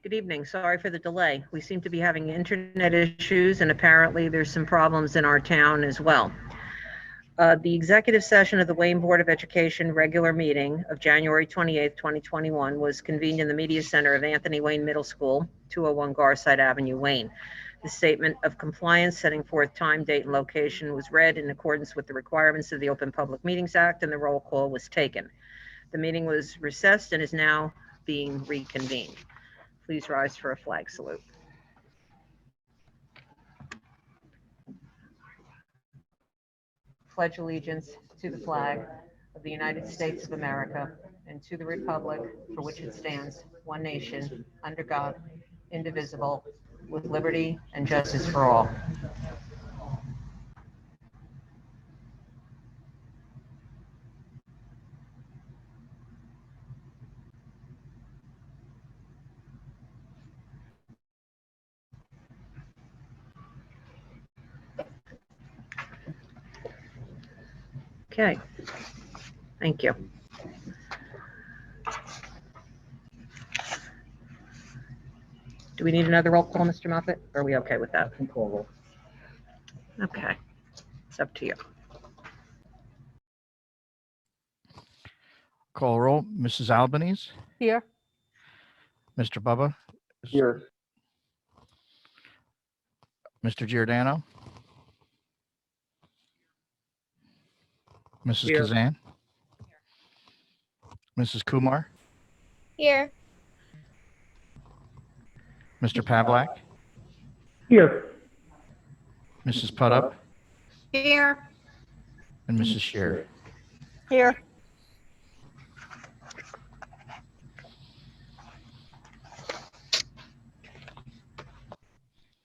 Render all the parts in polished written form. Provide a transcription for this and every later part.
Good evening. Sorry for the delay. We seem to be having internet issues, and apparently there's some problems in our town as well. The executive session of the Wayne Board of Education regular meeting of January 28th, 2021 was convened in the Media Center of Anthony Wayne Middle School, 201 Garside Avenue, Wayne. The statement of compliance setting forth time, date, and location was read in accordance with the requirements of the Open Public Meetings Act, and the roll call was taken. The meeting was recessed and is now being reconvened. Please rise for a flag salute. Pledge allegiance to the flag of the United States of America and to the republic for which it stands, one nation, under God, indivisible, with liberty and justice for all. Okay, thank you. Do we need another roll call, Mr. Moffett? Or are we okay with that? Okay, it's up to you. Call roll. Mrs. Albanese? Here. Mr. Bubba? Here. Mr. Giordano? Mrs. Here. Kazan? Mrs. Kumar? Here. Mr. Pavlak? Here. Mrs. Putup? Here. And Mrs. Shear? Here.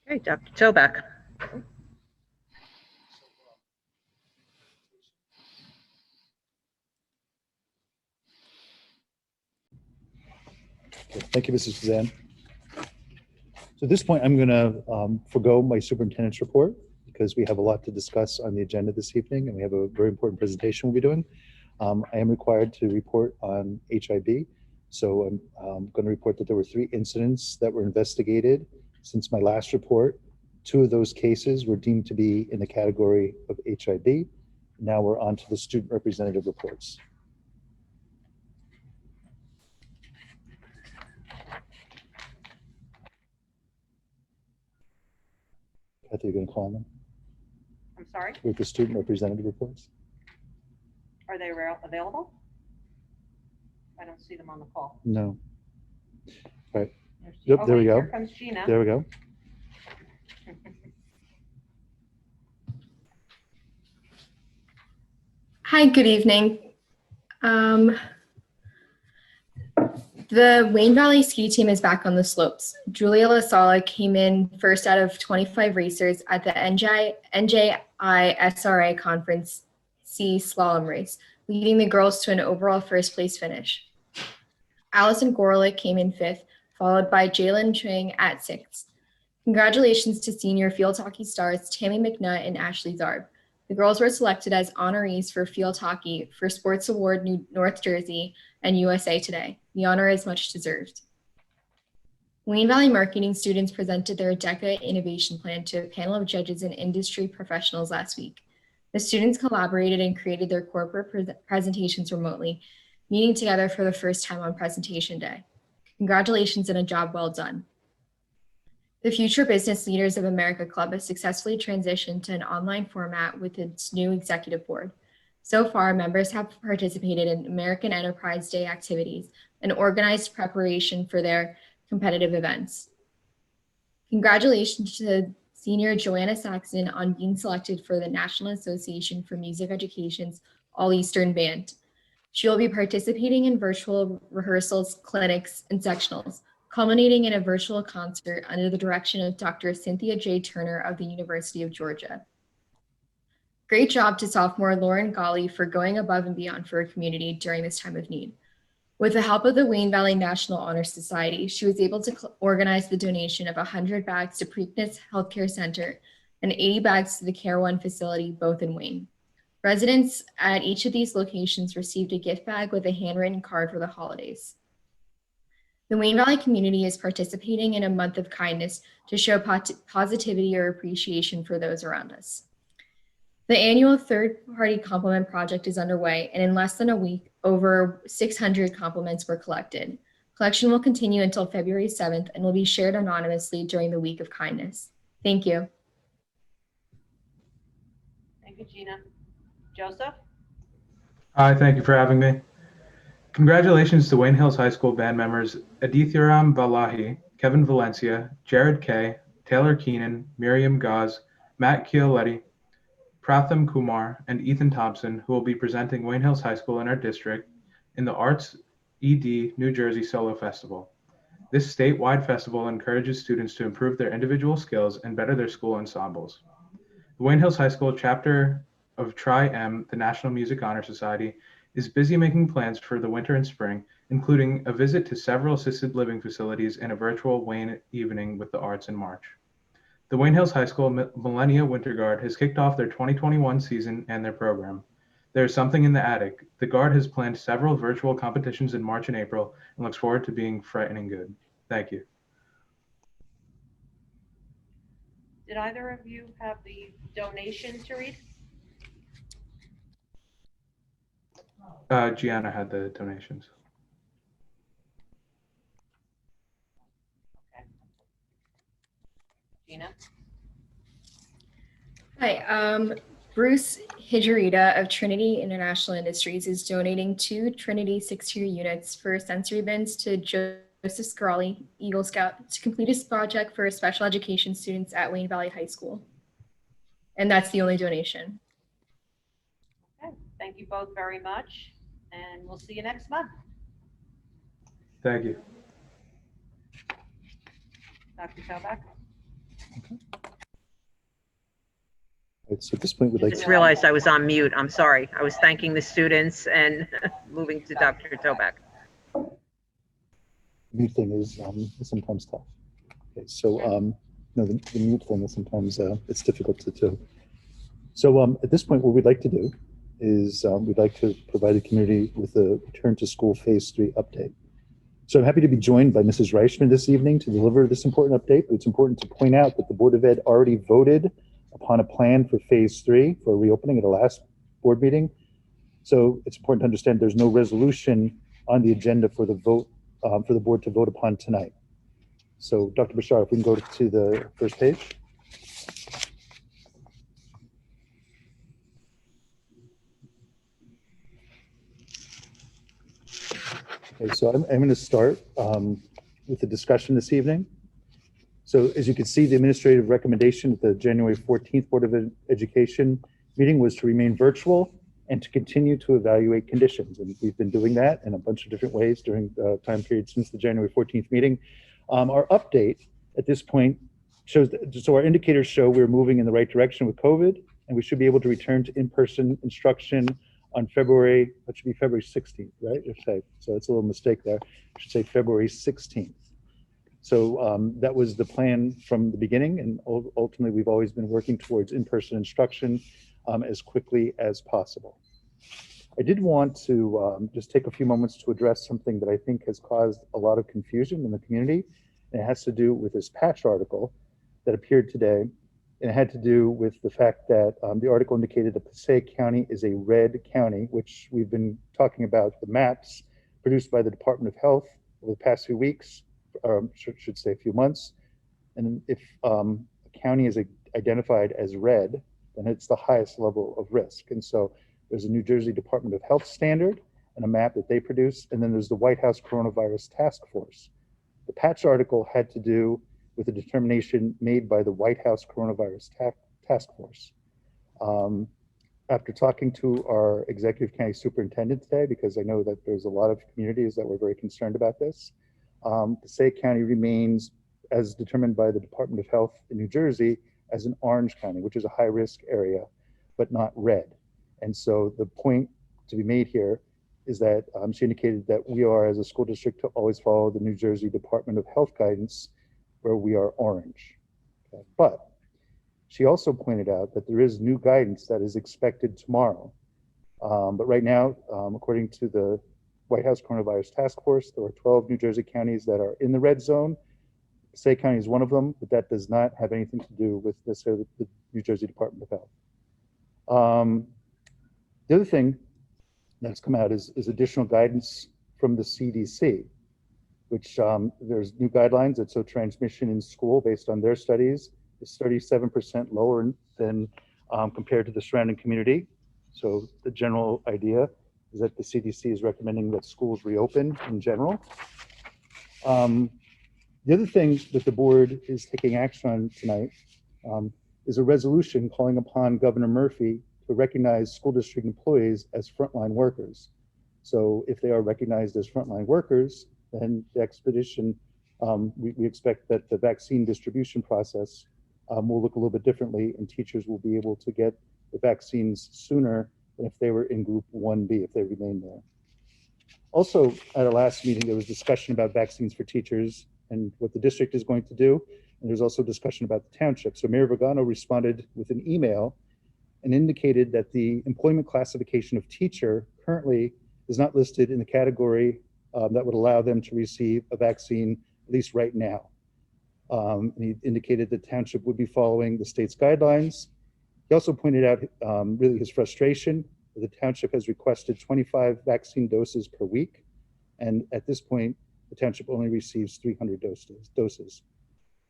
Okay, Dr. Toback. Thank you, Mrs. Kazan. So at this point, I'm going to forego my superintendent's report because we have a lot to discuss on the agenda this evening, and we have a very important presentation we'll be doing. I am required to report on HIB. So I'm going to report that there were 3 incidents that were investigated since my last report. 2 of those cases were deemed to be in the category of HIB. Now we're on to the student representative reports. Kathy, you're going to call them I'm sorry, with the student representative reports? are they available? I don't see them on the call. No. All right. There's- Yep, there we wait, go. Here comes Gina. There we go. Hi, good evening. The Wayne Valley ski team is back on the slopes. Julia LaSala came in first out of 25 racers at the NJI SRA Conference C slalom race, leading the girls to an overall first place finish. Allison Gorelick came in 5th, followed by Jalen Chang at 6th. Congratulations to senior field hockey stars Tammy McNutt and Ashley Zarb. The girls were selected as honorees for field hockey for Sports Award North Jersey and USA Today. The honor is much deserved. Wayne Valley marketing students presented their DECA innovation plan to a panel of judges and industry professionals last week. The students collaborated and created their corporate presentations remotely, meeting together for the first time on presentation day. Congratulations and a job well done. The Future Business Leaders of America Club has successfully transitioned to an online format with its new executive board. So far, members have participated in American Enterprise Day activities and organized preparation for their competitive events. Congratulations to senior Joanna Saxon on being selected for the National Association for Music Education's All Eastern Band. She will be participating in virtual rehearsals, clinics, and sectionals, culminating in a virtual concert under the direction of Dr. Cynthia J. Turner of the University of Georgia. Great job to sophomore Lauren Golly for going above and beyond for her community during this time of need. With the help of the Wayne Valley National Honor Society, she was able to organize the donation of 100 bags to Preakness Healthcare Center and 80 bags to the Care One facility, both in Wayne. Residents at each of these locations received a gift bag with a handwritten card for the holidays. The Wayne Valley community is participating in a month of kindness to show positivity or appreciation for those around us. The annual third-party compliment project is underway, and in less than a week, over 600 compliments were collected. Collection will continue until February 7th and will be shared anonymously during the week of kindness. Thank you. Thank you, Gina. Joseph? Hi, thank you for having me. Congratulations to Wayne Hills High School band members Adithiram Balahi, Kevin Valencia, Jared Kay, Taylor Keenan, Miriam Gaz, Matt Chialetti, Pratham Kumar, and Ethan Thompson, who will be presenting Wayne Hills High School in our district in the Arts ED New Jersey Solo Festival. This statewide festival encourages students to improve their individual skills and better their school ensembles. The Wayne Hills High School chapter of Tri-M, the National Music Honor Society, is busy making plans for the winter and spring, including a visit to several assisted living facilities and a virtual Wayne evening with the arts in March. The Wayne Hills High School Millennia Winter Guard has kicked off their 2021 season and their program. There is something in the attic. The Guard has planned several virtual competitions in March and April and looks forward to being frightening good. Thank you. Did either of you have the donation to read? Gianna had the donations. Okay. Gina? Hi, Bruce Hijrita of Trinity International Industries is donating 2 Trinity 6-tier units for sensory bins to Joseph Scarali, Eagle Scout, to complete his project for special education students at Wayne Valley High School. And that's the only donation. Okay, thank you both very much, and we'll see you next month. Thank you. Dr. Tovak? Right, so at this point, we'd I like just to, realized I was on mute. I'm sorry. I was thanking the students and moving to Dr. Tovak. mute thing is sometimes tough. Okay, so no, the mute thing is sometimes it's difficult to do. So at this point, what we'd like to do is we'd like to provide the community with a return to school phase 3 update. So I'm happy to be joined by Mrs. Reichman this evening to deliver this important update, but it's important to point out that the Board of Ed already voted upon a plan for phase 3 for reopening at a last board meeting. So it's important to understand there's no resolution on the agenda for the vote for the board to vote upon tonight. So Dr. Bashar, if we can go to the first page. Okay, so I'm going to start with the discussion this evening. So as you can see, the administrative recommendation at the January 14th Board of Education meeting was to remain virtual and to continue to evaluate conditions. And we've been doing that in a bunch of different ways during the time period since the January 14th meeting. Our update at this point shows that, so our indicators show we're moving in the right direction with COVID, and we should be able to return to in-person instruction on February, that should be February 16th, right? So it's a little mistake there. I should say February 16th. So that was the plan from the beginning, and ultimately we've always been working towards in-person instruction as quickly as possible. I did want to just take a few moments to address something that I think has caused a lot of confusion in the community, and it has to do with this patch article that appeared today. And it had to do with the fact that the article indicated that Passaic County is a red county, which we've been talking about the maps produced by the Department of Health over the past few weeks, or should say a few months. And if a county is identified as red, then it's the highest level of risk. And so there's a New Jersey Department of Health standard and a map that they produce. And then there's the White House Coronavirus Task Force. The patch article had to do with a determination made by the White House Coronavirus Task Force. After talking to our Executive County Superintendent today, because I know that there's a lot of communities that were very concerned about this, Passaic County remains, as determined by the Department of Health in New Jersey, as an orange county, which is a high risk area, but not red. And so the point to be made here is that she indicated that we are, as a school district, to always follow the New Jersey Department of Health guidance, where we are orange. Okay. But she also pointed out that there is new guidance that is expected tomorrow. But right now, according to the White House Coronavirus Task Force. There are 12 New Jersey counties that are in the red zone. Passaic County is one of them, but that does not have anything to do with necessarily the New Jersey Department of Health. The other thing that's come out is additional guidance from the CDC, which there's new guidelines that show transmission in school based on their studies is 37% lower than compared to the surrounding community. So the general idea is that the CDC is recommending that schools reopen in general. The other thing that the board is taking action on tonight is a resolution calling upon Governor Murphy to recognize school district employees as frontline workers. So if they are recognized as frontline workers, then the expedition, we expect that the vaccine distribution process will look a little bit differently, and teachers will be able to get the vaccines sooner than if they were in group 1B, if they remain there. Also, at our last meeting, there was discussion about vaccines for teachers and what the district is going to do. And there's also discussion about the township. So Mayor Vagano responded with an email and indicated that the employment classification of teacher currently is not listed in the category that would allow them to receive a vaccine, at least right now. And he indicated the township would be following the state's guidelines. He also pointed out really his frustration. The township has requested 25 vaccine doses per week. And at this point, the township only receives 300 doses.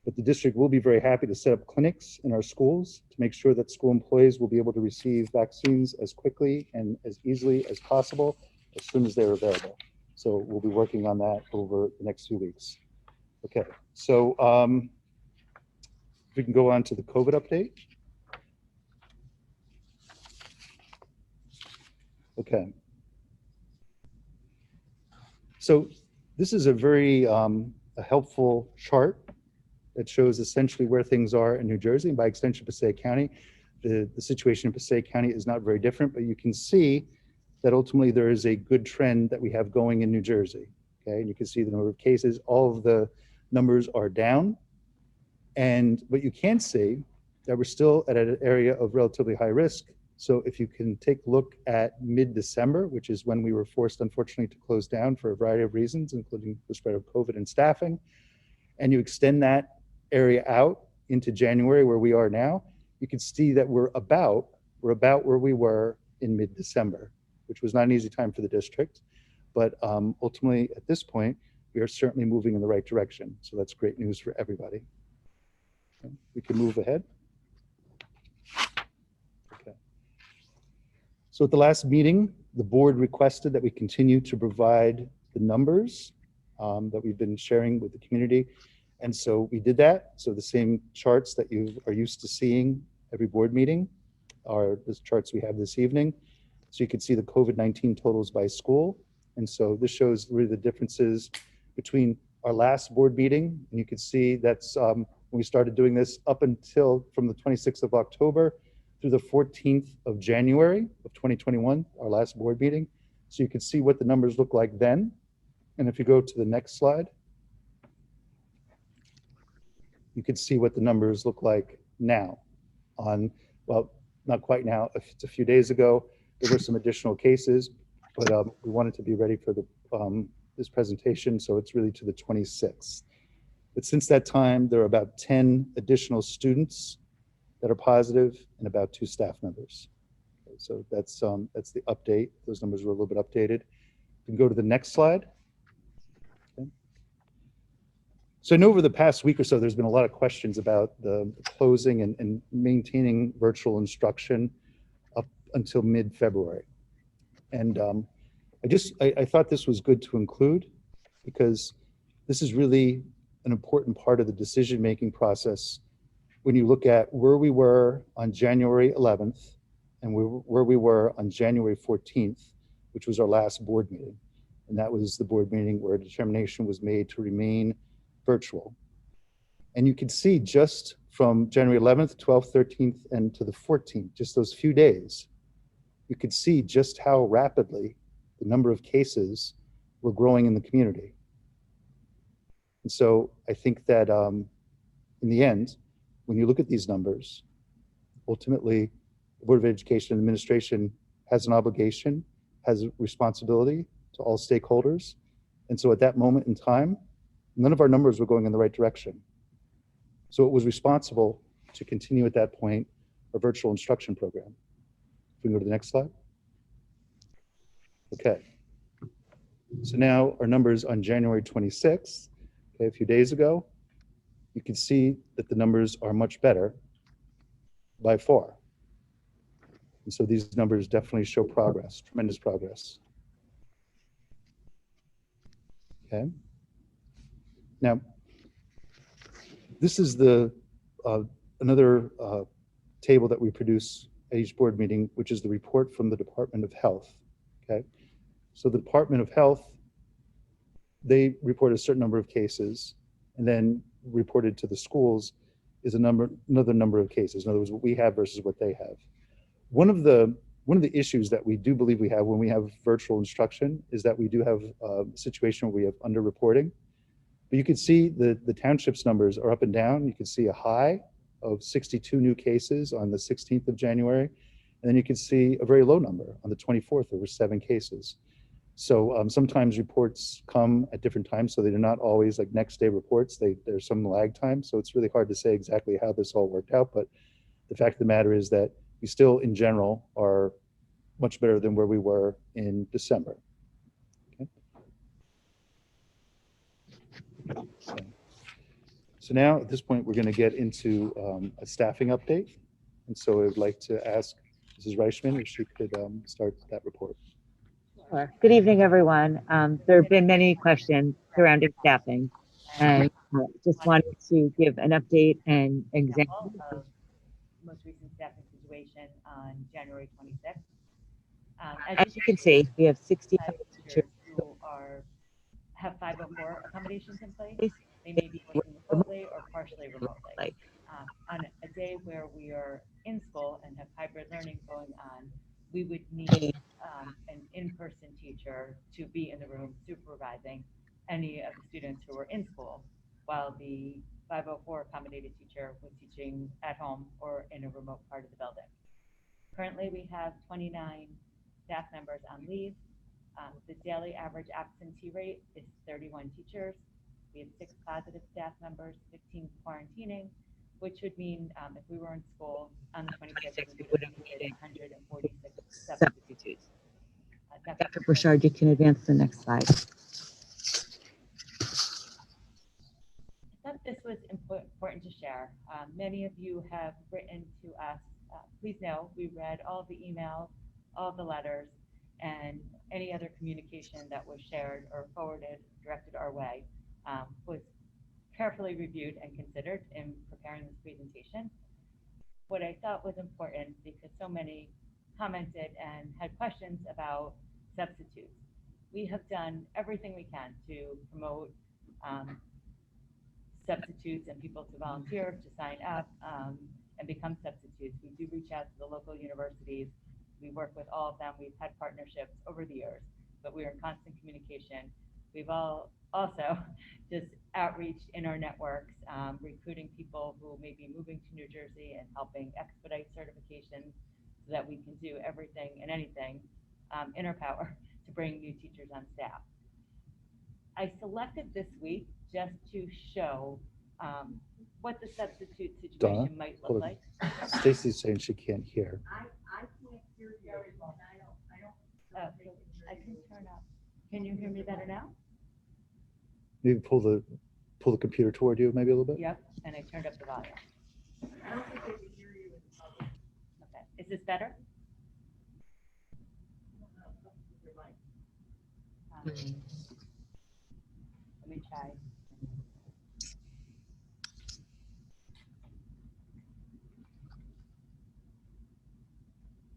But the district will be very happy to set up clinics in our schools to make sure that school employees will be able to receive vaccines as quickly and as easily as possible as soon as they're available. So we'll be working on that over the next few weeks. Okay, so we can go on to the COVID update. Okay. So this is a very a helpful chart that shows essentially where things are in New Jersey, and by extension, Passaic County. The situation in Passaic County is not very different, but you can see that ultimately there is a good trend that we have going in New Jersey. Okay, and you can see the number of cases, all of the numbers are down. But you can see that we're still at an area of relatively high risk. So if you can take a look at mid-December, which is when we were forced, unfortunately, to close down for a variety of reasons, including the spread of COVID and staffing, and you extend that area out into January, where we are now, you can see that we're about where we were in mid-December, which was not an easy time for the district. But ultimately, at this point, we are certainly moving in the right direction. So that's great news for everybody. Okay, we can move ahead. Okay. So at the last meeting, the board requested that we continue to provide the numbers that we've been sharing with the community. And so we did that. So the same charts that you are used to seeing every board meeting are the charts we have this evening. So you can see the COVID-19 totals by school. And so this shows really the differences between our last board meeting. And you can see that's when we started doing this up until from the 26th of October through the 14th of January of 2021, our last board meeting. So you can see what the numbers look like then. And if you go to the next slide, you can see what the numbers look like now on, well, not quite now, it's a few days ago. There were some additional cases, but we wanted to be ready for the this presentation, so it's really to the 26th. But since that time, there are about 10 additional students that are positive and about 2 staff members. Okay, so that's the update. Those numbers were a little bit updated. You can go to the next slide. Okay. So I know over the past week or so, there's been a lot of questions about the closing and maintaining virtual instruction up until mid-February. And I thought this was good to include because this is really an important part of the decision-making process when you look at where we were on January 11th and where we were on January 14th, which was our last board meeting. And that was the board meeting where a determination was made to remain virtual. And you can see just from January 11th, 12th, 13th, and to the 14th, just those few days, you could see just how rapidly the number of cases were growing in the community. And so I think that in the end, when you look at these numbers, ultimately, the Board of Education Administration has an obligation, has a responsibility to all stakeholders. And so at that moment in time, none of our numbers were going in the right direction. So it was responsible to continue at that point our virtual instruction program. If we can go to the next slide. Okay. So now our numbers on January 26th, okay, a few days ago, you can see that the numbers are much better by far. And so these numbers definitely show progress, tremendous progress. Okay. Now, this is the another table that we produce at each board meeting, which is the report from the Department of Health. Okay. So the Department of Health, they report a certain number of cases, and then reported to the schools is another number of cases. In other words, what we have versus what they have. One of the issues that we do believe we have when we have virtual instruction is that we do have a situation where we have underreporting. But you can see the township's numbers are up and down. You can see a high of 62 new cases on the 16th of January. And then you can see a very low number on the 24th, over 7 cases. So sometimes reports come at different times, so they're not always like next day reports. There's some lag time, so it's really hard to say exactly how this all worked out. But the fact of the matter is that we still, in general, are much better than where we were in December. Okay. So now at this point, we're going to get into a staffing update. And so I would like to ask Mrs. Reichman if she could start that report. Sure. Good evening, everyone. There have been many questions surrounding staffing, and just wanted to give an update and example of the most recent staffing situation on January 26th. As you can see, we have 65 teachers who have 504 accommodations in place. They may be working remotely or partially remotely. On a day where we are in school and have hybrid learning going on, we would need an in-person teacher to be in the room supervising any of the students who were in school, while the 504 accommodated teacher was teaching at home or in a remote part of the building. Currently, we have 29 staff members on leave. The daily average absentee rate is 31 teachers. We have 6 positive staff members, 15 quarantining, which would mean if we were in school on the 26th, we would have needed 146 substitutes. Dr. Burchard, you can advance the next slide. I thought this was important to share. Many of you have written to us. Please know we read all the emails, all the letters, and any other communication that was shared or forwarded, directed our way, was carefully reviewed and considered in preparing this presentation. What I thought was important, because so many commented and had questions about substitutes. We have done everything we can to promote substitutes and people to volunteer, to sign up and become substitutes. We do reach out to the local universities. We work with all of them. We've had partnerships over the years, but we are in constant communication. We've also just outreach in our networks, recruiting people who may be moving to New Jersey and helping expedite certifications so that we can do everything and anything in our power to bring new teachers on staff. I selected this week just to show what the substitute situation Donna, might look like. Stacy's saying she can't hear. I can't hear you, and I can turn up. Can you hear me better now? Maybe pull the computer toward you maybe a little bit. Yep, and I turned up the volume. I don't think they can hear you. Okay, is this better? Let me try.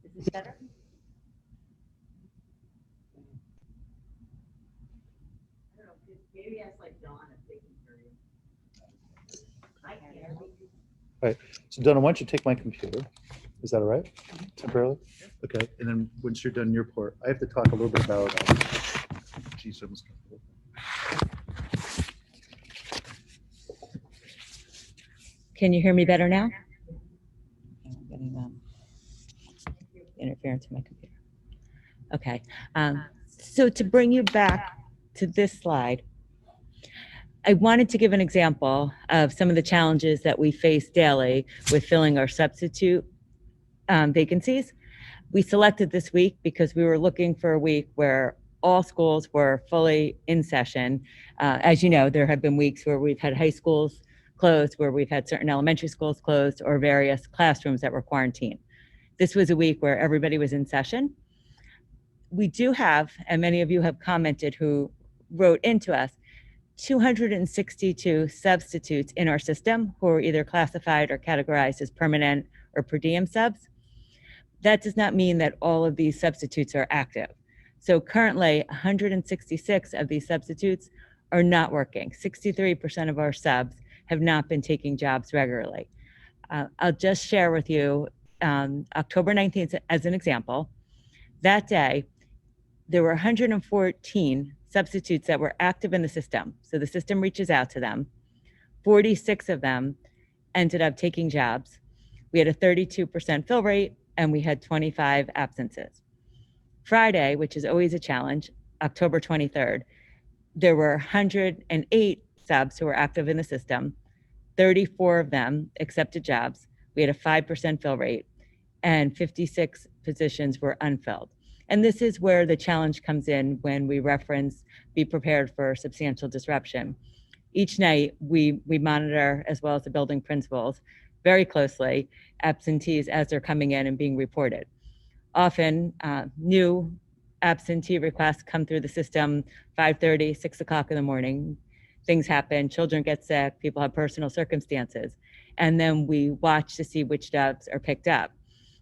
Is this better? I don't know, maybe ask like Dawn if they can hear you. I can. All right. So Donna, why don't you take my computer? Is that all right? Temporarily? Okay. And then once you're done your part, I have to talk a little bit about. Geez, almost. Can you hear me better now? I'm getting interference in my computer. Okay. So to bring you back to this slide, I wanted to give an example of some of the challenges that we face daily with filling our substitute vacancies. We selected this week because we were looking for a week where all schools were fully in session. As you know, there have been weeks where we've had high schools closed, where we've had certain elementary schools closed, or various classrooms that were quarantined. This was a week where everybody was in session. We do have, and many of you have commented who wrote into us, 262 substitutes in our system who are either classified or categorized as permanent or per diem subs. That does not mean that all of these substitutes are active. So currently, 166 of these substitutes are not working. 63% of our subs have not been taking jobs regularly. I'll just share with you October 19th as an example. That day, there were 114 substitutes that were active in the system. So the system reaches out to them. 46 of them ended up taking jobs. We had a 32% fill rate, and we had 25 absences. Friday, which is always a challenge, October 23rd, there were 108 subs who were active in the system. 34 of them accepted jobs. We had a 5% fill rate, and 56 positions were unfilled. And this is where the challenge comes in when we reference be prepared for substantial disruption. Each night, we monitor, as well as the building principals, very closely absentees as they're coming in and being reported. Often, new absentee requests come through the system 5:30, 6 o'clock in the morning. Things happen, children get sick, people have personal circumstances, and then we watch to see which jobs are picked up.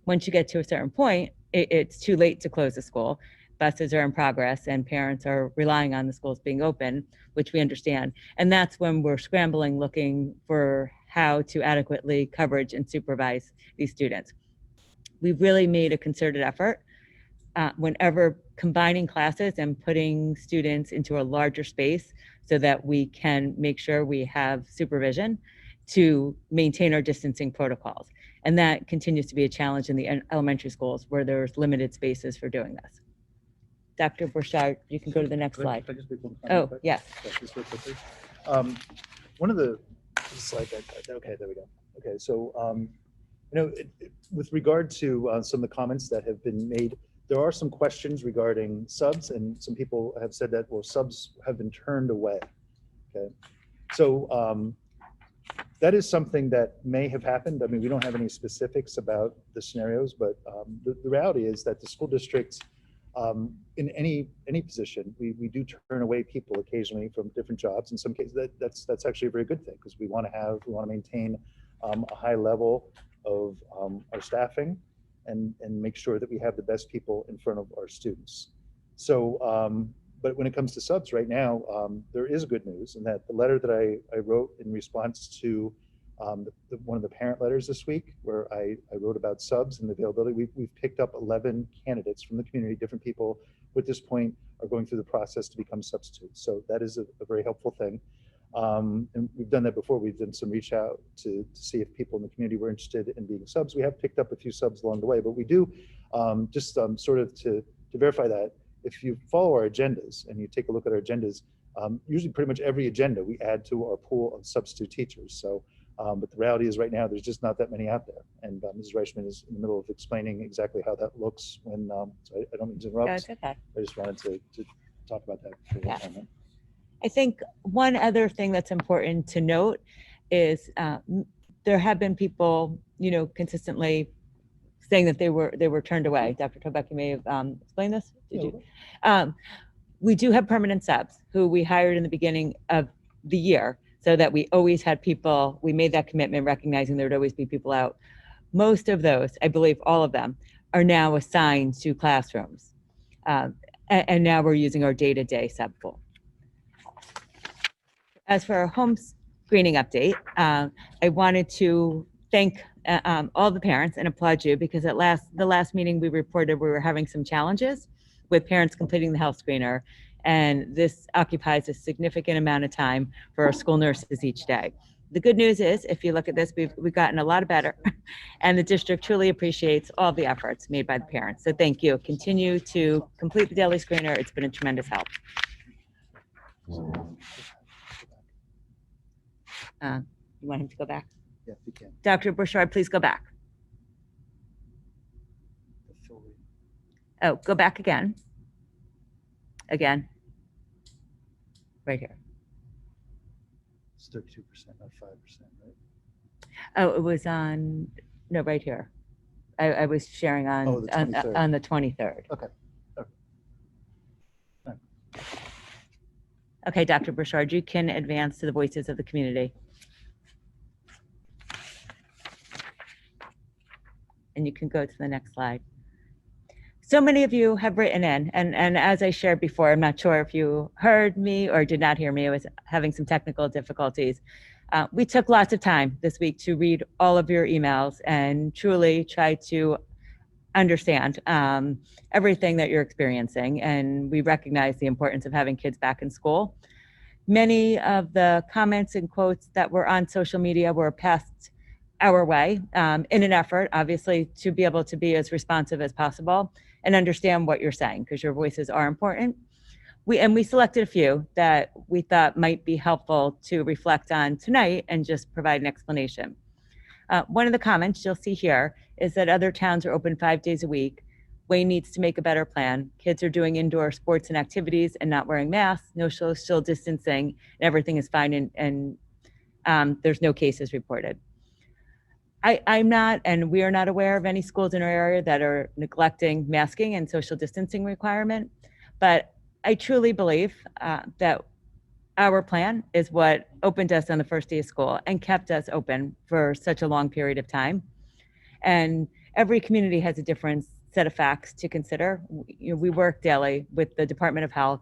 Once you get to a certain point, it's too late to close the school. Buses are in progress and parents are relying on the schools being open, which we understand. And that's when we're scrambling, looking for how to adequately coverage and supervise these students. We've really made a concerted effort whenever combining classes and putting students into a larger space so that we can make sure we have supervision to maintain our distancing protocols. And that continues to be a challenge in the elementary schools where there's limited spaces for doing this. Dr. Burchard, you can go to the next slide. Can I just make one comment Oh, quick? yes. Yeah, just real quickly. One of the slide deck, okay, there we go. Okay, so with regard to some of the comments that have been made, there are some questions regarding subs, and some people have said that, well, subs have been turned away. Okay, so that is something that may have happened. I mean, we don't have any specifics about the scenarios, but the reality is that the school districts, in any position, we do turn away people occasionally from different jobs. In some cases, that's actually a very good thing, because we want to maintain a high level of our staffing and make sure that we have the best people in front of our students. So, but when it comes to subs right now, there is good news in that the letter that I wrote in response to one of the parent letters this week, where I wrote about subs and the availability, we've picked up 11 candidates from the community. Different people who at this point are going through the process to become substitutes. So that is a very helpful thing. And we've done that before. We've done some reach out to see if people in the community were interested in being subs. We have picked up a few subs along the way, but we do sort of to verify that, if you follow our agendas and you take a look at our agendas, usually pretty much every agenda we add to our pool of substitute teachers. So, but the reality is right now there's just not that many out there. And Mrs. Reichman is in the middle of explaining exactly how that looks when, so I don't mean to interrupt. No, it's okay. I just wanted to talk about that for Yeah. a moment. I think one other thing that's important to note is there have been people, consistently saying that they were turned away. Dr. Tobeck, you may have explained this. Did you? We do have permanent subs who we hired in the beginning of the year, so that we always had people. We made that commitment, recognizing there would always be people out. Most of those, I believe all of them, are now assigned to classrooms. And now we're using our day-to-day sub pool. As for our home screening update, I wanted to thank all the parents and applaud you, because the last meeting we reported we were having some challenges with parents completing the health screener, and this occupies a significant amount of time for our school nurses each day. the good news is, if you look at this, we've gotten a lot better, and the district truly appreciates all the efforts made by the parents. So thank you. Continue to complete the daily screener. It's been a tremendous help. You want him to go back? Yeah, if you can. Dr. Bouchard, please go back. Oh, go back again. Again. Right here. It's 32%, not 5%, right? Oh, it was on, no, right here. I was sharing on, Oh, the 23rd. on the 23rd. Okay. Okay, Dr. Bouchard, you can advance to the voices of the community. And you can go to the next slide. So many of you have written in, and as I shared before, I'm not sure if you heard me or did not hear me. I was having some technical difficulties. We took lots of time this week to read all of your emails and truly try to understand everything that you're experiencing, and we recognize the importance of having kids back in school. Many of the comments and quotes that were on social media were passed our way in an effort, obviously, to be able to be as responsive as possible and understand what you're saying, because your voices are important. We selected a few that we thought might be helpful to reflect on tonight and just provide an explanation. One of the comments you'll see here is that other towns are open 5 days a week. Wayne needs to make a better plan. Kids are doing indoor sports and activities and not wearing masks, no social distancing, and everything is fine, and there's no cases reported. I'm not, and we are not aware of any schools in our area that are neglecting masking and social distancing requirement, but I truly believe that our plan is what opened us on the first day of school and kept us open for such a long period of time. And every community has a different set of facts to consider. We work daily with the Department of Health,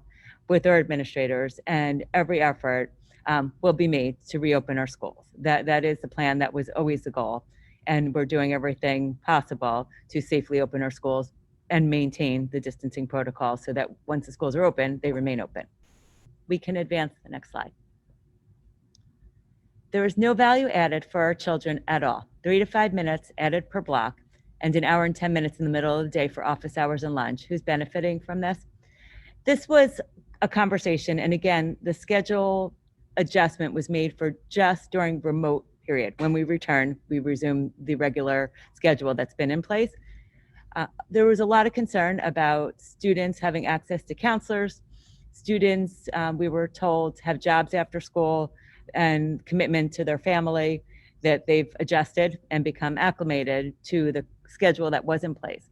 with our administrators, and every effort will be made to reopen our schools. That is the plan. That was always the goal. And we're doing everything possible to safely open our schools and maintain the distancing protocol so that once the schools are open, they remain open. We can advance the next slide. There is no value added for our children at all. 3 to 5 minutes added per block and an hour and 10 minutes in the middle of the day for office hours and lunch. Who's benefiting from this? This was a conversation, and again, the schedule adjustment was made for just during remote period. When we return, we resume the regular schedule that's been in place. There was a lot of concern about students having access to counselors. Students, we were told, have jobs after school and commitment to their family, that they've adjusted and become acclimated to the schedule that was in place.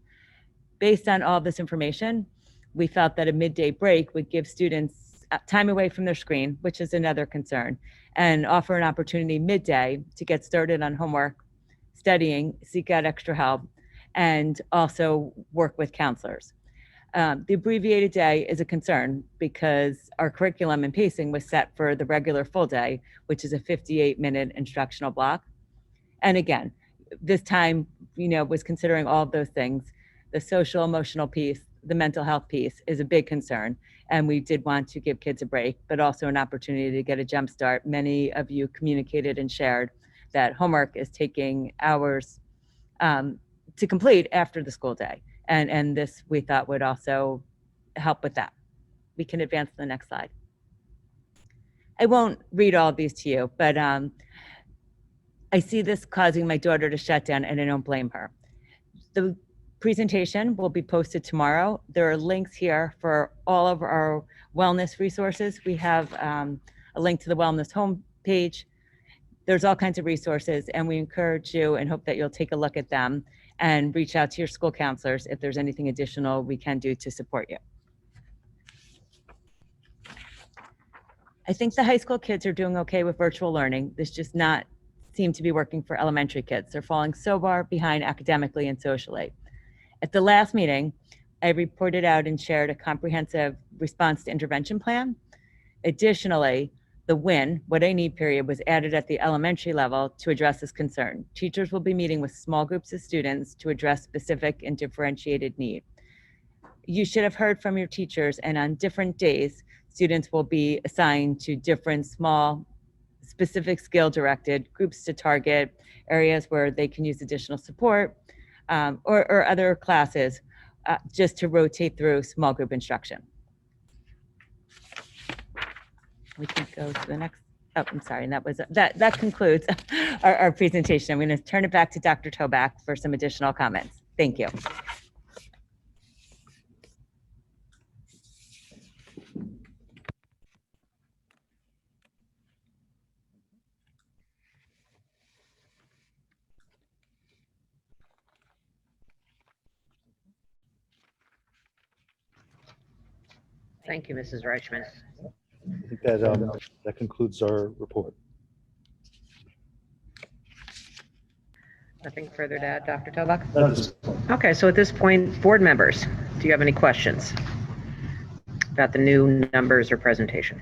Based on all this information, we felt that a midday break would give students time away from their screen, which is another concern, and offer an opportunity midday to get started on homework, studying, seek out extra help, and also work with counselors. The abbreviated day is a concern because our curriculum and pacing was set for the regular full day, which is a 58-minute instructional block. And again, this time, was considering all of those things. The social emotional piece, the mental health piece is a big concern. And we did want to give kids a break, but also an opportunity to get a jump start. Many of you communicated and shared that homework is taking hours to complete after the school day. And this we thought would also help with that. We can advance to the next slide. I won't read all of these to you, but I see this causing my daughter to shut down, and I don't blame her. The presentation will be posted tomorrow. There are links here for all of our wellness resources. We have a link to the wellness homepage. There's all kinds of resources, and we encourage you and hope that you'll take a look at them and reach out to your school counselors if there's anything additional we can do to support you. I think the high school kids are doing okay with virtual learning. This just not seem to be working for elementary kids. They're falling so far behind academically and socially. At the last meeting, I reported out and shared a comprehensive response to intervention plan. Additionally, the what I need period was added at the elementary level to address this concern. Teachers will be meeting with small groups of students to address specific and differentiated need. You should have heard from your teachers, and on different days, students will be assigned to different small specific skill-directed groups to target areas where they can use additional support, or other classes, just to rotate through small group instruction. We can go to the next. Oh, I'm sorry. And that concludes our presentation. I'm going to turn it back to Dr. Toback for some additional comments. Thank you. Thank you, Mrs. Reichman. I think that concludes our report. Nothing further to add, Dr. Toback? Not at this point. Okay, so at this point, board members, do you have any questions about the new numbers or presentation?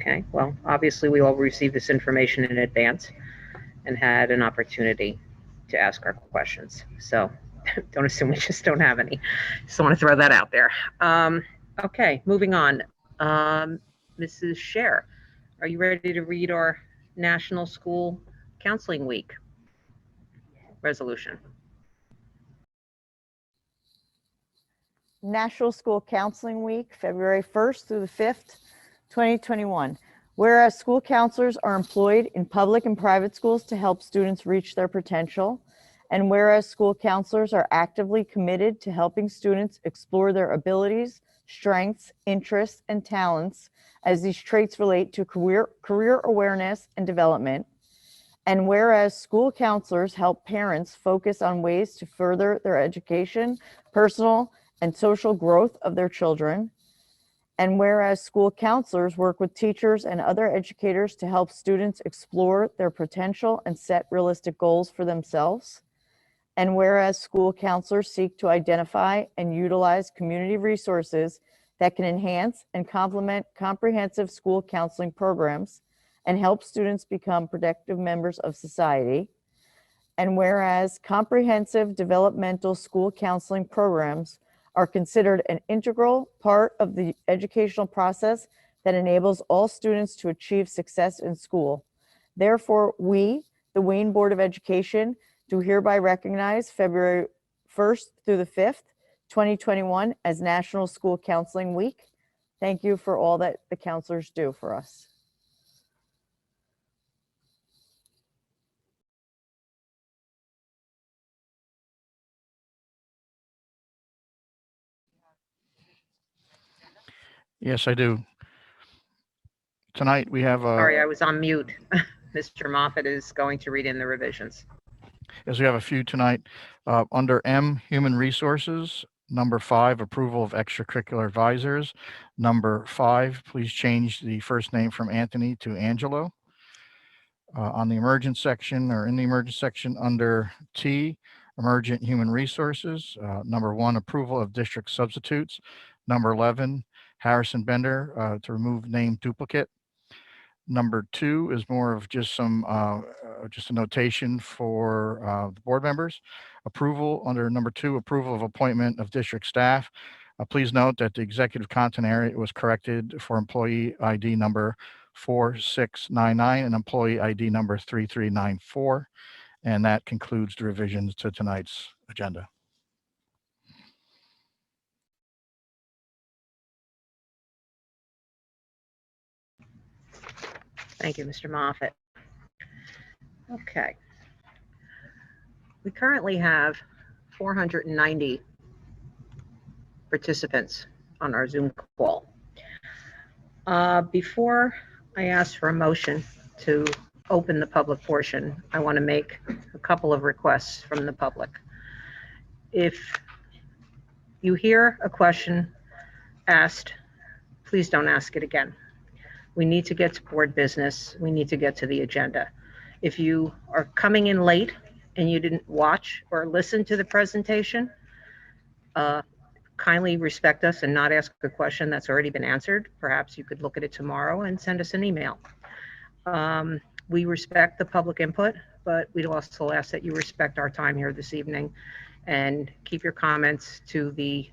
Okay, well, obviously we all received this information in advance and had an opportunity to ask our questions. So don't assume we just don't have any. Just want to throw that out there. Okay, moving on. Mrs. Scher, are you ready to read our National School Counseling Week resolution? National School Counseling Week, February 1st through the 5th, 2021. Whereas school counselors are employed in public and private schools to help students reach their potential, and whereas school counselors are actively committed to helping students explore their abilities, strengths, interests, and talents as these traits relate to career awareness and development, and whereas school counselors help parents focus on ways to further their education, personal and social growth of their children, and whereas school counselors work with teachers and other educators to help students explore their potential and set realistic goals for themselves, and whereas school counselors seek to identify and utilize community resources that can enhance and complement comprehensive school counseling programs and help students become productive members of society, and whereas comprehensive developmental school counseling programs are considered an integral part of the educational process that enables all students to achieve success in school. Therefore, we, the Wayne Board of Education, do hereby recognize February 1st through the 5th, 2021 as National School Counseling Week. Thank you for all that the counselors do for us. Yes, I do. Tonight we have Sorry, I was on mute. Mr. Moffett is going to read in the revisions. Yes, we have a few tonight. Under M, Human Resources, number 5, approval of extracurricular advisors. Number 5, please change the first name from Anthony to Angelo. On the emergent section, or in the emergent section, under T, Emergent Human Resources, number 1, approval of district substitutes. Number 11, Harrison Bender, to remove name duplicate. Number 2 is more of just some, just a notation for the board members. Approval under number 2, approval of appointment of district staff. Please note that the executive content area was corrected for employee ID number 4699 and employee ID number 3394. And that concludes the revisions to tonight's agenda. Thank you, Mr. Moffett. Okay. We currently have 490 participants on our Zoom call. Before I ask for a motion to open the public portion, I want to make a couple of requests from the public. If you hear a question asked, please don't ask it again. We need to get to board business. We need to get to the agenda. If you are coming in late and you didn't watch or listen to the presentation, kindly respect us and not ask a question that's already been answered. Perhaps you could look at it tomorrow and send us an email. We respect the public input, but we'd also ask that you respect our time here this evening and keep your comments to the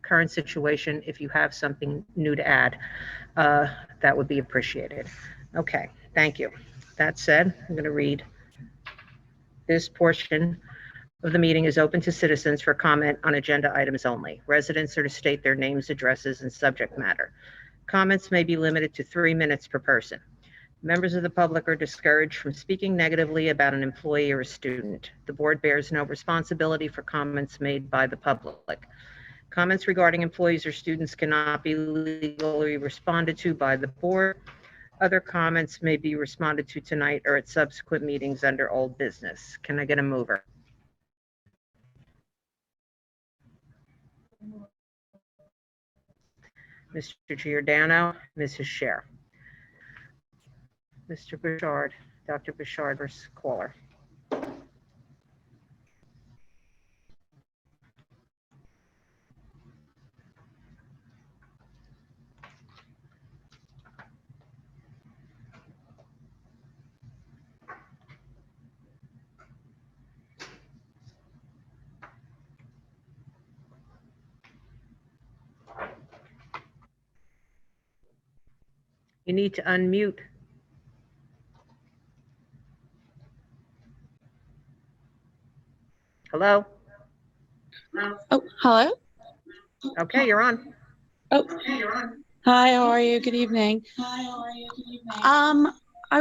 current situation if you have something new to add. that would be appreciated. Okay, thank you. That said, I'm going to read this portion of the meeting is open to citizens for comment on agenda items only. Residents are to state their names, addresses, and subject matter. Comments may be limited to 3 minutes per person. Members of the public are discouraged from speaking negatively about an employee or a student. The board bears no responsibility for comments made by the public. Comments regarding employees or students cannot be legally responded to by the board. Other comments may be responded to tonight or at subsequent meetings under old business. Can I get a mover? Mr. Giordano, Mrs. Scher. Mr. Bouchard, Dr. Bouchard versus caller. You need to unmute. Hello? Oh, hello. Okay, you're on. Oh, hi. How are you? Good evening. I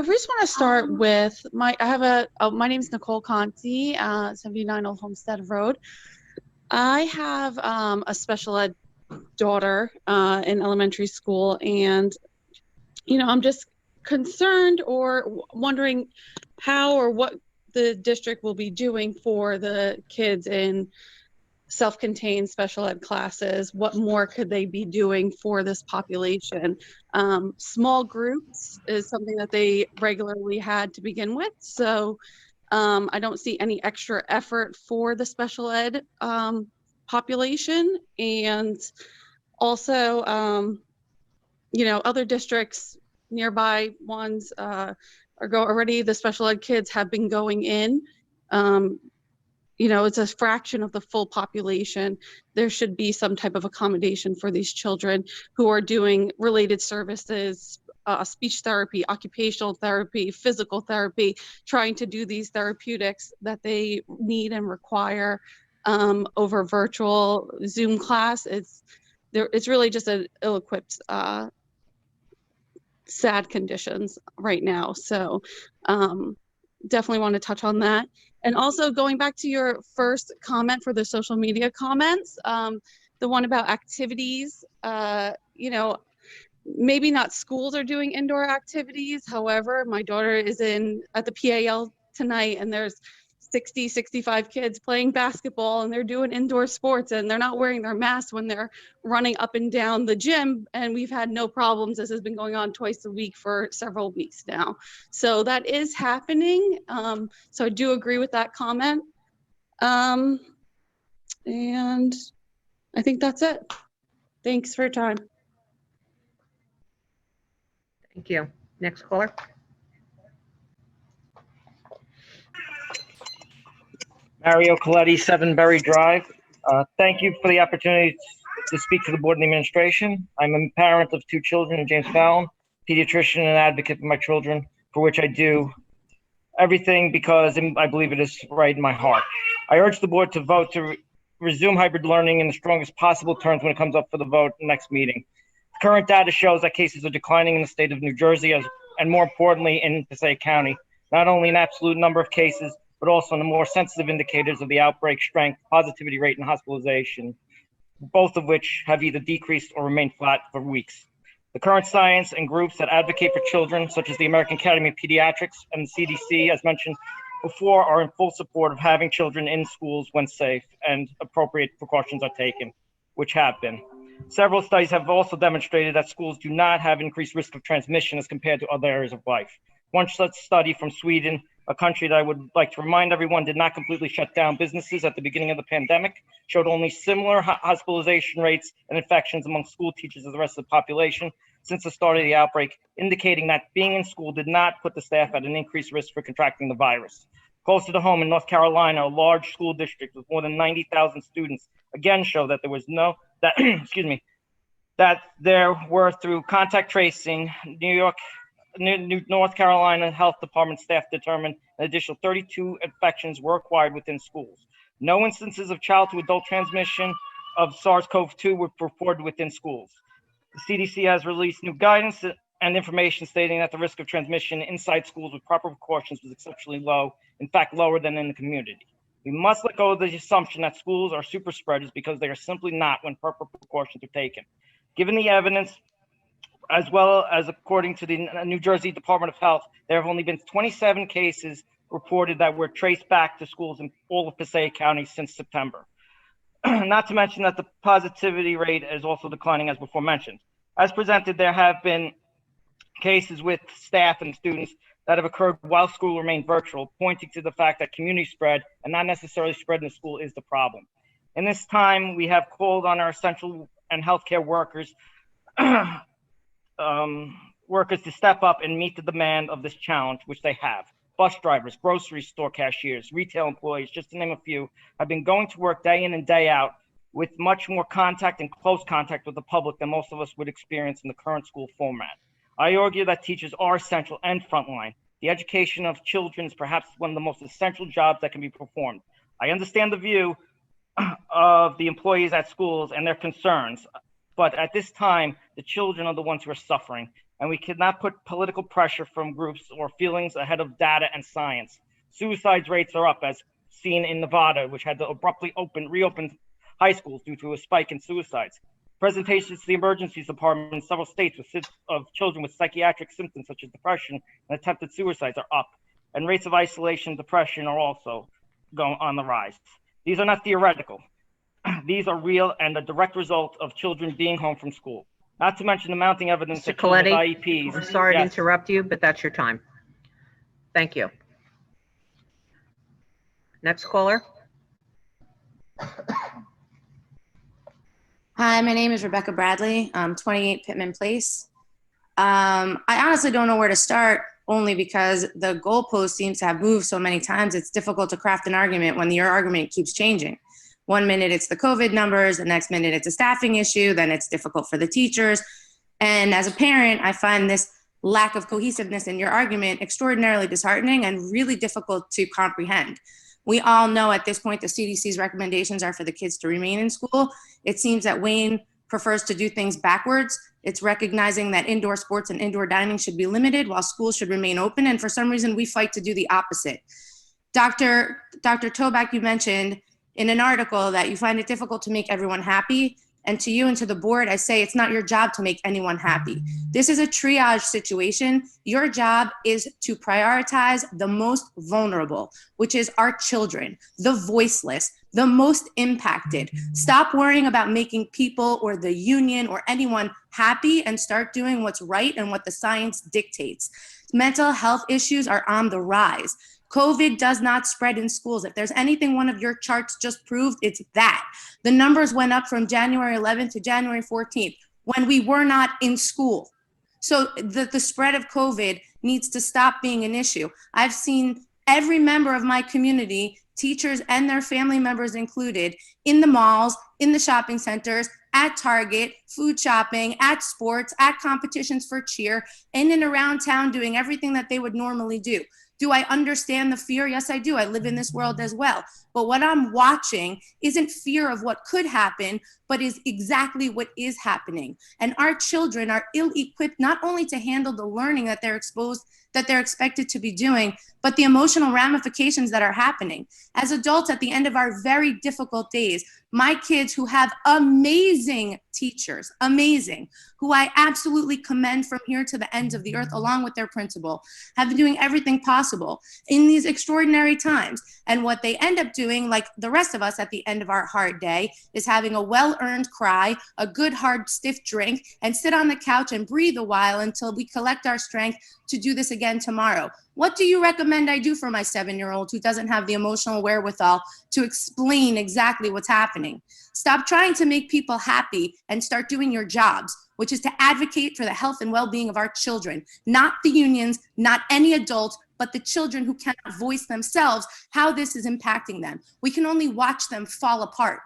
just want to start with my name is Nicole Conti, 79 Old Homestead Road. I have a special ed daughter in elementary school, and I'm just concerned or wondering how or what the district will be doing for the kids in self-contained special ed classes. What more could they be doing for this population? Small groups is something that they regularly had to begin with, so I don't see any extra effort for the special ed population. And also other districts, nearby ones, already the special ed kids have been going in. It's a fraction of the full population. There should be some type of accommodation for these children who are doing related services, speech therapy, occupational therapy, physical therapy, trying to do these therapeutics that they need and require over virtual Zoom class. It's really just an ill-equipped, sad conditions right now. So definitely want to touch on that. And also going back to your first comment for the social media comments, the one about activities, maybe not schools are doing indoor activities. However, my daughter is at the PAL tonight, and there's 60, 65 kids playing basketball, and they're doing indoor sports, and they're not wearing their masks when they're running up and down the gym. And we've had no problems. This has been going on twice a week for several weeks now. So that is happening. So I do agree with that comment. And I think that's it. Thanks for your time. Thank you. Next caller. Mario Coletti, 7 Berry Drive. Thank you for the opportunity to speak to the board and the administration. I'm a parent of 2 children, James Fallon, pediatrician and advocate for my children, for which I do everything because I believe it is right in my heart. I urge the board to vote to resume hybrid learning in the strongest possible terms when it comes up for the vote next meeting. Current data shows that cases are declining in the state of New Jersey, and more importantly in Passaic County, not only in absolute number of cases, but also in the more sensitive indicators of the outbreak strength, positivity rate, and hospitalization, both of which have either decreased or remained flat for weeks. The current science and groups that advocate for children, such as the American Academy of Pediatrics and the CDC, as mentioned before, are in full support of having children in schools when safe and appropriate precautions are taken, which have been. Several studies have also demonstrated that schools do not have increased risk of transmission as compared to other areas of life. One such study from Sweden, a country that I would like to remind everyone did not completely shut down businesses at the beginning of the pandemic, showed only similar hospitalization rates and infections among school teachers as the rest of the population since the start of the outbreak, indicating that being in school did not put the staff at an increased risk for contracting the virus. Closer to home in North Carolina, a large school district with more than 90,000 students again show that there was excuse me, that there were, through contact tracing, North Carolina Health Department staff determined an additional 32 infections were acquired within schools. No instances of child to adult transmission of SARS-CoV-2 were reported within schools. The CDC has released new guidance and information stating that the risk of transmission inside schools with proper precautions was exceptionally low, in fact, lower than in the community. We must let go of the assumption that schools are super spreaders, because they are simply not when proper precautions are taken. Given the evidence, as well as according to the New Jersey Department of Health, there have only been 27 cases reported that were traced back to schools in all of Passaic County since September. Not to mention that the positivity rate is also declining, as before mentioned. As presented, there have been cases with staff and students that have occurred while school remained virtual, pointing to the fact that community spread and not necessarily spread in the school is the problem. In this time, we have called on our essential and healthcare workers to step up and meet the demand of this challenge, which they have. Bus drivers, grocery store cashiers, retail employees, just to name a few, have been going to work day in and day out with much more contact and close contact with the public than most of us would experience in the current school format. I argue that teachers are essential and frontline. The education of children is perhaps one of the most essential jobs that can be performed. I understand the view of the employees at schools and their concerns, but at this time, the children are the ones who are suffering, and we cannot put political pressure from groups or feelings ahead of data and science. Suicide rates are up, as seen in Nevada, which had to abruptly reopen high schools due to a spike in suicides. Presentations to the emergencies department in several states of children with psychiatric symptoms such as depression and attempted suicides are up, and rates of isolation and depression are also going on the rise. These are not theoretical. These are real and a direct result of children being home from school. Not to mention the mounting evidence Mr. of children's Coletti, IEPs. I'm sorry to Yes. interrupt you, but that's your time. Thank you. Next caller. Hi, my name is Rebecca Bradley, 28 Pittman Place. I honestly don't know where to start, only because the goalpost seems to have moved so many times. It's difficult to craft an argument when your argument keeps changing. 1 minute it's the COVID numbers, the next minute it's a staffing issue, then it's difficult for the teachers. And as a parent, I find this lack of cohesiveness in your argument extraordinarily disheartening and really difficult to comprehend. We all know at this point the CDC's recommendations are for the kids to remain in school. It seems that Wayne prefers to do things backwards. It's recognizing that indoor sports and indoor dining should be limited while schools should remain open. And for some reason, we fight to do the opposite. Dr. Toback, you mentioned in an article that you find it difficult to make everyone happy. And to you and to the board, I say it's not your job to make anyone happy. This is a triage situation. Your job is to prioritize the most vulnerable, which is our children, the voiceless, the most impacted. Stop worrying about making people or the union or anyone happy and start doing what's right and what the science dictates. Mental health issues are on the rise. COVID does not spread in schools. If there's anything one of your charts just proved, it's that. The numbers went up from January 11th to January 14th when we were not in school. So the spread of COVID needs to stop being an issue. I've seen every member of my community, teachers and their family members included, in the malls, in the shopping centers, at Target, food shopping, at sports, at competitions for cheer, in and around town doing everything that they would normally do. Do I understand the fear? Yes, I do. I live in this world as well. But what I'm watching isn't fear of what could happen, but is exactly what is happening. And our children are ill-equipped not only to handle the learning that they're expected to be doing, but the emotional ramifications that are happening. As adults at the end of our very difficult days, my kids who have amazing teachers, amazing, who I absolutely commend from here to the ends of the earth, along with their principal, have been doing everything possible in these extraordinary times. And what they end up doing, like the rest of us at the end of our hard day, is having a well-earned cry, a good hard stiff drink, and sit on the couch and breathe a while until we collect our strength to do this again tomorrow. What do you recommend I do for my 7-year-old who doesn't have the emotional wherewithal to explain exactly what's happening? Stop trying to make people happy and start doing your jobs, which is to advocate for the health and well-being of our children, not the unions, not any adult, but the children who cannot voice themselves how this is impacting them. We can only watch them fall apart.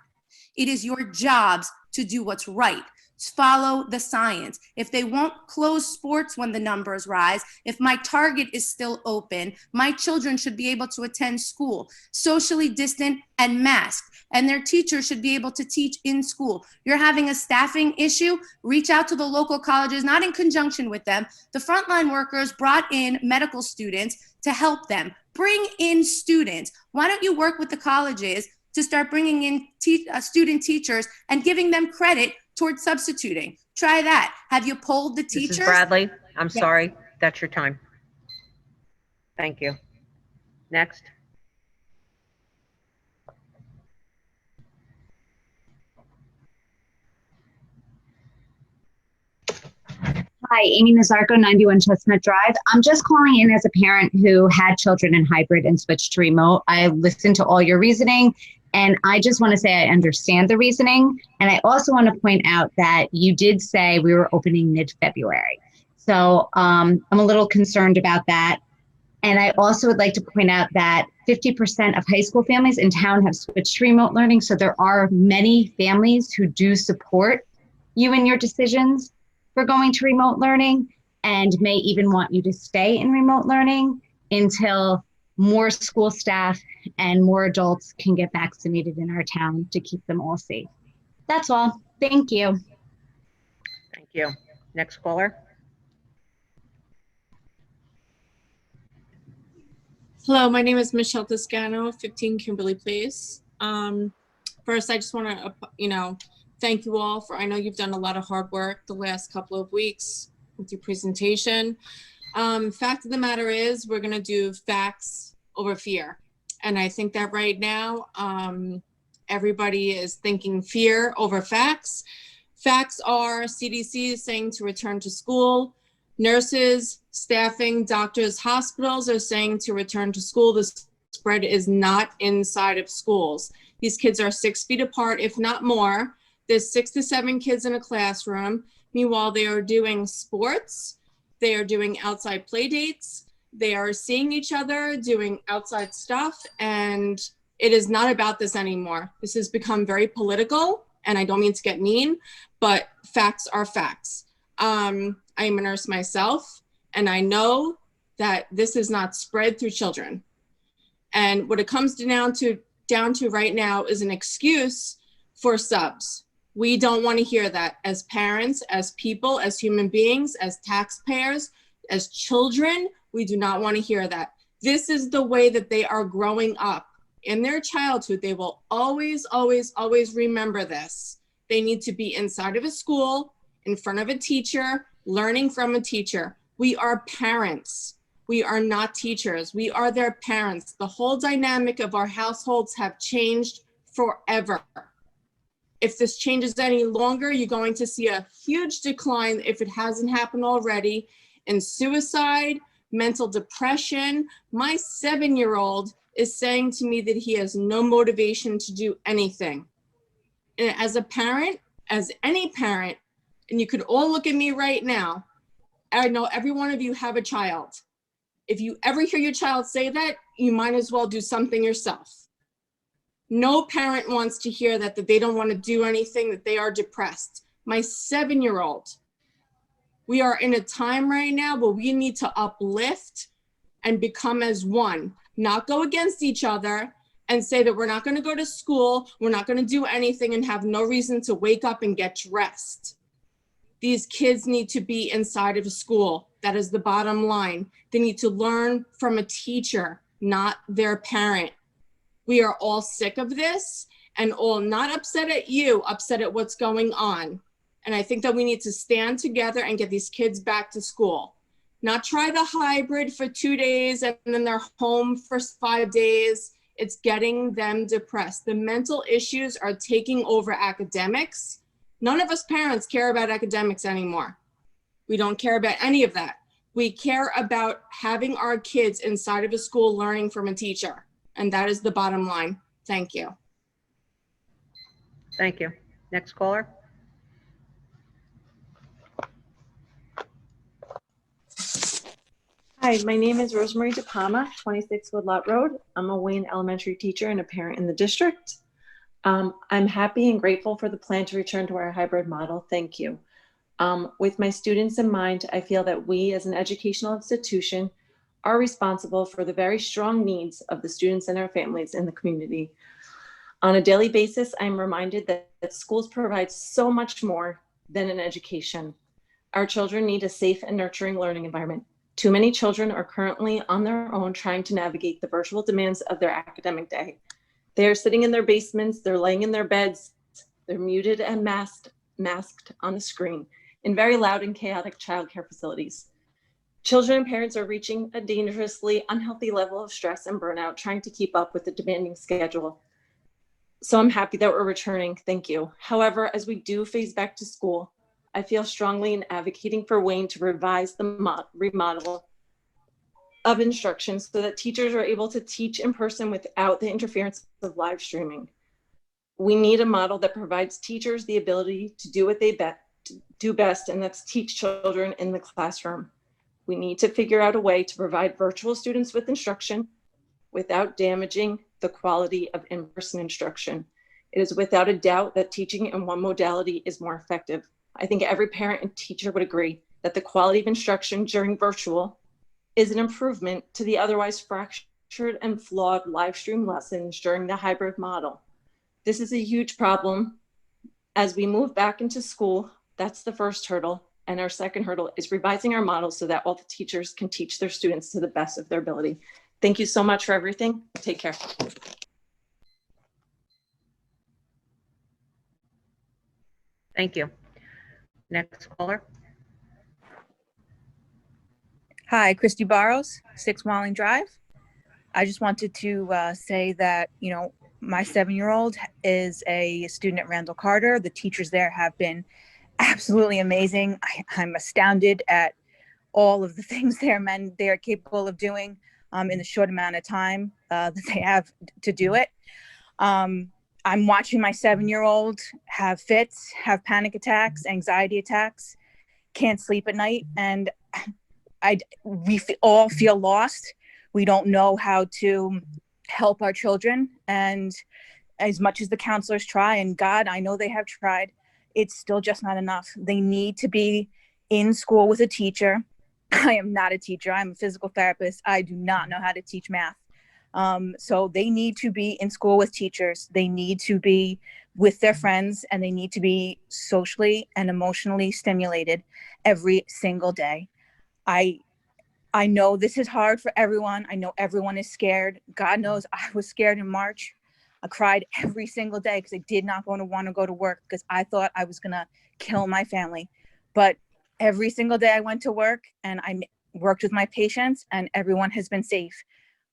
It is your jobs to do what's right. follow the science. If they won't close sports when the numbers rise, if my Target is still open, my children should be able to attend school, socially distant and masked, and their teachers should be able to teach in school. You're having a staffing issue, reach out to the local colleges, not in conjunction with them. The frontline workers brought in medical students to help them. Bring in students. Why don't you work with the colleges to start bringing in student teachers and giving them credit towards substituting? Try that. Have you polled the teachers? Mrs. Bradley, I'm Yeah. sorry. That's your time. Thank you. Next. Hi, Amy Nazarko, 91 Chestnut Drive. I'm just calling in as a parent who had children in hybrid and switched to remote. I listened to all your reasoning, and I just want to say I understand the reasoning. And I also want to point out that you did say we were opening mid-February. So I'm a little concerned about that. And I also would like to point out that 50% of high school families in town have switched to remote learning. So there are many families who do support you in your decisions for going to remote learning and may even want you to stay in remote learning until more school staff and more adults can get vaccinated in our town to keep them all safe. That's all. Thank you. Thank you. Next caller. Hello, my name is Michelle Toscano, 15 Kimberly Place. First, I just want to, thank you all for, I know you've done a lot of hard work the last couple of weeks with your presentation. Fact of the matter is we're going to do facts over fear. And I think that right now, everybody is thinking fear over facts. Facts are CDC is saying to return to school. Nurses, staffing, doctors, hospitals are saying to return to school. The spread is not inside of schools. These kids are 6 feet apart, if not more. There's 6 to 7 kids in a classroom. Meanwhile, they are doing sports. They are doing outside play dates. They are seeing each other, doing outside stuff. And it is not about this anymore. This has become very political, and I don't mean to get mean, but facts are facts. I am a nurse myself, and I know that this is not spread through children. And what it comes down to right now is an excuse for subs. We don't want to hear that as parents, as people, as human beings, as taxpayers, as children. We do not want to hear that. This is the way that they are growing up. In their childhood, they will always, always, always remember this. They need to be inside of a school, in front of a teacher, learning from a teacher. We are parents. We are not teachers. We are their parents. The whole dynamic of our households have changed forever. If this changes any longer, you're going to see a huge decline, if it hasn't happened already, in suicide, mental depression. My 7-year-old is saying to me that he has no motivation to do anything. And as a parent, as any parent, and you could all look at me right now, I know every one of you have a child. If you ever hear your child say that, you might as well do something yourself. No parent wants to hear that they don't want to do anything, that they are depressed. My 7-year-old, we are in a time right now where we need to uplift and become as one, not go against each other and say that we're not going to go to school, we're not going to do anything, and have no reason to wake up and get dressed. These kids need to be inside of a school. That is the bottom line. They need to learn from a teacher, not their parent. We are all sick of this, and all not upset at you, upset at what's going on. And I think that we need to stand together and get these kids back to school. Not try the hybrid for 2 days and then they're home for 5 days. It's getting them depressed. The mental issues are taking over academics. None of us parents care about academics anymore. We don't care about any of that. We care about having our kids inside of a school learning from a teacher. And that is the bottom line. Thank you. Thank you. Next caller. Hi, my name is Rosemary DePalma, 26 Woodlot Road. I'm a Wayne elementary teacher and a parent in the district. I'm happy and grateful for the plan to return to our hybrid model. Thank you. With my students in mind, I feel that we as an educational institution are responsible for the very strong needs of the students and their families in the community. On a daily basis, I'm reminded that schools provide so much more than an education. Our children need a safe and nurturing learning environment. Too many children are currently on their own trying to navigate the virtual demands of their academic day. They are sitting in their basements, they're laying in their beds, they're muted and masked on the screen in very loud and chaotic childcare facilities. Children and parents are reaching a dangerously unhealthy level of stress and burnout trying to keep up with the demanding schedule. So I'm happy that we're returning, thank you. However, as we do phase back to school, I feel strongly in advocating for Wayne to revise the remodel of instruction so that teachers are able to teach in person without the interference of live streaming. We need a model that provides teachers the ability to do what they do best, and that's teach children in the classroom. We need to figure out a way to provide virtual students with instruction without damaging the quality of in-person instruction. It is without a doubt that teaching in one modality is more effective. I think every parent and teacher would agree that the quality of instruction during virtual is an improvement to the otherwise fractured and flawed live stream lessons during the hybrid model. This is a huge problem. As we move back into school, that's the first hurdle. And our second hurdle is revising our model so that all the teachers can teach their students to the best of their ability. Thank you so much for everything. Take care. Thank you. Next caller. Hi, Christy Barros, 6 Walling Drive. I just wanted to say that, my 7-year-old is a student at Randall Carter. The teachers there have been absolutely amazing. I'm astounded at all of the things they are capable of doing in the short amount of time that they have to do it. I'm watching my 7-year-old have fits, have panic attacks, anxiety attacks, can't sleep at night, and we all feel lost. We don't know how to help our children. And as much as the counselors try, and God, I know they have tried, it's still just not enough. They need to be in school with a teacher. I am not a teacher. I'm a physical therapist. I do not know how to teach math. So they need to be in school with teachers. They need to be with their friends, and they need to be socially and emotionally stimulated every single day. I know this is hard for everyone. I know everyone is scared. God knows I was scared in March. I cried every single day because I did not want to go to work because I thought I was going to kill my family. But every single day I went to work and I worked with my patients, and everyone has been safe.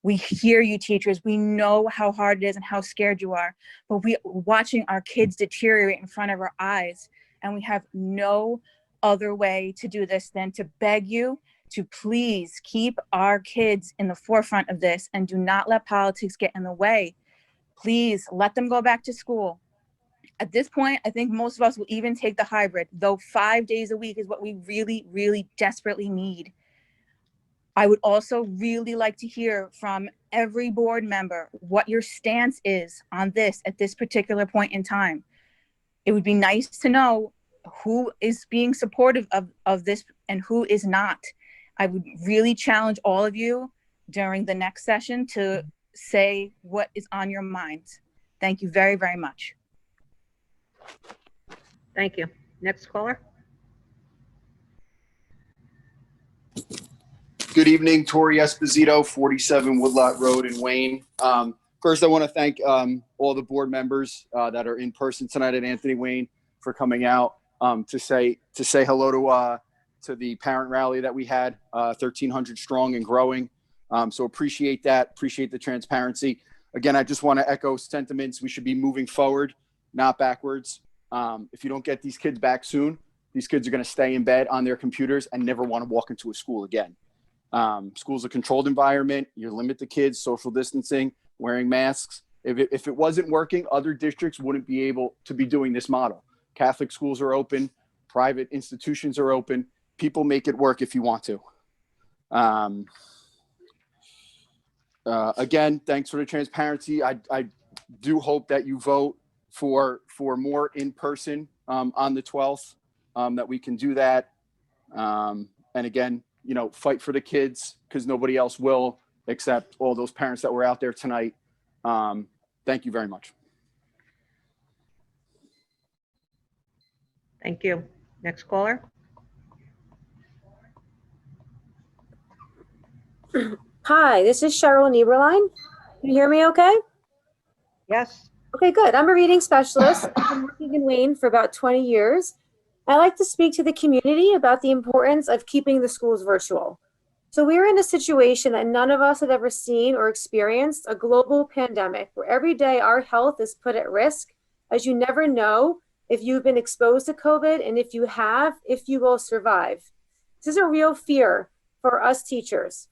We hear you, teachers. We know how hard it is and how scared you are, but we're watching our kids deteriorate in front of our eyes, and we have no other way to do this than to beg you to please keep our kids in the forefront of this and do not let politics get in the way. Please let them go back to school. At this point, I think most of us will even take the hybrid, though 5 days a week is what we really, really desperately need. I would also really like to hear from every board member what your stance is on this at this particular point in time. It would be nice to know who is being supportive of this and who is not. I would really challenge all of you during the next session to say what is on your minds. Thank you very, very much. Thank you. Next caller. Good evening, Tori Esposito, 47 Woodlot Road in Wayne. First, I want to thank all the board members that are in person tonight at Anthony Wayne for coming out to say hello to the parent rally that we had, 1,300 strong and growing. So appreciate that. Appreciate the transparency. Again, I just want to echo sentiments. We should be moving forward, not backwards. If you don't get these kids back soon, these kids are going to stay in bed on their computers and never want to walk into a school again. School's a controlled environment. You limit the kids, social distancing, wearing masks. If it wasn't working, other districts wouldn't be able to be doing this model. Catholic schools are open. Private institutions are open. People make it work if you want to. Again, thanks for the transparency. I do hope that you vote for more in person on the 12th, that we can do that. And again, fight for the kids, because nobody else will except all those parents that were out there tonight. Thank you very much. Thank you. Next caller. Hi, this is Cheryl Nieberline. Can you hear me okay? Yes. Okay, good. I'm a reading specialist. I've been working in Wayne for about 20 years. I like to speak to the community about the importance of keeping the schools virtual. So we're in a situation that none of us have ever seen or experienced, a global pandemic where every day our health is put at risk, as you never know if you've been exposed to COVID, and if you have, if you will survive. This is a real fear for us teachers.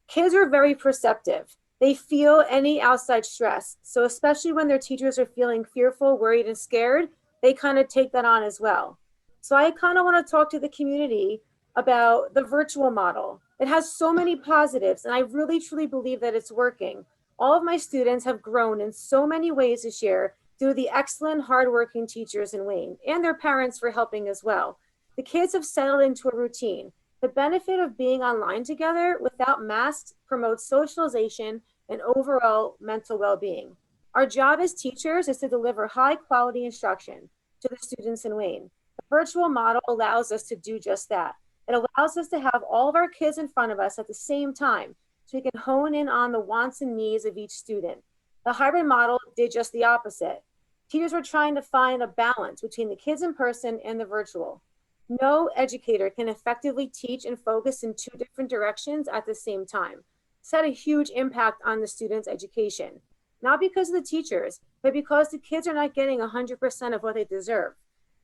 Kids are very perceptive. They feel any outside stress. So especially when their teachers are feeling fearful, worried, and scared, they kind of take that on as well. So I kind of want to talk to the community about the virtual model. It has so many positives, and I really, truly believe that it's working. All of my students have grown in so many ways this year through the excellent, hardworking teachers in Wayne, and their parents for helping as well. The kids have settled into a routine. The benefit of being online together without masks promotes socialization and overall mental well-being. Our job as teachers is to deliver high-quality instruction to the students in Wayne. The virtual model allows us to do just that. It allows us to have all of our kids in front of us at the same time, so we can hone in on the wants and needs of each student. The hybrid model did just the opposite. Teachers were trying to find a balance between the kids in person and the virtual. No educator can effectively teach and focus in two different directions at the same time. This had a huge impact on the students' education, not because of the teachers, but because the kids are not getting 100% of what they deserve.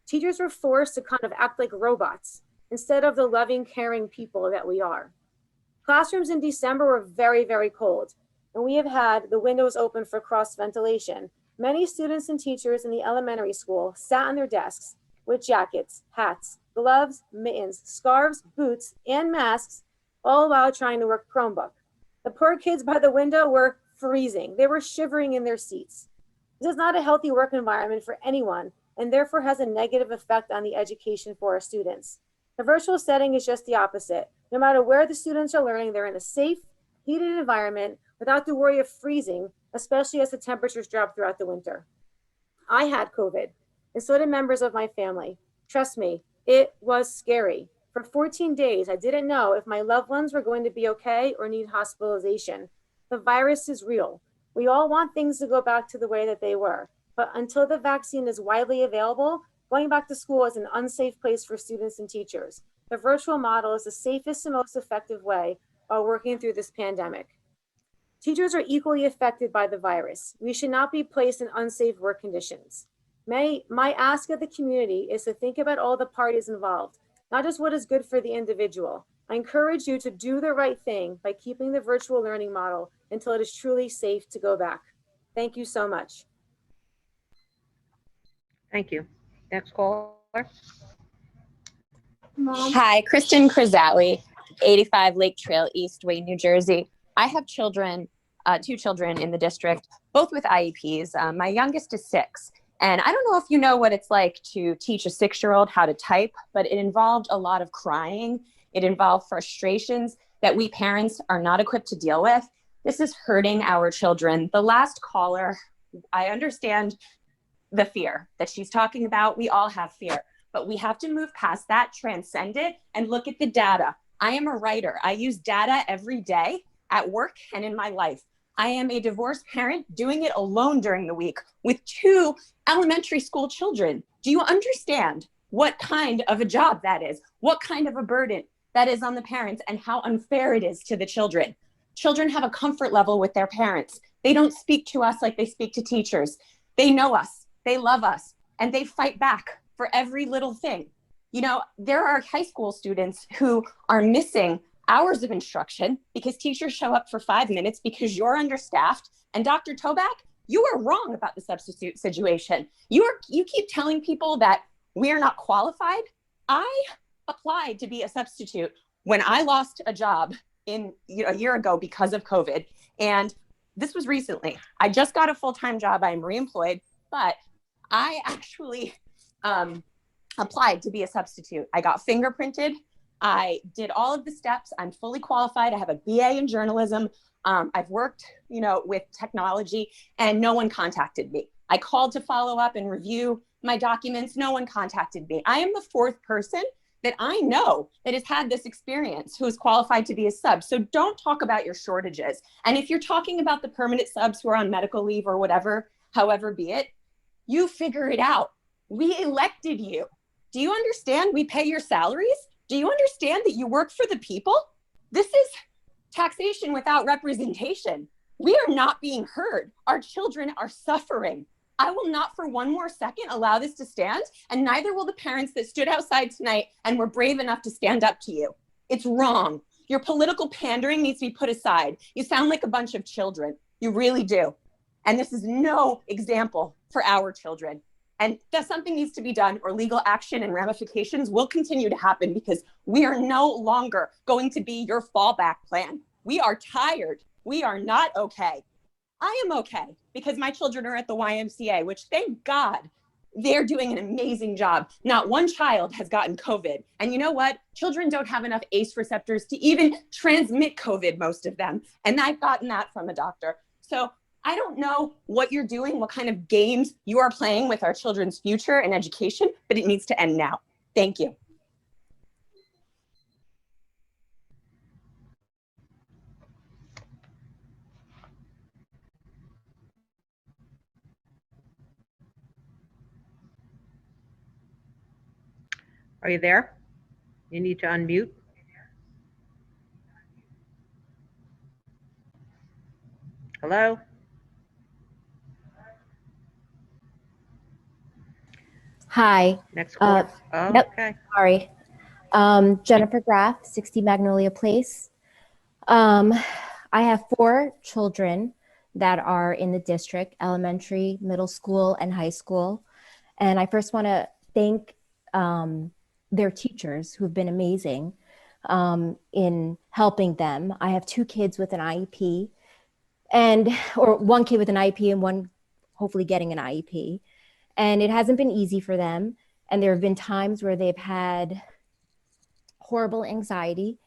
Teachers were forced to kind of act like robots instead of the loving, caring people that we are. Classrooms in December were very, very cold, and we have had the windows open for cross ventilation. Many students and teachers in the elementary school sat on their desks with jackets, hats, gloves, mittens, scarves, boots, and masks, all while trying to work Chromebook. The poor kids by the window were freezing. They were shivering in their seats. This is not a healthy work environment for anyone, and therefore has a negative effect on the education for our students. The virtual setting is just the opposite. No matter where the students are learning, they're in a safe, heated environment without the worry of freezing, especially as the temperatures drop throughout the winter. I had COVID, and so did members of my family. Trust me, it was scary. For 14 days, I didn't know if my loved ones were going to be okay or need hospitalization. The virus is real. We all want things to go back to the way that they were, but until the vaccine is widely available, going back to school is an unsafe place for students and teachers. The virtual model is the safest and most effective way of working through this pandemic. Teachers are equally affected by the virus. We should not be placed in unsafe work conditions. My ask of the community is to think about all the parties involved, not just what is good for the individual. I encourage you to do the right thing by keeping the virtual learning model until it is truly safe to go back. Thank you so much. Thank you. Next caller. Hi, Kristen Krasawi, 85 Lake Trail, East Wayne, New Jersey. I have children, 2 children in the district, both with IEPs. My youngest is 6. And I don't know if you know what it's like to teach a 6-year-old how to type, but it involved a lot of crying. It involved frustrations that we parents are not equipped to deal with. This is hurting our children. The last caller, I understand the fear that she's talking about. We all have fear, but we have to move past that, transcend it, and look at the data. I am a writer. I use data every day at work and in my life. I am a divorced parent doing it alone during the week with 2 elementary school children. Do you understand what kind of a job that is? What kind of a burden that is on the parents, and how unfair it is to the children? Children have a comfort level with their parents. They don't speak to us like they speak to teachers. They know us, they love us, and they fight back for every little thing. You know, there are high school students who are missing hours of instruction because teachers show up for 5 minutes because you're understaffed. And Dr. Toback, you are wrong about the substitute situation. You keep telling people that we are not qualified. I applied to be a substitute when I lost a job a year ago because of COVID. And this was recently. I just got a full-time job. I'm reemployed, but I actually applied to be a substitute. I got fingerprinted. I did all of the steps. I'm fully qualified. I have a BA in journalism. I've worked, with technology, and no one contacted me. I called to follow up and review my documents. No one contacted me. I am the fourth person that I know that has had this experience who is qualified to be a sub. So don't talk about your shortages. And if you're talking about the permanent subs who are on medical leave or whatever, however be it, you figure it out. We elected you. Do you understand we pay your salaries? Do you understand that you work for the people? This is taxation without representation. We are not being heard. Our children are suffering. I will not for one more second allow this to stand, and neither will the parents that stood outside tonight and were brave enough to stand up to you. It's wrong. Your political pandering needs to be put aside. You sound like a bunch of children. You really do. And this is no example for our children. And that something needs to be done, or legal action and ramifications will continue to happen, because we are no longer going to be your fallback plan. We are tired. We are not okay. I am okay because my children are at the YMCA, which, thank God, they're doing an amazing job. Not one child has gotten COVID. And you know what? Children don't have enough ACE receptors to even transmit COVID, most of them. And I've gotten that from a doctor. So I don't know what you're doing, what kind of games you are playing with our children's future and education, but it needs to end now. Thank you. Are you there? You need to unmute. Hello? Hi. Next caller. Oh, Yep, okay. sorry. Jennifer Graff, 60 Magnolia Place. I have 4 children that are in the district, elementary, middle school, and high school. And I first want to thank their teachers who have been amazing in helping them. I have 2 kids with an IEP, or 1 kid with an IEP and 1 hopefully getting an IEP. And it hasn't been easy for them. And there have been times where they've had horrible anxiety,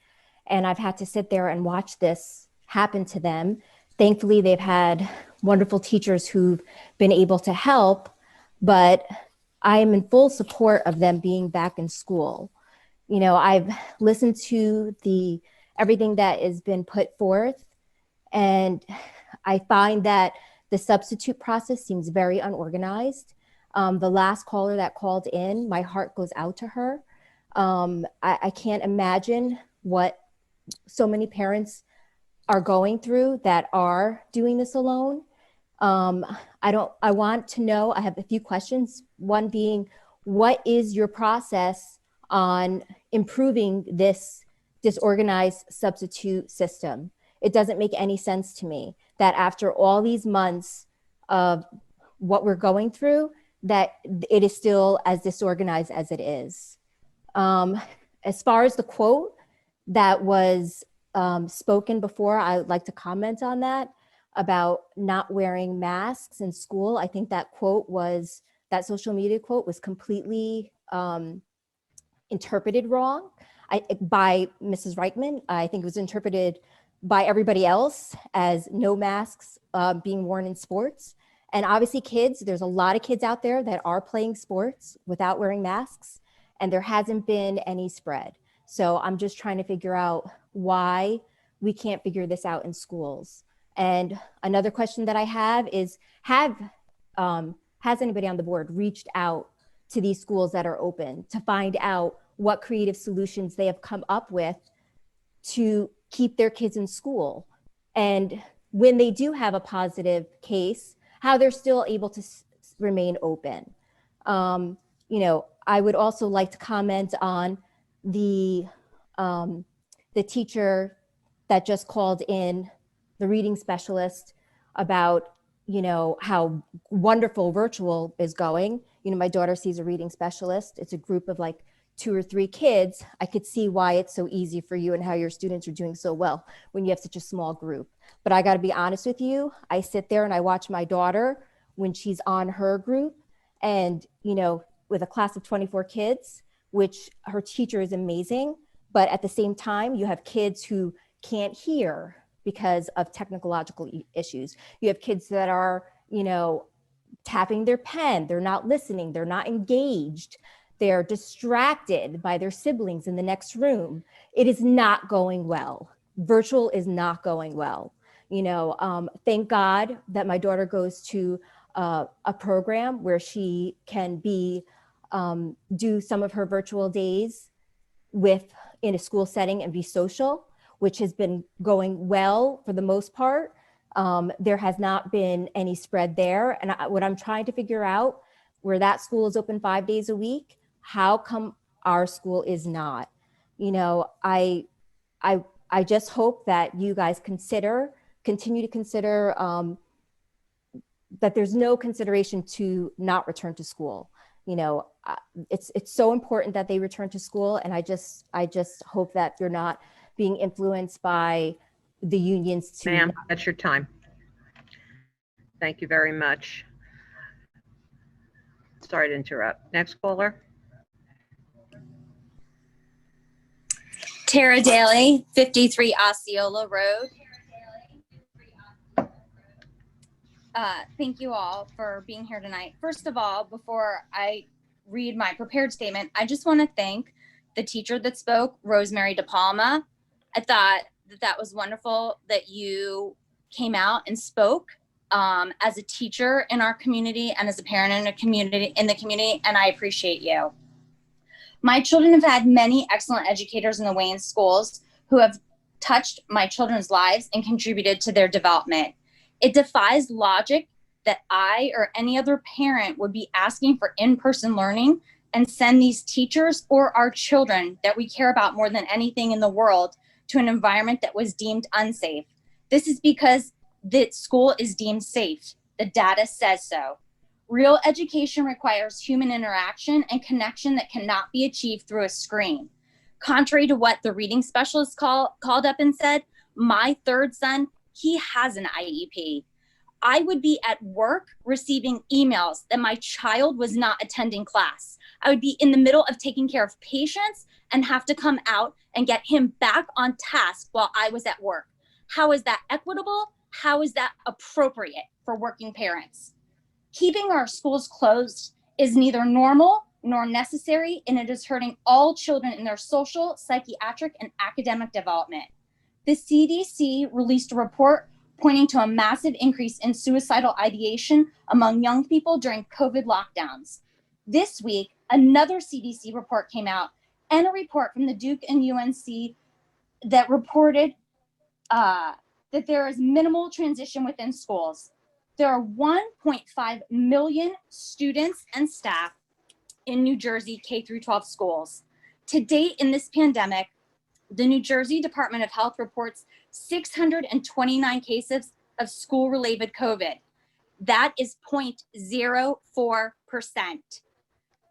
and I've had to sit there and watch this happen to them. Thankfully, they've had wonderful teachers who've been able to help, but I am in full support of them being back in school. I've listened to everything that has been put forth, and I find that the substitute process seems very unorganized. The last caller that called in, my heart goes out to her. I can't imagine what so many parents are going through that are doing this alone. I want to know, I have a few questions. One being, what is your process on improving this disorganized substitute system? It doesn't make any sense to me that after all these months of what we're going through, that it is still as disorganized as it is. As far as the quote that was spoken before, I would like to comment on that about not wearing masks in school. I think that social media quote was completely interpreted wrong by Mrs. Reichman. I think it was interpreted by everybody else as no masks being worn in sports. And obviously there's a lot of kids out there that are playing sports without wearing masks, and there hasn't been any spread. So I'm just trying to figure out why we can't figure this out in schools. And another question that I have is, has anybody on the board reached out to these schools that are open to find out what creative solutions they have come up with to keep their kids in school? And when they do have a positive case, how they're still able to remain open. I would also like to comment on the teacher that just called in, the reading specialist, about how wonderful virtual is going. My daughter sees a reading specialist. It's a group of like 2 or 3 kids. I could see why it's so easy for you and how your students are doing so well when you have such a small group. But I got to be honest with you, I sit there and I watch my daughter when she's on her group, And, with a class of 24 kids, which her teacher is amazing, but at the same time, you have kids who can't hear because of technological issues. You have kids that are, tapping their pen, they're not listening, they're not engaged, they're distracted by their siblings in the next room. It is not going well. Virtual is not going well. Thank God that my daughter goes to a program where she can do some of her virtual days in a school setting and be social, which has been going well for the most part. There has not been any spread there. And what I'm trying to figure out, where that school is open 5 days a week, how come our school is not? I just hope that you guys continue to consider that there's no consideration to not return to school. It's so important that they return to school. And I just hope that you're not being influenced by the unions to. Ma'am, that's your time. Thank you very much. Sorry to interrupt. Next caller. Tara Daly, 53 Osceola Road. Thank you all for being here tonight. First of all, before I read my prepared statement, I just want to thank the teacher that spoke, Rosemary DePalma. I thought that was wonderful that you came out and spoke as a teacher in our community and as a parent in the community, and I appreciate you. My children have had many excellent educators in the Wayne schools who have touched my children's lives and contributed to their development. It defies logic that I or any other parent would be asking for in-person learning and send these teachers or our children that we care about more than anything in the world to an environment that was deemed unsafe. This is because the school is deemed safe. The data says so. Real education requires human interaction and connection that cannot be achieved through a screen. Contrary to what the reading specialist called up and said, my third son, he has an IEP. I would be at work receiving emails that my child was not attending class. I would be in the middle of taking care of patients and have to come out and get him back on task while I was at work. How is that equitable? How is that appropriate for working parents? Keeping our schools closed is neither normal nor necessary, and it is hurting all children in their social, psychiatric, and academic development. The CDC released a report pointing to a massive increase in suicidal ideation among young people during COVID lockdowns. This week, another CDC report came out, and a report from the Duke and UNC that reported that there is minimal transition within schools. There are 1.5 million students and staff in New Jersey K-12 schools. To date in this pandemic, the New Jersey Department of Health reports 629 cases of school-related COVID. That is 0.04%.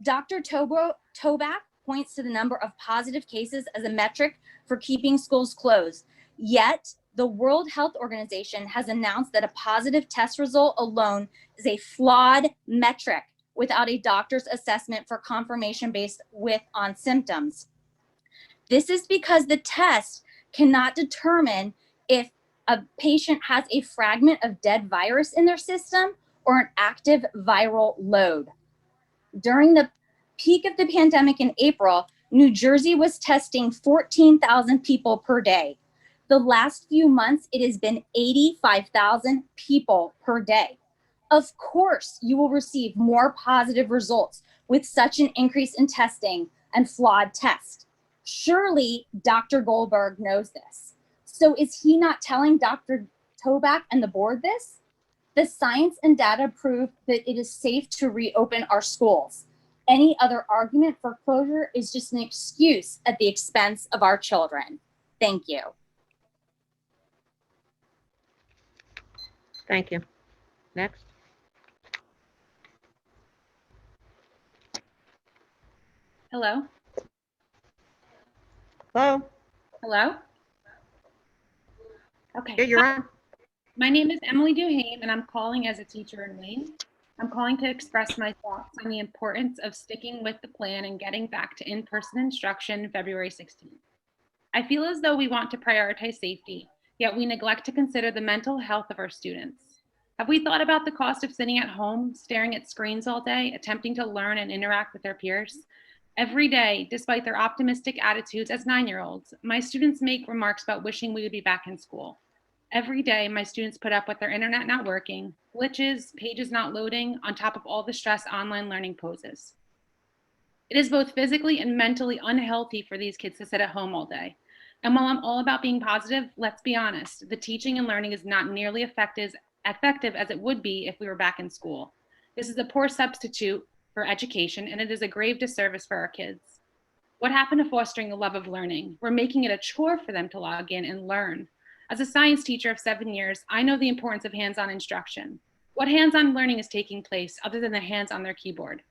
Dr. Toback points to the number of positive cases as a metric for keeping schools closed. Yet, the World Health Organization has announced that a positive test result alone is a flawed metric without a doctor's assessment for confirmation based on symptoms. This is because the test cannot determine if a patient has a fragment of dead virus in their system or an active viral load. During the peak of the pandemic in April, New Jersey was testing 14,000 people per day. The last few months, it has been 85,000 people per day. Of course, you will receive more positive results with such an increase in testing and flawed tests. Surely Dr. Goldberg knows this. So is he not telling Dr. Toback and the board this? The science and data prove that it is safe to reopen our schools. Any other argument for closure is just an excuse at the expense of our children. Thank you. Thank you. Next. Hello? Hello? Hello? Okay. Yeah, you're on. My name is Emily Duhane, and I'm calling as a teacher in Wayne. I'm calling to express my thoughts on the importance of sticking with the plan and getting back to in-person instruction February 16th. I feel as though we want to prioritize safety, yet we neglect to consider the mental health of our students. Have we thought about the cost of sitting at home, staring at screens all day, attempting to learn and interact with their peers? Every day, despite their optimistic attitudes as 9-year-olds, my students make remarks about wishing we would be back in school. Every day, my students put up with their internet not working, glitches, pages not loading, on top of all the stress online learning poses. It is both physically and mentally unhealthy for these kids to sit at home all day. And while I'm all about being positive, let's be honest, the teaching and learning is not nearly effective as it would be if we were back in school. This is a poor substitute for education, and it is a grave disservice for our kids. What happened to fostering the love of learning? We're making it a chore for them to log in and learn. As a science teacher of 7 years, I know the importance of hands-on instruction. What hands-on learning is taking place other than the hands on their keyboard?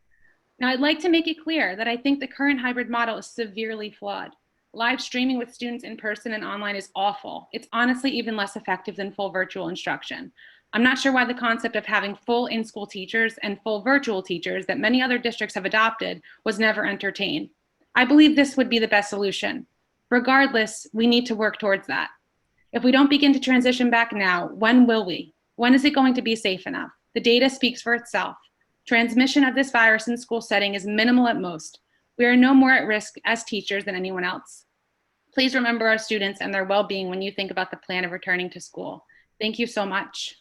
Now, I'd like to make it clear that I think the current hybrid model is severely flawed. Live streaming with students in person and online is awful. It's honestly even less effective than full virtual instruction. I'm not sure why the concept of having full in-school teachers and full virtual teachers that many other districts have adopted was never entertained. I believe this would be the best solution. Regardless, we need to work towards that. If we don't begin to transition back now, when will we? When is it going to be safe enough? The data speaks for itself. Transmission of this virus in school setting is minimal at most. We are no more at risk as teachers than anyone else. Please remember our students and their well-being when you think about the plan of returning to school. Thank you so much.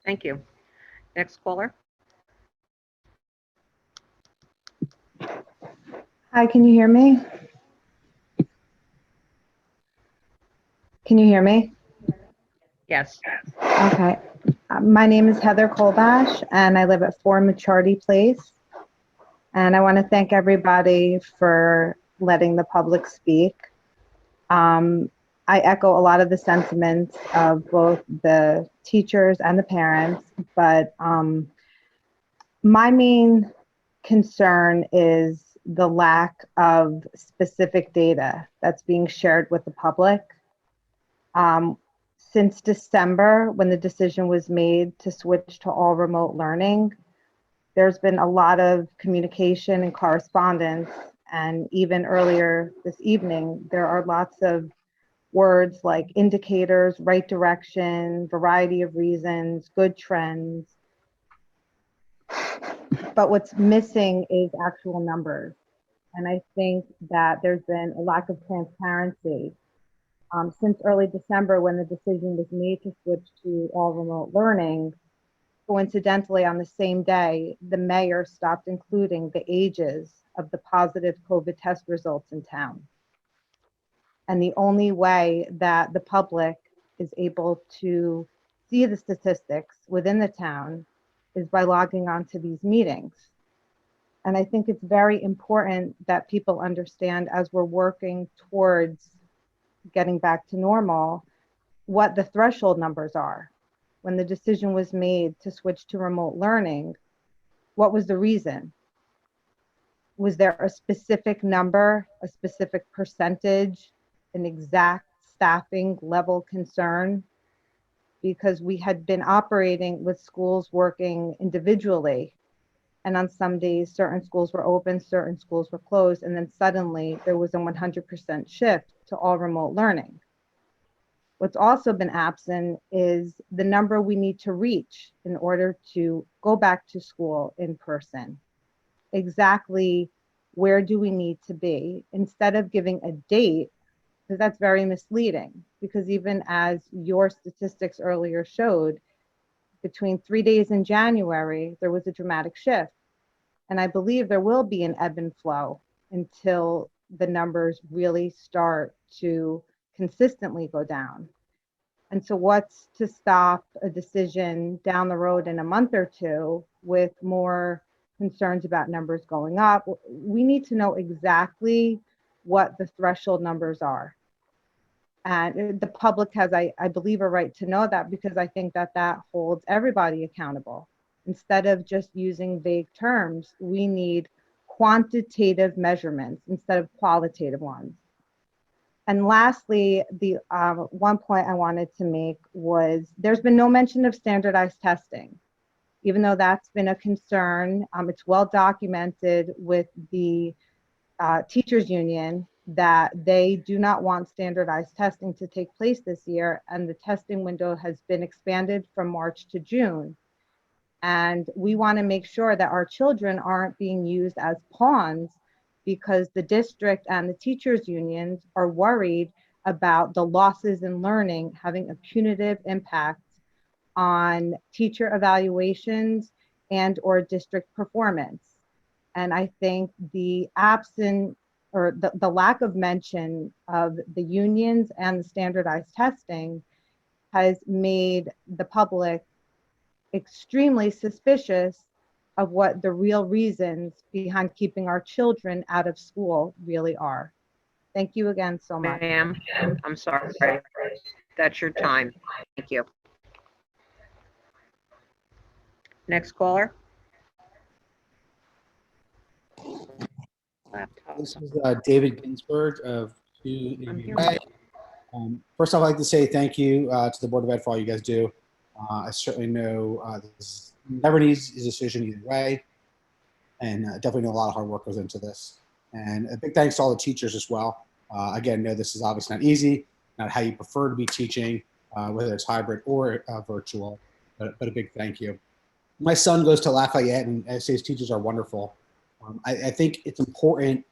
Thank you. Next caller. Hi, can you hear me? Can you hear me? Yes. Okay. My name is Heather Kolbash, and I live at 4 Maturity Place. And I want to thank everybody for letting the public speak. I echo a lot of the sentiments of both the teachers and the parents, but my main concern is the lack of specific data that's being shared with the public. Since December, when the decision was made to switch to all remote learning, there's been a lot of communication and correspondence, and even earlier this evening, there are lots of words like indicators, right direction, variety of reasons, good trends. But what's missing is actual numbers. And I think that there's been a lack of transparency. Since early December, when the decision was made to switch to all remote learning, coincidentally on the same day, the mayor stopped including the ages of the positive COVID test results in town. And the only way that the public is able to see the statistics within the town is by logging on to these meetings. And I think it's very important that people understand, as we're working towards getting back to normal, what the threshold numbers are. When the decision was made to switch to remote learning, what was the reason? Was there a specific number, a specific percentage, an exact staffing level concern? Because we had been operating with schools working individually, and on some days certain schools were open, certain schools were closed, and then suddenly there was a 100% shift to all remote learning. What's also been absent is the number we need to reach in order to go back to school in person. Exactly where do we need to be? Instead of giving a date, because that's very misleading, because even as your statistics earlier showed, between 3 days in January, there was a dramatic shift. And I believe there will be an ebb and flow until the numbers really start to consistently go down. And so what's to stop a decision down the road in a month or two with more concerns about numbers going up? We need to know exactly what the threshold numbers are. And the public has, I believe, a right to know that, because I think that that holds everybody accountable. Instead of just using vague terms, we need quantitative measurements instead of qualitative ones. And lastly, the one point I wanted to make was there's been no mention of standardized testing. Even though that's been a concern, it's well documented with the teachers union that they do not want standardized testing to take place this year, and the testing window has been expanded from March to June. And we want to make sure that our children aren't being used as pawns, because the district and the teachers unions are worried about the losses in learning having a punitive impact on teacher evaluations and or district performance. And I think the absent or the lack of mention of the unions and the standardized testing has made the public extremely suspicious of what the real reasons behind keeping our children out of school really are. Thank you again so much. Ma'am, I'm sorry. That's your time. Thank you. Next caller. Laptop. This is David Ginsburg of 280 First off, I'd like to say thank you to the Board of Ed for all you guys do. I certainly know this never needs a decision either way, and definitely know a lot of hard work goes into this. And a big thanks to all the teachers as well. Again, know this is obviously not easy, not how you prefer to be teaching, whether it's hybrid or virtual, but a big thank you. My son goes to Lafayette, and I say his teachers are wonderful. I think it's important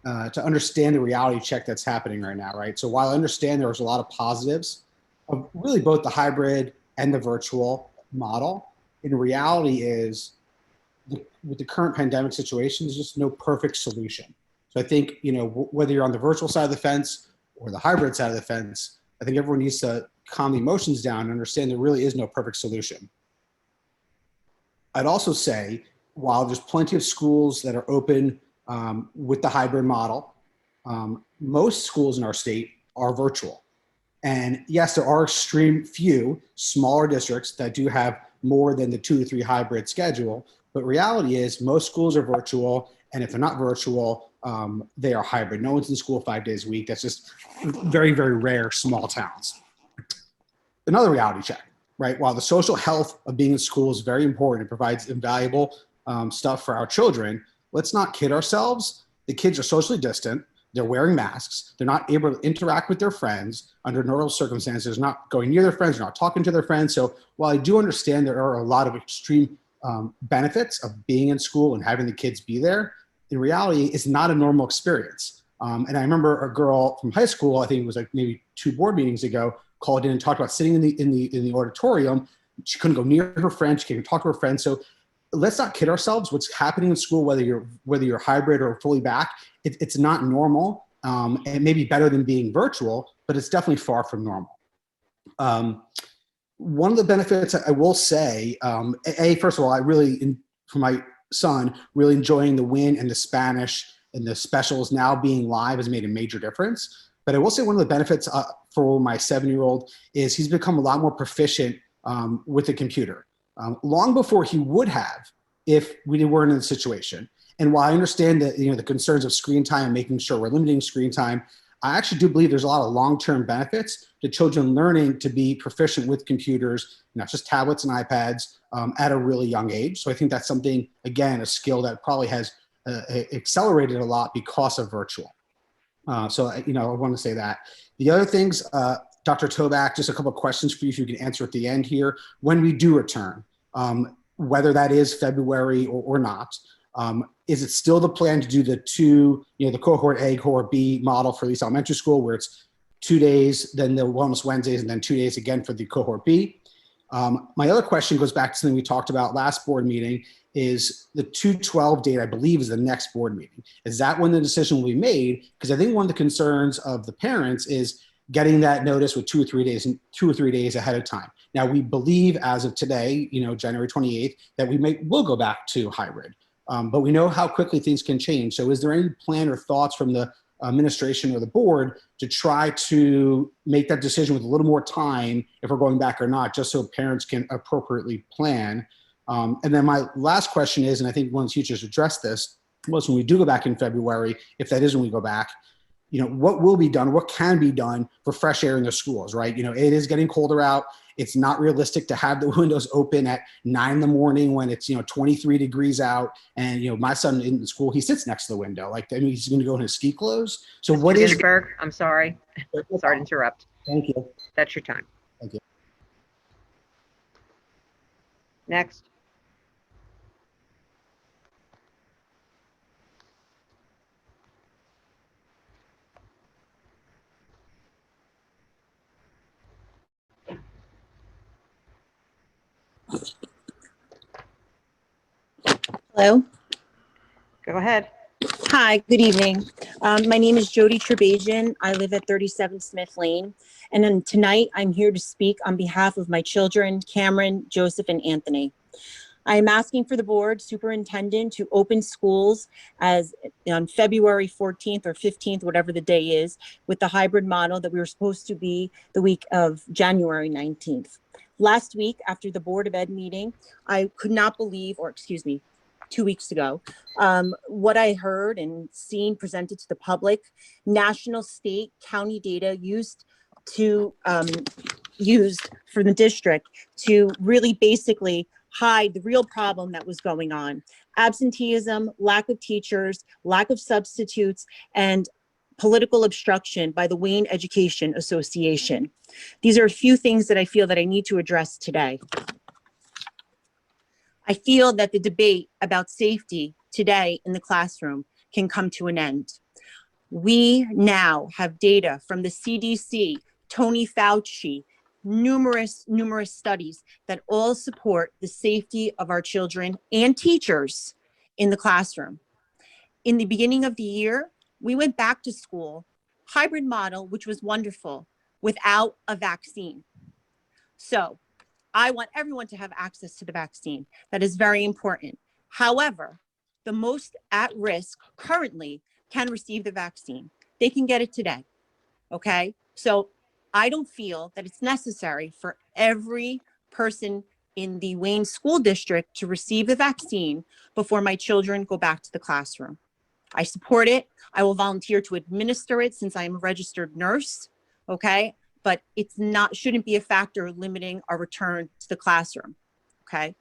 to understand the reality check that's happening right now, right? So while I understand there's a lot of positives of really both the hybrid and the virtual model, in reality is with the current pandemic situation, there's just no perfect solution. So I think, you know, whether you're on the virtual side of the fence or the hybrid side of the fence, I think everyone needs to calm the emotions down and understand there really is no perfect solution. I'd also say, while there's plenty of schools that are open with the hybrid model, most schools in our state are virtual. And yes, there are extreme few smaller districts that do have more than the 2 to 3 hybrid schedule, but reality is most schools are virtual, and if they're not virtual, they are hybrid. No one's in school 5 days a week. That's just very, very rare, small towns. Another reality check, right? While the social health of being in school is very important, it provides invaluable stuff for our children, let's not kid ourselves. The kids are socially distant. They're wearing masks. They're not able to interact with their friends under normal circumstances, not going near their friends, not talking to their friends. So while I do understand there are a lot of extreme benefits of being in school and having the kids be there, in reality, it's not a normal experience. And I remember a girl from high school, I think it was like maybe 2 board meetings ago, called in and talked about sitting in the auditorium. She couldn't go near her friends. She couldn't talk to her friends. So let's not kid ourselves. What's happening in school, whether you're hybrid or fully back, it's not normal. And it may be better than being virtual, but it's definitely far from normal. One of the benefits I will say, first of all, I really, for my son, really enjoying the WIN and the Spanish and the specials now being live has made a major difference. But I will say one of the benefits for my 7-year-old is he's become a lot more proficient with the computer. Long before he would have if we weren't in the situation. And while I understand that, the concerns of screen time and making sure we're limiting screen time, I actually do believe there's a lot of long-term benefits to children learning to be proficient with computers, not just tablets and iPads, at a really young age. So I think that's something, again, a skill that probably has accelerated a lot because of virtual. So I want to say that. The other things, Dr. Toback, just a couple of questions for you if you can answer at the end here. When we do return, whether that is February or not, is it still the plan to do the the cohort A, cohort B model for East Elementary School, where it's 2 days, then the Wellness Wednesdays, and then 2 days again for the cohort B? My other question goes back to something we talked about last board meeting, is the 2/12 date, I believe, is the next board meeting. Is that when the decision will be made? Because I think one of the concerns of the parents is getting that notice with 2 or 3 days ahead of time. Now, we believe as of today, January 28th, that we'll go back to hybrid. But we know how quickly things can change. So is there any plan or thoughts from the administration or the board to try to make that decision with a little more time if we're going back or not, just so parents can appropriately plan? And then my last question is, and I think one of the teachers addressed this, was when we do go back in February, if that is when we go back, what will be done, what can be done for fresh air in the schools, right? It is getting colder out, It's not realistic to have the windows open at 9 in the morning when it's, 23 degrees out. And, my son in school, he sits next to the window. Like, I mean, he's going to go in his ski clothes. So what is... Ginsburg, I'm sorry. Sorry to interrupt. Thank you. That's your time. Thank you. Next. Hello. Go ahead. Hi, good evening. My name is Jody Trebajian. I live at 37 Smith Lane. And then tonight I'm here to speak on behalf of my children, Cameron, Joseph, and Anthony. I am asking for the board superintendent to open schools as on February 14th or 15th, whatever the day is, with the hybrid model that we were supposed to be the week of January 19th. Last week, after the Board of Ed meeting, I could not believe, or excuse me, 2 weeks ago, what I heard and seen presented to the public. National, state, county data used for the district to really basically hide the real problem that was going on. Absenteeism, lack of teachers, lack of substitutes, and political obstruction by the Wayne Education Association. These are a few things that I feel that I need to address today. I feel that the debate about safety today in the classroom can come to an end. We now have data from the CDC, Tony Fauci, numerous studies that all support the safety of our children and teachers in the classroom. In the beginning of the year, we went back to school, hybrid model, which was wonderful, without a vaccine. So I want everyone to have access to the vaccine. That is very important. However, the most at risk currently can receive the vaccine. They can get it today, okay? So I don't feel that it's necessary for every person in the Wayne School District to receive the vaccine before my children go back to the classroom. I support it. I will volunteer to administer it since I am a registered nurse, okay? But shouldn't be a factor limiting our return to the classroom, okay?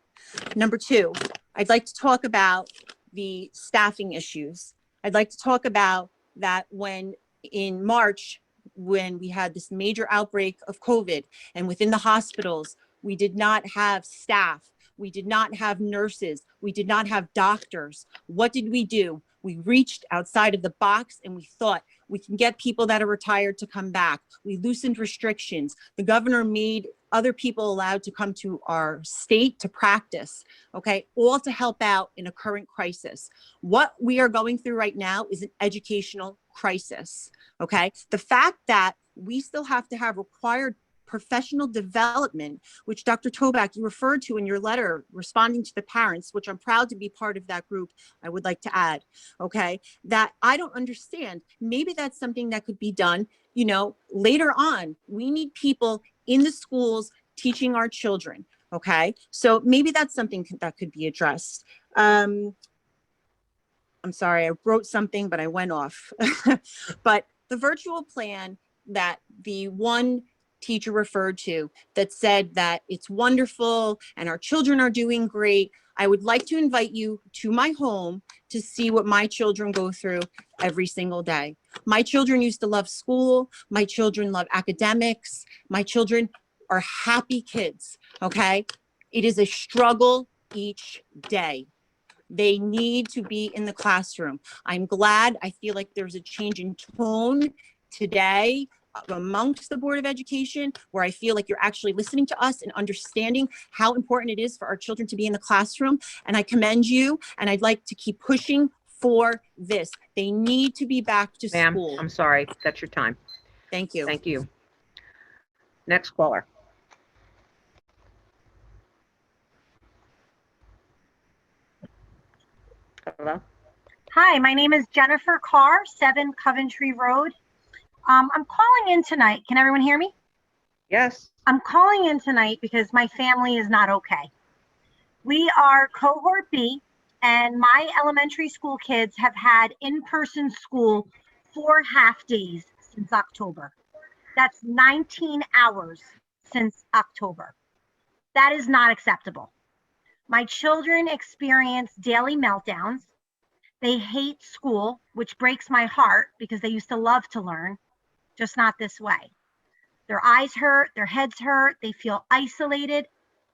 Number two, I'd like to talk about the staffing issues. I'd like to talk about that when in March, when we had this major outbreak of COVID and within the hospitals, we did not have staff. We did not have nurses. We did not have doctors. What did we do? We reached outside of the box and we thought we can get people that are retired to come back. We loosened restrictions. The governor made other people allowed to come to our state to practice, okay, all to help out in a current crisis. What we are going through right now is an educational crisis, okay? The fact that we still have to have required professional development, which Dr. Toback, you referred to in your letter responding to the parents, which I'm proud to be part of that group, I would like to add, okay, that I don't understand. Maybe that's something that could be done, later on. We need people in the schools teaching our children, okay? So maybe that's something that could be addressed. I'm sorry, I wrote something, but I went off. But the virtual plan that the one teacher referred to that said that it's wonderful and our children are doing great. I would like to invite you to my home to see what my children go through every single day. My children used to love school. My children love academics. My children are happy kids, okay? It is a struggle each day. They need to be in the classroom. I'm glad. I feel like there's a change in tone today amongst the Board of Education, where I feel like you're actually listening to us and understanding how important it is for our children to be in the classroom. And I commend you, and I'd like to keep pushing for this. They need to be back to school. I'm sorry. That's your time. Thank you. Thank you. Next caller. Hello. Hi, my name is Jennifer Carr, 7 Coventry Road. I'm calling in tonight. Can everyone hear me? Yes. I'm calling in tonight because my family is not okay. We are cohort B, and my elementary school kids have had in-person school 4 half days since October. That's 19 hours since October. That is not acceptable. My children experience daily meltdowns. They hate school, which breaks my heart because they used to love to learn, just not this way. Their eyes hurt, their heads hurt, they feel isolated,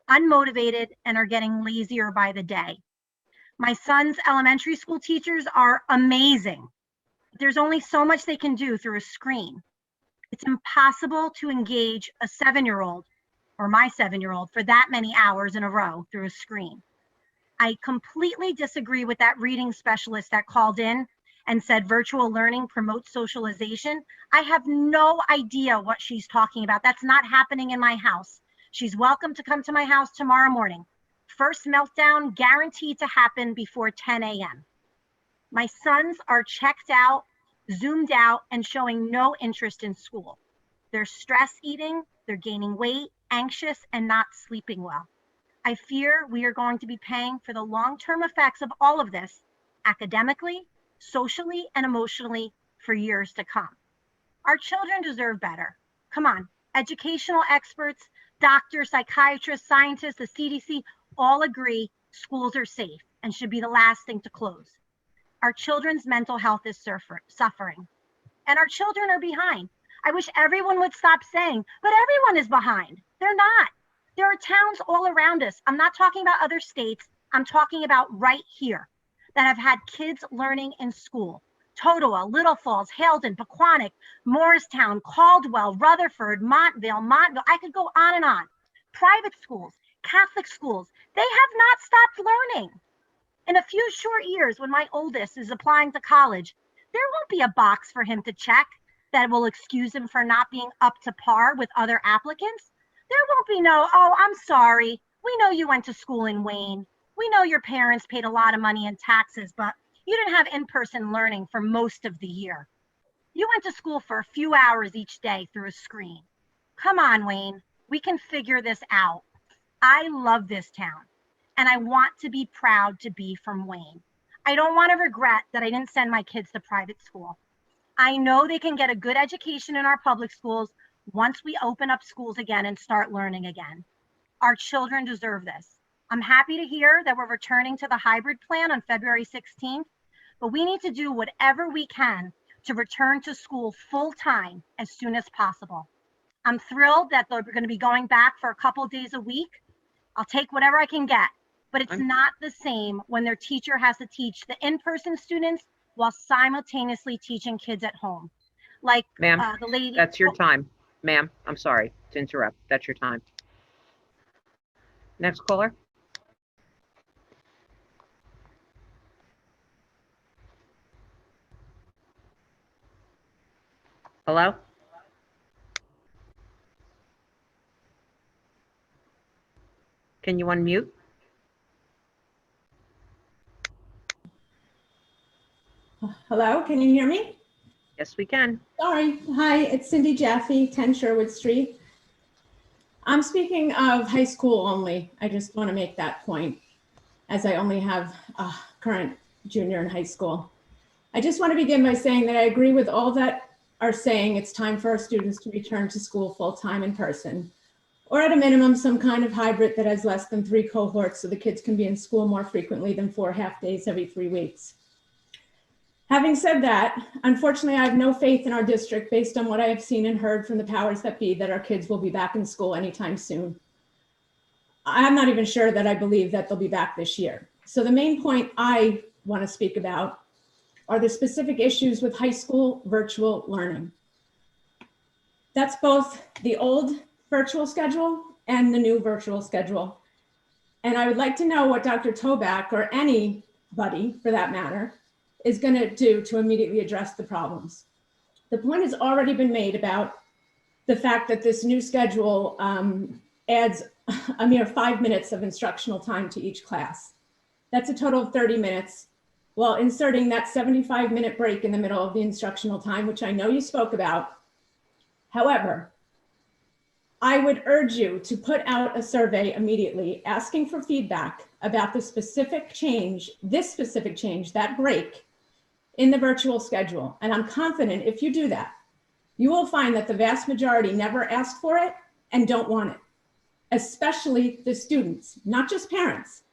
unmotivated, and are getting lazier by the day. My son's elementary school teachers are amazing. There's only so much they can do through a screen. It's impossible to engage a 7-year-old or my 7-year-old for that many hours in a row through a screen. I completely disagree with that reading specialist that called in and said virtual learning promotes socialization. I have no idea what she's talking about. That's not happening in my house. She's welcome to come to my house tomorrow morning. First meltdown guaranteed to happen before 10 a.m. My sons are checked out, zoomed out, and showing no interest in school. They're stress eating, they're gaining weight, anxious, and not sleeping well. I fear we are going to be paying for the long-term effects of all of this academically, socially, and emotionally for years to come. Our children deserve better. Come on, educational experts, doctors, psychiatrists, scientists, the CDC all agree schools are safe and should be the last thing to close. Our children's mental health is suffering, and our children are behind. I wish everyone would stop saying, but everyone is behind. They're not. There are towns all around us. I'm not talking about other states. I'm talking about right here that have had kids learning in school. Totowa, Little Falls, Haledon, Pequannock, Morristown, Caldwell, Rutherford, Montville. I could go on and on. Private schools, Catholic schools, they have not stopped learning. In a few short years, when my oldest is applying to college, there won't be a box for him to check that will excuse him for not being up to par with other applicants. There won't be no, oh, I'm sorry. We know you went to school in Wayne. We know your parents paid a lot of money in taxes, but you didn't have in-person learning for most of the year. You went to school for a few hours each day through a screen. Come on, Wayne. We can figure this out. I love this town, and I want to be proud to be from Wayne. I don't want to regret that I didn't send my kids to private school. I know they can get a good education in our public schools once we open up schools again and start learning again. Our children deserve this. I'm happy to hear that we're returning to the hybrid plan on February 16th, but we need to do whatever we can to return to school full time as soon as possible. I'm thrilled that they're going to be going back for a couple days a week. I'll take whatever I can get, but it's not the same when their teacher has to teach the in-person students while simultaneously teaching kids at home. Like Ma'am, the lady. that's your time. Ma'am, I'm sorry to interrupt. That's your time. Next caller. Hello? Can you unmute? Hello, can you hear me? Yes, we can. Sorry. Hi, it's Cindy Jaffe, 10 Sherwood Street. I'm speaking of high school only. I just want to make that point, as I only have a current junior in high school. I just want to begin by saying that I agree with all that are saying it's time for our students to return to school full-time in person, or at a minimum, some kind of hybrid that has less than 3 cohorts so the kids can be in school more frequently than 4 half days every 3 weeks. Having said that, unfortunately, I have no faith in our district based on what I have seen and heard from the powers that be that our kids will be back in school anytime soon. I'm not even sure that I believe that they'll be back this year. So the main point I want to speak about are the specific issues with high school virtual learning. That's both the old virtual schedule and the new virtual schedule. And I would like to know what Dr. Toback, or anybody for that matter, is going to do to immediately address the problems. The point has already been made about the fact that this new schedule adds a mere 5 minutes of instructional time to each class. That's a total of 30 minutes, while inserting that 75-minute break in the middle of the instructional time, which I know you spoke about. However, I would urge you to put out a survey immediately asking for feedback about the specific change, that break in the virtual schedule. And I'm confident if you do that, you will find that the vast majority never asked for it and don't want it, especially the students, not just parents.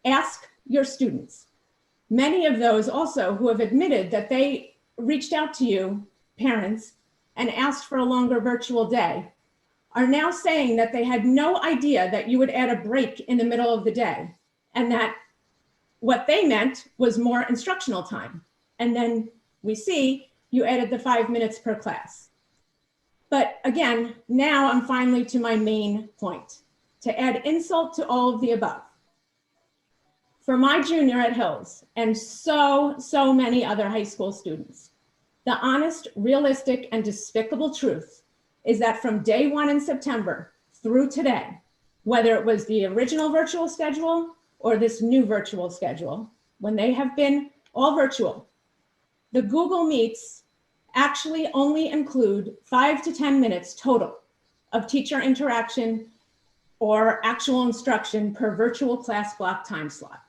Ask your students. Many of those also who have admitted that they reached out to you, parents, and asked for a longer virtual day are now saying that they had no idea that you would add a break in the middle of the day, and that what they meant was more instructional time. And then we see you added the 5 minutes per class. But again, now I'm finally to my main point, to add insult to all of the above. For my junior at Hills and so many other high school students, the honest, realistic, and despicable truth is that from day one in September through today, whether it was the original virtual schedule or this new virtual schedule, when they have been all virtual, the Google Meets actually only include 5 to 10 minutes total of teacher interaction or actual instruction per virtual class block time slot.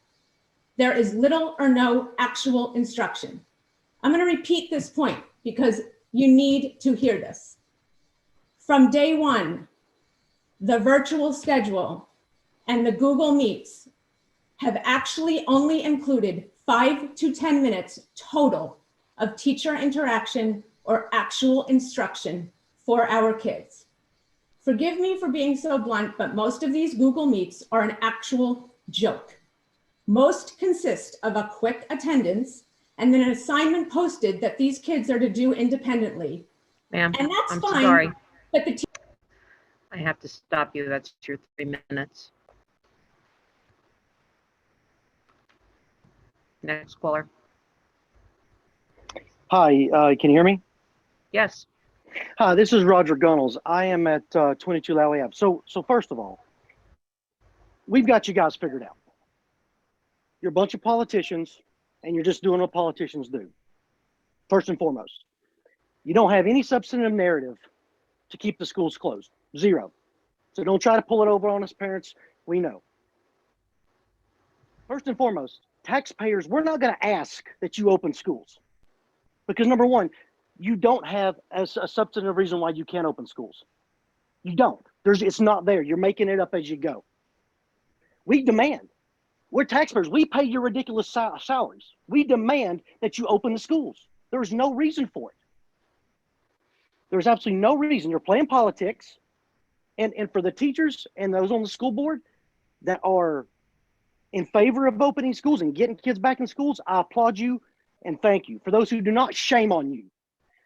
There is little or no actual instruction. I'm going to repeat this point because you need to hear this. From day one, the virtual schedule and the Google Meets have actually only included 5 to 10 minutes total of teacher interaction or actual instruction for our kids. Forgive me for being so blunt, but most of these Google Meets are an actual joke. Most consist of a quick attendance and then an assignment posted that these kids are to do independently. Ma'am, And that's I'm fine, sorry. but the I have to stop you. That's your 3 minutes. Next caller. Hi, can you hear me? Yes. Hi, this is Roger Gunnels. I am at 22 Lally Ave. So first of all, we've got you guys figured out. You're a bunch of politicians, and you're just doing what politicians do. First and foremost, you don't have any substantive narrative to keep the schools closed. Zero. So don't try to pull it over on us, parents. We know. First and foremost, taxpayers, we're not going to ask that you open schools. Because number one, you don't have a substantive reason why you can't open schools. You don't. It's not there. You're making it up as you go. We demand. We're taxpayers. We pay your ridiculous salaries. We demand that you open the schools. There's no reason for it. There's absolutely no reason. You're playing politics. And for the teachers and those on the school board that are in favor of opening schools and getting kids back in schools, I applaud you and thank you. For those who do not, shame on you.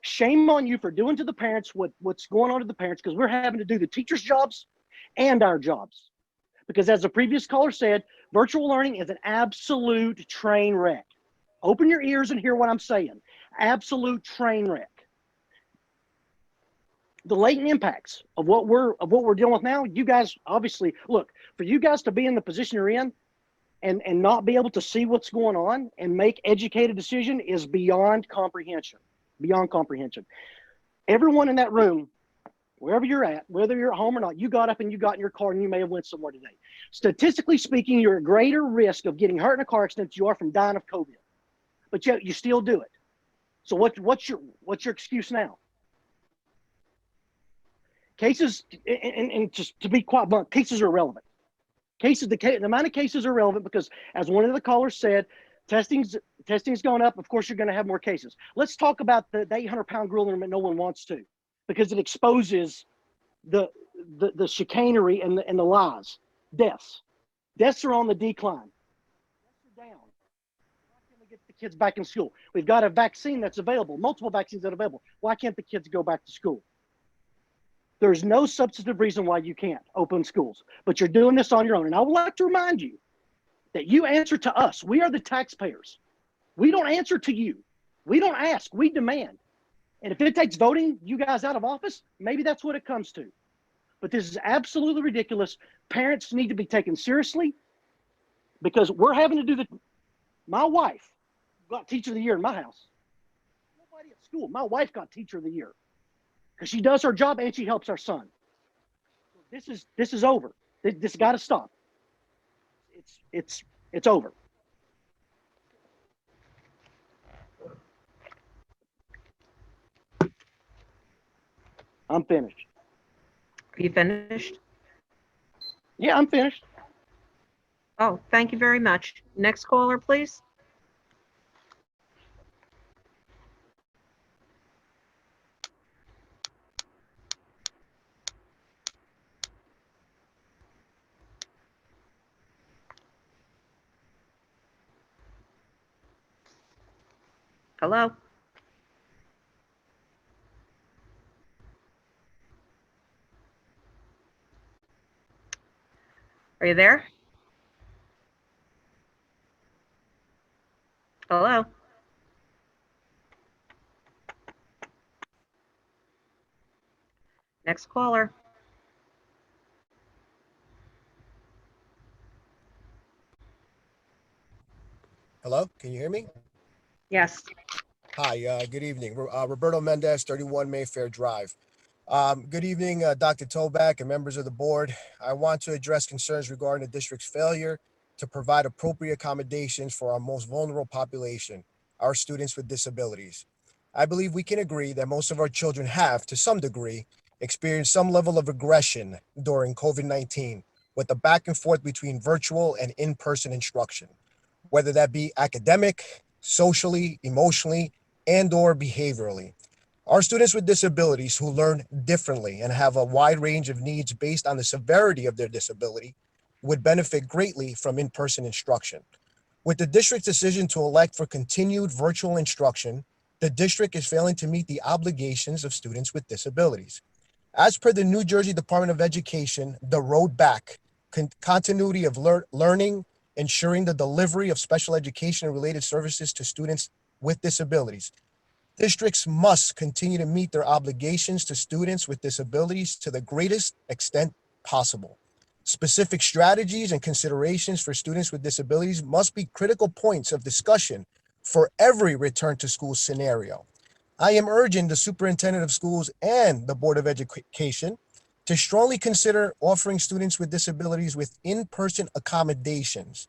Shame on you for doing to the parents what's going on to the parents, because we're having to do the teachers' jobs and our jobs. Because as the previous caller said, virtual learning is an absolute train wreck. Open your ears and hear what I'm saying. Absolute train wreck. The latent impacts of what we're dealing with now, you guys obviously, look, for you guys to be in the position you're in and not be able to see what's going on and make educated decision is beyond comprehension. Beyond comprehension. Everyone in that room, wherever you're at, whether you're at home or not, you got up and you got in your car and you may have went somewhere today. Statistically speaking, you're at greater risk of getting hurt in a car accident than you are from dying of COVID. But yet you still do it. So what's your excuse now? Cases, and just to be quite blunt, cases are irrelevant. The amount of cases are relevant because, as one of the callers said, testing's going up. Of course, you're going to have more cases. Let's talk about the 800-pound gorilla that no one wants to, because it exposes the chicanery and the lies. Deaths are on the decline. Deaths are down. Why can't we get the kids back in school? We've got a vaccine that's available, multiple vaccines that are available. Why can't the kids go back to school? There's no substantive reason why you can't open schools, but you're doing this on your own. And I would like to remind you that you answer to us. We are the taxpayers. We don't answer to you. We don't ask, we demand. And if it takes voting you guys out of office, maybe that's what it comes to. But this is absolutely ridiculous. Parents need to be taken seriously because we're having to do my wife got teacher of the year in my house. Nobody at school. My wife got teacher of the year because she does her job and she helps our son. This is over. This got to stop. It's over. I'm finished. Are you finished? Yeah, I'm finished. Oh, thank you very much. Next caller, please. Hello? Are you there? Hello? Next caller. Hello, can you hear me? Yes. Hi, good evening. Roberto Mendez, 31 Mayfair Drive. Good evening, Dr. Toback and members of the board. I want to address concerns regarding the district's failure to provide appropriate accommodations for our most vulnerable population, our students with disabilities. I believe we can agree that most of our children have, to some degree, experienced some level of aggression during COVID-19, with the back and forth between virtual and in-person instruction, whether that be academic, socially, emotionally, and/or behaviorally. Our students with disabilities who learn differently and have a wide range of needs based on the severity of their disability would benefit greatly from in-person instruction. With the district's decision to elect for continued virtual instruction, the district is failing to meet the obligations of students with disabilities. As per the New Jersey Department of Education, the road back, continuity of learning, ensuring the delivery of special education and related services to students with disabilities. Districts must continue to meet their obligations to students with disabilities to the greatest extent possible. Specific strategies and considerations for students with disabilities must be critical points of discussion for every return to school scenario. I am urging the superintendent of schools and the Board of Education to strongly consider offering students with disabilities with in-person accommodations.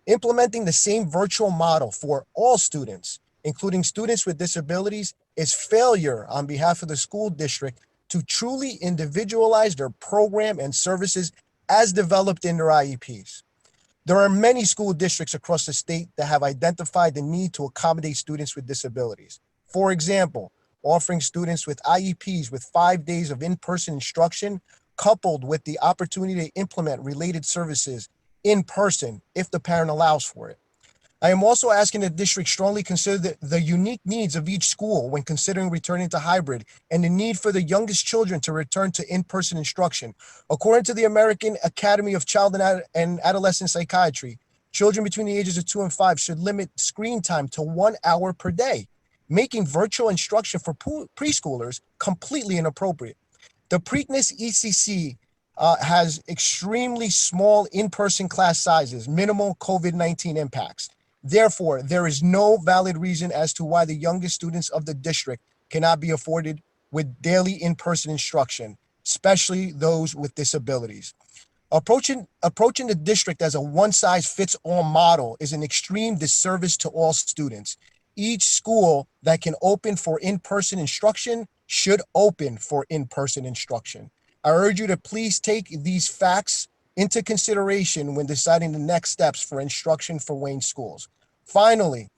Implementing the same virtual model for all students, including students with disabilities, is failure on behalf of the school district to truly individualize their program and services as developed in their IEPs. There are many school districts across the state that have identified the need to accommodate students with disabilities. For example, offering students with IEPs with 5 days of in-person instruction, coupled with the opportunity to implement related services in person if the parent allows for it. I am also asking the district strongly consider the unique needs of each school when considering returning to hybrid and the need for the youngest children to return to in-person instruction. According to the American Academy of Child and Adolescent Psychiatry, children between the ages of 2 and 5 should limit screen time to 1 hour per day, making virtual instruction for preschoolers completely inappropriate. The Preakness ECC has extremely small in-person class sizes, minimal COVID-19 impacts. Therefore, there is no valid reason as to why the youngest students of the district cannot be afforded with daily in-person instruction, especially those with disabilities. Approaching the district as a one-size-fits-all model is an extreme disservice to all students. Each school that can open for in-person instruction should open for in-person instruction. I urge you to please take these facts into consideration when deciding the next steps for instruction for Wayne schools. Finally,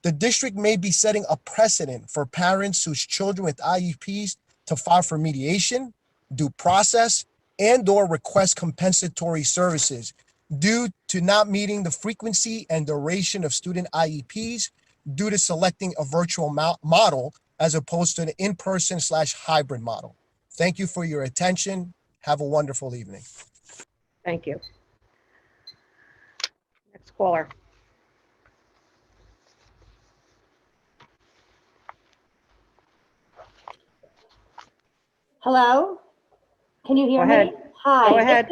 the district may be setting a precedent for parents whose children with IEPs to file for mediation, due process, and/or request compensatory services due to not meeting the frequency and duration of student IEPs due to selecting a virtual model as opposed to an in-person/hybrid model. Thank you for your attention. Have a wonderful evening. Thank you. Next caller. Hello? Can you hear Go me? ahead. Hi. Go ahead.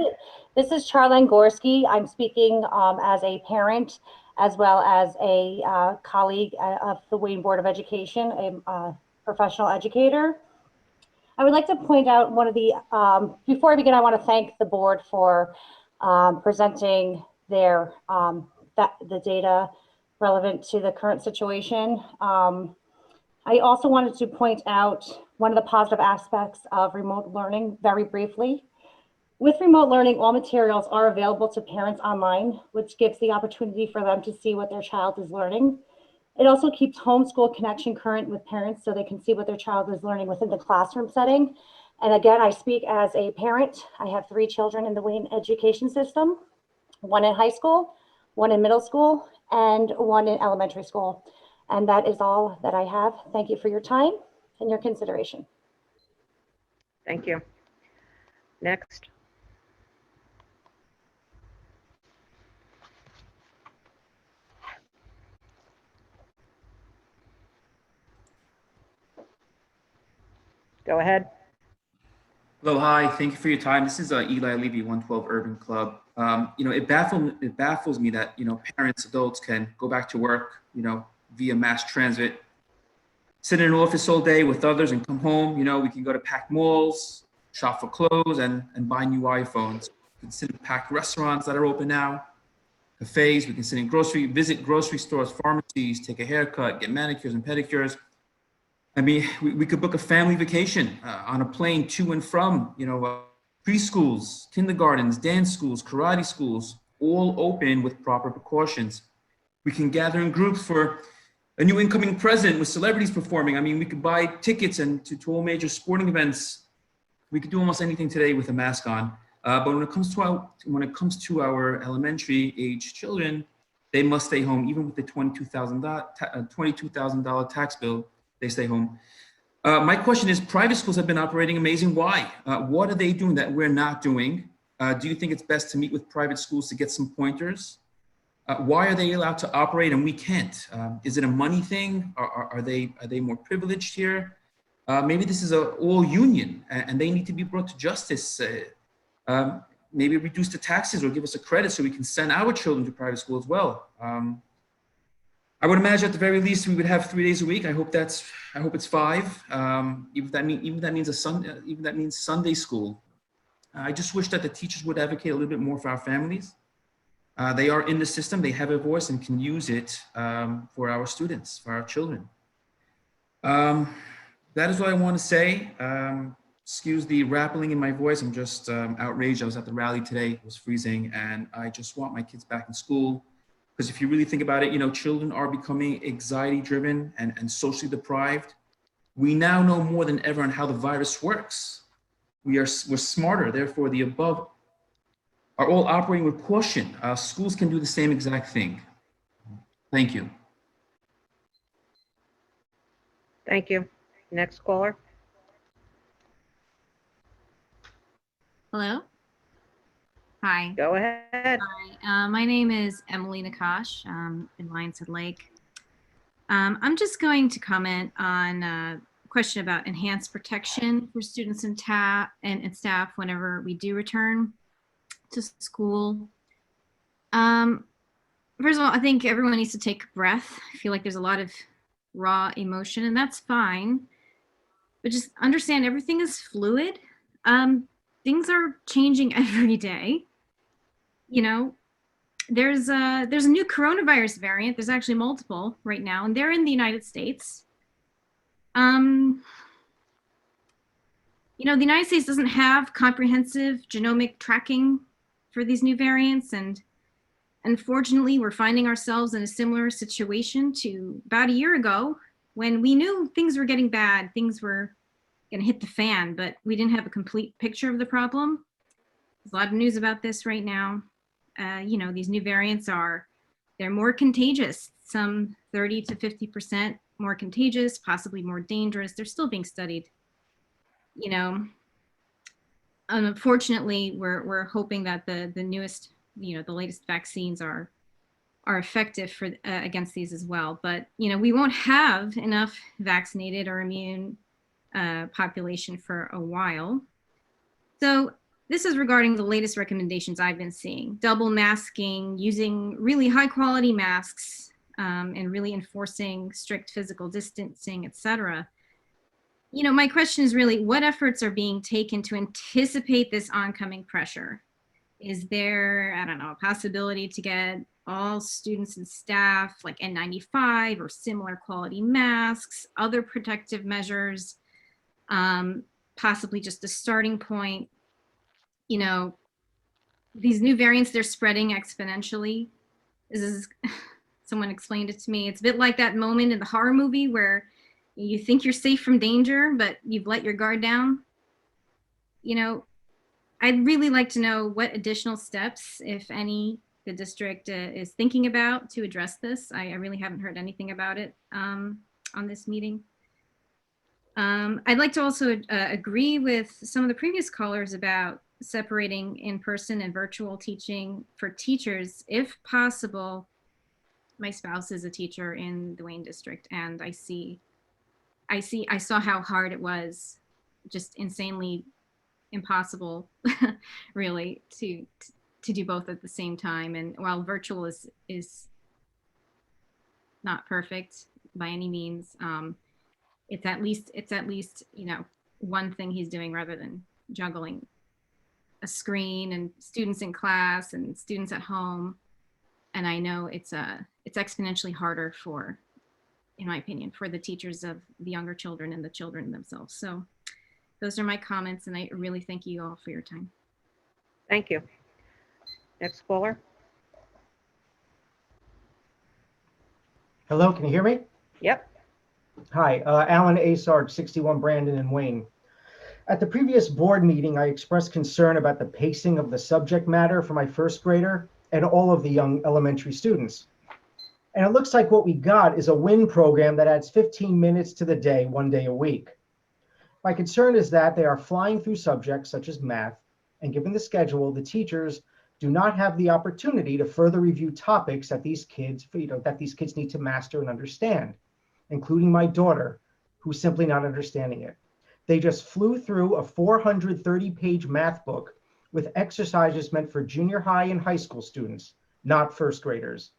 This is Charlene Gorski. I'm speaking as a parent as well as a colleague of the Wayne Board of Education, a professional educator. I would like to point out one of the, before I begin, I want to thank the board for presenting their, the data relevant to the current situation. I also wanted to point out one of the positive aspects of remote learning very briefly. With remote learning, all materials are available to parents online, which gives the opportunity for them to see what their child is learning. It also keeps homeschool connection current with parents so they can see what their child is learning within the classroom setting. And again, I speak as a parent. I have 3 children in the Wayne education system, 1 in high school, 1 in middle school, and 1 in elementary school. And that is all that I have. Thank you for your time and your consideration. Thank you. Next. Go ahead. Hello, hi. Thank you for your time. This is Eli Levy, 112 Urban Club. It baffles me that parents, adults can go back to work, via mass transit, sit in an office all day with others, and come home. We can go to packed malls, shop for clothes, and buy new iPhones. We can sit in packed restaurants that are open now, cafes. We can visit grocery stores, pharmacies, take a haircut, get manicures and pedicures. I mean, we could book a family vacation on a plane to and from, preschools, kindergartens, dance schools, karate schools, all open with proper precautions. We can gather in groups for a new incoming president with celebrities performing. I mean, we could buy tickets to all major sporting events. We could do almost anything today with a mask on. But when it comes to our elementary age children, they must stay home, even with the $22,000 tax bill. They stay home. My question is, private schools have been operating amazing. Why? What are they doing that we're not doing? Do you think it's best to meet with private schools to get some pointers? Why are they allowed to operate and we can't? Is it a money thing? Are they more privileged here? Maybe this is a all union and they need to be brought to justice. Maybe reduce the taxes or give us a credit so we can send our children to private school as well. I would imagine at the very least we would have 3 days a week. I hope it's 5. Even that means Sunday school. I just wish that the teachers would advocate a little bit more for our families. They are in the system. They have a voice and can use it for our students, for our children. That is what I want to say. Excuse the rattling in my voice. I'm just outraged. I was at the rally today. It was freezing, and I just want my kids back in school. Because if you really think about it, children are becoming anxiety-driven and socially deprived. We now know more than ever on how the virus works. We're smarter, therefore the above are all operating with caution. Schools can do the same exact thing. Thank you. Thank you. Next caller. Hello. Hi. Go ahead. Hi. My name is Emily Nakash in Lionshead Lake. I'm just going to comment on a question about enhanced protection for students and staff whenever we do return to school. First of all, I think everyone needs to take a breath. I feel like there's a lot of raw emotion, and that's fine. But just understand everything is fluid. Things are changing every day. There's a new coronavirus variant. There's actually multiple right now, and they're in the United States. The United States doesn't have comprehensive genomic tracking for these new variants, and unfortunately, we're finding ourselves in a similar situation to about a year ago when we knew things were getting bad, things were going to hit the fan, but we didn't have a complete picture of the problem. There's a lot of news about this right now. These new variants they're more contagious, some 30 to 50% more contagious, possibly more dangerous. They're still being studied. Unfortunately, we're hoping that the newest, the latest vaccines are effective for against these as well. But we won't have enough vaccinated or immune population for a while. So this is regarding the latest recommendations I've been seeing: double masking, using really high quality masks, and really enforcing strict physical distancing, etc. My question is really, what efforts are being taken to anticipate this oncoming pressure? Is there, I don't know, a possibility to get all students and staff like N95 or similar quality masks, other protective measures, possibly just a starting point? you know, these new variants, they're spreading exponentially. This is, someone explained it to me. It's a bit like that moment in the horror movie where you think you're safe from danger, but you've let your guard down. You know, I'd really like to know what additional steps, if any, the district is thinking about to address this. I really haven't heard anything about it on this meeting. I'd like to also agree with some of the previous callers about separating in-person and virtual teaching for teachers, if possible. My spouse is a teacher in the Wayne district, and I saw how hard it was, just insanely impossible, really, to do both at the same time. And while virtual is not perfect by any means, it's at least, you know, one thing he's doing rather than juggling a screen and students in class and students at home. And I know it's exponentially harder for, in my opinion, for the teachers of the younger children and the children themselves. So those are my comments, and I really thank you all for your time. Thank you. Next caller. Hello, can you hear me? Yep. Hi, Alan Asard, 61 Brandon in Wayne. At the previous board meeting, I expressed concern about the pacing of the subject matter for my first grader and all of the young elementary students. And it looks like what we got is a WIN program that adds 15 minutes to the day, 1 day a week. My concern is that they are flying through subjects such as math, and given the schedule, the teachers do not have the opportunity to further review topics that these kids, that these kids need to master and understand, including my daughter, who's simply not understanding it. They just flew through a 430-page math book with exercises meant for junior high and high school students, not first graders.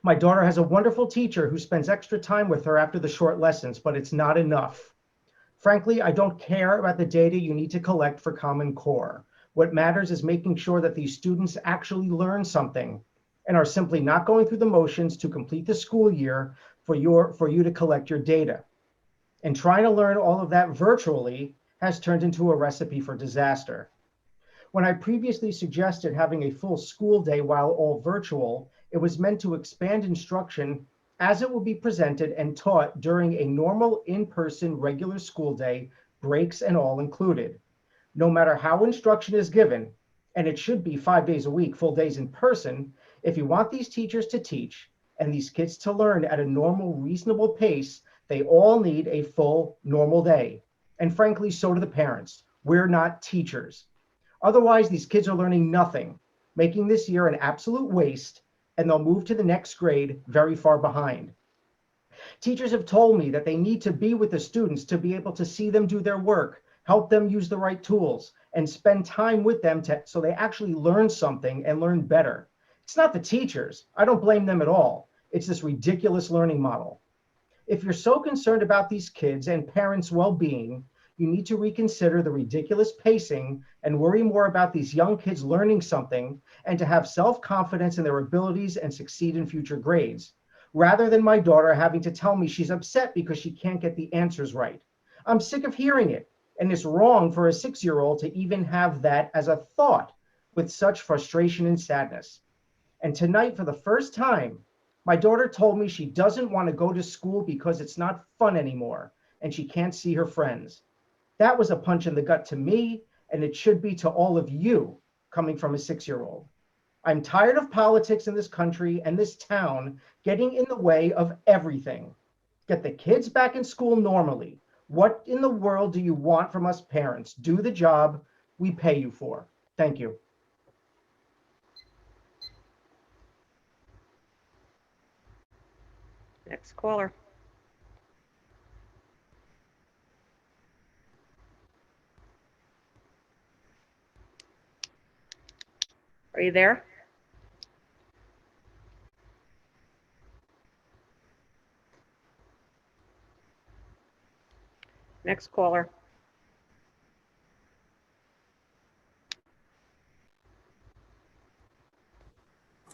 My daughter has a wonderful teacher who spends extra time with her after the short lessons, but it's not enough. Frankly, I don't care about the data you need to collect for Common Core. What matters is making sure that these students actually learn something and are simply not going through the motions to complete the school year for you to collect your data. And trying to learn all of that virtually has turned into a recipe for disaster. When I previously suggested having a full school day while all virtual, it was meant to expand instruction as it will be presented and taught during a normal in-person regular school day, breaks and all included. No matter how instruction is given, and it should be 5 days a week, full days in person, if you want these teachers to teach and these kids to learn at a normal, reasonable pace, they all need a full, normal day. And frankly, so do the parents. We're not teachers. Otherwise, these kids are learning nothing, making this year an absolute waste, and they'll move to the next grade very far behind. Teachers have told me that they need to be with the students to be able to see them do their work, help them use the right tools, and spend time with them so they actually learn something and learn better. It's not the teachers. I don't blame them at all. It's this ridiculous learning model. If you're so concerned about these kids and parents' well-being, you need to reconsider the ridiculous pacing and worry more about these young kids learning something and to have self-confidence in their abilities and succeed in future grades, rather than my daughter having to tell me she's upset because she can't get the answers right. I'm sick of hearing it, and it's wrong for a 6-year-old to even have that as a thought with such frustration and sadness. And tonight, for the first time, my daughter told me she doesn't want to go to school because it's not fun anymore and she can't see her friends. That was a punch in the gut to me, and it should be to all of you coming from a 6-year-old. I'm tired of politics in this country and this town getting in the way of everything. Get the kids back in school normally. What in the world do you want from us parents? Do the job we pay you for. Thank you. Next caller. Are you there? Next caller.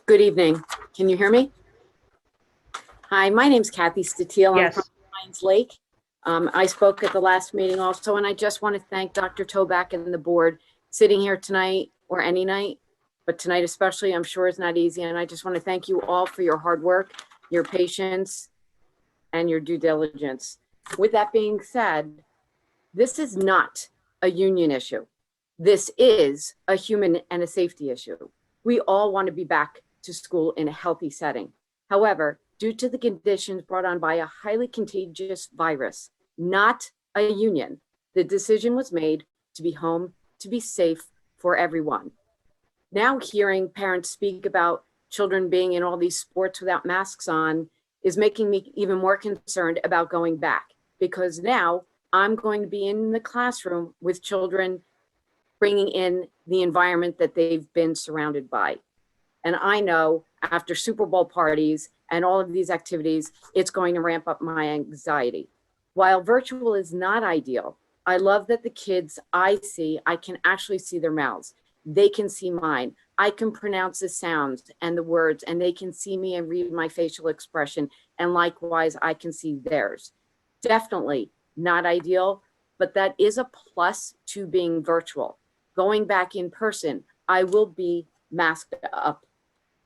Good evening. Can you hear me? Hi, my name's Kathy Statiel. Yes. I'm from Pines Lake. I spoke at the last meeting also, and I just want to thank Dr. Toback and the board sitting here tonight or any night, but tonight especially, I'm sure it's not easy. And I just want to thank you all for your hard work, your patience, and your due diligence. With that being said, this is not a union issue. This is a human and a safety issue. We all want to be back to school in a healthy setting. However, due to the conditions brought on by a highly contagious virus, not a union, the decision was made to be home, to be safe for everyone. Now hearing parents speak about children being in all these sports without masks on is making me even more concerned about going back, because now I'm going to be in the classroom with children bringing in the environment that they've been surrounded by. And I know after Super Bowl parties and all of these activities, it's going to ramp up my anxiety. While virtual is not ideal, I love that the kids I see, I can actually see their mouths. They can see mine. I can pronounce the sounds and the words, and they can see me and read my facial expression. And likewise, I can see theirs. Definitely not ideal, but that is a plus to being virtual. Going back in person, I will be masked up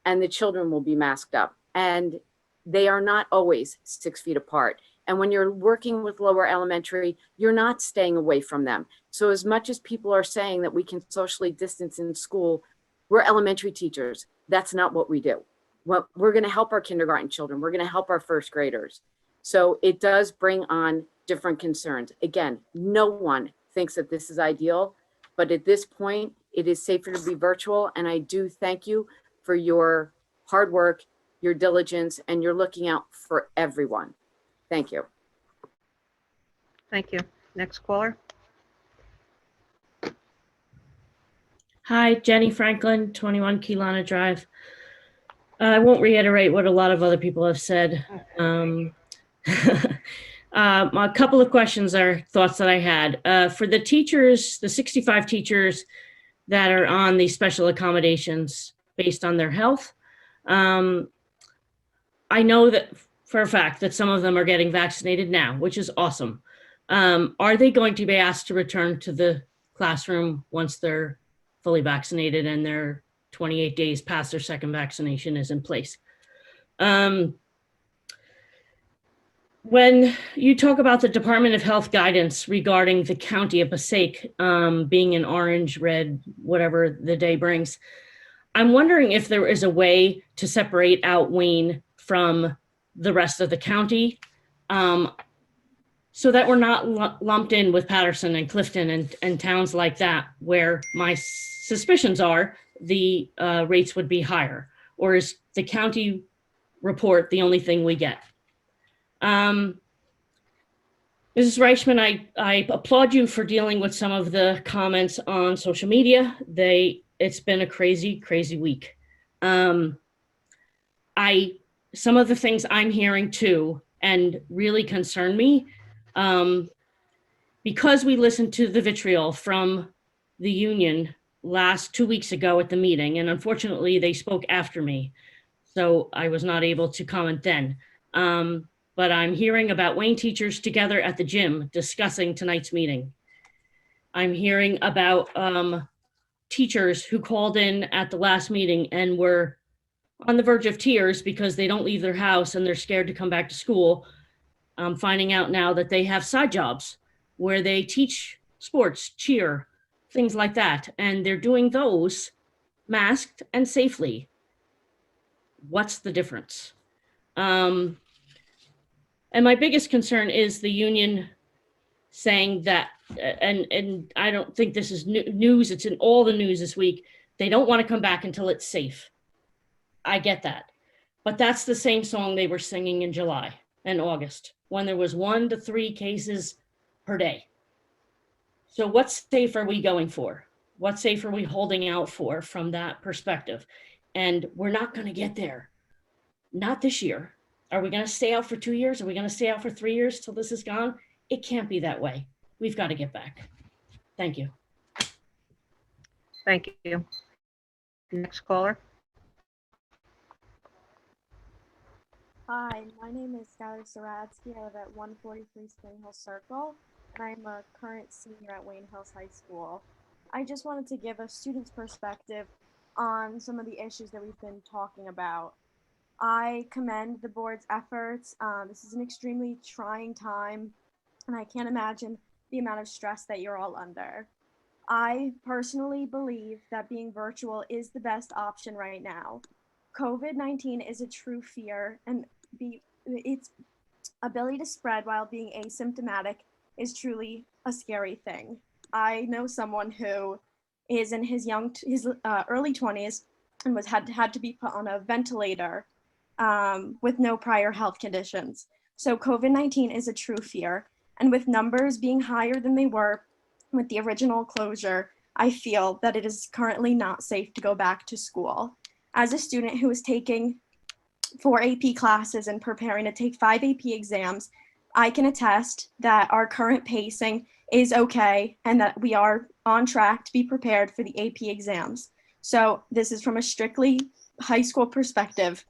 and the children will be masked up, and they are not always 6 feet apart. And when you're working with lower elementary, you're not staying away from them. So as much as people are saying that we can socially distance in school, we're elementary teachers. That's not what we do. Well, we're going to help our kindergarten children. We're going to help our first graders. So it does bring on different concerns. Again, no one thinks that this is ideal, but at this point, it is safer to be virtual. And I do thank you for your hard work, your diligence, and you're looking out for everyone. Thank you. Thank you. Next caller. Hi, Jenny Franklin, 21 Keelana Drive. I won't reiterate what a lot of other people have said. A couple of questions or thoughts that I had. For the teachers, the 65 teachers that are on the special accommodations based on their health, I know that for a fact that some of them are getting vaccinated now, which is awesome. Are they going to be asked to return to the classroom once they're fully vaccinated and their 28 days past their second vaccination is in place? When you talk about the Department of Health guidance regarding the county of Passaic being in orange, red, whatever the day brings, I'm wondering if there is a way to separate out Wayne from the rest of the county so that we're not lumped in with Patterson and Clifton and towns like that, where my suspicions are the rates would be higher. Or is the county report the only thing we get? Mrs. Reichman, I applaud you for dealing with some of the comments on social media. It's been a crazy, crazy week. Some of the things I'm hearing too, and really concern me, because we listened to the vitriol from the union 2 weeks ago at the meeting, and unfortunately they spoke after me, so I was not able to comment then. But I'm hearing about Wayne teachers together at the gym discussing tonight's meeting. I'm hearing about teachers who called in at the last meeting and were on the verge of tears because they don't leave their house and they're scared to come back to school. I'm finding out now that they have side jobs where they teach sports, cheer, things like that. And they're doing those masked and safely. What's the difference? And my biggest concern is the union saying that, and I don't think this is news, it's in all the news this week, they don't want to come back until it's safe. I get that. But that's the same song they were singing in July and August, when there was 1 to 3 cases per day. So what safe are we going for? What safe are we holding out for from that perspective? And we're not going to get there. Not this year. Are we going to stay out for 2 years? Are we going to stay out for 3 years till this is gone? It can't be that way. We've got to get back. Thank you. Thank you. Next caller. Hi, my name is Skylar Saradsky. I live at 143 Spring Hill Circle, and I'm a current senior at Wayne Hills High School. I just wanted to give a student's perspective on some of the issues that we've been talking about. I commend the board's efforts. This is an extremely trying time, and I can't imagine the amount of stress that you're all under. I personally believe that being virtual is the best option right now. COVID-19 is a true fear, and its ability to spread while being asymptomatic is truly a scary thing. I know someone who is in his early 20s and had to be put on a ventilator with no prior health conditions. So COVID-19 is a true fear. And with numbers being higher than they were with the original closure, I feel that it is currently not safe to go back to school. As a student who is taking 4 AP classes and preparing to take 5 AP exams, I can attest that our current pacing is okay and that we are on track to be prepared for the AP exams. So this is from a strictly high school perspective,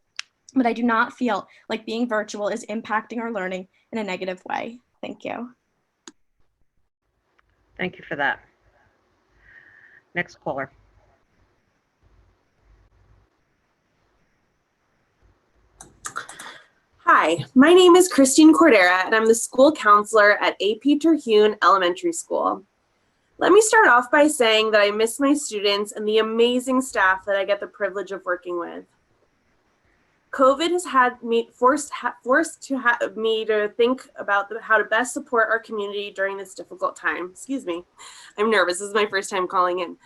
but I do not feel like being virtual is impacting our learning in a negative way. Thank you. Thank you for that. Next caller. Hi, my name is Christine Cordera, and I'm the school counselor at AP Terhune Elementary School. Let me start off by saying that I miss my students and the amazing staff that I get the privilege of working with. COVID has had me forced me to think about how to best support our community during this difficult time. Excuse me, I'm nervous. This is my first time calling in.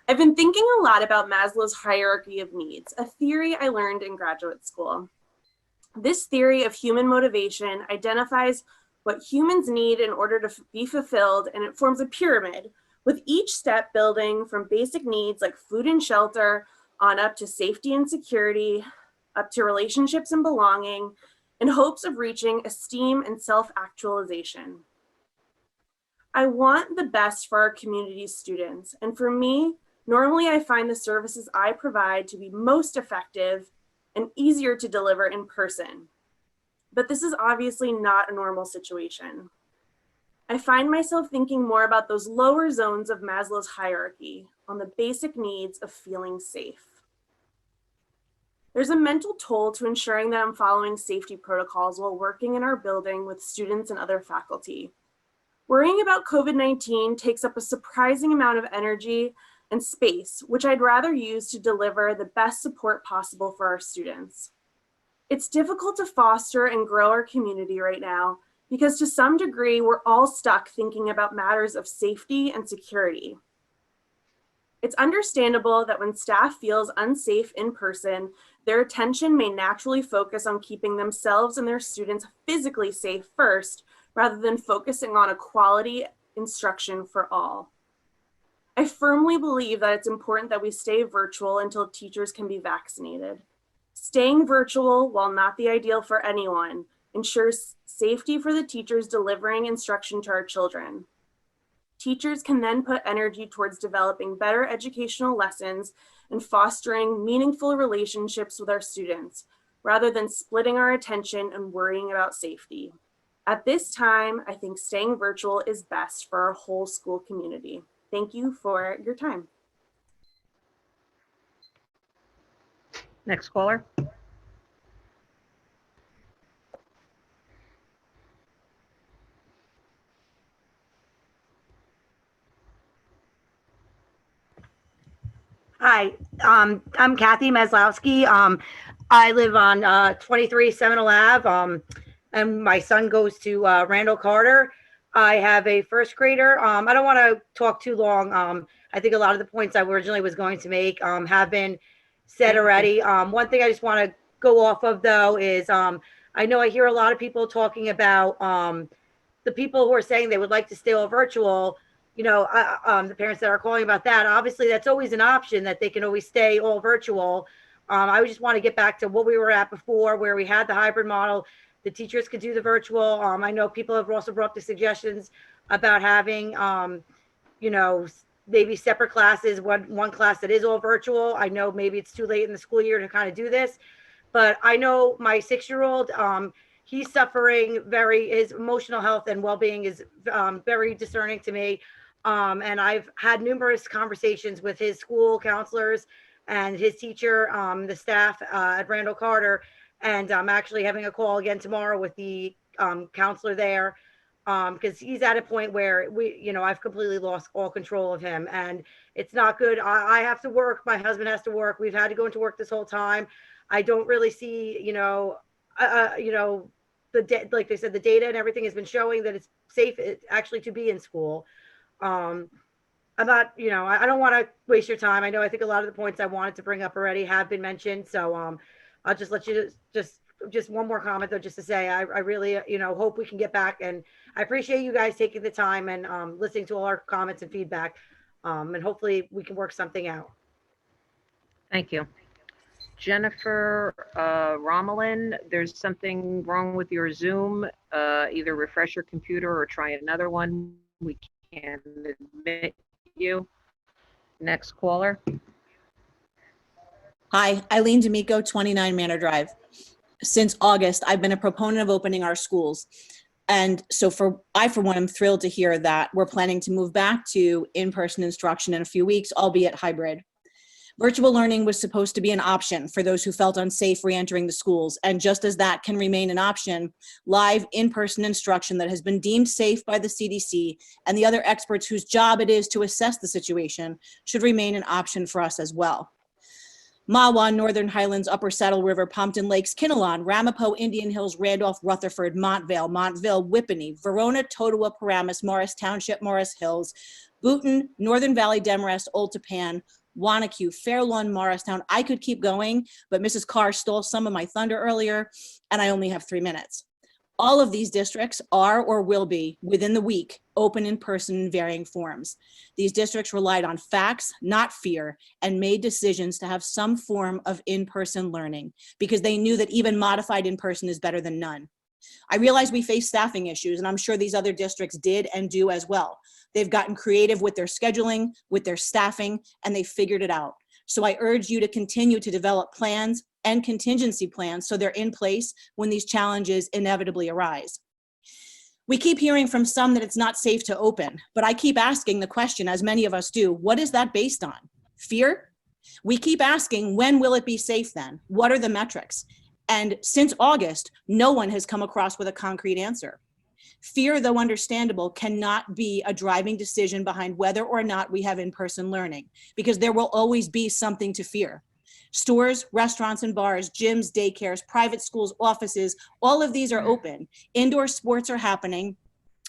I've been thinking a lot about Maslow's hierarchy of needs, a theory I learned in graduate school. This theory of human motivation identifies what humans need in order to be fulfilled, and it forms a pyramid, with each step building from basic needs like food and shelter on up to safety and security, up to relationships and belonging, in hopes of reaching esteem and self-actualization. I want the best for our community's students, and for me, normally I find the services I provide to be most effective and easier to deliver in person. But this is obviously not a normal situation. I find myself thinking more about those lower zones of Maslow's hierarchy, on the basic needs of feeling safe. There's a mental toll to ensuring that I'm following safety protocols while working in our building with students and other faculty. Worrying about COVID-19 takes up a surprising amount of energy and space, which I'd rather use to deliver the best support possible for our students. It's difficult to foster and grow our community right now because to some degree, we're all stuck thinking about matters of safety and security. It's understandable that when staff feels unsafe in person, their attention may naturally focus on keeping themselves and their students physically safe first, rather than focusing on a quality instruction for all. I firmly believe that it's important that we stay virtual until teachers can be vaccinated. Staying virtual, while not the ideal for anyone, ensures safety for the teachers delivering instruction to our children. Teachers can then put energy towards developing better educational lessons and fostering meaningful relationships with our students, rather than splitting our attention and worrying about safety. At this time, I think staying virtual is best for our whole school community. Thank you for your time. Next caller. Hi, I'm Kathy Maslowski. I live on 23 Seminole Ave, and my son goes to Randall Carter. I have a first grader. I don't want to talk too long. I think a lot of the points I originally was going to make have been said already. One thing I just want to go off of, though, is I know I hear a lot of people talking about the people who are saying they would like to stay all virtual. You know, the parents that are calling about that, obviously that's always an option that they can always stay all virtual. I just want to get back to what we were at before, where we had the hybrid model. The teachers could do the virtual. I know people have also brought up the suggestions about having, you know, maybe separate classes, one class that is all virtual. I know maybe it's too late in the school year to kind of do this, but I know my 6-year-old, he's suffering his emotional health and well-being is very discerning to me. And I've had numerous conversations with his school counselors and his teacher, the staff at Randall Carter. And I'm actually having a call again tomorrow with the counselor there, because he's at a point where I've completely lost all control of him, and it's not good. I have to work. My husband has to work. We've had to go into work this whole time. I don't really see, like they said, the data and everything has been showing that it's safe actually to be in school. I'm not, I don't want to waste your time. I think a lot of the points I wanted to bring up already have been mentioned. So I'll just let you just one more comment though, just to say, I really, hope we can get back, and I appreciate you guys taking the time and listening to all our comments and feedback. And hopefully we can work something out. Thank you. Jennifer Romelin, there's something wrong with your Zoom. Either refresh your computer or try another one. We can't admit you. Next caller. Hi, Eileen D'Amico, 29 Manor Drive. Since August, I've been a proponent of opening our schools. And so for one, I'm thrilled to hear that we're planning to move back to in-person instruction in a few weeks, albeit hybrid. Virtual learning was supposed to be an option for those who felt unsafe re-entering the schools. And just as that can remain an option, live in-person instruction that has been deemed safe by the CDC and the other experts whose job it is to assess the situation should remain an option for us as well. Mahwah, Northern Highlands, Upper Saddle River, Pompton Lakes, Kinnelon, Ramapo, Indian Hills, Randolph, Rutherford, Montvale, Whippany, Verona, Totowa, Paramus, Morris Township, Morris Hills, Boonton, Northern Valley, Demorest, Old Tappan, Wanacue, Fair Lawn, Morristown. I could keep going, but Mrs. Carr stole some of my thunder earlier, and I only have 3 minutes. All of these districts are or will be, within the week, open in person in varying forms. These districts relied on facts, not fear, and made decisions to have some form of in-person learning because they knew that even modified in-person is better than none. I realize we face staffing issues, and I'm sure these other districts did and do as well. They've gotten creative with their scheduling, with their staffing, and they figured it out. So I urge you to continue to develop plans and contingency plans so they're in place when these challenges inevitably arise. We keep hearing from some that it's not safe to open, but I keep asking the question, as many of us do, what is that based on? Fear? We keep asking, when will it be safe then? What are the metrics? And since August, no one has come across with a concrete answer. Fear, though understandable, cannot be a driving decision behind whether or not we have in-person learning, because there will always be something to fear. Stores, restaurants and bars, gyms, daycares, private schools, offices, all of these are open. Indoor sports are happening.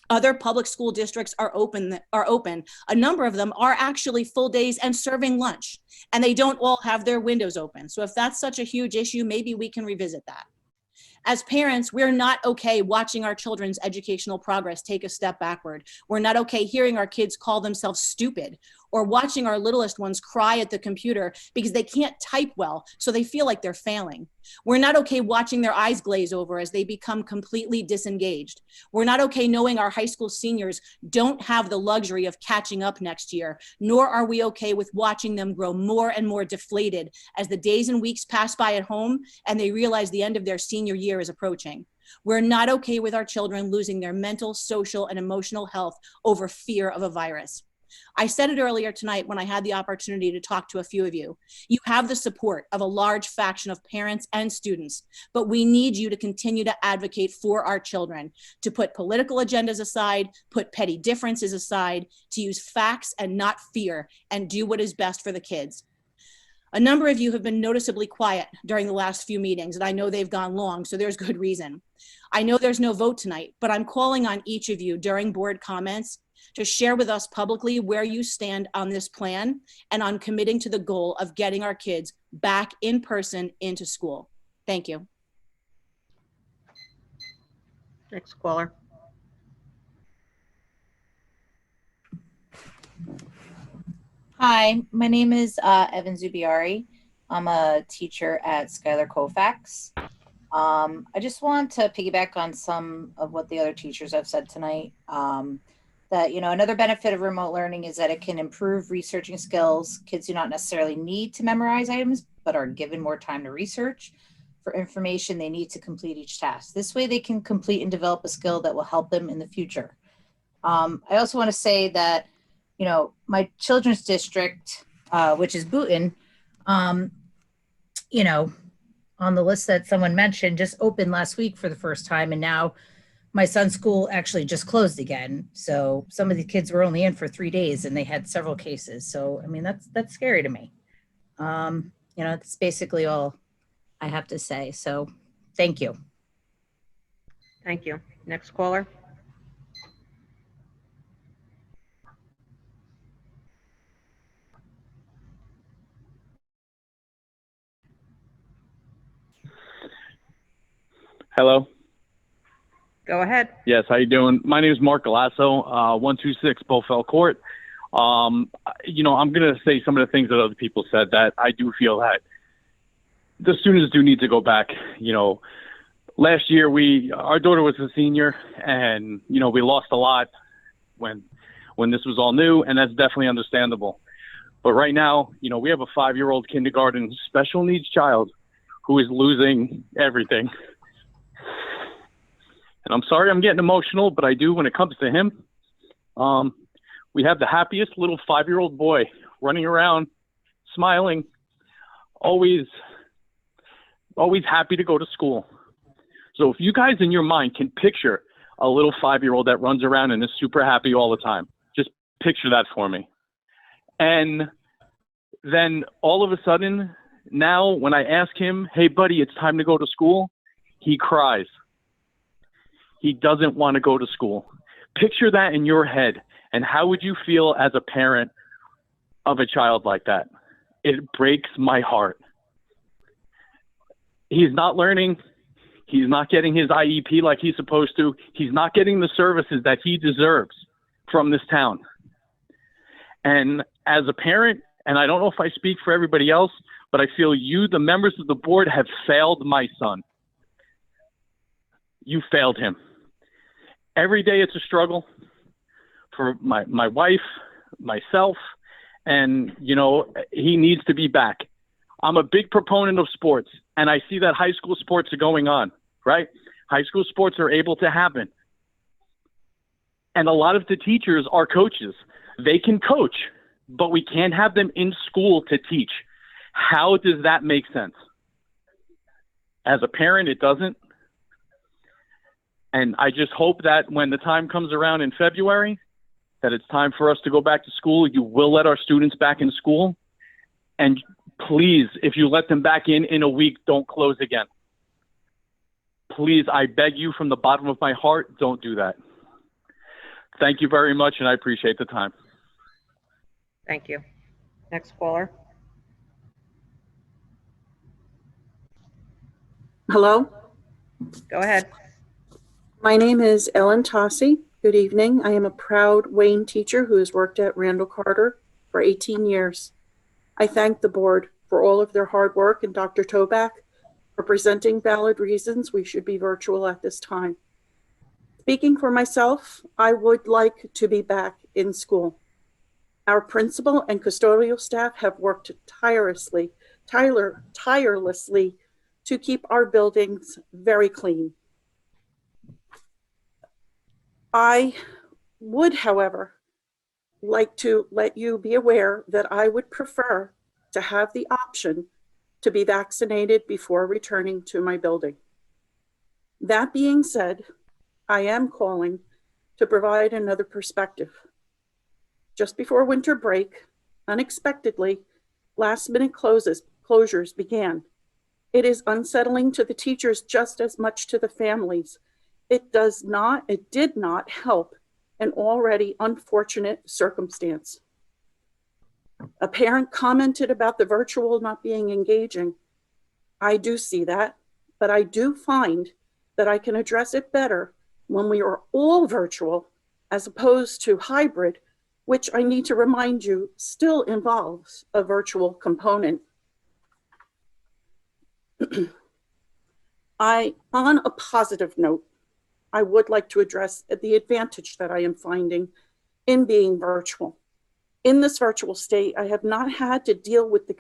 Other public school districts are open. A number of them are actually full days and serving lunch, and they don't all have their windows open. So if that's such a huge issue, maybe we can revisit that. As parents, we're not okay watching our children's educational progress take a step backward. We're not okay hearing our kids call themselves stupid or watching our littlest ones cry at the computer because they can't type well, so they feel like they're failing. We're not okay watching their eyes glaze over as they become completely disengaged. We're not okay knowing our high school seniors don't have the luxury of catching up next year, nor are we okay with watching them grow more and more deflated as the days and weeks pass by at home and they realize the end of their senior year is approaching. We're not okay with our children losing their mental, social, and emotional health over fear of a virus. I said it earlier tonight when I had the opportunity to talk to a few of you. You have the support of a large faction of parents and students, but we need you to continue to advocate for our children, to put political agendas aside, put petty differences aside, to use facts and not fear, and do what is best for the kids. A number of you have been noticeably quiet during the last few meetings, and I know they've gone long, so there's good reason. I know there's no vote tonight, but I'm calling on each of you during board comments to share with us publicly where you stand on this plan and on committing to the goal of getting our kids back in person into school. Thank you. Next caller. Hi, my name is Evan Zubiari. I'm a teacher at Schuyler Colfax. I just want to piggyback on some of what the other teachers have said tonight. That, another benefit of remote learning is that it can improve researching skills. Kids do not necessarily need to memorize items, but are given more time to research for information they need to complete each task. This way they can complete and develop a skill that will help them in the future. I also want to say that my children's district, which is Booton, on the list that someone mentioned, just opened last week for the first time. And now my son's school actually just closed again. So some of the kids were only in for 3 days and they had several cases. So, I mean, that's scary to me. That's basically all I have to say. So thank you. Thank you. Next caller. Hello. Go ahead. Yes, how you doing? My name is Mark Galasso, 126 Beaufort Court. I'm going to say some of the things that other people said, that I do feel that the students do need to go back. Last year our daughter was a senior, and we lost a lot when this was all new, and that's definitely understandable. But right now, we have a 5-year-old kindergarten special needs child who is losing everything. And I'm sorry I'm getting emotional, but I do when it comes to him. We have the happiest little 5-year-old boy running around, smiling, always happy to go to school. So if you guys in your mind can picture a little 5-year-old that runs around and is super happy all the time, just picture that for me. And then all of a sudden, now when I ask him, hey buddy, it's time to go to school, he cries. He doesn't want to go to school. Picture that in your head. And how would you feel as a parent of a child like that? It breaks my heart. He's not learning. He's not getting his IEP like he's supposed to. He's not getting the services that he deserves from this town. And as a parent, and I don't know if I speak for everybody else, but I feel you, the members of the board, have failed my son. You failed him. Every day it's a struggle for my wife, myself, and, he needs to be back. I'm a big proponent of sports, and I see that high school sports are going on, right? High school sports are able to happen. And a lot of the teachers are coaches. They can coach, but we can't have them in school to teach. How does that make sense? As a parent, it doesn't. And I just hope that when the time comes around in February, that it's time for us to go back to school, you will let our students back in school. And please, if you let them back in a week, don't close again. Please, I beg you from the bottom of my heart, don't do that. Thank you very much, and I appreciate the time. Thank you. Next caller. Hello. Go ahead. My name is Ellen Tossi. Good evening. I am a proud Wayne teacher who has worked at Randall Carter for 18 years. I thank the board for all of their hard work and Dr. Toback for presenting valid reasons we should be virtual at this time. Speaking for myself, I would like to be back in school. Our principal and custodial staff have worked tirelessly to keep our buildings very clean. I would, however, like to let you be aware that I would prefer to have the option to be vaccinated before returning to my building. That being said, I am calling to provide another perspective. Just before winter break, unexpectedly, last-minute closures began. It is unsettling to the teachers just as much to the families. It did not help an already unfortunate circumstance. A parent commented about the virtual not being engaging. I do see that, but I do find that I can address it better when we are all virtual as opposed to hybrid, which I need to remind you still involves a virtual component. On a positive note, I would like to address the advantage that I am finding in being virtual. In this virtual state, I have not had to deal with the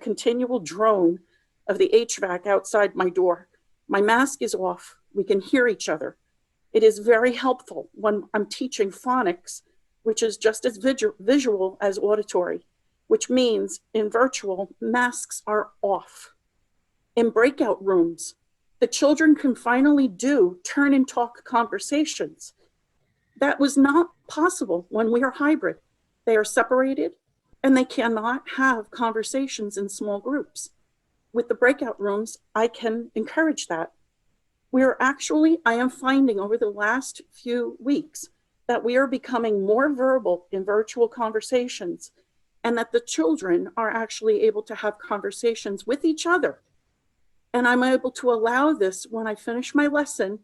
continual drone of the HVAC outside my door. My mask is off. We can hear each other. It is very helpful when I'm teaching phonics which is just as visual as auditory, which means in virtual, masks are off. In breakout rooms, the children can finally do turn and talk conversations. That was not possible when we are hybrid. They are separated and they cannot have conversations in small groups. With the breakout rooms, I can encourage that. I am finding over the last few weeks that we are becoming more verbal in virtual conversations, and that the children are actually able to have conversations with each other. And I'm able to allow this when I finish my lesson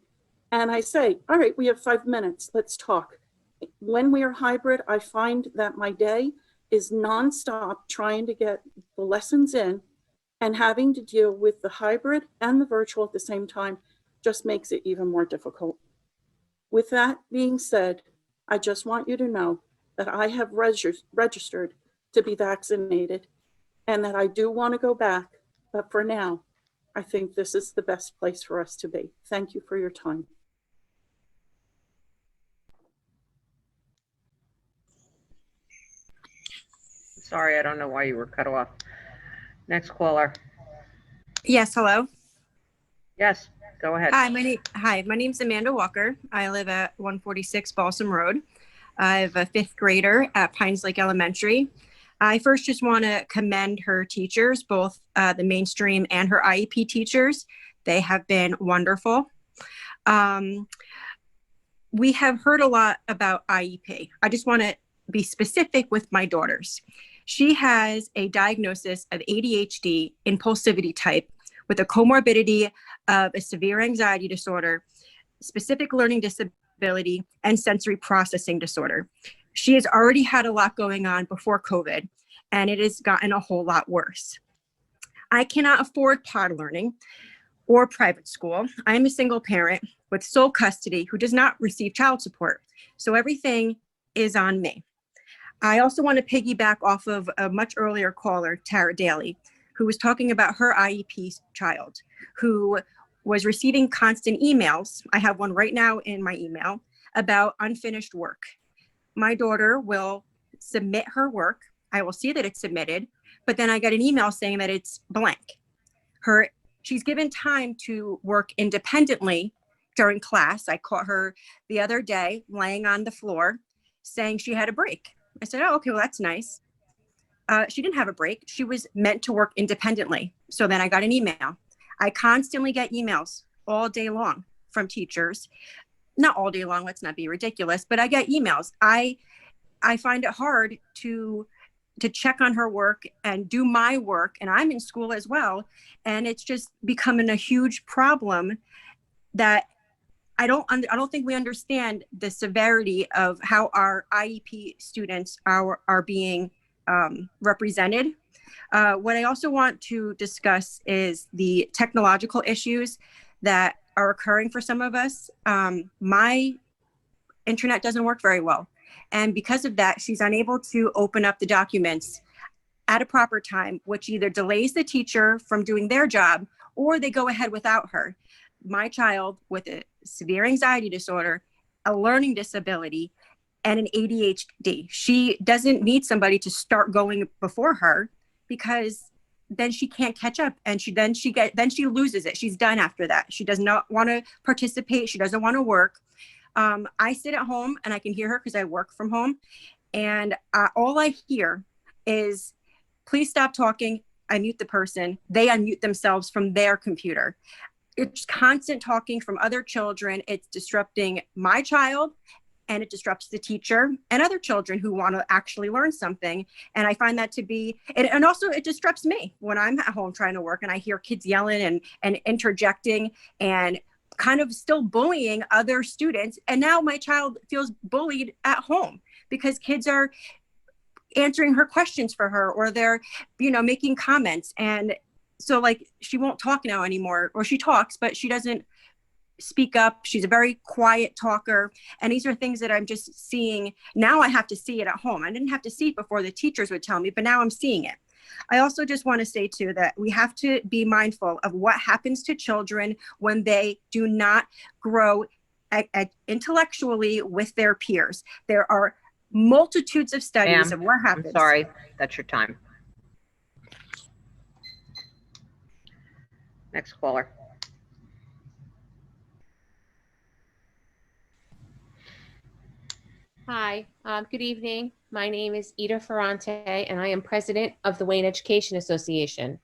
and I say, all right, we have 5 minutes, let's talk. When we are hybrid, I find that my day is nonstop trying to get the lessons in, and having to deal with the hybrid and the virtual at the same time just makes it even more difficult. With that being said, I just want you to know that I have registered to be vaccinated and that I do want to go back, but for now, I think this is the best place for us to be. Thank you for your time. Sorry, I don't know why you were cut off. Next caller. Yes, hello. Yes, go ahead. Hi, my name's Amanda Walker. I live at 146 Balsam Road. I have a 5th grader at Pines Lake Elementary. I first just want to commend her teachers, both the mainstream and her IEP teachers. They have been wonderful. We have heard a lot about IEP. I just want to be specific with my daughters. She has a diagnosis of ADHD impulsivity type with a comorbidity of a severe anxiety disorder, specific learning disability, and sensory processing disorder. She has already had a lot going on before COVID, and it has gotten a whole lot worse. I cannot afford pod learning or private school. I am a single parent with sole custody who does not receive child support, so everything is on me. I also want to piggyback off of a much earlier caller, Tara Daly, who was talking about her IEP child, who was receiving constant emails. I have one right now in my email about unfinished work. My daughter will submit her work. I will see that it's submitted, but then I get an email saying that it's blank. She's given time to work independently during class. I caught her the other day laying on the floor saying she had a break. I said, oh, okay, well, that's nice. She didn't have a break. She was meant to work independently. So then I got an email. I constantly get emails all day long from teachers. Not all day long, let's not be ridiculous, but I get emails. I find it hard to check on her work and do my work, and I'm in school as well. And it's just becoming a huge problem that I don't think we understand the severity of how our IEP students are being represented. What I also want to discuss is the technological issues that are occurring for some of us. My internet doesn't work very well. And because of that, she's unable to open up the documents at a proper time, which either delays the teacher from doing their job or they go ahead without her. My child with a severe anxiety disorder, a learning disability, and an ADHD. She doesn't need somebody to start going before her, because then she can't catch up, and she loses it. She's done after that. She does not want to participate. She doesn't want to work. I sit at home and I can hear her because I work from home, and all I hear is, please stop talking. I mute the person. They unmute themselves from their computer. It's constant talking from other children. It's disrupting my child, and it disrupts the teacher and other children who want to actually learn something. And I find that to be, and also it disrupts me when I'm at home trying to work and I hear kids yelling and interjecting and kind of still bullying other students. And now my child feels bullied at home because kids are answering her questions for her, or they're, making comments. And so like, she won't talk now anymore, or she talks, but she doesn't speak up. She's a very quiet talker. And these are things that I'm just seeing. Now I have to see it at home. I didn't have to see it before. The teachers would tell me, but now I'm seeing it. I also just want to say too, that we have to be mindful of what happens to children when they do not grow intellectually with their peers. There are multitudes of studies Ma'am, of what I'm happens. sorry, that's your time. Next caller. Hi, good evening. My name is Ida Ferrante, and I am president of the Wayne Education Association.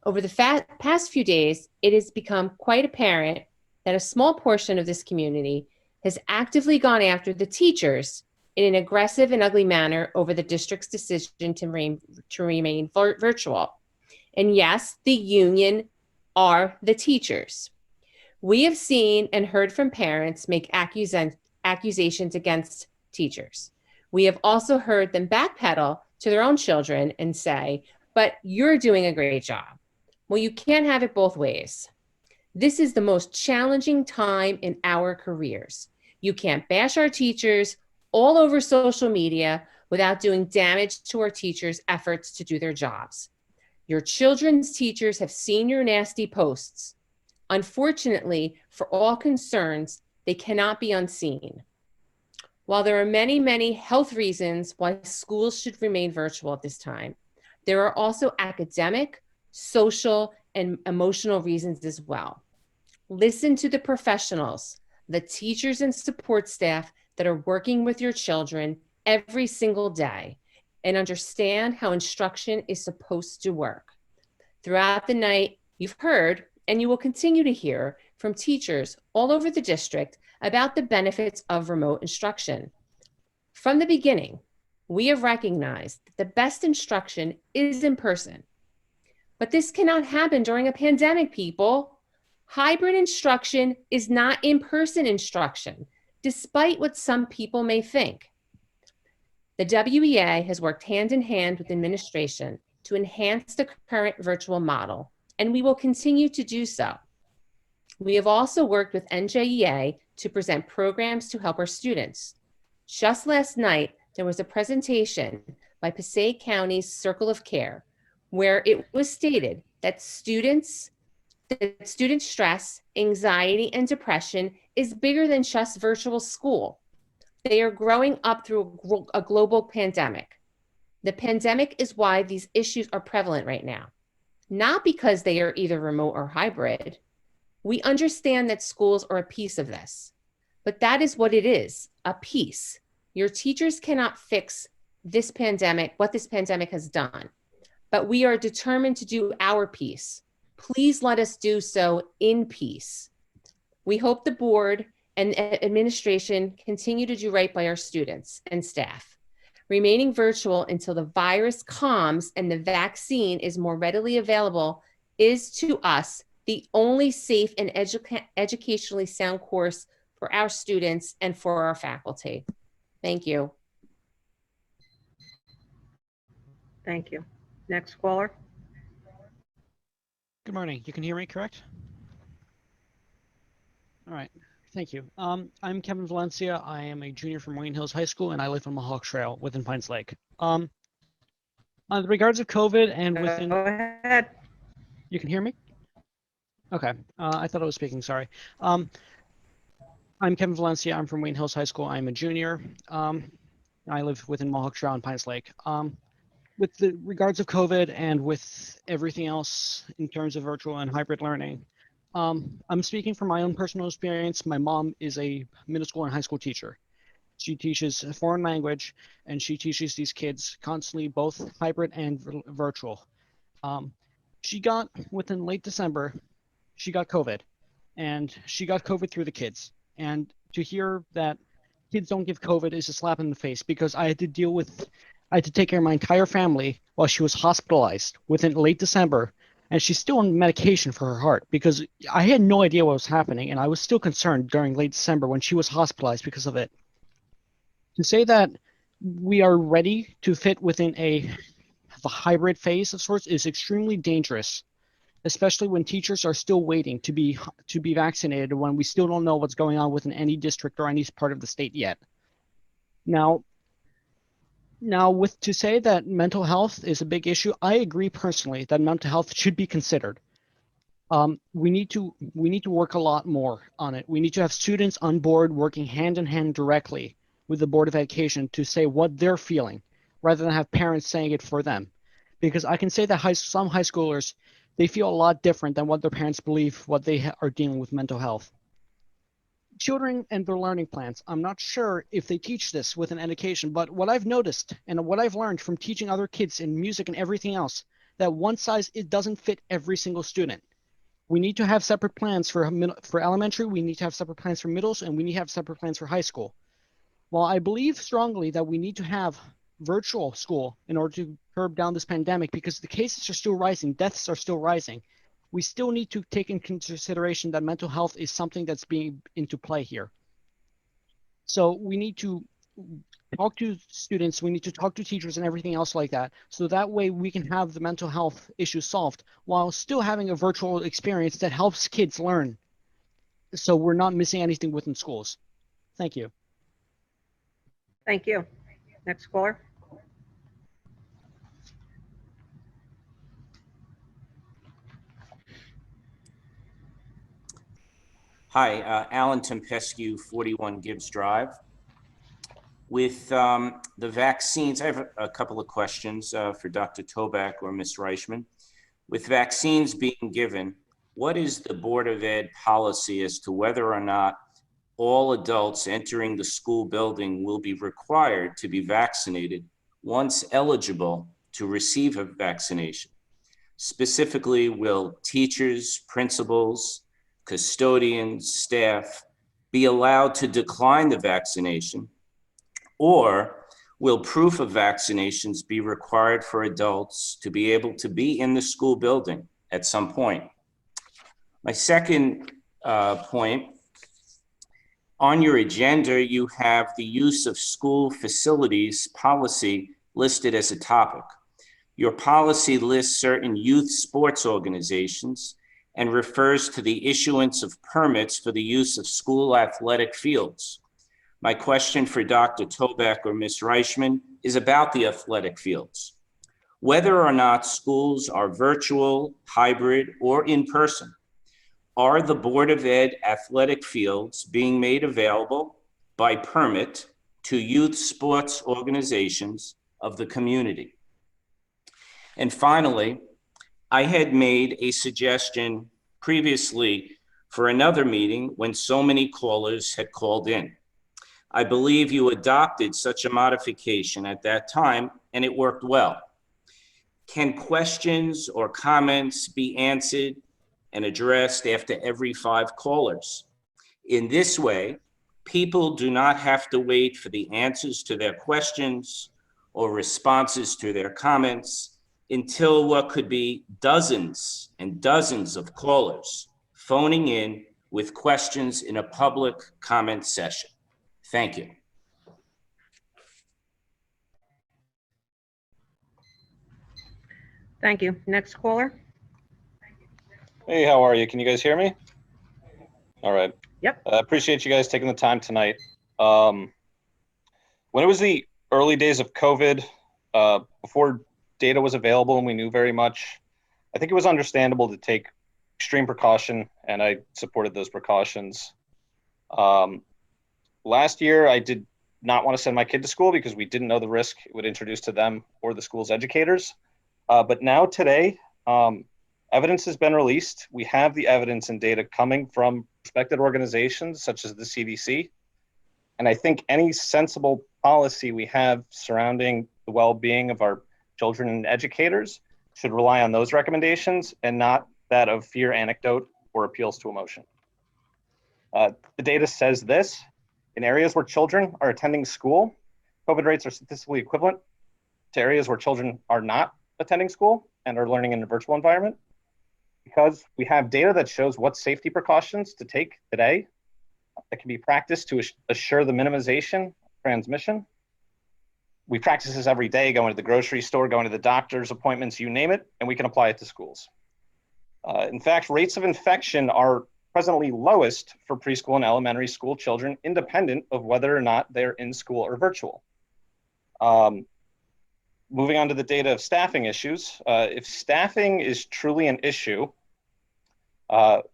Over the past few days, it has become quite apparent that a small portion of this community has actively gone after the teachers in an aggressive and ugly manner over the district's decision to remain virtual. And yes, the union are the teachers. We have seen and heard from parents make accusations against teachers. We have also heard them backpedal to their own children and say, but you're doing a great job. Well, you can't have it both ways. This is the most challenging time in our careers. You can't bash our teachers all over social media without doing damage to our teachers' efforts to do their jobs. Your children's teachers have seen your nasty posts. Unfortunately, for all concerns, they cannot be unseen. While there are many, many health reasons why schools should remain virtual at this time, there are also academic, social, and emotional reasons as well. Listen to the professionals, the teachers and support staff that are working with your children every single day, and understand how instruction is supposed to work. Throughout the night, you've heard, and you will continue to hear from teachers all over the district about the benefits of remote instruction. From the beginning, we have recognized that the best instruction is in person. But this cannot happen during a pandemic, people. Hybrid instruction is not in-person instruction, despite what some people may think. The WEA has worked hand in hand with administration to enhance the current virtual model, and we will continue to do so. We have also worked with NJEA to present programs to help our students. Just last night, there was a presentation by Passaic County's Circle of Care, where it was stated that student stress, anxiety, and depression is bigger than just virtual school. They are growing up through a global pandemic. The pandemic is why these issues are prevalent right now, not because they are either remote or hybrid. We understand that schools are a piece of this, but that is what it is, a piece. Your teachers cannot fix this pandemic, what this pandemic has done, but we are determined to do our piece. Please let us do so in peace. We hope the board and administration continue to do right by our students and staff. Remaining virtual until the virus calms and the vaccine is more readily available is, to us, the only safe and educationally sound course for our students and for our faculty. Thank you. Thank you. Next caller. Good morning. You can hear me, correct? All right. Thank you. I'm Kevin Valencia. I am a junior from Wayne Hills High School, and I live on Mohawk Trail within Pines Lake. On regards of COVID and within... Go ahead. You can hear me? Okay. I thought I was speaking. Sorry. I'm Kevin Valencia. I'm from Wayne Hills High School. I'm a junior. I live within Mohawk Trail and Pines Lake. With the regards of COVID and with everything else in terms of virtual and hybrid learning, I'm speaking from my own personal experience. My mom is a middle school and high school teacher. She teaches a foreign language, and she teaches these kids constantly, both hybrid and virtual. She got, within late December, she got COVID, and she got COVID through the kids. And to hear that kids don't give COVID is a slap in the face, because I had to take care of my entire family while she was hospitalized within late December, and she's still on medication for her heart, because I had no idea what was happening, and I was still concerned during late December when she was hospitalized because of it. To say that we are ready to fit within a hybrid phase of sorts is extremely dangerous, especially when teachers are still waiting to be vaccinated, when we still don't know what's going on within any district or any part of the state yet. Now, to say that mental health is a big issue, I agree personally that mental health should be considered. We need to work a lot more on it. We need to have students on board working hand in hand directly with the Board of Education to say what they're feeling, rather than have parents saying it for them. Because I can say that some high schoolers, they feel a lot different than what their parents believe what they are dealing with mental health. Children and their learning plans. I'm not sure if they teach this with an education, but what I've noticed and what I've learned from teaching other kids in music and everything else, that one size, it doesn't fit every single student. We need to have separate plans for elementary, we need to have separate plans for middles, and we need to have separate plans for high school. While I believe strongly that we need to have virtual school in order to curb down this pandemic, because the cases are still rising, deaths are still rising, we still need to take in consideration that mental health is something that's being into play here. So we need to talk to students, we need to talk to teachers and everything else like that, so that way we can have the mental health issues solved while still having a virtual experience that helps kids learn, so we're not missing anything within schools. Thank you. Thank you. Next caller. Hi, Alan Tempescu, 41 Gibbs Drive. With the vaccines, I have a couple of questions for Dr. Toback or Ms. Reichman. With vaccines being given, what is the Board of Ed policy as to whether or not all adults entering the school building will be required to be vaccinated once eligible to receive a vaccination? Specifically, will teachers, principals, custodians, staff be allowed to decline the vaccination, or will proof of vaccinations be required for adults to be able to be in the school building at some point? My second point, on your agenda, you have the use of school facilities policy listed as a topic. Your policy lists certain youth sports organizations and refers to the issuance of permits for the use of school athletic fields. My question for Dr. Toback or Ms. Reichman is about the athletic fields. Whether or not schools are virtual, hybrid, or in person, are the Board of Ed athletic fields being made available by permit to youth sports organizations of the community? And finally, I had made a suggestion previously for another meeting when so many callers had called in. I believe you adopted such a modification at that time, and it worked well. Can questions or comments be answered and addressed after every 5 callers? In this way, people do not have to wait for the answers to their questions or responses to their comments until what could be dozens and dozens of callers phoning in with questions in a public comment session. Thank you. Thank you. Next caller. Hey, how are you? Can you guys hear me? All right. Yep. I appreciate you guys taking the time tonight. When it was the early days of COVID, before data was available and we knew very much, I think it was understandable to take extreme precaution, and I supported those precautions. Last year, I did not want to send my kid to school because we didn't know the risk it would introduce to them or the school's educators. But now today, evidence has been released. We have the evidence and data coming from respected organizations such as the CDC. And I think any sensible policy we have surrounding the well-being of our children and educators should rely on those recommendations and not that of fear anecdote or appeals to emotion. The data says this: in areas where children are attending school, COVID rates are statistically equivalent to areas where children are not attending school and are learning in a virtual environment. Because we have data that shows what safety precautions to take today that can be practiced to assure the minimization of transmission. We practice this every day, going to the grocery store, going to the doctor's appointments, you name it, and we can apply it to schools. In fact, rates of infection are presently lowest for preschool and elementary school children, independent of whether or not they're in school or virtual. Moving on to the data of staffing issues, if staffing is truly an issue,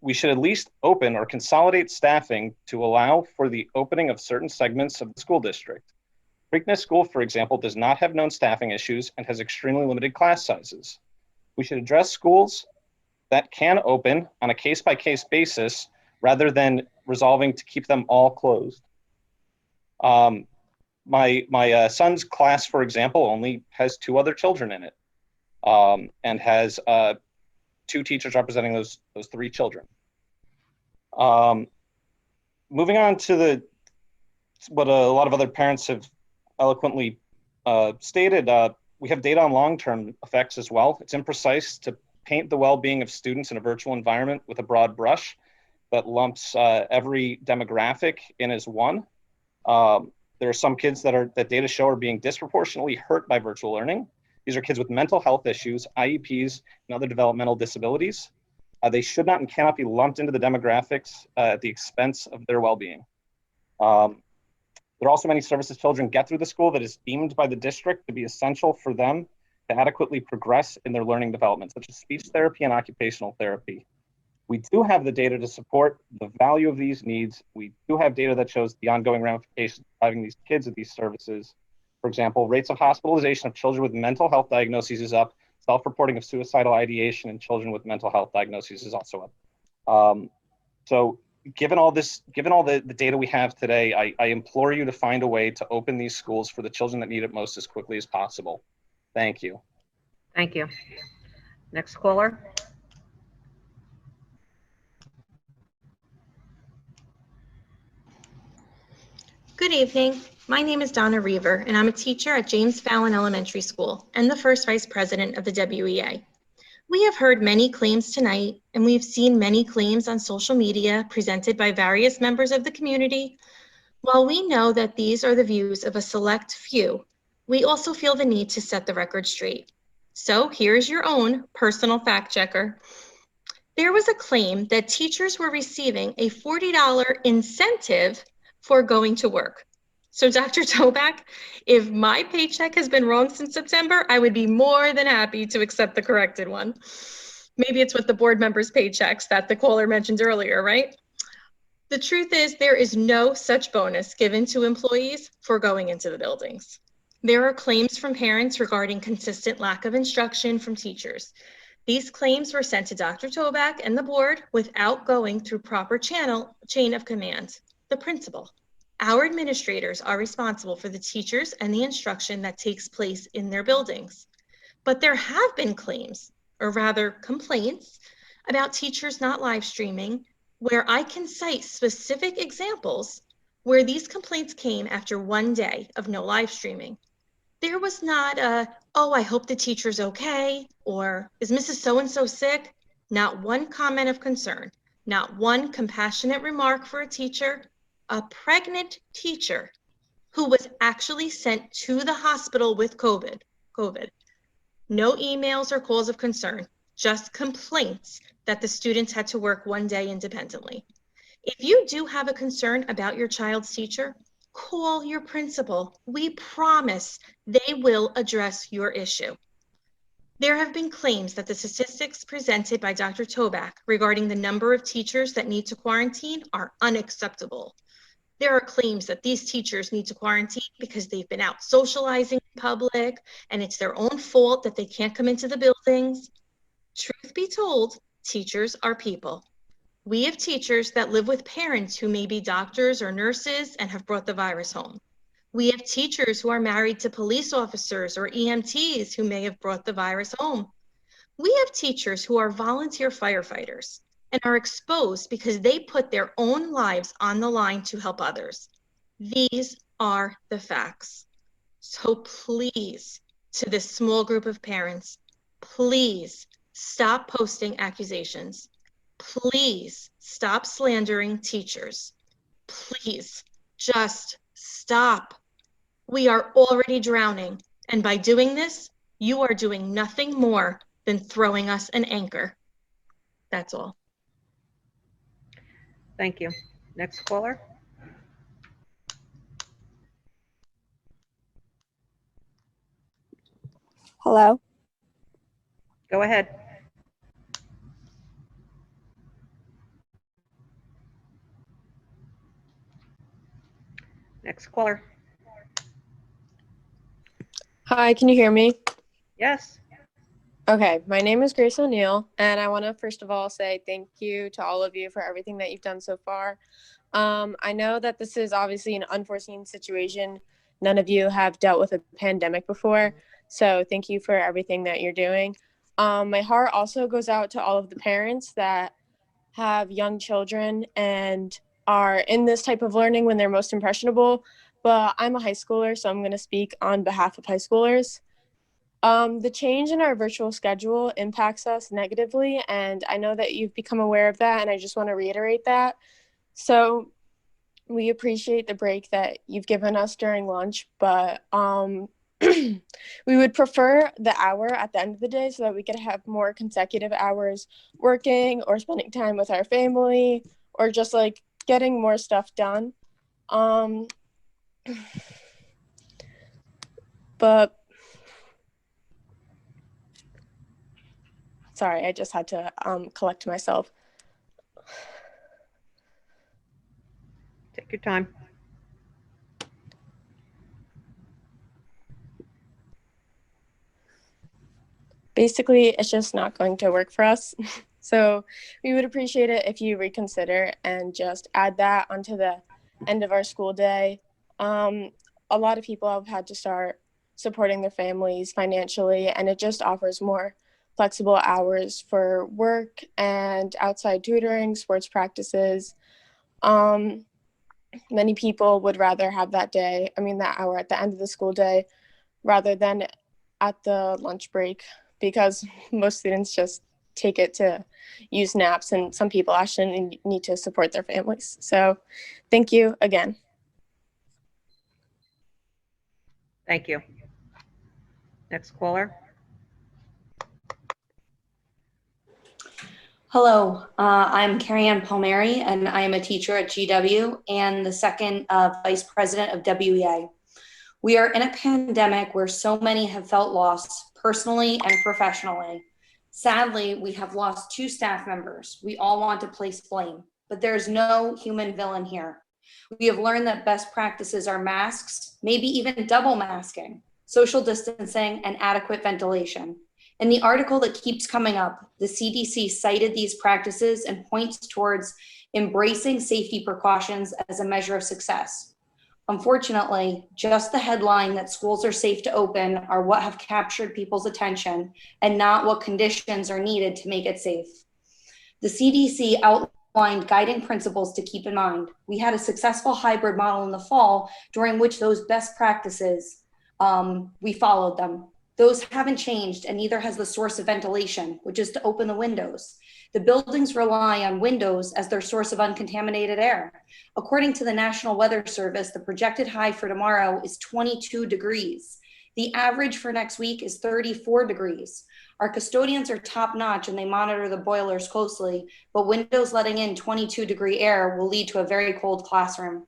We should at least open or consolidate staffing to allow for the opening of certain segments of the school district. Preakness School, for example, does not have known staffing issues and has extremely limited class sizes. We should address schools that can open on a case-by-case basis rather than resolving to keep them all closed. My son's class, for example, only has 2 other children in it, and has 2 teachers representing those 3 children. Moving on to what a lot of other parents have eloquently stated, we have data on long-term effects as well. It's imprecise to paint the well-being of students in a virtual environment with a broad brush that lumps every demographic in as one. There are some kids that data show are being disproportionately hurt by virtual learning. These are kids with mental health issues, IEPs, and other developmental disabilities. They should not and cannot be lumped into the demographics at the expense of their well-being. There are also many services children get through the school that is deemed by the district to be essential for them to adequately progress in their learning development, such as speech therapy and occupational therapy. We do have the data to support the value of these needs. We do have data that shows the ongoing ramifications of having these kids at these services. For example, rates of hospitalization of children with mental health diagnoses is up. Self-reporting of suicidal ideation in children with mental health diagnoses is also up. So given all the data we have today, I implore you to find a way to open these schools for the children that need it most as quickly as possible. Thank you. Thank you. Next caller. Good evening. My name is Donna Reaver, and I'm a teacher at James Fallon Elementary School and the first vice president of the WEA. We have heard many claims tonight, and we've seen many claims on social media presented by various members of the community. While we know that these are the views of a select few, we also feel the need to set the record straight. So here's your own personal fact checker. There was a claim that teachers were receiving a $40 incentive for going to work. So Dr. Toback, if my paycheck has been wrong since September, I would be more than happy to accept the corrected one. Maybe it's with the board members' paychecks that the caller mentioned earlier, right? The truth is there is no such bonus given to employees for going into the buildings. There are claims from parents regarding consistent lack of instruction from teachers. These claims were sent to Dr. Toback and the board without going through proper chain of command. The principal. Our administrators are responsible for the teachers and the instruction that takes place in their buildings. But there have been claims, or rather complaints, about teachers not live streaming, where I can cite specific examples where these complaints came after one day of no live streaming. There was not a, oh, I hope the teacher's okay, or is Mrs. So-and-so sick? Not one comment of concern, not one compassionate remark for a teacher. A pregnant teacher who was actually sent to the hospital with COVID. No emails or calls of concern, just complaints that the students had to work one day independently. If you do have a concern about your child's teacher, call your principal. We promise they will address your issue. There have been claims that the statistics presented by Dr. Toback regarding the number of teachers that need to quarantine are unacceptable. There are claims that these teachers need to quarantine because they've been out socializing in public and it's their own fault that they can't come into the buildings. Truth be told, teachers are people. We have teachers that live with parents who may be doctors or nurses and have brought the virus home. We have teachers who are married to police officers or EMTs who may have brought the virus home. We have teachers who are volunteer firefighters and are exposed because they put their own lives on the line to help others. These are the facts. So please, to this small group of parents, please stop posting accusations. Please stop slandering teachers. Please just stop. We are already drowning, and by doing this, you are doing nothing more than throwing us an anchor. That's all. Thank you. Next caller. Hello. Go ahead. Next caller. Hi, can you hear me? Yes. Okay, my name is Grace O'Neill, and I want to first of all say thank you to all of you for everything that you've done so far. I know that this is obviously an unforeseen situation. None of you have dealt with a pandemic before, so thank you for everything that you're doing. My heart also goes out to all of the parents that have young children and are in this type of learning when they're most impressionable, but I'm a high schooler, so I'm going to speak on behalf of high schoolers. The change in our virtual schedule impacts us negatively, and I know that you've become aware of that, and I just want to reiterate that. So we appreciate the break that you've given us during lunch, but we would prefer the hour at the end of the day so that we could have more consecutive hours working or spending time with our family or just like getting more stuff done. But sorry, I just had to collect myself. Take your time. Basically, it's just not going to work for us. So we would appreciate it if you reconsider and just add that onto the end of our school day. A lot of people have had to start supporting their families financially, and it just offers more flexible hours for work and outside tutoring, sports practices. Many people would rather have that hour at the end of the school day rather than at the lunch break, because most students just take it to use naps, and some people actually need to support their families. So thank you again. Thank you. Next caller. Hello, I'm Carrie Ann Palmieri, and I am a teacher at GW and the second vice president of WEA. We are in a pandemic where so many have felt lost personally and professionally. Sadly, we have lost 2 staff members. We all want to place blame, but there's no human villain here. We have learned that best practices are masks, maybe even double masking, social distancing, and adequate ventilation. In the article that keeps coming up, the CDC cited these practices and points towards embracing safety precautions as a measure of success. Unfortunately, just the headline that schools are safe to open are what have captured people's attention and not what conditions are needed to make it safe. The CDC outlined guiding principles to keep in mind. We had a successful hybrid model in the fall during which those best practices, we followed them. Those haven't changed, and neither has the source of ventilation, which is to open the windows. The buildings rely on windows as their source of uncontaminated air. According to the National Weather Service, the projected high for tomorrow is 22 degrees. The average for next week is 34 degrees. Our custodians are top notch and they monitor the boilers closely, but windows letting in 22-degree air will lead to a very cold classroom.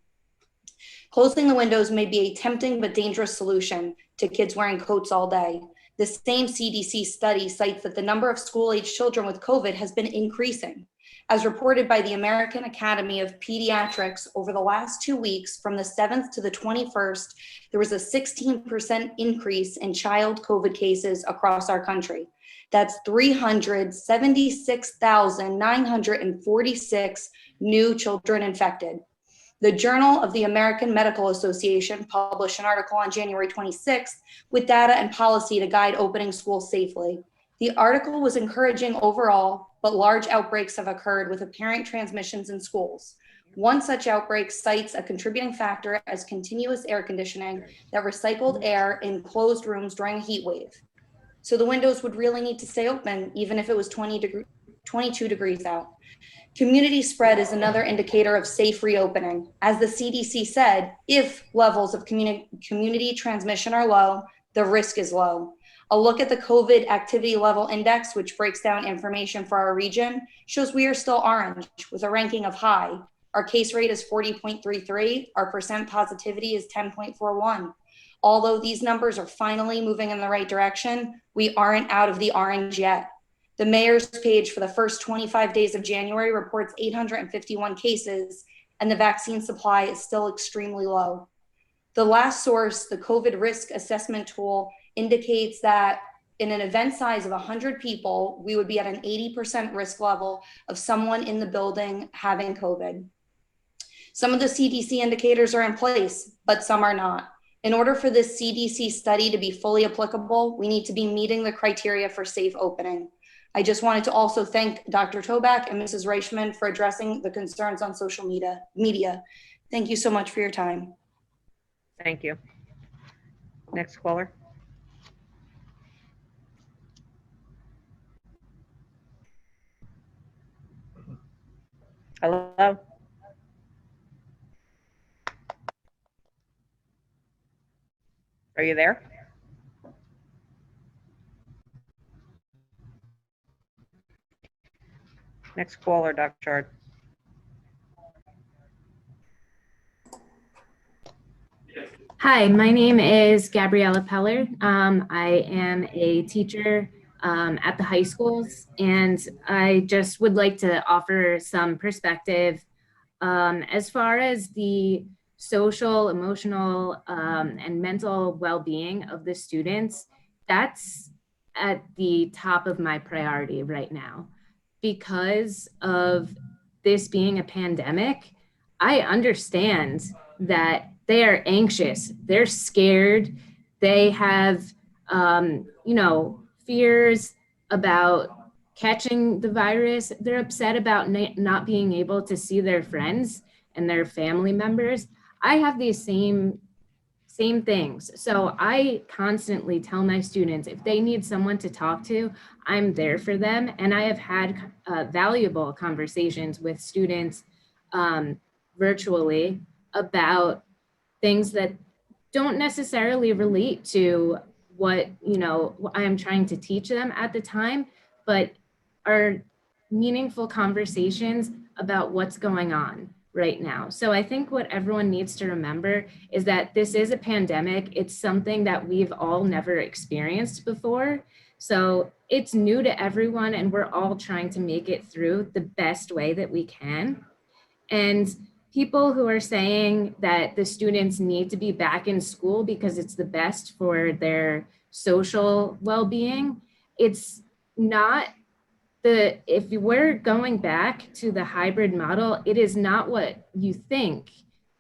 Closing the windows may be a tempting but dangerous solution to kids wearing coats all day. The same CDC study cites that the number of school-age children with COVID has been increasing. As reported by the American Academy of Pediatrics, over the last 2 weeks, from the 7th to the 21st, there was a 16% increase in child COVID cases across our country. That's 376,946 new children infected. The Journal of the American Medical Association published an article on January 26th with data and policy to guide opening schools safely. The article was encouraging overall, but large outbreaks have occurred with apparent transmissions in schools. One such outbreak cites a contributing factor as continuous air conditioning that recycled air in closed rooms during a heat wave. So the windows would really need to stay open even if it was 22 degrees out. Community spread is another indicator of safe reopening. As the CDC said, if levels of community transmission are low, the risk is low. A look at the COVID activity level index, which breaks down information for our region, shows we are still orange with a ranking of high. Our case rate is 40.33. Our percent positivity is 10.41. Although these numbers are finally moving in the right direction, we aren't out of the orange yet. The mayor's page for the first 25 days of January reports 851 cases, and the vaccine supply is still extremely low. The last source, the COVID risk assessment tool, indicates that in an event size of 100 people, we would be at an 80% risk level of someone in the building having COVID. Some of the CDC indicators are in place, but some are not. In order for this CDC study to be fully applicable, we need to be meeting the criteria for safe opening. I just wanted to also thank Dr. Toback and Mrs. Reichman for addressing the concerns on social media. Thank you so much for your time. Thank you. Next caller. Hello? Are you there? Next caller, Dr. Chard. Hi, my name is Gabriella Peller. I am a teacher at the high schools, and I just would like to offer some perspective as far as the social, emotional, and mental well-being of the students. That's at the top of my priority right now. Because of this being a pandemic, I understand that they are anxious, they're scared, they have, fears about catching the virus. They're upset about not being able to see their friends and their family members. I have these same things. So I constantly tell my students, if they need someone to talk to, I'm there for them. And I have had valuable conversations with students virtually about things that don't necessarily relate to what I am trying to teach them at the time, but are meaningful conversations about what's going on right now. So I think what everyone needs to remember is that this is a pandemic. It's something that we've all never experienced before. So it's new to everyone, and we're all trying to make it through the best way that we can. And people who are saying that the students need to be back in school because it's the best for their social well-being, it's not. If we're going back to the hybrid model, it is not what you think.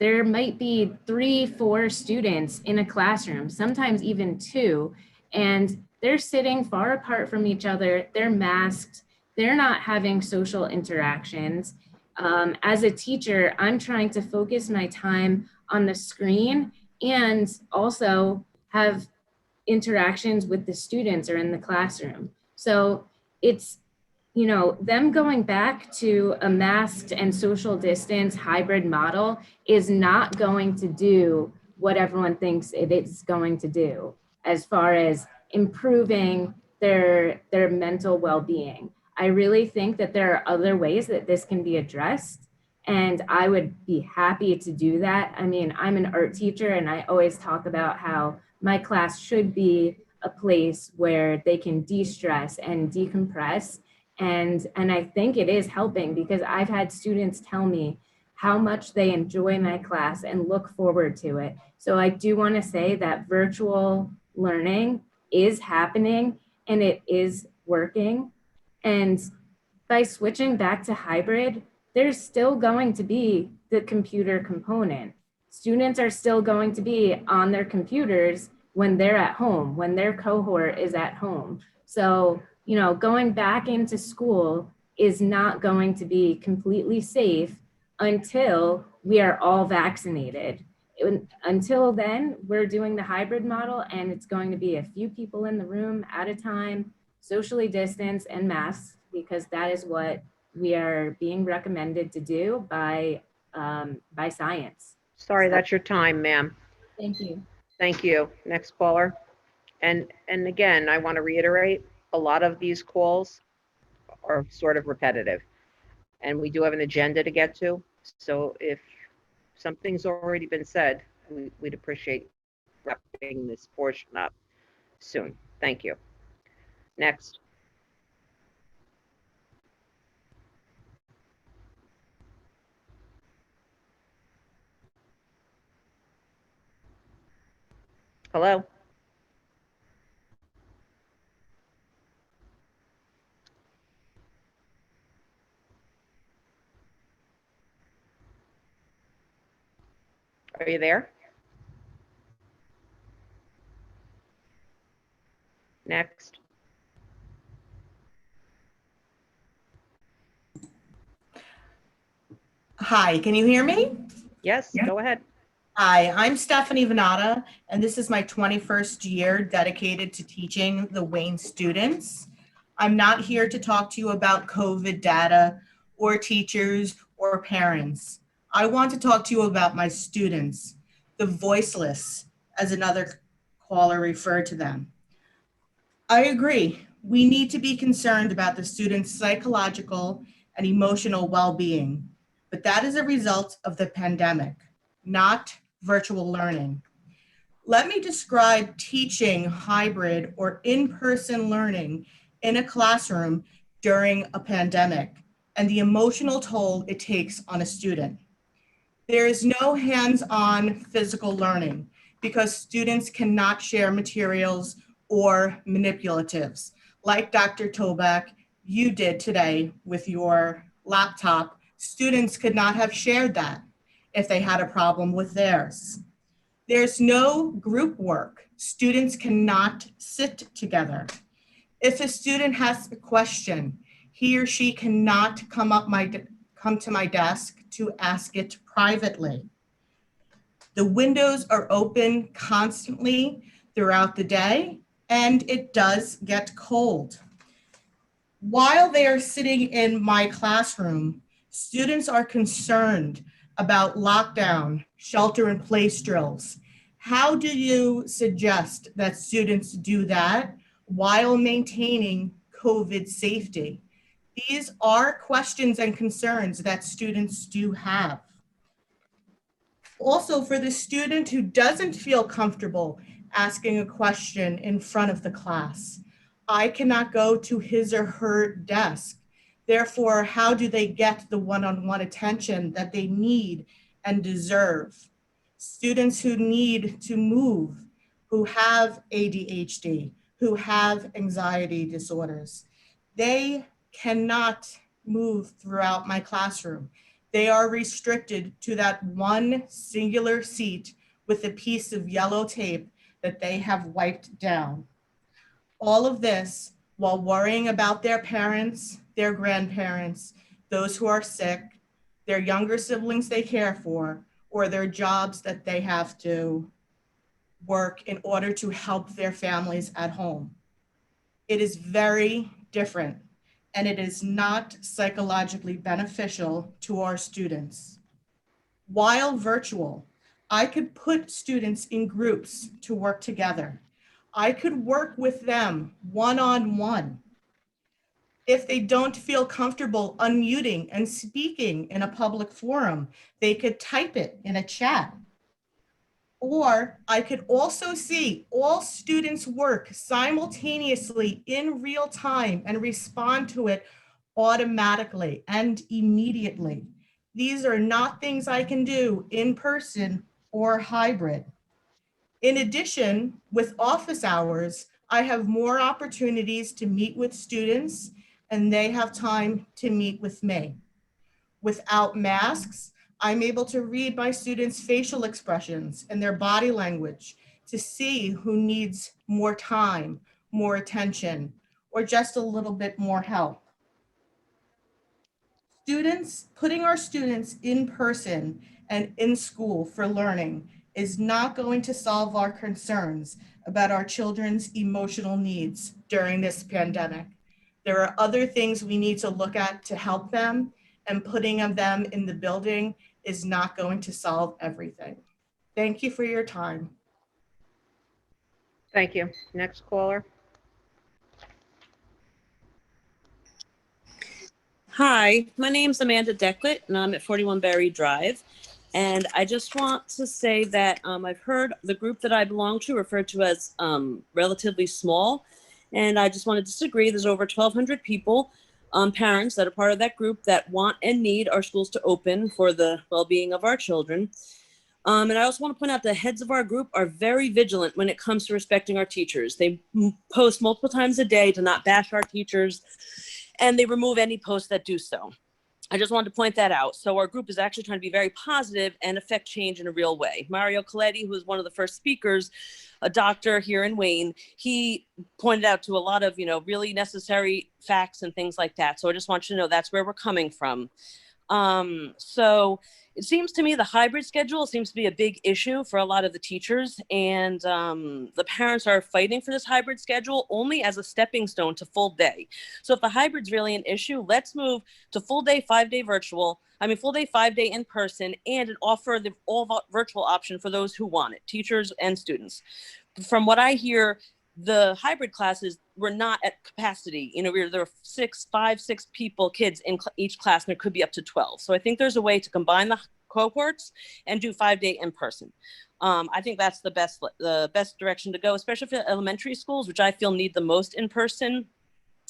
There might be 3-4 students in a classroom, sometimes even 2, and they're sitting far apart from each other, they're masked, they're not having social interactions. As a teacher, I'm trying to focus my time on the screen and also have interactions with the students or in the classroom. So it's, them going back to a masked and social distance hybrid model is not going to do what everyone thinks it is going to do as far as improving their mental well-being. I really think that there are other ways that this can be addressed, and I would be happy to do that. I mean, I'm an art teacher, and I always talk about how my class should be a place where they can de-stress and decompress. And I think it is helping, because I've had students tell me how much they enjoy my class and look forward to it. So I do want to say that virtual learning is happening and it is working. And by switching back to hybrid, there's still going to be the computer component. Students are still going to be on their computers when they're at home, when their cohort is at home. So, going back into school is not going to be completely safe until we are all vaccinated. Until then, we're doing the hybrid model, and it's going to be a few people in the room at a time, socially distanced and masked, because that is what we are being recommended to do by science. Sorry, that's your time, ma'am. Thank you. Thank you. Next caller. And again, I want to reiterate, a lot of these calls are sort of repetitive, and we do have an agenda to get to. So if something's already been said, we'd appreciate wrapping this portion up soon. Thank you. Next. Hello? Are you there? Next. Hi, can you hear me? Yes, go ahead. Hi, I'm Stephanie Venata, and this is my 21st year dedicated to teaching the Wayne students. I'm not here to talk to you about COVID data or teachers or parents. I want to talk to you about my students, the voiceless, as another caller referred to them. I agree. We need to be concerned about the students' psychological and emotional well-being, but that is a result of the pandemic, not virtual learning. Let me describe teaching hybrid or in-person learning in a classroom during a pandemic and the emotional toll it takes on a student. There is no hands-on physical learning because students cannot share materials or manipulatives. Like Dr. Toback, you did today with your laptop, students could not have shared that if they had a problem with theirs. There's no group work. Students cannot sit together. If a student has a question, he or she cannot come to my desk to ask it privately. The windows are open constantly throughout the day, and it does get cold. While they are sitting in my classroom, students are concerned about lockdown, shelter-in-place drills. How do you suggest that students do that while maintaining COVID safety? These are questions and concerns that students do have. Also, for the student who doesn't feel comfortable asking a question in front of the class, I cannot go to his or her desk. Therefore, how do they get the one-on-one attention that they need and deserve? Students who need to move, who have ADHD, who have anxiety disorders, they cannot move throughout my classroom. They are restricted to that one singular seat with a piece of yellow tape that they have wiped down. All of this while worrying about their parents, their grandparents, those who are sick, their younger siblings they care for, or their jobs that they have to work in order to help their families at home. It is very different, and it is not psychologically beneficial to our students. While virtual, I could put students in groups to work together. I could work with them one-on-one. If they don't feel comfortable unmuting and speaking in a public forum, they could type it in a chat. Or I could also see all students work simultaneously in real time and respond to it automatically and immediately. These are not things I can do in person or hybrid. In addition, with office hours, I have more opportunities to meet with students and they have time to meet with me. Without masks, I'm able to read my students' facial expressions and their body language to see who needs more time, more attention, or just a little bit more help. Putting our students in person and in school for learning is not going to solve our concerns about our children's emotional needs during this pandemic. There are other things we need to look at to help them, and putting them in the building is not going to solve everything. Thank you for your time. Thank you. Next caller. Hi, my name's Amanda Declet, and I'm at 41 Berry Drive. And I just want to say that I've heard the group that I belong to referred to as relatively small. And I just want to disagree. There's over 1,200 people, parents that are part of that group that want and need our schools to open for the well-being of our children. And I also want to point out the heads of our group are very vigilant when it comes to respecting our teachers. They post multiple times a day to not bash our teachers, and they remove any posts that do so. I just wanted to point that out. So our group is actually trying to be very positive and affect change in a real way. Mario Coletti, who was one of the first speakers, a doctor here in Wayne, he pointed out to a lot of, really necessary facts and things like that. So I just want you to know that's where we're coming from. So it seems to me the hybrid schedule seems to be a big issue for a lot of the teachers, and the parents are fighting for this hybrid schedule only as a stepping stone to full day. So if the hybrid's really an issue, let's move to full day, 5-day virtual. Full day, 5-day in person, and offer the all virtual option for those who want it, teachers and students. From what I hear, the hybrid classes were not at capacity. There were 6 people, kids in each class, and there could be up to 12. So I think there's a way to combine the cohorts and do 5-day in person. I think that's the best direction to go, especially for elementary schools, which I feel need the most in person,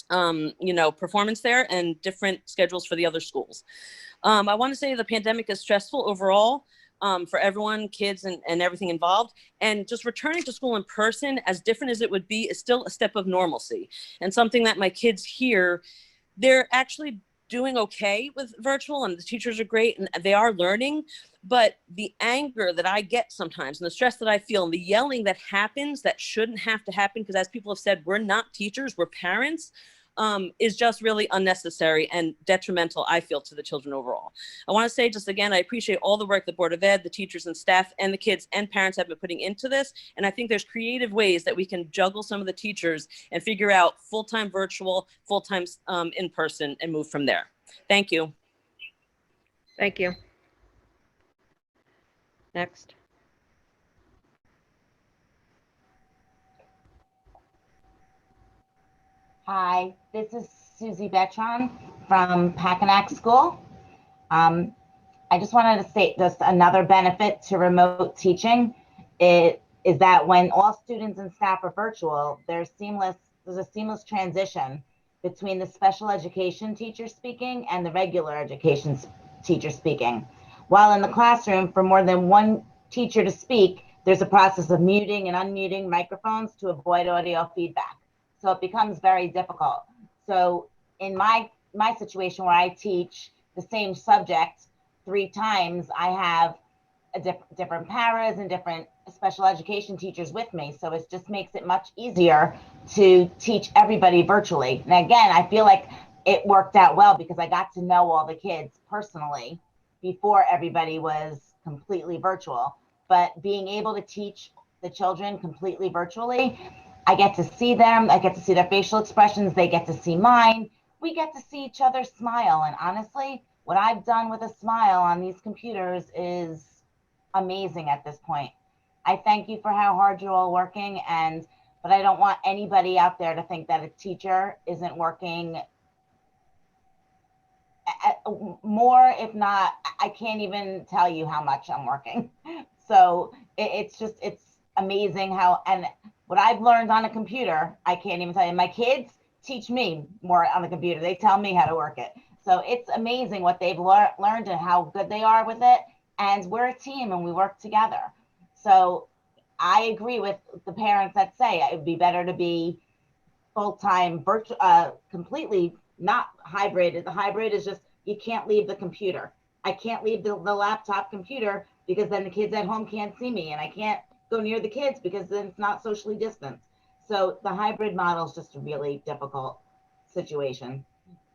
performance there, and different schedules for the other schools. I want to say the pandemic is stressful overall. For everyone, kids and everything involved. And just returning to school in person, as different as it would be, is still a step of normalcy. And something that my kids hear, they're actually doing okay with virtual, and the teachers are great and they are learning. But the anger that I get sometimes, and the stress that I feel, and the yelling that happens that shouldn't have to happen, because as people have said, we're not teachers, we're parents, is just really unnecessary and detrimental, I feel, to the children overall. I want to say just again, I appreciate all the work the Board of Ed, the teachers and staff, and the kids and parents have been putting into this. And I think there's creative ways that we can juggle some of the teachers and figure out full-time virtual, full-time in person, and move from there. Thank you. Thank you. Next. Hi, this is Susie Betron from Packanack School. I just wanted to state just another benefit to remote teaching is that when all students and staff are virtual, there's a seamless transition between the special education teacher speaking and the regular education teacher speaking. While in the classroom, for more than one teacher to speak, there's a process of muting and unmuting microphones to avoid audio feedback. So it becomes very difficult. So in my situation where I teach the same subject 3 times, I have different paras and different special education teachers with me. So it just makes it much easier to teach everybody virtually. And again, I feel like it worked out well because I got to know all the kids personally before everybody was completely virtual. But being able to teach the children completely virtually, I get to see them, I get to see their facial expressions, they get to see mine, we get to see each other smile. And honestly, what I've done with a smile on these computers is amazing at this point. I thank you for how hard you're all working, but I don't want anybody out there to think that a teacher isn't working more, if not, I can't even tell you how much I'm working. So it's amazing how, and what I've learned on a computer, I can't even tell you. My kids teach me more on the computer. They tell me how to work it. So it's amazing what they've learned and how good they are with it. And we're a team and we work together. So I agree with the parents that say it would be better to be full-time, completely not hybrid. The hybrid is just, you can't leave the computer. I can't leave the laptop computer because then the kids at home can't see me, and I can't go near the kids because then it's not socially distanced. So the hybrid model is just a really difficult situation.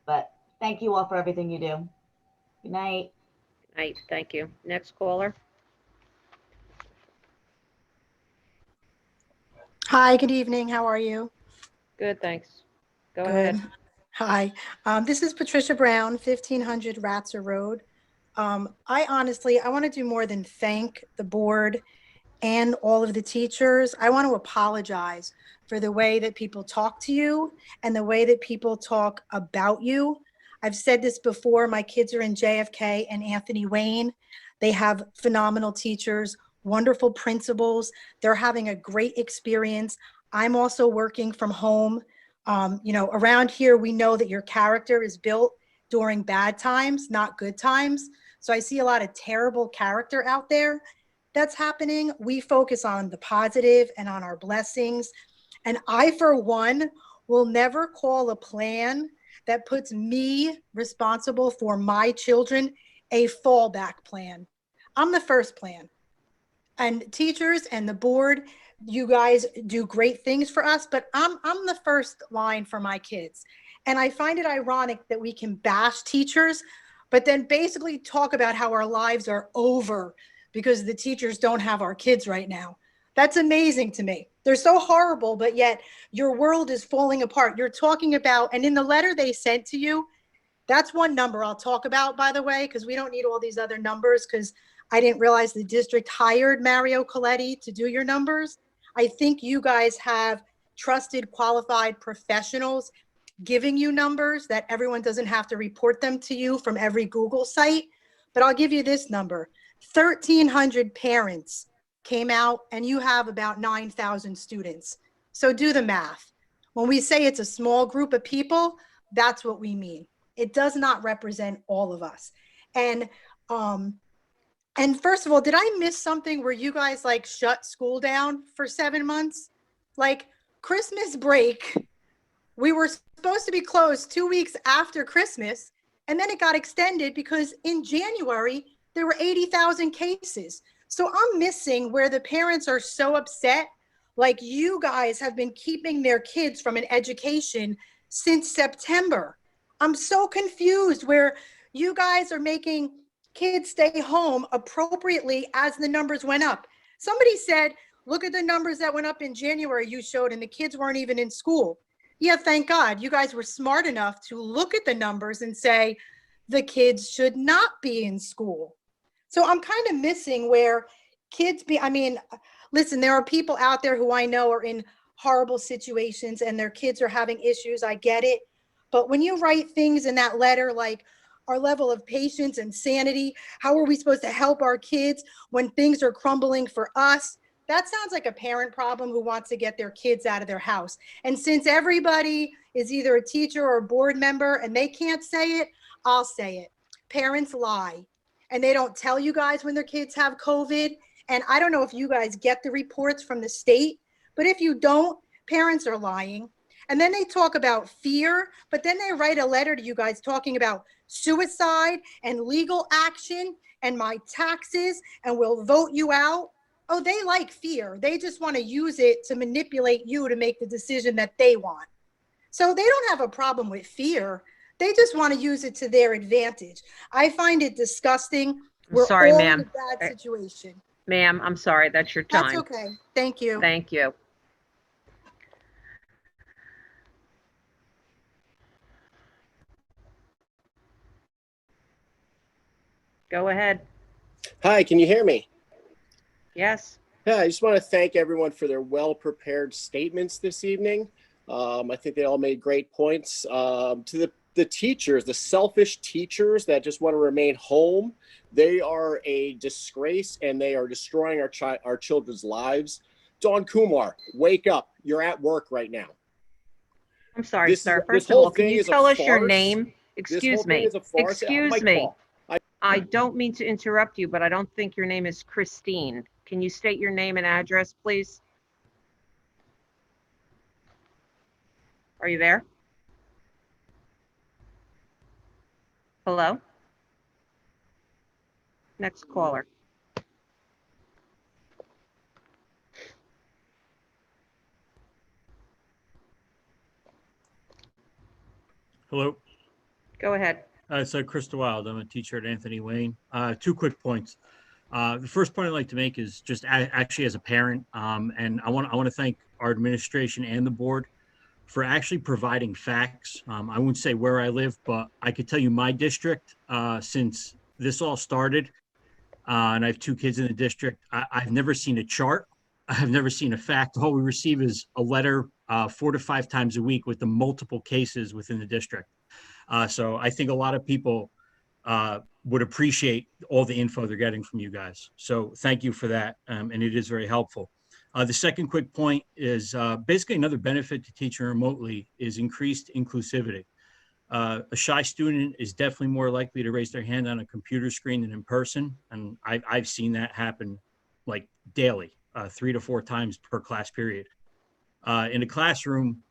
But thank you all for everything you do. Good night. Good night. Thank you. Next caller. Hi, good evening. How are you? Good, thanks. Go Good. ahead. Hi, this is Patricia Brown, 1500 Ratzer Road. I want to do more than thank the board and all of the teachers. I want to apologize for the way that people talk to you and the way that people talk about you. I've said this before, my kids are in JFK and Anthony Wayne. They have phenomenal teachers, wonderful principals. They're having a great experience. I'm also working from home. Around here, we know that your character is built during bad times, not good times. So I see a lot of terrible character out there. that's happening. We focus on the positive and on our blessings. And I, for one, will never call a plan that puts me responsible for my children a fallback plan. I'm the first plan. And teachers and the board, you guys do great things for us, but I'm the first line for my kids. And I find it ironic that we can bash teachers, but then basically talk about how our lives are over because the teachers don't have our kids right now. That's amazing to me. They're so horrible, but yet your world is falling apart. You're talking about, and in the letter they sent to you, that's one number I'll talk about, by the way, because we don't need all these other numbers, because I didn't realize the district hired Mario Coletti to do your numbers. I think you guys have trusted, qualified professionals giving you numbers that everyone doesn't have to report them to you from every Google site. But I'll give you this number. 1,300 parents came out, and you have about 9,000 students. So do the math. When we say it's a small group of people, that's what we mean. It does not represent all of us. And first of all, did I miss something where you guys like shut school down for 7 months? Like Christmas break, we were supposed to be closed 2 weeks after Christmas, and then it got extended because in January, there were 80,000 cases. So I'm missing where the parents are so upset. Like you guys have been keeping their kids from an education since September. I'm so confused where you guys are making kids stay home appropriately as the numbers went up. Somebody said, look at the numbers that went up in January you showed, and the kids weren't even in school. Yeah, thank God you guys were smart enough to look at the numbers and say the kids should not be in school. So I'm kind of missing where kids listen, there are people out there who I know are in horrible situations and their kids are having issues. I get it. But when you write things in that letter, like our level of patience and sanity, how are we supposed to help our kids when things are crumbling for us? That sounds like a parent problem who wants to get their kids out of their house. And since everybody is either a teacher or a board member and they can't say it, I'll say it. Parents lie. And they don't tell you guys when their kids have COVID. And I don't know if you guys get the reports from the state, but if you don't, parents are lying. And then they talk about fear, but then they write a letter to you guys talking about suicide and legal action and my taxes and we'll vote you out. Oh, they like fear. They just want to use it to manipulate you to make the decision that they want. So they don't have a problem with fear. They just want to use it to their advantage. I find it disgusting. We're sorry, all ma'am. in a bad situation. Ma'am, I'm sorry. That's your time. That's okay. Thank you. Thank you. Go ahead. Hi, can you hear me? Yes. Yeah, I just want to thank everyone for their well-prepared statements this evening. I think they all made great points. To the teachers, the selfish teachers that just want to remain home, they are a disgrace and they are destroying our children's lives. Dawn Kumar, wake up. You're at work right now. I'm sorry, sir. First of all, can you tell us your name? This whole Excuse thing me. is a farce. Excuse me. I don't mean to interrupt you, but I don't think your name is Christine. Can you state your name and address, please? Are you there? Hello? Next caller. Hello. Go ahead. So Krista Wild, I'm a teacher at Anthony Wayne. 2 quick points. The first point I'd like to make is just actually as a parent, and I want to thank our administration and the board for actually providing facts. I wouldn't say where I live, but I could tell you my district, since this all started, and I have 2 kids in the district, I've never seen a chart. I've never seen a fact. All we receive is a letter 4 to 5 times a week with the multiple cases within the district. So I think a lot of people would appreciate all the info they're getting from you guys. So thank you for that. And it is very helpful. The second quick point is basically another benefit to teaching remotely is increased inclusivity. A shy student is definitely more likely to raise their hand on a computer screen than in person. And I've seen that happen like daily, 3 to 4 times per class period. In a classroom,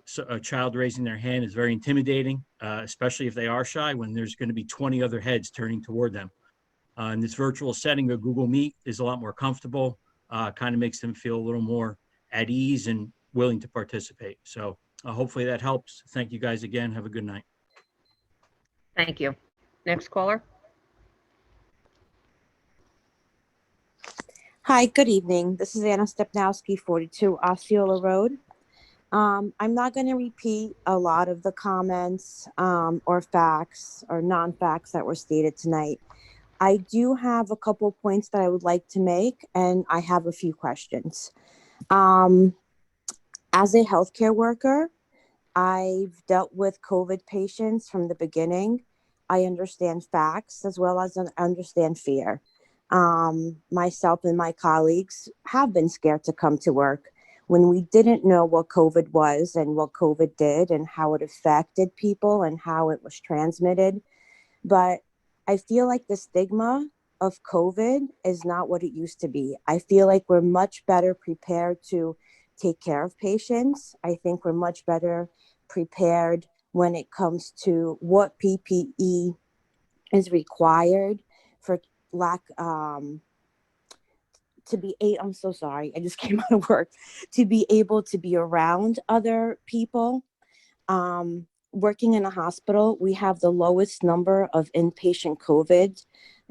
so a child raising their hand is very intimidating, especially if they are shy, when there's going to be 20 other heads turning toward them. In this virtual setting, a Google Meet is a lot more comfortable, kind of makes them feel a little more at ease and willing to participate. So hopefully that helps. Thank you guys again. Have a good night. Thank you. Next caller. Hi, good evening. This is Anna Stepnowski, 42 Osceola Road. I'm not going to repeat a lot of the comments or facts or non-facts that were stated tonight. I do have a couple of points that I would like to make, and I have a few questions. As a healthcare worker, I've dealt with COVID patients from the beginning. I understand facts as well as understand fear. Myself and my colleagues have been scared to come to work when we didn't know what COVID was and what COVID did and how it affected people and how it was transmitted. But I feel like the stigma of COVID is not what it used to be. I feel like we're much better prepared to take care of patients. I think we're much better prepared when it comes to what PPE is required for I'm so sorry, I just came out of work, to be able to be around other people. Working in a hospital, we have the lowest number of inpatient COVID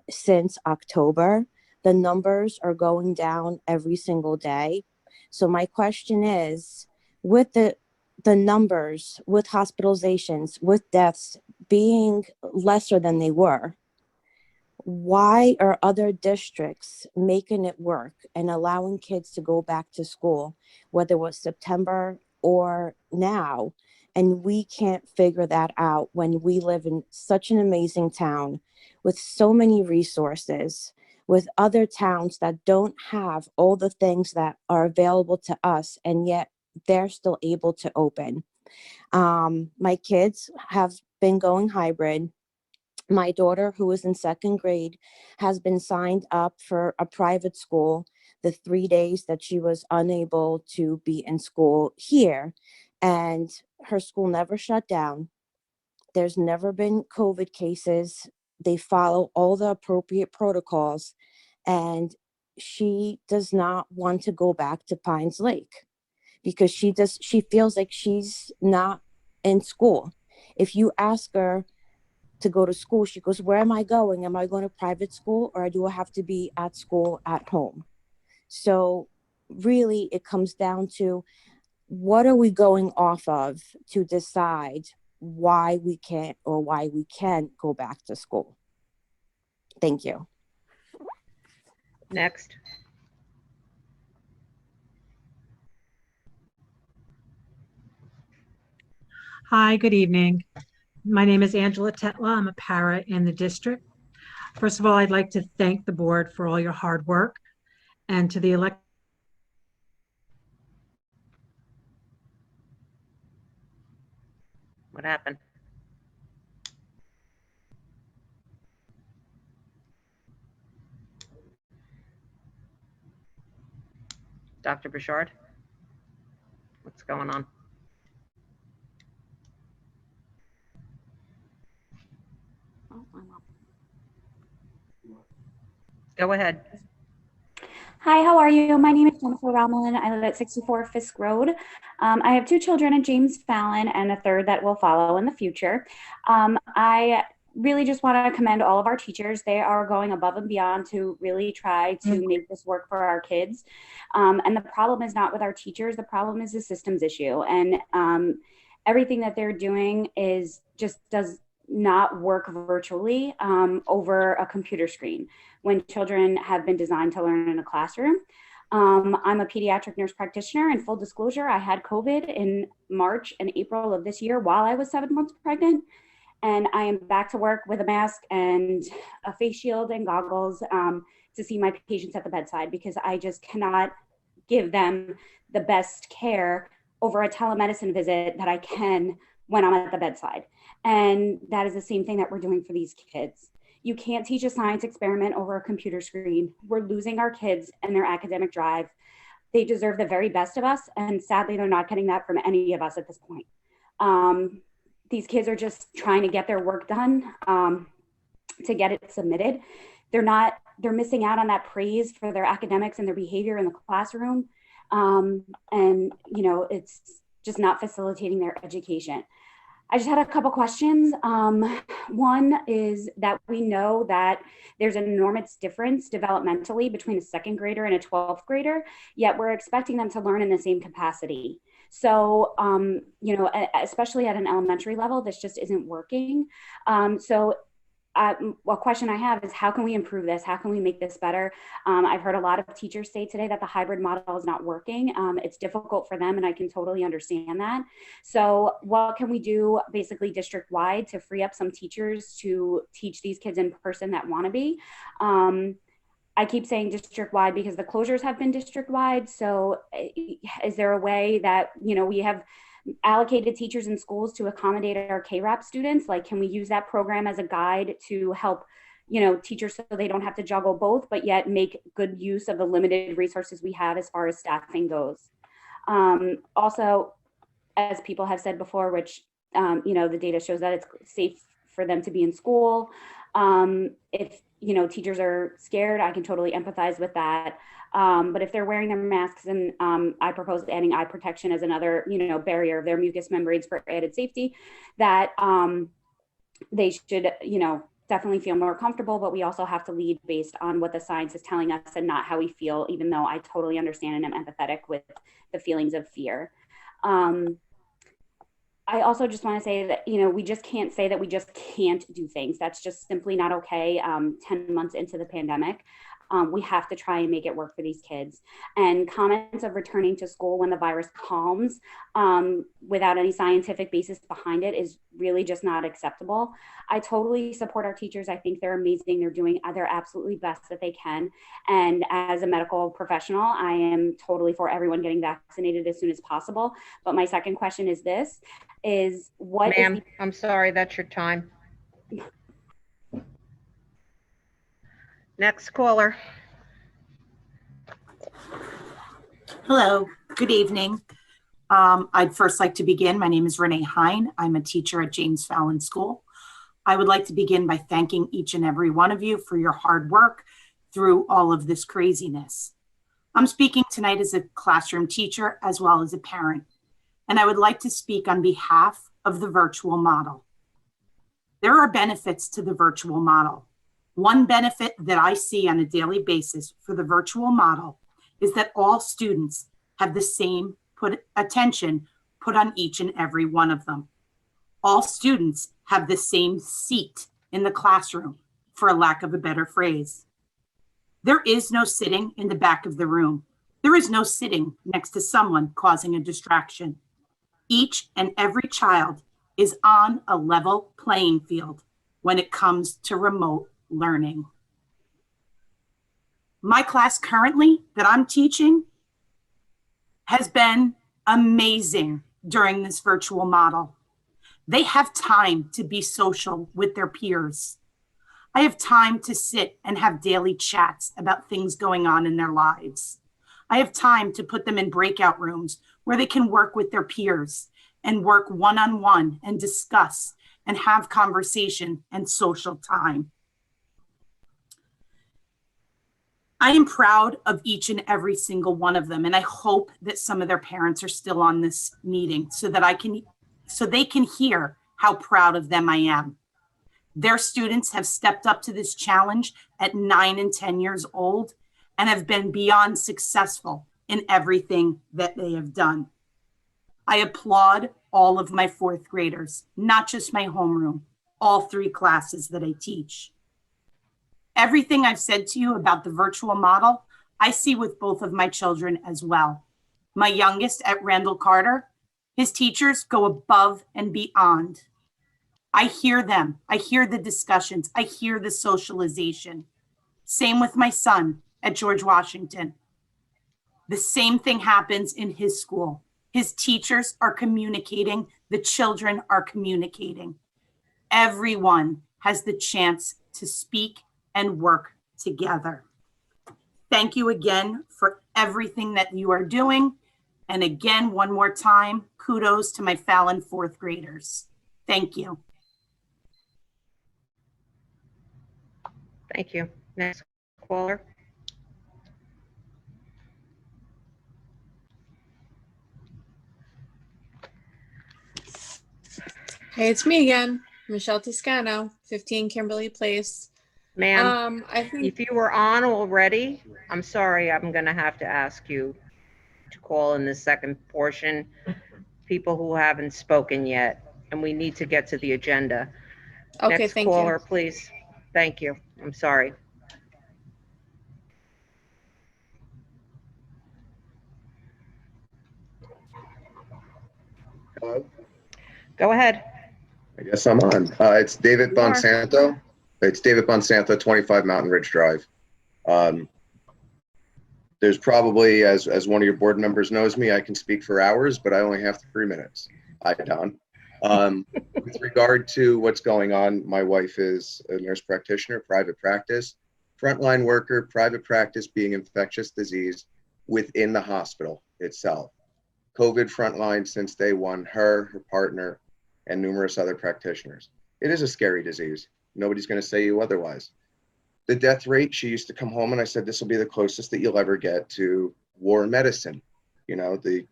since October. The numbers are going down every single day. So my question is, with the numbers, with hospitalizations, with deaths being lesser than they were, why are other districts making it work and allowing kids to go back to school, whether it was September or now, and we can't figure that out when we live in such an amazing town with so many resources, with other towns that don't have all the things that are available to us, and yet they're still able to open. My kids have been going hybrid. My daughter, who is in 2nd grade, has been signed up for a private school the 3 days that she was unable to be in school here. And her school never shut down. There's never been COVID cases. They follow all the appropriate protocols. And she does not want to go back to Pines Lake because she feels like she's not in school. If you ask her to go to school, she goes, where am I going? Am I going to private school, or do I have to be at school at home? So really it comes down to, what are we going off of to decide why we can't or why we can go back to school? Thank you. Next. Hi, good evening. My name is Angela Tetla. I'm a para in the district. First of all, I'd like to thank the board for all your hard work, and to the What happened? Dr. Bouchard? What's going on? Go ahead. Hi, how are you? My name is Jennifer Romlin. I live at 64 Fisk Road. I have 2 children, a James Fallon and a third that will follow in the future. I really just want to commend all of our teachers. They are going above and beyond to really try to make this work for our kids. And the problem is not with our teachers. The problem is the systems issue. And everything that they're doing does not work virtually over a computer screen when children have been designed to learn in a classroom. I'm a pediatric nurse practitioner, and full disclosure, I had COVID in March and April of this year while I was 7 months pregnant. And I am back to work with a mask and a face shield and goggles to see my patients at the bedside, because I just cannot give them the best care over a telemedicine visit that I can when I'm at the bedside. And that is the same thing that we're doing for these kids. You can't teach a science experiment over a computer screen. We're losing our kids and their academic drive. They deserve the very best of us, and sadly, they're not getting that from any of us at this point. These kids are just trying to get their work done, to get it submitted. They're missing out on that praise for their academics and their behavior in the classroom. And, you know, it's just not facilitating their education. I just had a couple questions. One is that we know that there's an enormous difference developmentally between a second grader and a 12th grader, yet we're expecting them to learn in the same capacity. So, you know, especially at an elementary level, this just isn't working. A question I have is, how can we improve this? How can we make this better? I've heard a lot of teachers say today that the hybrid model is not working. It's difficult for them, and I can totally understand that. So what can we do basically district-wide to free up some teachers to teach these kids in person that want to be? I keep saying district-wide because the closures have been district-wide. So is there a way that, you know, we have allocated teachers in schools to accommodate our KRAP students? Like, can we use that program as a guide to help, you know, teachers so they don't have to juggle both, but yet make good use of the limited resources we have as far as staffing goes? Also, as people have said before, which, you know, the data shows that it's safe for them to be in school. If, you know, teachers are scared, I can totally empathize with that. But if they're wearing their masks, and I propose adding eye protection as another, you know, barrier of their mucous membranes for added safety, that they should, you know, definitely feel more comfortable. But we also have to lead based on what the science is telling us and not how we feel, even though I totally understand and am empathetic with the feelings of fear. I also just want to say that, you know, we just can't say that we just can't do things. That's just simply not okay. 10 months into the pandemic. We have to try and make it work for these kids. And comments of returning to school when the virus calms without any scientific basis behind it is really just not acceptable. I totally support our teachers. I think they're amazing. They're doing their absolutely best that they can. And as a medical professional, I am totally for everyone getting vaccinated as soon as possible. But my second question is this, is what Ma'am, is I'm sorry, that's your time. Next caller. Hello, good evening. I'd first like to begin. My name is Renee Hine. I'm a teacher at James Fallon School. I would like to begin by thanking each and every one of you for your hard work through all of this craziness. I'm speaking tonight as a classroom teacher as well as a parent, and I would like to speak on behalf of the virtual model. There are benefits to the virtual model. One benefit that I see on a daily basis for the virtual model is that all students have the same attention put on each and every one of them. All students have the same seat in the classroom, for a lack of a better phrase. There is no sitting in the back of the room. There is no sitting next to someone causing a distraction. Each and every child is on a level playing field when it comes to remote learning. My class currently that I'm teaching has been amazing during this virtual model. They have time to be social with their peers. I have time to sit and have daily chats about things going on in their lives. I have time to put them in breakout rooms where they can work with their peers and work one-on-one and discuss and have conversation and social time. I am proud of each and every single one of them, and I hope that some of their parents are still on this meeting so they can hear how proud of them I am. Their students have stepped up to this challenge at 9 and 10 years old and have been beyond successful in everything that they have done. I applaud all of my fourth graders, not just my homeroom, all 3 classes that I teach. Everything I've said to you about the virtual model, I see with both of my children as well. My youngest at Randall Carter, his teachers go above and beyond. I hear them. I hear the discussions. I hear the socialization. Same with my son at George Washington. The same thing happens in his school. His teachers are communicating. The children are communicating. Everyone has the chance to speak and work together. Thank you again for everything that you are doing. And again, one more time, kudos to my Fallon fourth graders. Thank you. Thank you. Next caller. Hey, it's me again, Michelle Toscano, 15 Kimberly Place. Ma'am, I think if you were on already, I'm sorry, I'm going to have to ask you to call in the second portion, people who haven't spoken yet, and we need to get to the agenda. Okay, Next thank you. caller, please. Thank you. I'm sorry. Hello? Go ahead. I guess I'm on. It's David You are. Bonsanto. It's David Bonsanto, 25 Mountain Ridge Drive. There's probably, as one of your board members knows me, I can speak for hours, but I only have 3 minutes. Hi, Don. With regard to what's going on, my wife is a nurse practitioner, private practice, frontline worker, private practice being infectious disease within the hospital itself. COVID frontline since day one, her partner, and numerous other practitioners. It is a scary disease. Nobody's going to say you otherwise. The death rate, she used to come home and I said, this will be the closest that you'll ever get to war medicine. You know, the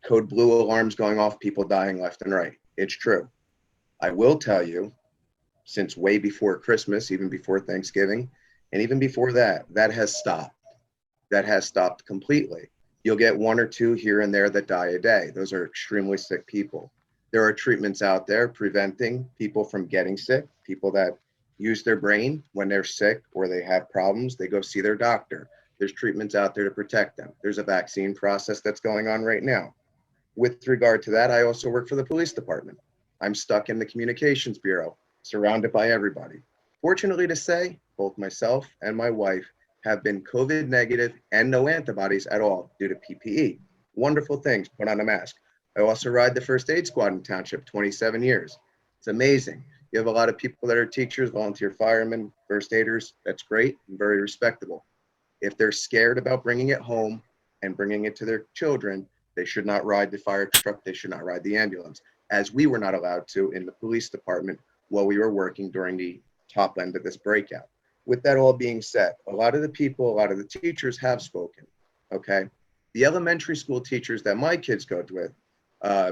code blue alarms going off, people dying left and right. It's true. I will tell you, since way before Christmas, even before Thanksgiving, and even before that, that has stopped. That has stopped completely. You'll get 1 or 2 here and there that die a day. Those are extremely sick people. There are treatments out there preventing people from getting sick, people that use their brain when they're sick or they have problems, they go see their doctor. There's treatments out there to protect them. There's a vaccine process that's going on right now. With regard to that, I also work for the police department. I'm stuck in the communications bureau, surrounded by everybody. Fortunately to say, both myself and my wife have been COVID negative and no antibodies at all due to PPE. Wonderful things, put on a mask. I also ride the first aid squad in township, 27 years. It's amazing. You have a lot of people that are teachers, volunteer firemen, first aiders. That's great and very respectable. If they're scared about bringing it home and bringing it to their children, they should not ride the fire truck. They should not ride the ambulance, as we were not allowed to in the police department while we were working during the top end of this breakout. With that all being said, a lot of the people, a lot of the teachers have spoken, okay? The elementary school teachers that my kids go with,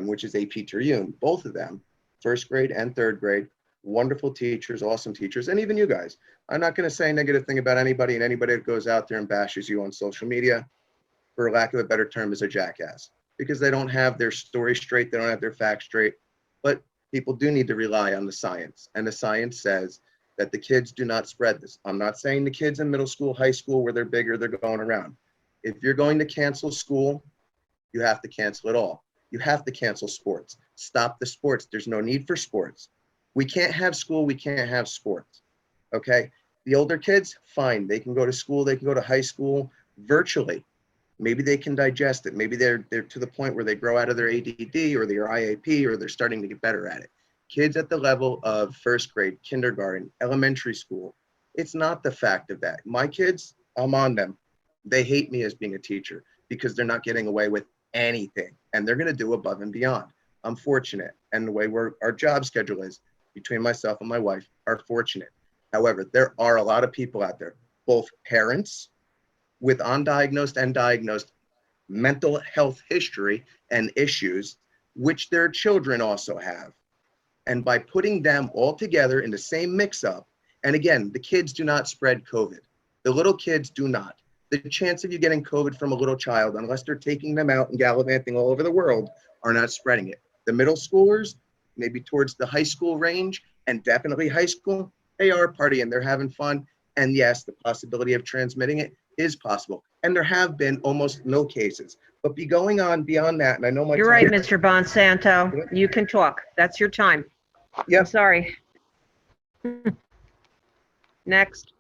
which is AP Terhune, both of them, first grade and third grade, wonderful teachers, awesome teachers, and even you guys. I'm not going to say a negative thing about anybody, and anybody that goes out there and bashes you on social media, for lack of a better term, is a jackass, because they don't have their story straight, they don't have their facts straight. But people do need to rely on the science, and the science says that the kids do not spread this. I'm not saying the kids in middle school, high school, where they're bigger, they're going around. If you're going to cancel school, you have to cancel it all. You have to cancel sports. Stop the sports. There's no need for sports. We can't have school, we can't have sports, okay? The older kids, fine. They can go to school, they can go to high school virtually. Maybe they can digest it. Maybe they're to the point where they grow out of their ADD or their IAP, or they're starting to get better at it. Kids at the level of first grade, kindergarten, elementary school, it's not the fact of that. My kids, I'm on them. They hate me as being a teacher because they're not getting away with anything, and they're gonna do above and beyond. I'm fortunate, and the way our job schedule is between myself and my wife are fortunate. However, there are a lot of people out there, both parents with undiagnosed and diagnosed mental health history and issues, which their children also have. And by putting them all together in the same mix-up, and again, the kids do not spread COVID. The little kids do not. The chance of you getting COVID from a little child, unless they're taking them out and gallivanting all over the world, are not spreading it. The middle schoolers, maybe towards the high school range, and definitely high school, they are partying, they're having fun. And yes, the possibility of transmitting it is possible. And there have been almost no cases. But going on beyond that, and I know my You're right, Mr. Bonsanto. You can talk. That's your time. Yep. I'm sorry. Next.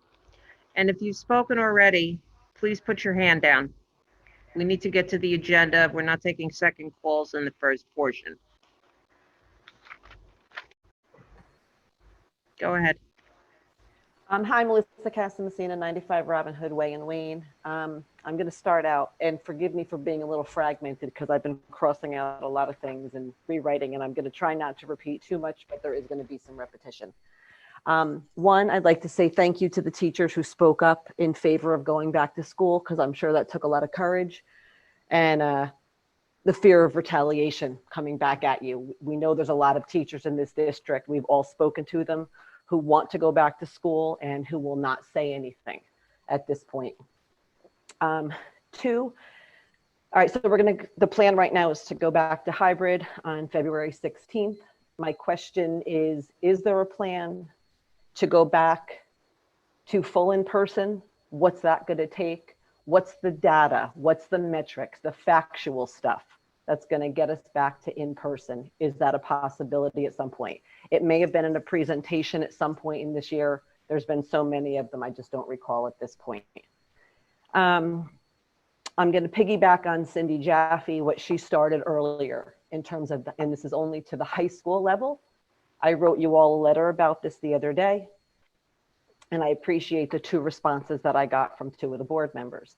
And if you've spoken already, please put your hand down. We need to get to the agenda. We're not taking second calls in the first portion. Go ahead. Hi, Melissa Castamasina, 95 Robin Hood Way in Wayne. I'm going to start out, and forgive me for being a little fragmented because I've been crossing out a lot of things and rewriting, and I'm going to try not to repeat too much, but there is going to be some repetition. One, I'd like to say thank you to the teachers who spoke up in favor of going back to school, because I'm sure that took a lot of courage and the fear of retaliation coming back at you. We know there's a lot of teachers in this district. We've all spoken to them who want to go back to school and who will not say anything at this point. Two, all right, so the plan right now is to go back to hybrid on February 16th. My question is there a plan to go back to full in person? What's that going to take? What's the data? What's the metrics, the factual stuff that's going to get us back to in person? Is that a possibility at some point? It may have been in a presentation at some point in this year. There's been so many of them, I just don't recall at this point. I'm going to piggyback on Cindy Jaffe, what she started earlier in terms of, and this is only to the high school level. I wrote you all a letter about this the other day, and I appreciate the 2 responses that I got from 2 of the board members.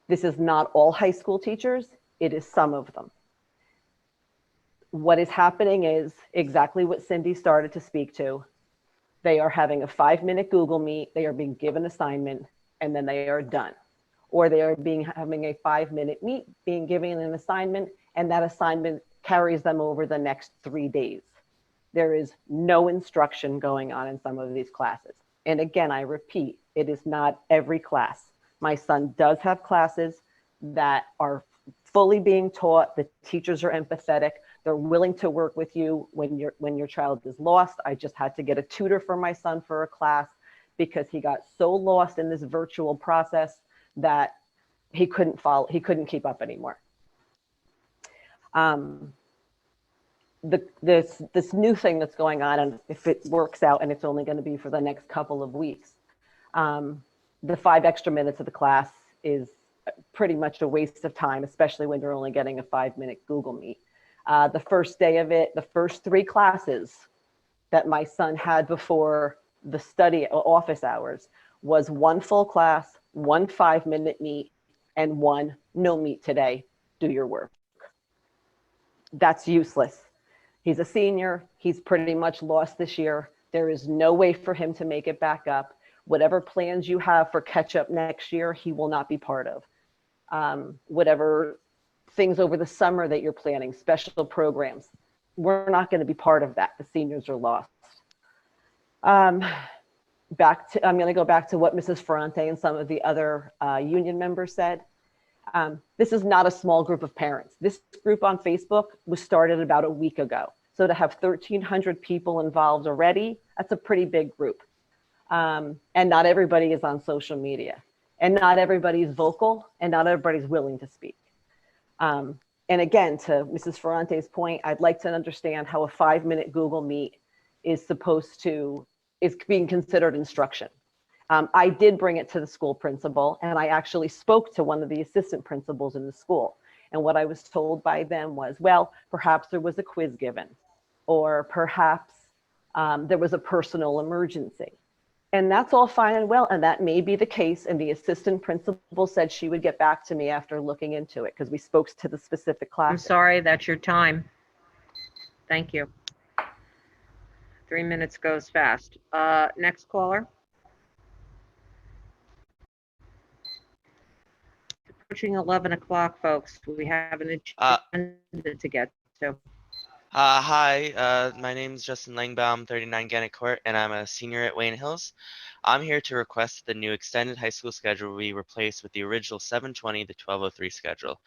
This is not all high school teachers, it is some of them. What is happening is exactly what Cindy started to speak to. They are having a 5-minute Google Meet, they are being given assignment, and then they are done. Or they are having a 5-minute meet, being given an assignment, and that assignment carries them over the next 3 days. There is no instruction going on in some of these classes. And again, I repeat, it is not every class. My son does have classes that are fully being taught. The teachers are empathetic. They're willing to work with you when your child is lost. I just had to get a tutor for my son for a class because he got so lost in this virtual process that he couldn't keep up anymore. This new thing that's going on, and if it works out, and it's only going to be for the next couple of weeks, the 5 extra minutes of the class is pretty much a waste of time, especially when you're only getting a 5-minute Google Meet. The first day of it, the first 3 classes that my son had before the study office hours was 1 full class, 1 5-minute meet, and 1 no meet today, do your work. That's useless. He's a senior. He's pretty much lost this year. There is no way for him to make it back up. Whatever plans you have for catch up next year, he will not be part of. Whatever things over the summer that you're planning, special programs, we're not going to be part of that. The seniors are lost. I'm going to go back to what Mrs. Ferrante and some of the other union members said. This is not a small group of parents. This group on Facebook was started about a week ago. So to have 1,300 people involved already, that's a pretty big group. And not everybody is on social media, and not everybody's vocal, and not everybody's willing to speak. And again, to Mrs. Ferrante's point, I'd like to understand how a 5-minute Google Meet is being considered instruction. I did bring it to the school principal, and I actually spoke to one of the assistant principals in the school. And what I was told by them was, well, perhaps there was a quiz given, or perhaps there was a personal emergency. And that's all fine and well, and that may be the case. And the assistant principal said she would get back to me after looking into it, because we spoke to the specific class. I'm sorry, that's your time. Thank you. 3 minutes goes fast. Next caller. Approaching 11 o'clock, folks. We have an agenda to get to. Hi, my name is Justin Langbaum, 39 Gannett Court, and I'm a senior at Wayne Hills. I'm here to request that the new extended high school schedule be replaced with the original 7:20 to 12:03 schedule.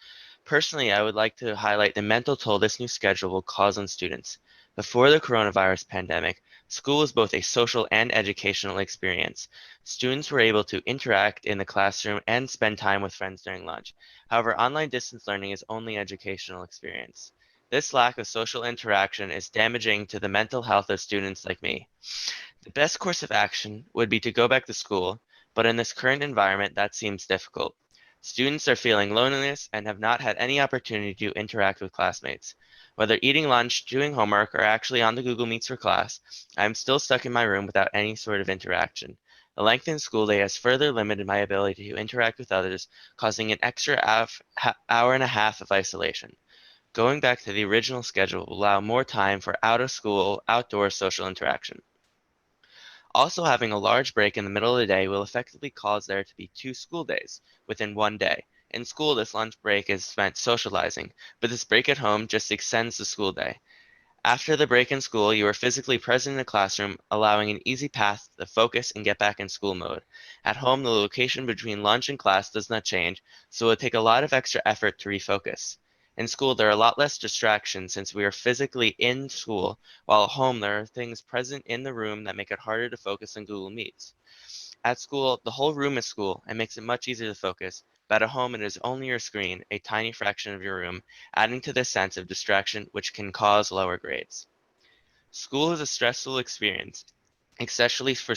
Personally, I would like to highlight the mental toll this new schedule will cause on students. Before the coronavirus pandemic, school was both a social and educational experience. Students were able to interact in the classroom and spend time with friends during lunch. However, online distance learning is only educational experience. This lack of social interaction is damaging to the mental health of students like me. The best course of action would be to go back to school, but in this current environment, that seems difficult. Students are feeling loneliness and have not had any opportunity to interact with classmates. Whether eating lunch, doing homework, or actually on the Google Meets for class, I am still stuck in my room without any sort of interaction. The lengthened school day has further limited my ability to interact with others, causing an extra hour and a half of isolation. Going back to the original schedule will allow more time for out-of-school, outdoor social interaction. Also, having a large break in the middle of the day will effectively cause there to be 2 school days within one day. In school, this lunch break is spent socializing, but this break at home just extends the school day. After the break in school, you are physically present in the classroom, allowing an easy path to focus and get back in school mode. At home, the location between lunch and class does not change, so it will take a lot of extra effort to refocus. In school, there are a lot less distractions since we are physically in school, while at home, there are things present in the room that make it harder to focus on Google Meets. At school, the whole room is school and makes it much easier to focus, but at home it is only your screen, a tiny fraction of your room, adding to this sense of distraction which can cause lower grades. School is a stressful experience, especially for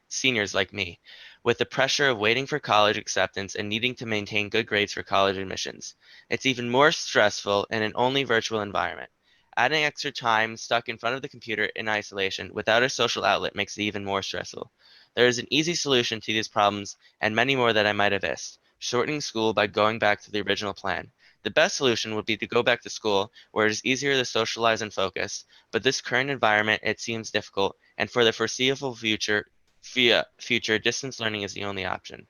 seniors like me, with the pressure of waiting for college acceptance and needing to maintain good grades for college admissions. It's even more stressful in an only virtual environment. Adding extra time stuck in front of the computer in isolation without a social outlet makes it even more stressful. There is an easy solution to these problems and many more that I might have missed: shortening school by going back to the original plan. The best solution would be to go back to school where it is easier to socialize and focus, but this current environment, it seems difficult, and for the foreseeable future, distance learning is the only option.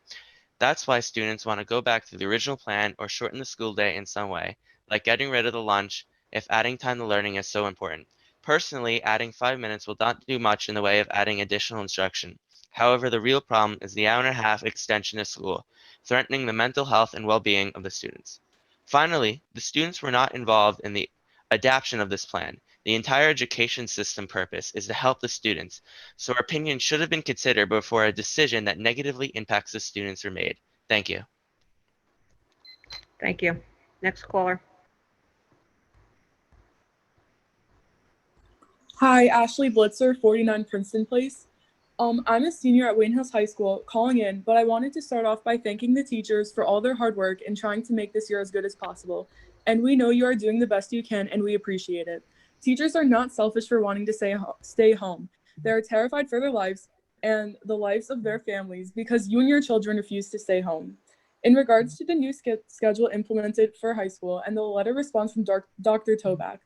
That's why students want to go back to the original plan or shorten the school day in some way, like getting rid of the lunch if adding time to learning is so important. Personally, adding 5 minutes will not do much in the way of adding additional instruction. However, the real problem is the hour and a half extension of school, threatening the mental health and well-being of the students. Finally, the students were not involved in the adaptation of this plan. The entire education system purpose is to help the students, so our opinion should have been considered before a decision that negatively impacts the students are made. Thank you. Thank you. Next caller. Hi, Ashley Blitzer, 49 Princeton Place. I'm a senior at Wayne Hills High School calling in, but I wanted to start off by thanking the teachers for all their hard work in trying to make this year as good as possible. And we know you are doing the best you can, and we appreciate it. Teachers are not selfish for wanting to stay home. They are terrified for their lives and the lives of their families because you and your children refuse to stay home. In regards to the new schedule implemented for high school and the letter response from Dr. Toback,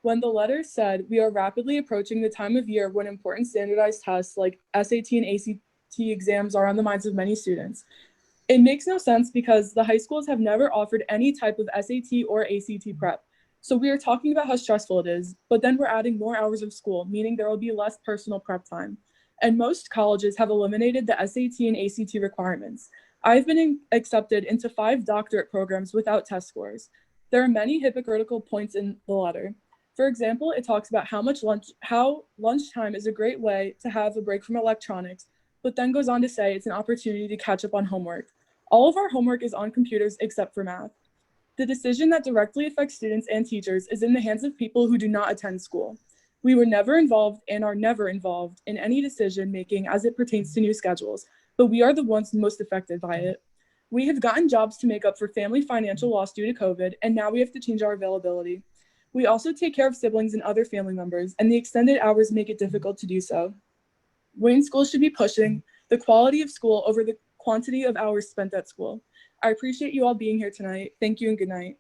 when the letter said, "We are rapidly approaching the time of year when important standardized tests like SAT and ACT exams are on the minds of many students," it makes no sense because the high schools have never offered any type of SAT or ACT prep. So we are talking about how stressful it is, but then we're adding more hours of school, meaning there will be less personal prep time. And most colleges have eliminated the SAT and ACT requirements. I've been accepted into 5 doctorate programs without test scores. There are many hypocritical points in the letter. For example, it talks about how lunchtime is a great way to have a break from electronics, but then goes on to say it's an opportunity to catch up on homework. All of our homework is on computers except for math. The decision that directly affects students and teachers is in the hands of people who do not attend school. We were never involved and are never involved in any decision making as it pertains to new schedules, but we are the ones most affected by it. We have gotten jobs to make up for family financial loss due to COVID, and now we have to change our availability. We also take care of siblings and other family members, and the extended hours make it difficult to do so. Wayne schools should be pushing the quality of school over the quantity of hours spent at school. I appreciate you all being here tonight. Thank you and good night.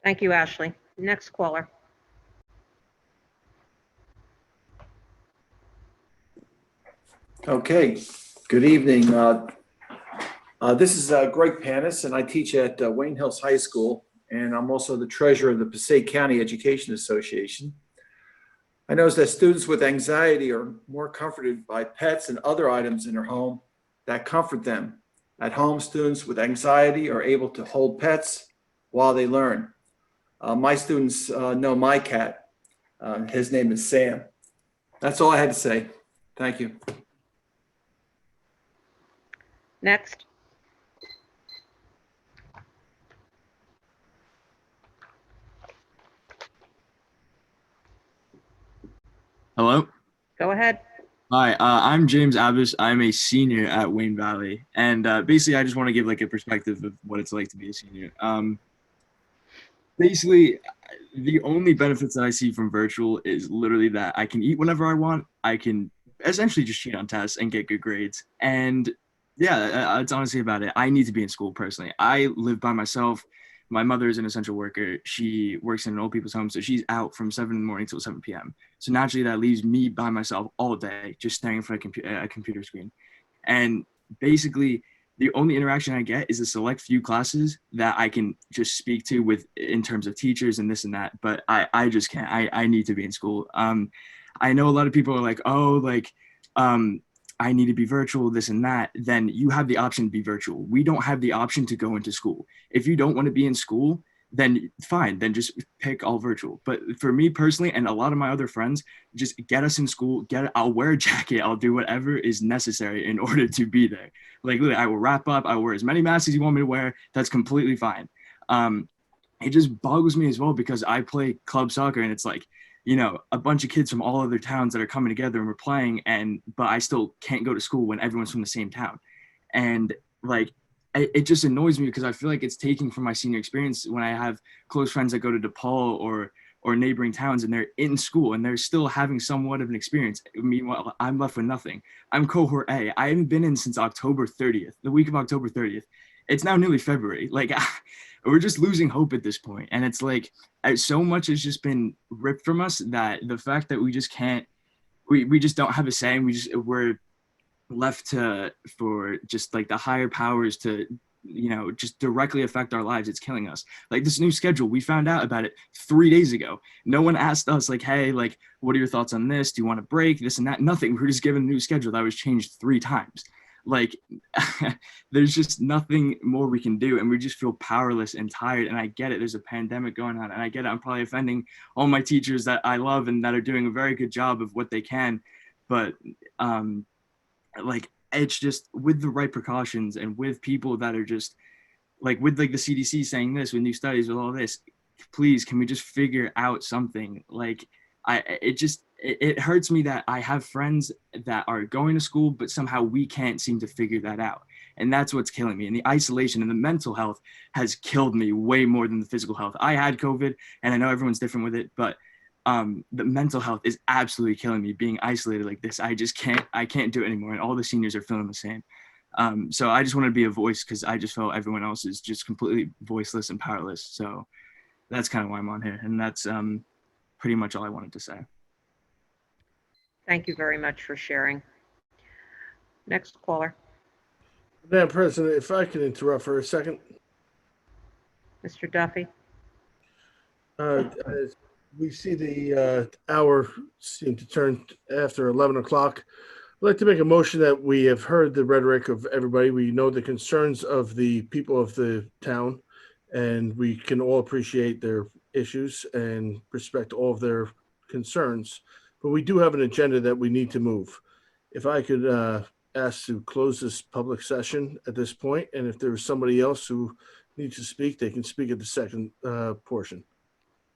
Thank you, Ashley. Next caller. Okay, good evening. This is Greg Panis, and I teach at Wayne Hills High School, and I'm also the treasurer of the Passaic County Education Association. I notice that students with anxiety are more comforted by pets and other items in their home that comfort them. At home, students with anxiety are able to hold pets while they learn. My students know my cat. His name is Sam. That's all I had to say. Thank you. Next. Hello. Go ahead. Hi, I'm James Abbas. I'm a senior at Wayne Valley, and basically, I just want to give like a perspective of what it's like to be a senior. basically, the only benefits that I see from virtual is literally that I can eat whenever I want. I can essentially just cheat on tests and get good grades. And yeah, it's honestly about it. I need to be in school personally. I live by myself. My mother is an essential worker. She works in an old people's home, so she's out from 7 in the morning till 7 p.m. So naturally, that leaves me by myself all day, just staring in front of a computer screen. And basically, the only interaction I get is a select few classes that I can just speak to with in terms of teachers and this and that. But I just can't. I need to be in school. I know a lot of people are like, oh, like, I need to be virtual, this and that. Then you have the option to be virtual. We don't have the option to go into school. If you don't want to be in school, then fine, then just pick all virtual. But for me personally, and a lot of my other friends, just get us in school, I'll wear a jacket, I'll do whatever is necessary in order to be there. Like, literally, I will wrap up, I will wear as many masks as you want me to wear, that's completely fine. It just boggles me as well because I play club soccer and it's like, you know, a bunch of kids from all other towns that are coming together and we're playing, but I still can't go to school when everyone's from the same town. And like, it just annoys me because I feel like it's taking from my senior experience when I have close friends that go to DePaul or neighboring towns and they're in school and they're still having somewhat of an experience. Meanwhile, I'm left with nothing. I'm cohort A. I haven't been in since October 30th, the week of October 30th. It's now nearly February. Like, we're just losing hope at this point. And it's like, so much has just been ripped from us that the fact that we just can't, we just don't have a say. We're left for just like the higher powers to, you know, just directly affect our lives. It's killing us. Like this new schedule, we found out about it 3 days ago. No one asked us like, hey, like, what are your thoughts on this? Do you want to break this and that? Nothing. We were just given a new schedule that was changed 3 times. Like, there's just nothing more we can do. And we just feel powerless and tired. And I get it. There's a pandemic going on. And I get it. I'm probably offending all my teachers that I love and that are doing a very good job of what they can. But like, it's just with the right precautions and with people that are just like, with like the CDC saying this, with new studies, with all this, please, can we just figure out something? Like, it hurts me that I have friends that are going to school, but somehow we can't seem to figure that out. And that's what's killing me. And the isolation and the mental health has killed me way more than the physical health. I had COVID and I know everyone's different with it, but the mental health is absolutely killing me being isolated like this. I can't do it anymore. And all the seniors are feeling the same. So I just want to be a voice because I just felt everyone else is just completely voiceless and powerless. So that's kind of why I'm on here. And that's pretty much all I wanted to say. Thank you very much for sharing. Next caller. Madam President, if I can interrupt for a second. Mr. Duffy. As we see the hour seem to turn after 11 o'clock. I'd like to make a motion that we have heard the rhetoric of everybody. We know the concerns of the people of the town, and we can all appreciate their issues and respect all of their concerns. But we do have an agenda that we need to move. If I could ask to close this public session at this point, and if there's somebody else who needs to speak, they can speak at the second portion.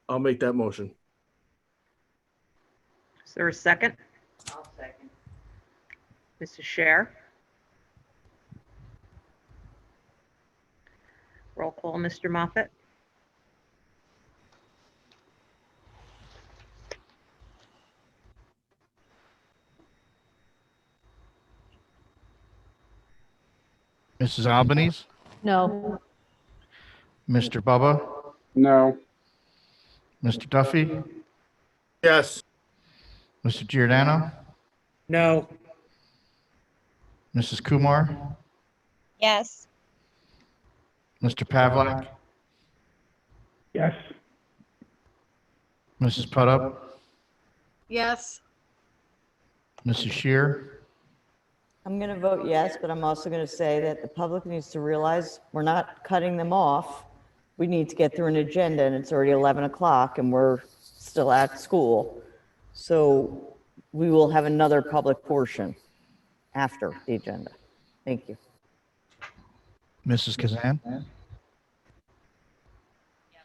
I'll make that motion. Is there a second? I'll second. Mrs. Scher. Roll call, Mr. Moffett. Mrs. Albanese? No. Mr. Bubba? No. Mr. Duffy? Yes. Mr. Giordano? No. Mrs. Kumar? Yes. Mr. Pavlak? Yes. Mrs. Putup? Yes. Mrs. Shear? I'm going to vote yes, but I'm also going to say that the public needs to realize we're not cutting them off. We need to get through an agenda, and it's already 11 o'clock, and we're still at school. So we will have another public portion after the agenda. Thank you. Mrs. Kazan?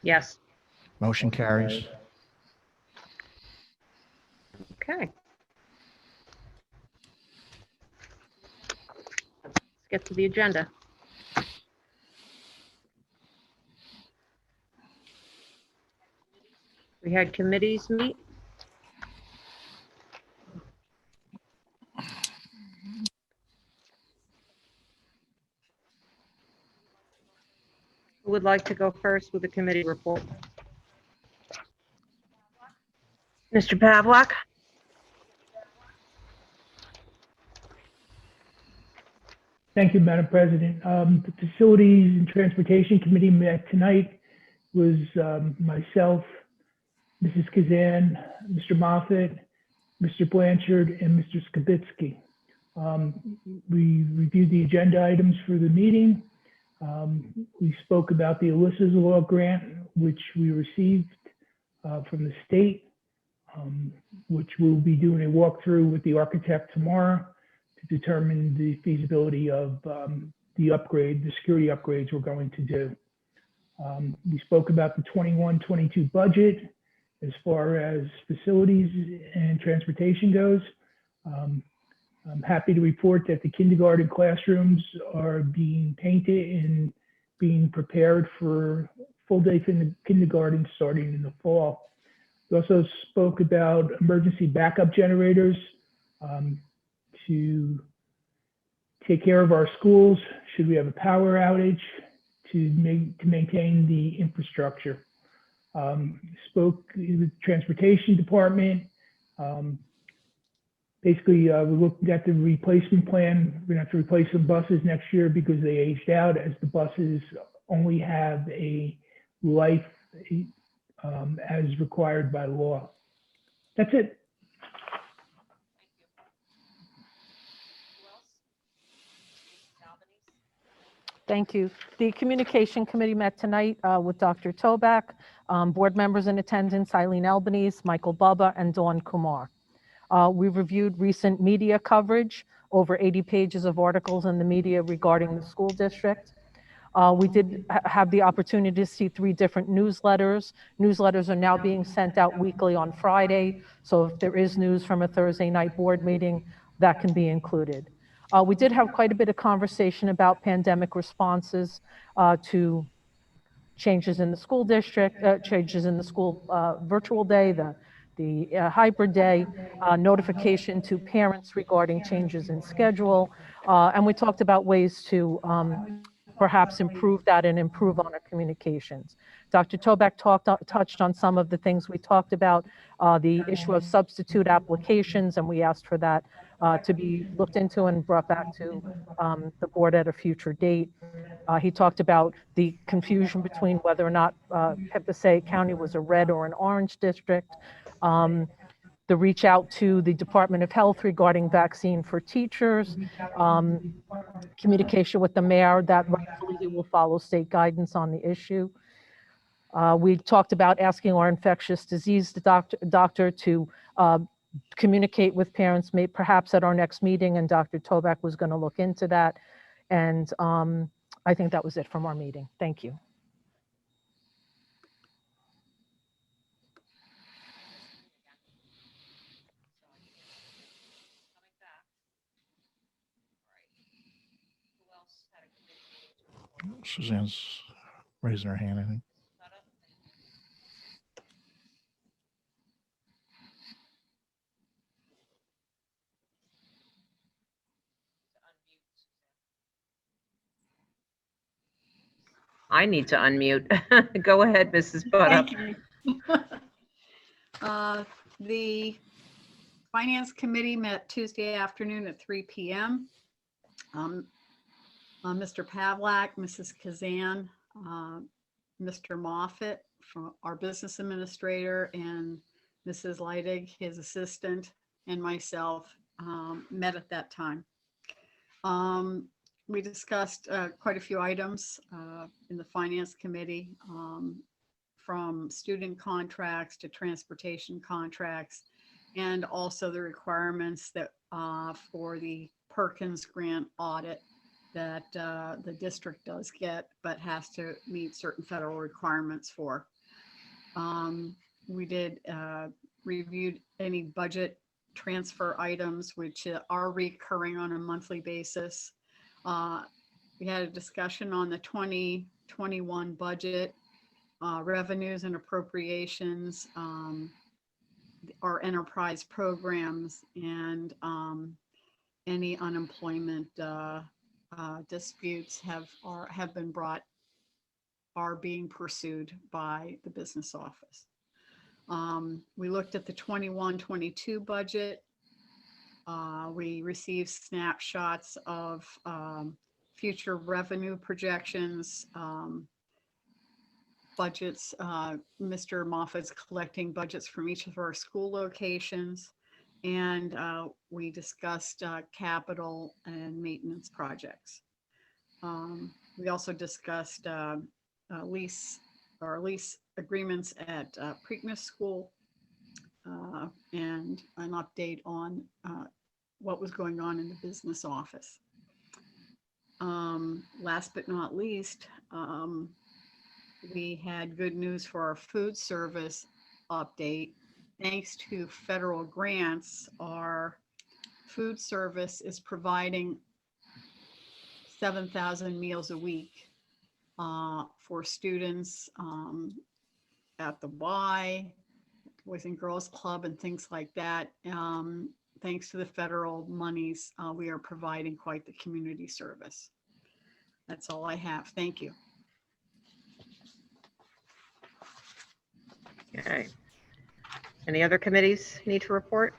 Yes. Motion carries. Okay. Let's get to the agenda. We had committees meet. Who would like to go first with the committee report? Mr. Pavlik? Thank you, Madam President. The Facilities and Transportation Committee met tonight. Was myself, Mrs. Kazan, Mr. Moffett, Mr. Blanchard, and Mr. Skibitsky. We reviewed the agenda items for the meeting. We spoke about the Alyssa's Law grant, which we received from the state, which we'll be doing a walkthrough with the architect tomorrow to determine the feasibility of the security upgrades we're going to do. We spoke about the 21-22 budget as far as facilities and transportation goes. I'm happy to report that the kindergarten classrooms are being painted and being prepared for full-day kindergarten starting in the fall. We also spoke about emergency backup generators to take care of our schools should we have a power outage, to maintain the infrastructure. Spoke with the transportation department. Basically, we looked at the replacement plan. We're going to have to replace some buses next year because they aged out, as the buses only have a life as required by law. That's it. Thank you. The Communication Committee met tonight with Dr. Toback, board members in attendance, Eileen Albanese, Michael Bubba, and Dawn Kumar. We reviewed recent media coverage, over 80 pages of articles in the media regarding the school district. We did have the opportunity to see 3 different newsletters. Newsletters are now being sent out weekly on Friday, so if there is news from a Thursday night board meeting, that can be included. We did have quite a bit of conversation about pandemic responses to changes in the school district, changes in the school virtual day, the hybrid day, notification to parents regarding changes in schedule, and we talked about ways to perhaps improve that and improve on our communications. Dr. Toback touched on some of the things we talked about, the issue of substitute applications, and we asked for that to be looked into and brought back to the board at a future date. He talked about the confusion between whether or not Passaic County was a red or an orange district, the reach out to the Department of Health regarding vaccine for teachers, communication with the mayor that rightfully he will follow state guidance on the issue. We talked about asking our infectious disease doctor to communicate with parents, perhaps at our next meeting, and Dr. Toback was going to look into that. And I think that was it from our meeting. Thank you. Suzanne's raising her hand, I think. I need to unmute. Go ahead, Mrs. Butter. Thank you. The Finance Committee met Tuesday afternoon at 3 p.m. Mr. Pavlik, Mrs. Kazan, Mr. Moffett, from our business administrator, and Mrs. Leidig, his assistant, and myself met at that time. We discussed quite a few items in the Finance Committee, from student contracts to transportation contracts, and also the requirements that for the Perkins grant audit that the district does get, but has to meet certain federal requirements for. We did reviewed any budget transfer items, which are recurring on a monthly basis. We had a discussion on the 2021 budget. revenues and appropriations, our enterprise programs, and any unemployment disputes are being pursued by the business office. We looked at the 21-22 budget. We received snapshots of future revenue projections, budgets. Mr. Moffat's collecting budgets from each of our school locations, and we discussed capital and maintenance projects. We also discussed lease agreements at Preakness School, and an update on what was going on in the business office. Last but not least, we had good news for our food service update. Thanks to federal grants, our food service is providing 7,000 meals a week for students at the Y, Boys and Girls Club, and things like that. Thanks to the federal monies, we are providing quite the community service. That's all I have. Thank you. Okay. Any other committees need to report?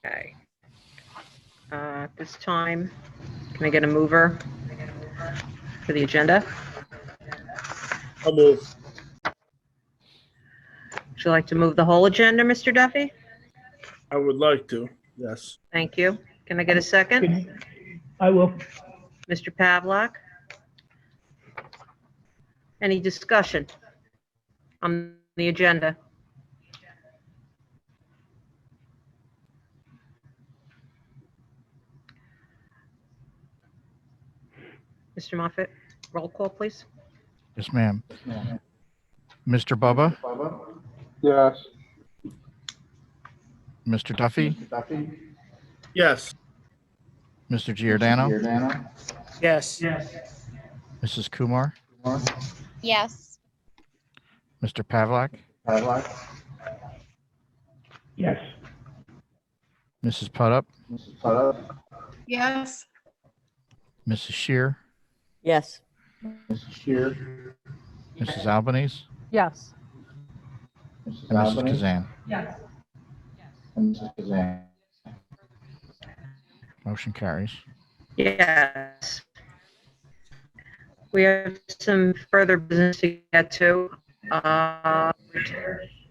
Okay. At this time, can I get a mover for the agenda? I'll move. Would you like to move the whole agenda, Mr. Duffy? I would like to, yes. Thank you. Can I get a second? I will. Mr. Pavlik? Any discussion on the agenda? Mr. Moffett, roll call, please. Yes, ma'am. Mr. Bubba? Yes. Mr. Duffy? Yes. Mr. Giordano? Yes. Mrs. Kumar? Yes. Mr. Pavlik? Yes. Mrs. Putup? Yes. Mrs. Shear? Yes. Mrs. Albanese? Yes. And Mrs. Kazan? Yes. Motion carries. Yes. We have some further business to get to.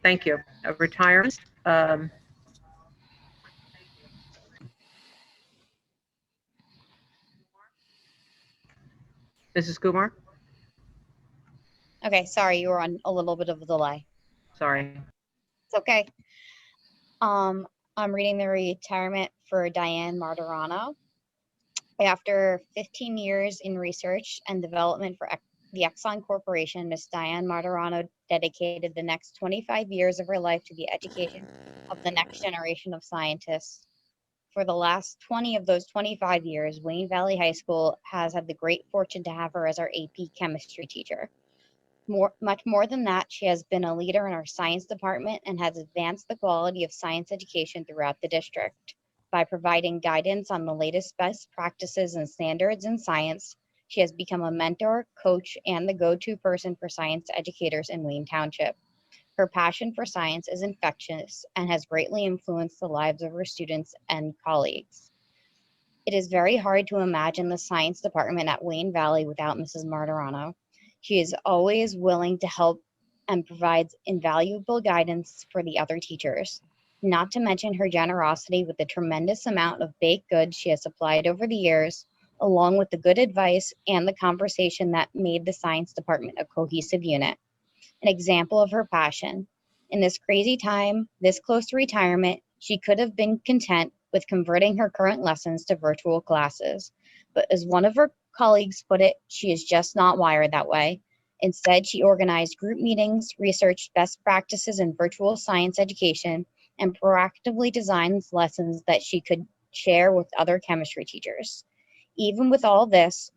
Thank you. Retirement. Mrs. Kumar? Okay, sorry, you were on a little bit of a delay. Sorry. It's okay. I'm reading the retirement for Diane Martirano. After 15 years in research and development for the Exxon Corporation, Miss Diane Martirano dedicated the next 25 years of her life to the education of the next generation of scientists. For the last 20 of those 25 years, Wayne Valley High School has had the great fortune to have her as our AP chemistry teacher. Much more than that, she has been a leader in our science department and has advanced the quality of science education throughout the district. By providing guidance on the latest best practices and standards in science, she has become a mentor, coach, and the go-to person for science educators in Wayne Township. Her passion for science is infectious and has greatly influenced the lives of her students and colleagues. It is very hard to imagine the science department at Wayne Valley without Mrs. Martirano. She is always willing to help and provides invaluable guidance for the other teachers. Not to mention her generosity with the tremendous amount of baked goods she has supplied over the years, along with the good advice and the conversation that made the science department a cohesive unit. An example of her passion. In this crazy time, this close to retirement, she could have been content with converting her current lessons to virtual classes. But as one of her colleagues put it, she is just not wired that way. Instead, she organized group meetings, researched best practices in virtual science education, and proactively designed lessons that she could share with other chemistry teachers. Even with all this,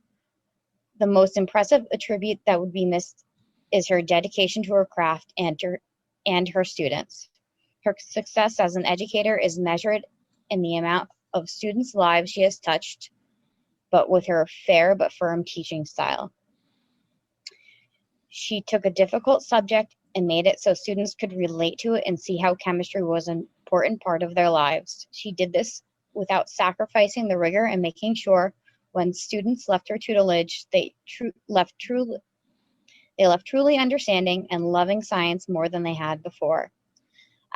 The most impressive attribute that would be missed is her dedication to her craft and her students. Her success as an educator is measured in the amount of students' lives she has touched, but with her fair but firm teaching style. She took a difficult subject and made it so students could relate to it and see how chemistry was an important part of their lives. She did this without sacrificing the rigor and making sure when students left her tutelage, they left truly understanding and loving science more than they had before.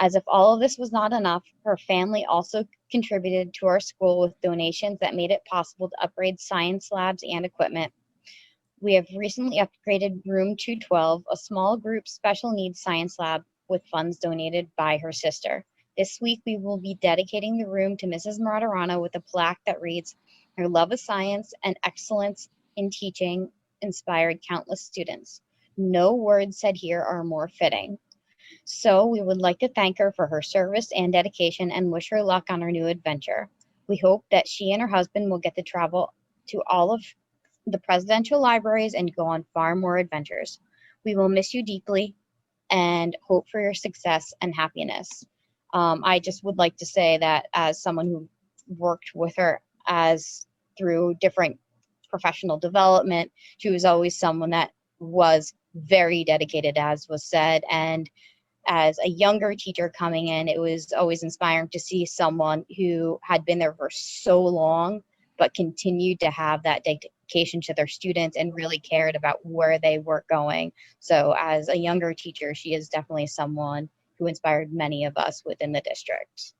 As if all of this was not enough, her family also contributed to our school with donations that made it possible to upgrade science labs and equipment. We have recently upgraded room 212, a small group special needs science lab with funds donated by her sister. This week, we will be dedicating the room to Mrs. Martirano with a plaque that reads, "Her love of science and excellence in teaching inspired countless students. No words said here are more fitting." So we would like to thank her for her service and dedication and wish her luck on her new adventure. We hope that she and her husband will get to travel to all of the presidential libraries and go on far more adventures. We will miss you deeply and hope for your success and happiness. I just would like to say that as someone who worked with her through different professional development, she was always someone that was very dedicated, as was said. And as a younger teacher coming in, it was always inspiring to see someone who had been there for so long, but continued to have that dedication to their students and really cared about where they were going. So as a younger teacher, she is definitely someone who inspired many of us within the district.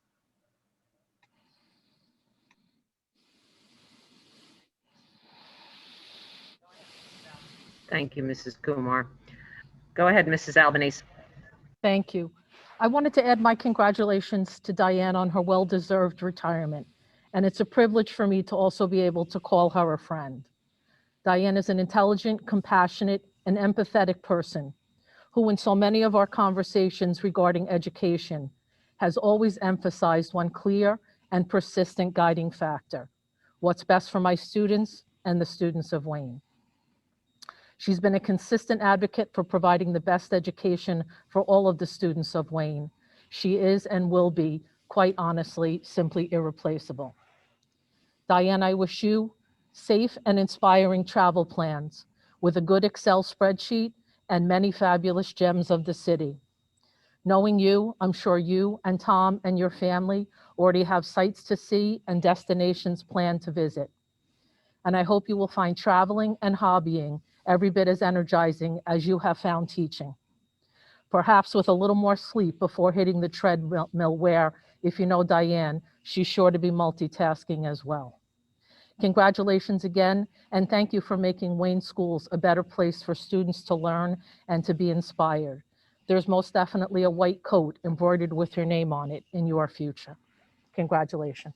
Thank you, Mrs. Kumar. Go ahead, Mrs. Albanese. Thank you. I wanted to add my congratulations to Diane on her well-deserved retirement, and it's a privilege for me to also be able to call her a friend. Diane is an intelligent, compassionate, and empathetic person who, in so many of our conversations regarding education, has always emphasized one clear and persistent guiding factor: what's best for my students and the students of Wayne. She's been a consistent advocate for providing the best education for all of the students of Wayne. She is and will be, quite honestly, simply irreplaceable. Diane, I wish you safe and inspiring travel plans with a good Excel spreadsheet and many fabulous gems of the city. Knowing you, I'm sure you and Tom and your family already have sites to see and destinations planned to visit. And I hope you will find traveling and hobbying every bit as energizing as you have found teaching. Perhaps with a little more sleep before hitting the treadmill where, if you know Diane, she's sure to be multitasking as well. Congratulations again, and thank you for making Wayne Schools a better place for students to learn and to be inspired. There's most definitely a white coat embroidered with your name on it in your future. Congratulations.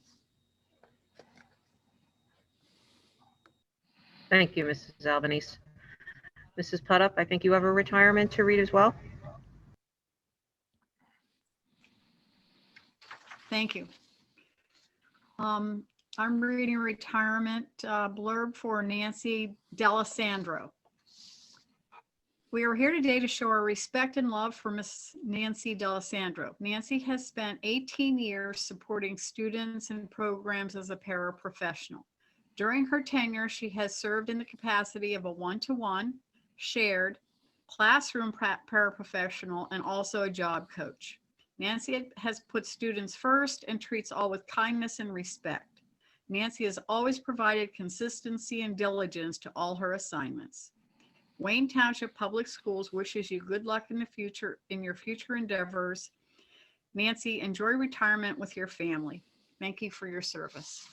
Thank you, Mrs. Albanese. Mrs. Putup, I think you have a retirement to read as well. Thank you. I'm reading a retirement blurb for Nancy D'Alessandro. We are here today to show our respect and love for Miss Nancy D'Alessandro. Nancy has spent 18 years supporting students and programs as a paraprofessional. During her tenure, she has served in the capacity of a one-to-one, shared, classroom paraprofessional, and also a job coach. Nancy has put students first and treats all with kindness and respect. Nancy has always provided consistency and diligence to all her assignments. Wayne Township Public Schools wishes you good luck in the future, in your future endeavors. Nancy, enjoy retirement with your family. Thank you for your service.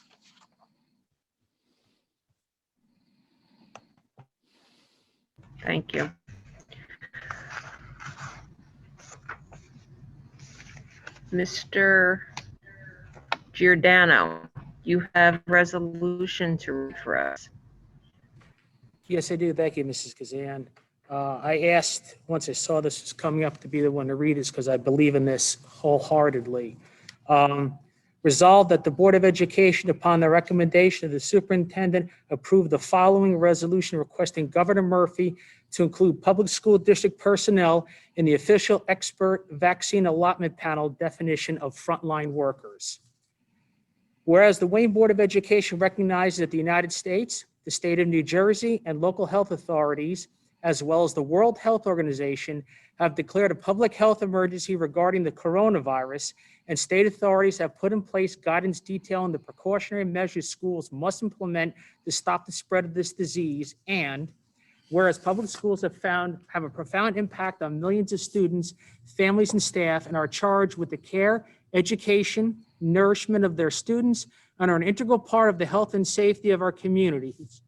Thank you. Mr. Giordano, you have resolution to read for us. Yes, I do. Thank you, Mrs. Kazan. I asked, once I saw this was coming up, to be the one to read this because I believe in this wholeheartedly. Resolved that the Board of Education, upon the recommendation of the superintendent, approve the following resolution requesting Governor Murphy to include public school district personnel in the official expert vaccine allotment panel definition of frontline workers. Whereas the Wayne Board of Education recognizes that the United States, the state of New Jersey, and local health authorities, as well as the World Health Organization, have declared a public health emergency regarding the coronavirus, and state authorities have put in place guidance detailing the precautionary measures schools must implement to stop the spread of this disease. And whereas public schools have a profound impact on millions of students, families, and staff, and are charged with the care, education, nourishment of their students, and are an integral part of the health and safety of our communities.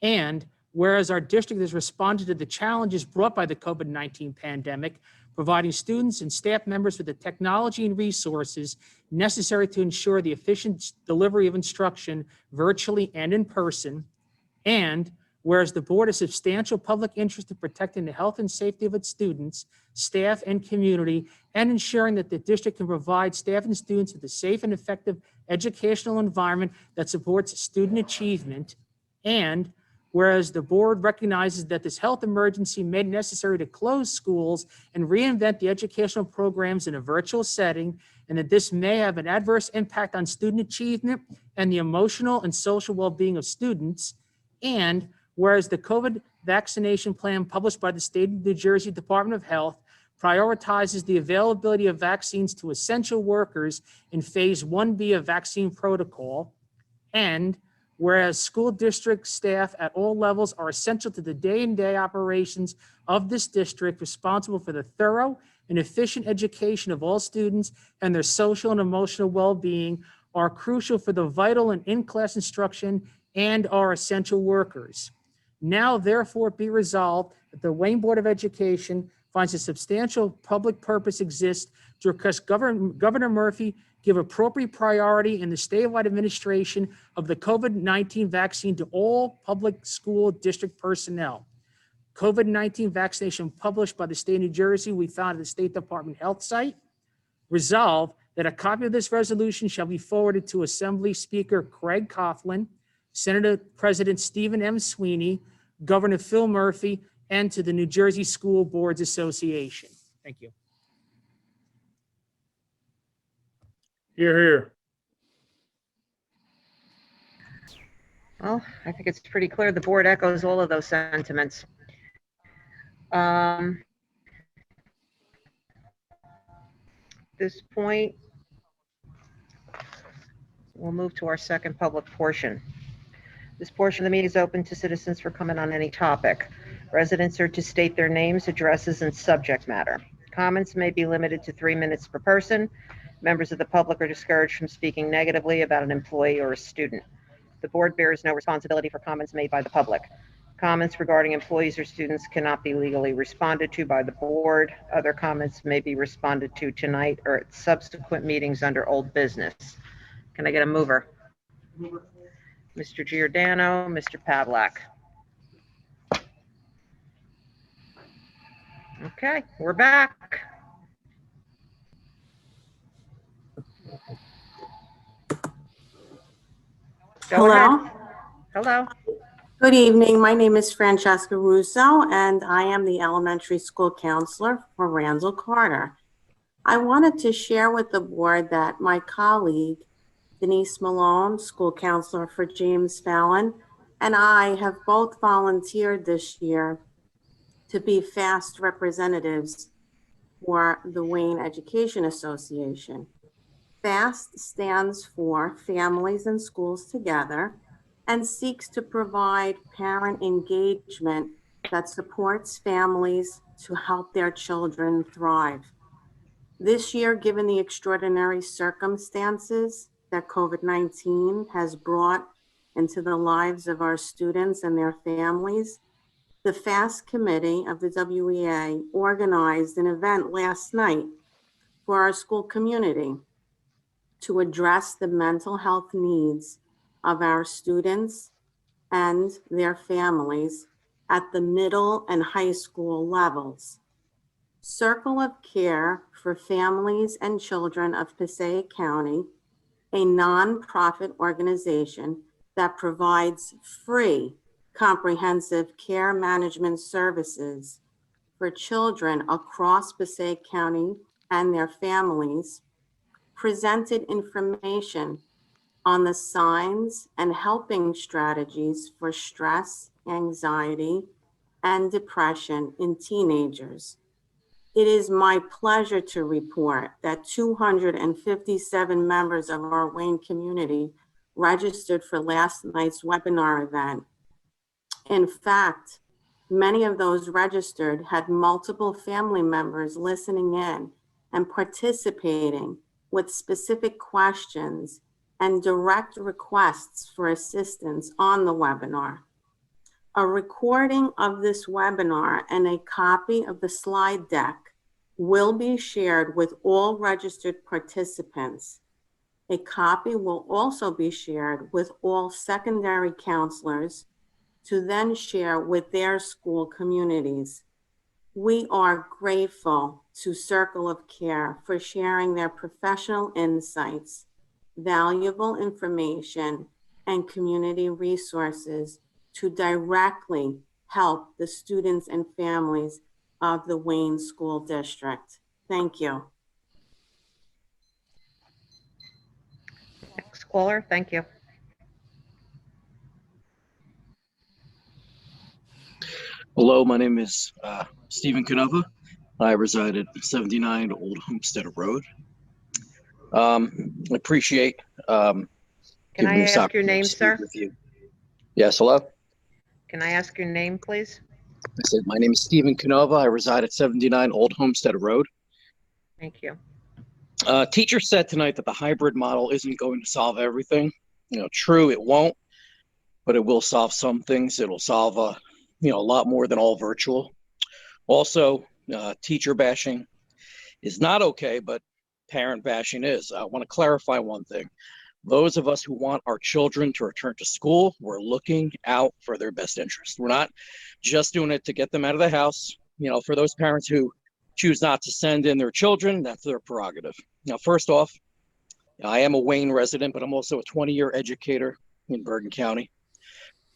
And whereas our district has responded to the challenges brought by the COVID-19 pandemic, providing students and staff members with the technology and resources necessary to ensure the efficient delivery of instruction virtually and in person. And whereas the board has substantial public interest in protecting the health and safety of its students, staff, and community, and ensuring that the district can provide staff and students with a safe and effective educational environment that supports student achievement. And whereas the board recognizes that this health emergency made it necessary to close schools and reinvent the educational programs in a virtual setting, and that this may have an adverse impact on student achievement and the emotional and social well-being of students. And whereas the COVID vaccination plan published by the state of New Jersey Department of Health prioritizes the availability of vaccines to essential workers in phase 1B of vaccine protocol. And whereas school district staff at all levels are essential to the day-to-day operations of this district, responsible for the thorough and efficient education of all students and their social and emotional well-being, are crucial for the vital and in-class instruction and are essential workers. Now, therefore, be resolved that the Wayne Board of Education finds a substantial public purpose exists to request Governor Murphy give appropriate priority in the statewide administration of the COVID-19 vaccine to all public school district personnel. COVID-19 vaccination published by the state of New Jersey, we found at the State Department Health site. Resolved that a copy of this resolution shall be forwarded to Assembly Speaker Craig Coughlin, Senator President Stephen M. Sweeney, Governor Phil Murphy, and to the New Jersey School Boards Association. Thank you. Here, here. Well, I think it's pretty clear the board echoes all of those sentiments. At this point, we'll move to our second public portion. This portion of the meeting is open to citizens for comment on any topic. Residents are to state their names, addresses, and subject matter. Comments may be limited to 3 minutes per person. Members of the public are discouraged from speaking negatively about an employee or a student. The board bears no responsibility for comments made by the public. Comments regarding employees or students cannot be legally responded to by the board. Other comments may be responded to tonight or at subsequent meetings under old business. Can I get a mover? Mr. Giordano, Mr. Pavlak. Okay, we're back. Go ahead. Hello. Good evening. My name is Francesca Russo, and I am the elementary school counselor for Randall Carter. I wanted to share with the board that my colleague, Denise Malone, school counselor for James Fallon, and I have both volunteered this year to be FAST representatives for the Wayne Education Association. FAST stands for Families and Schools Together and seeks to provide parent engagement that supports families to help their children thrive. This year, given the extraordinary circumstances that COVID-19 has brought into the lives of our students and their families, the FAST committee of the WEA organized an event last night for our school community to address the mental health needs of our students and their families at the middle and high school levels. Circle of Care for Families and Children of Passaic County a nonprofit organization that provides free comprehensive care management services for children across Passaic County and their families, presented information on the signs and helping strategies for stress, anxiety, and depression in teenagers. It is my pleasure to report that 257 members of our Wayne community registered for last night's webinar event. In fact, many of those registered had multiple family members listening in and participating with specific questions and direct requests for assistance on the webinar. A recording of this webinar and a copy of the slide deck will be shared with all registered participants. A copy will also be shared with all secondary counselors to then share with their school communities. We are grateful to Circle of Care for sharing their professional insights, valuable information, and community resources to directly help the students and families of the Wayne School District. Thank you. Next caller, thank you. Hello, my name is Stephen Canova. I reside at 79 Old Homestead Road. I appreciate Can I ask your name, sir? with you. Yes, hello? Can I ask your name, please? I said, my name is Stephen Canova. I reside at 79 Old Homestead Road. Thank you. Teacher said tonight that the hybrid model isn't going to solve everything. You know, true, it won't, but it will solve some things. It'll solve a lot more than all virtual. Also, teacher bashing is not okay, but parent bashing is. I want to clarify one thing. Those of us who want our children to return to school, we're looking out for their best interest. We're not just doing it to get them out of the house. You know, for those parents who choose not to send in their children, that's their prerogative. Now, first off, I am a Wayne resident, but I'm also a 20-year educator in Bergen County.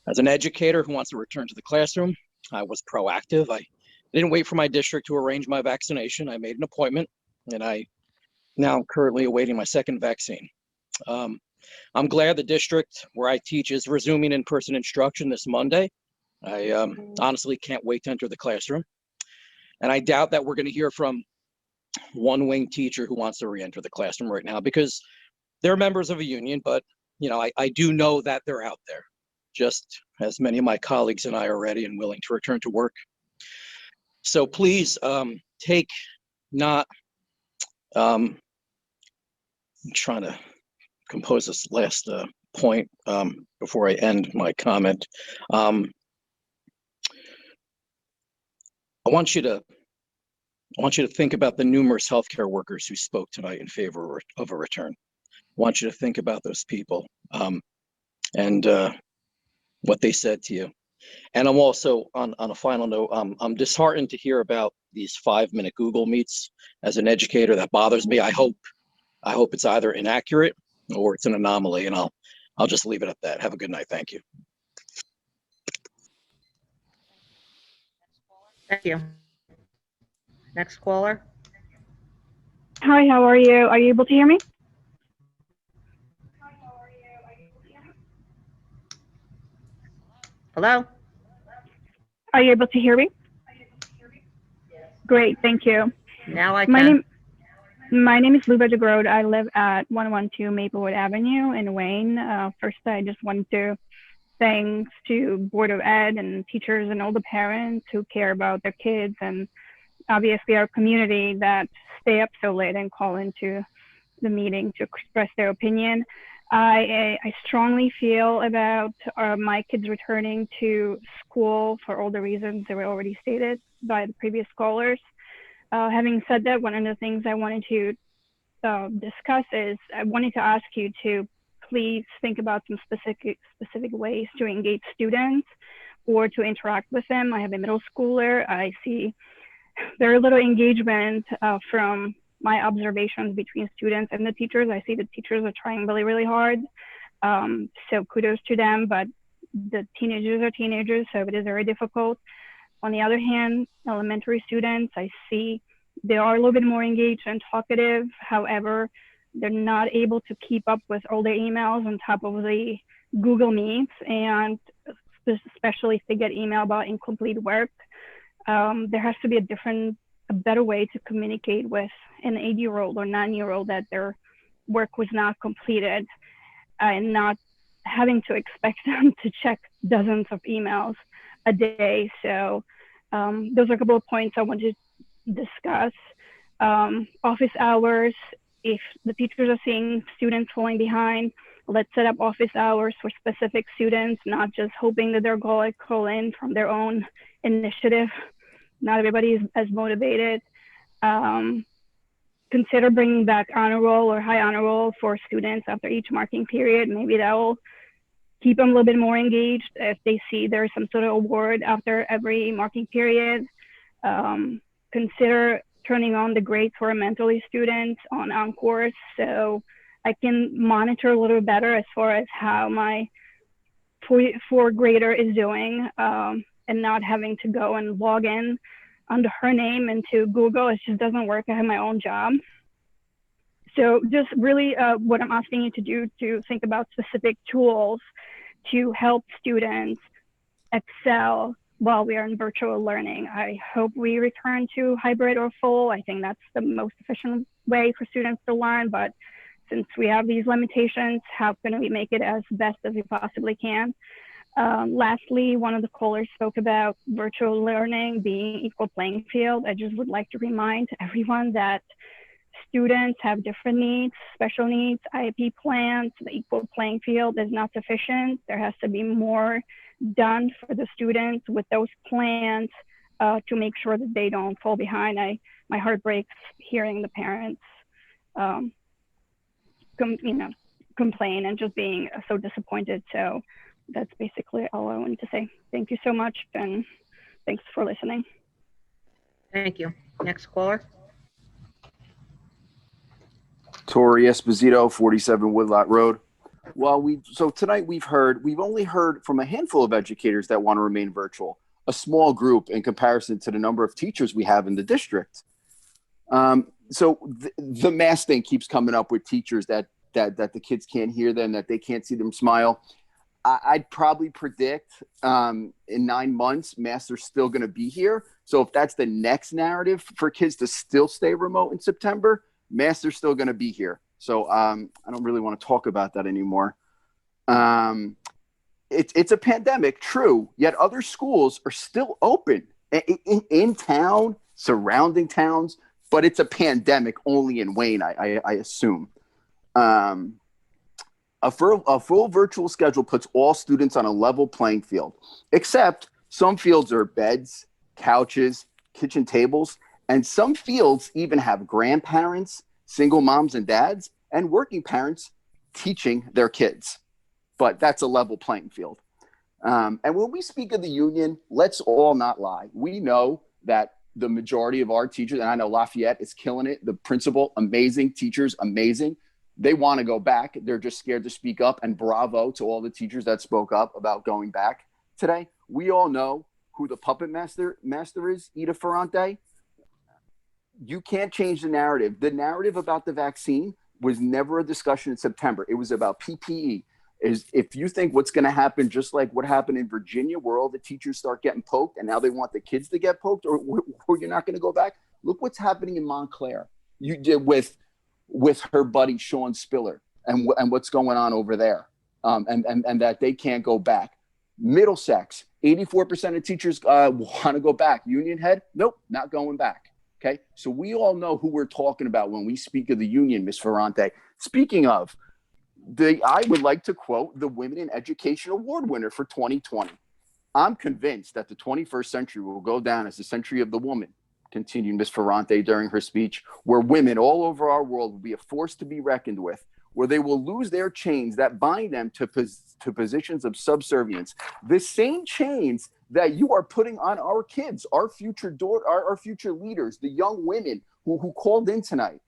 As an educator who wants to return to the classroom, I was proactive. I didn't wait for my district to arrange my vaccination. I made an appointment, and I now am currently awaiting my second vaccine. I'm glad the district where I teach is resuming in-person instruction this Monday. I honestly can't wait to enter the classroom. And I doubt that we're going to hear from one Wayne teacher who wants to re-enter the classroom right now, because they're members of a union, but I do know that they're out there, just as many of my colleagues and I are ready and willing to return to work. So please take not, I'm trying to compose this last point before I end my comment. I want you to think about the numerous healthcare workers who spoke tonight in favor of a return. I want you to think about those people and what they said to you. And I'm also, on a final note, I'm disheartened to hear about these 5-minute Google Meets. As an educator, that bothers me. I hope it's either inaccurate or it's an anomaly, and I'll just leave it at that. Have a good night. Thank you. Thank you. Next caller. Hi, how are you? Are you able to hear me? Hello? Are you able to hear me? Great, thank you. Now I can. My name is Luba DeGrode. I live at 112 Maplewood Avenue in Wayne. First, I just wanted to thanks to Board of Ed and teachers and all the parents who care about their kids, and obviously our community that stay up so late and call into the meeting to express their opinion. I strongly feel about my kids returning to school for all the reasons that were already stated by the previous callers. Having said that, one of the things I wanted to discuss is I wanted to ask you to please think about some specific ways to engage students or to interact with them. I have a middle schooler. I see very little engagement from my observations between students and the teachers. I see the teachers are trying really, really hard. So kudos to them, but the teenagers are teenagers, so it is very difficult. On the other hand, elementary students, I see they are a little bit more engaged and talkative. However, they're not able to keep up with all their emails on top of the Google Meets, and especially if they get email about incomplete work. There has to be a better way to communicate with an 8-year-old or 9-year-old that their work was not completed, and not having to expect them to check dozens of emails a day. So those are a couple of points I want to discuss. Office hours, if the teachers are seeing students falling behind, let's set up office hours for specific students, not just hoping that they're going to call in from their own initiative. Not everybody is as motivated. Consider bringing back honor roll or high honor roll for students after each marking period. Maybe that will keep them a little bit more engaged if they see there's some sort of award after every marking period. Consider turning on the grades for mentally students on course, so I can monitor a little better as far as how my fourth grader is doing, and not having to go and log in under her name into Google. It just doesn't work. I have my own job. So just really what I'm asking you to do, to think about specific tools to help students excel while we are in virtual learning. I hope we return to hybrid or full. I think that's the most efficient way for students to learn, but since we have these limitations, how can we make it as best as we possibly can? Lastly, one of the callers spoke about virtual learning being equal playing field. I just would like to remind everyone that students have different needs, special needs, IEP plans. The equal playing field is not sufficient. There has to be more done for the students with those plans to make sure that they don't fall behind. My heart breaks hearing the parents complain and just being so disappointed. So that's basically all I wanted to say. Thank you so much, and thanks for listening. Thank you. Next caller. Tori Esposito, 47 Woodlot Road. Well, tonight we've only heard from a handful of educators that want to remain virtual, a small group in comparison to the number of teachers we have in the district. So the mask thing keeps coming up with teachers that the kids can't hear them, that they can't see them smile. I'd probably predict in 9 months, masks are still going to be here. So if that's the next narrative for kids to still stay remote in September, masks are still going to be here. So I don't really want to talk about that anymore. It's a pandemic, true, yet other schools are still open in town, surrounding towns, but it's a pandemic only in Wayne, I assume. A full virtual schedule puts all students on a level playing field, except some fields are beds, couches, kitchen tables, and some fields even have grandparents, single moms and dads, and working parents teaching their kids. But that's a level playing field. And when we speak of the union, let's all not lie. We know that the majority of our teachers, and I know Lafayette is killing it, the principal, amazing, teachers, amazing. They want to go back. They're just scared to speak up, and bravo to all the teachers that spoke up about going back today. We all know who the puppet master is, Ida Ferrante. You can't change the narrative. The narrative about the vaccine was never a discussion in September. It was about PPE. If you think what's going to happen, just like what happened in Virginia, where all the teachers start getting poked and now they want the kids to get poked, or you're not going to go back, look what's happening in Montclair. You did with her buddy Sean Spiller and what's going on over there, and that they can't go back. Middlesex, 84% of teachers want to go back. Union head, nope, not going back. Okay, so we all know who we're talking about when we speak of the union, Ms. Ferrante. Speaking of, I would like to quote the Women in Education Award winner for 2020. I'm convinced that the 21st century will go down as the century of the woman, continued Ms. Ferrante during her speech, where women all over our world will be a force to be reckoned with, where they will lose their chains that bind them to positions of subservience. The same chains that you are putting on our kids, our future leaders, the young women who called in tonight.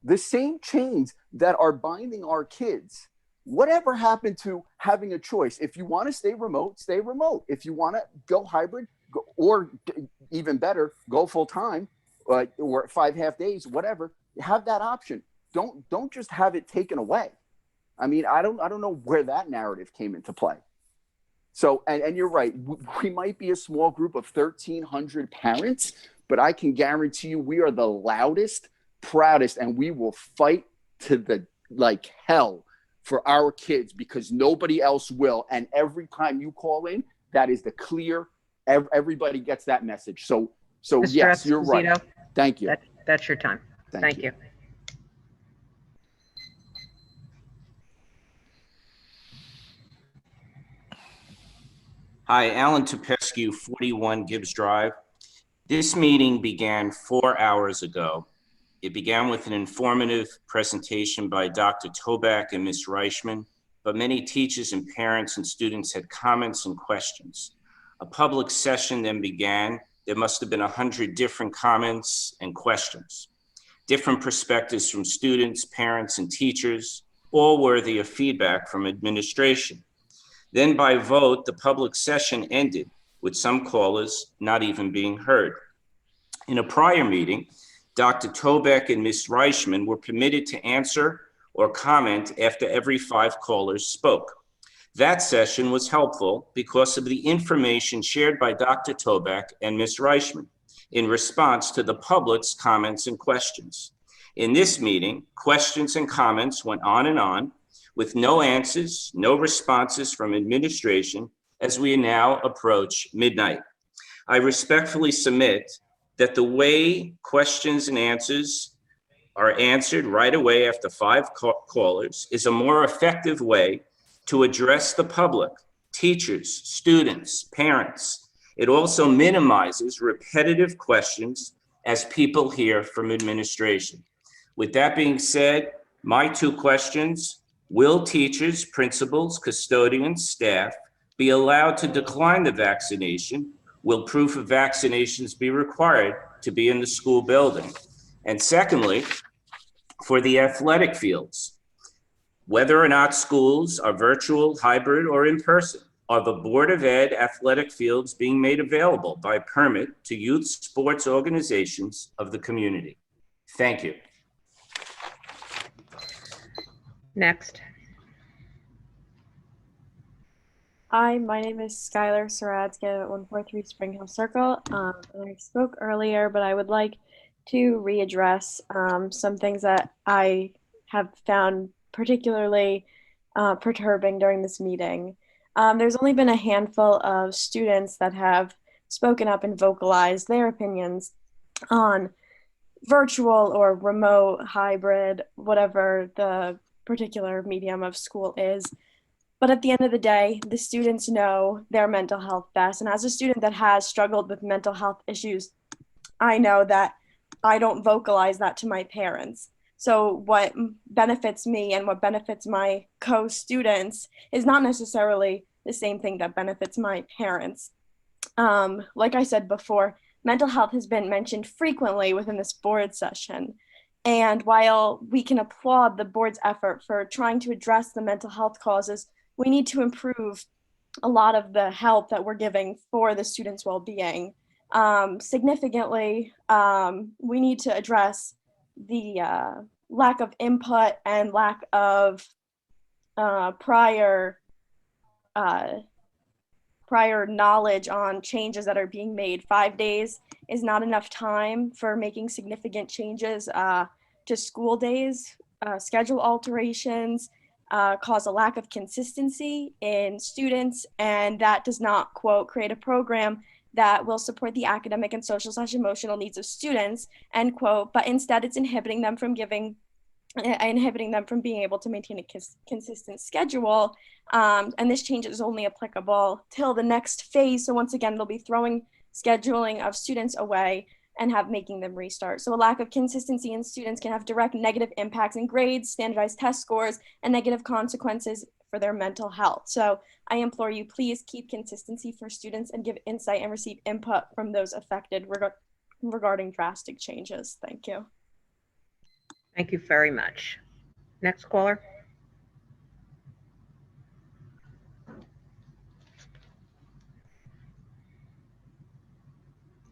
the same chains that are binding our kids. Whatever happened to having a choice? If you want to stay remote, stay remote. If you want to go hybrid, go, or even better, go full time, or 5 half days, whatever. Have that option. Don't just have it taken away. I mean, I don't know where that narrative came into play. So, and you're right. We might be a small group of 1,300 parents, but I can guarantee you we are the loudest, proudest, and we will fight to the like hell for our kids because nobody else will. And every time you call in, that is the clear, everybody gets that message. So Mr. yes, you're right. Esposito, Thank you. That's your time. Thank you. Hi, Alan Topescu, 41 Gibbs Drive. This meeting began 4 hours ago. It began with an informative presentation by Dr. Toback and Ms. Reichman, but many teachers and parents and students had comments and questions. A public session then began. There must have been 100 different comments and questions. Different perspectives from students, parents, and teachers, all worthy of feedback from administration. Then by vote, the public session ended with some callers not even being heard. In a prior meeting, Dr. Toback and Ms. Reichman were permitted to answer or comment after every 5 callers spoke. That session was helpful because of the information shared by Dr. Toback and Ms. Reichman in response to the public's comments and questions. In this meeting, questions and comments went on with no answers, no responses from administration as we now approach midnight. I respectfully submit that the way questions and answers are answered right away after 5 callers is a more effective way to address the public, teachers, students, parents. It also minimizes repetitive questions as people hear from administration. With that being said, my 2 questions: will teachers, principals, custodians, staff be allowed to decline the vaccination? Will proof of vaccinations be required to be in the school building? And secondly, for the athletic fields, whether or not schools are virtual, hybrid, or in person, are the Board of Ed athletic fields being made available by permit to youth sports organizations of the community? Thank you. Next. Hi, my name is Skylar Saradskin at 143 Spring Hill Circle. I spoke earlier, but I would like to readdress some things that I have found particularly perturbing during this meeting. There's only been a handful of students that have spoken up and vocalized their opinions on virtual or remote, hybrid, whatever the particular medium of school is. But at the end of the day, the students know their mental health best. And as a student that has struggled with mental health issues, I know that I don't vocalize that to my parents. So what benefits me and what benefits my co-students is not necessarily the same thing that benefits my parents. Like I said before, mental health has been mentioned frequently within this board session. And while we can applaud the board's effort for trying to address the mental health causes, we need to improve a lot of the help that we're giving for the students' well-being. Significantly, we need to address the lack of input and lack of prior knowledge on changes that are being made. 5 days is not enough time for making significant changes to school days. Schedule alterations cause a lack of consistency in students, and that does not, quote, create a program that will support the academic and social/emotional needs of students, end quote, but instead it's inhibiting them from being able to maintain a consistent schedule. And this change is only applicable till the next phase. So once again, they'll be throwing scheduling of students away and making them restart. So a lack of consistency in students can have direct negative impacts in grades, standardized test scores, and negative consequences for their mental health. So I implore you, please keep consistency for students and give insight and receive input from those affected regarding drastic changes. Thank you. Thank you very much. Next caller.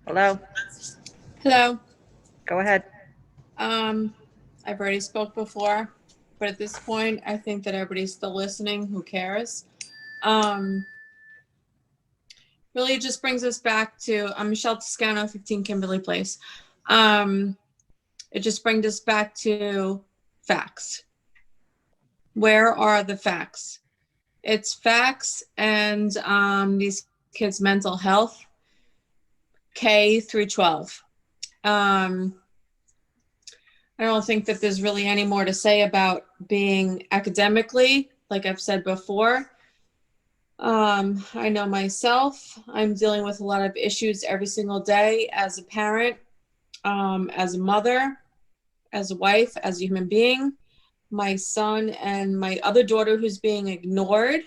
Hello, Hello. go ahead. I've already spoke before, but at this point, I think that everybody's still listening. Who cares? Really, it just brings us back to, I'm Michelle Toscano, 15 Kimberly Place. It just brings us back to facts. Where are the facts? It's facts and these kids' mental health, K through 12. I don't think that there's really any more to say about being academically, like I've said before. I know myself, I'm dealing with a lot of issues every single day as a parent, as a mother, as a wife, as a human being. My son and my other daughter who's being ignored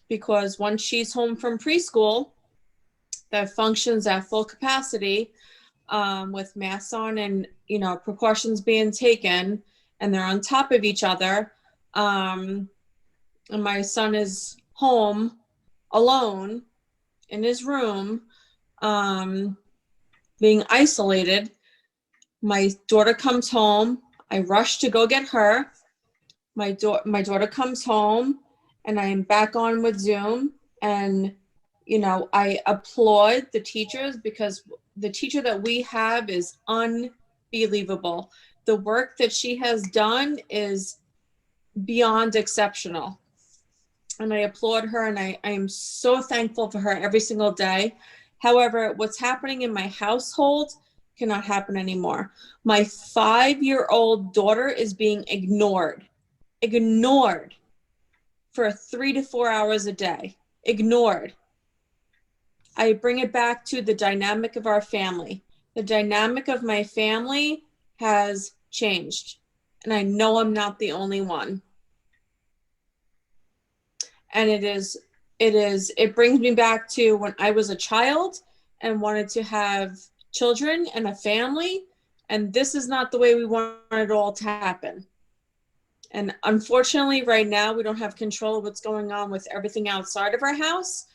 because once she's home from preschool, that functions at full capacity, with masks on and, you know, precautions being taken, and they're on top of each other. And my son is home alone in his room, being isolated. My daughter comes home. I rush to go get her. My daughter comes home and I am back on with Zoom. And, you know, I applaud the teachers because the teacher that we have is unbelievable. The work that she has done is beyond exceptional. And I applaud her and I am so thankful for her every single day. However, what's happening in my household cannot happen anymore. My 5-year-old daughter is being ignored for 3 to 4 hours a day, ignored. I bring it back to the dynamic of our family. The dynamic of my family has changed, and I know I'm not the only one. And it brings me back to when I was a child and wanted to have children and a family, and this is not the way we want it all to happen. And unfortunately, right now, we don't have control of what's going on with everything outside of our house.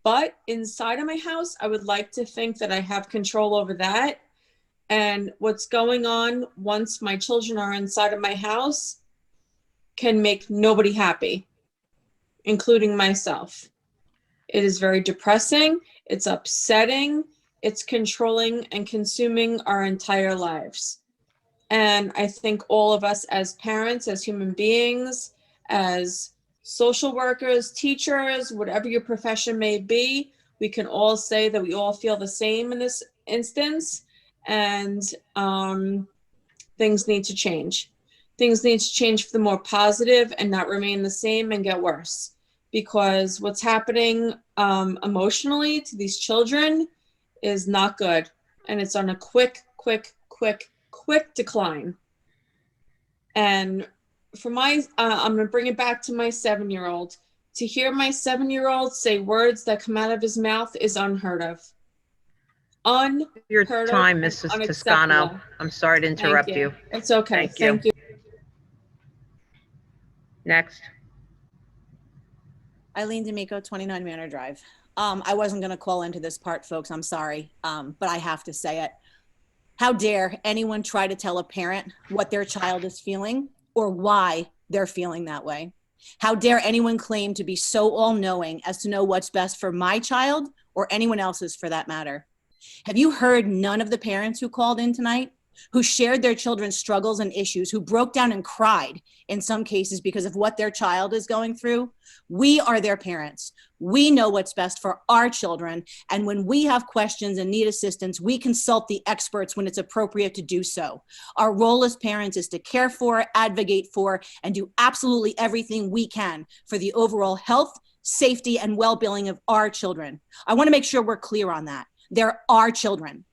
But inside of my house, I would like to think that I have control over that. And what's going on once my children are inside of my house can make nobody happy, including myself. It is very depressing. It's upsetting. It's controlling and consuming our entire lives. And I think all of us as parents, as human beings, as social workers, teachers, whatever your profession may be, we can all say that we all feel the same in this instance, and things need to change. Things need to change for the more positive and not remain the same and get worse, because what's happening emotionally to these children is not good, and it's on a quick decline. And for my, I'm gonna bring it back to my 7-year-old. To hear my 7-year-old say words that come out of his mouth is unheard of. Your time, Mrs. Toscano. I'm sorry to interrupt you. It's okay. Thank you. Next. Eileen D'Amico, 29 Manor Drive. I wasn't going to call into this part, folks. I'm sorry, but I have to say it. How dare anyone try to tell a parent what their child is feeling or why they're feeling that way? How dare anyone claim to be so all-knowing as to know what's best for my child or anyone else's for that matter? Have you heard none of the parents who called in tonight, who shared their children's struggles and issues, who broke down and cried in some cases because of what their child is going through? We are their parents. We know what's best for our children. And when we have questions and need assistance, we consult the experts when it's appropriate to do so. Our role as parents is to care for, advocate for, and do absolutely everything we can for the overall health, safety, and well-being of our children. I want to make sure we're clear on that. They're our children.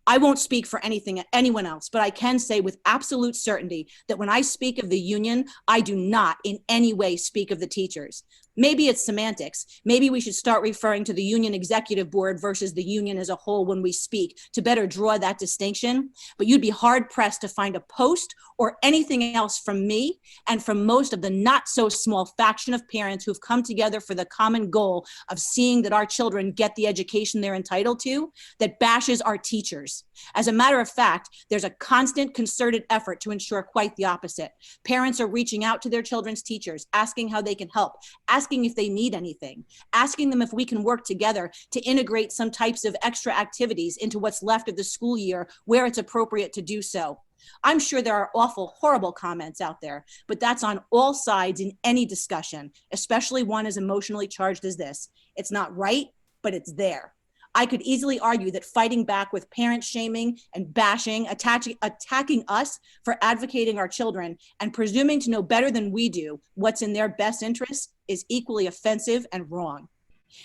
I won't speak for anyone else, but I can say with absolute certainty that when I speak of the union, I do not in any way speak of the teachers. Maybe it's semantics. Maybe we should start referring to the union executive board versus the union as a whole when we speak to better draw that distinction. But you'd be hard pressed to find a post or anything else from me and from most of the not so small faction of parents who've come together for the common goal of seeing that our children get the education they're entitled to that bashes our teachers. As a matter of fact, there's a constant concerted effort to ensure quite the opposite. Parents are reaching out to their children's teachers, asking how they can help, asking if they need anything, asking them if we can work together to integrate some types of extra activities into what's left of the school year where it's appropriate to do so. I'm sure there are awful, horrible comments out there, but that's on all sides in any discussion, especially one as emotionally charged as this. It's not right, but it's there. I could easily argue that fighting back with parent shaming and bashing, attacking us for advocating our children and presuming to know better than we do what's in their best interests is equally offensive and wrong.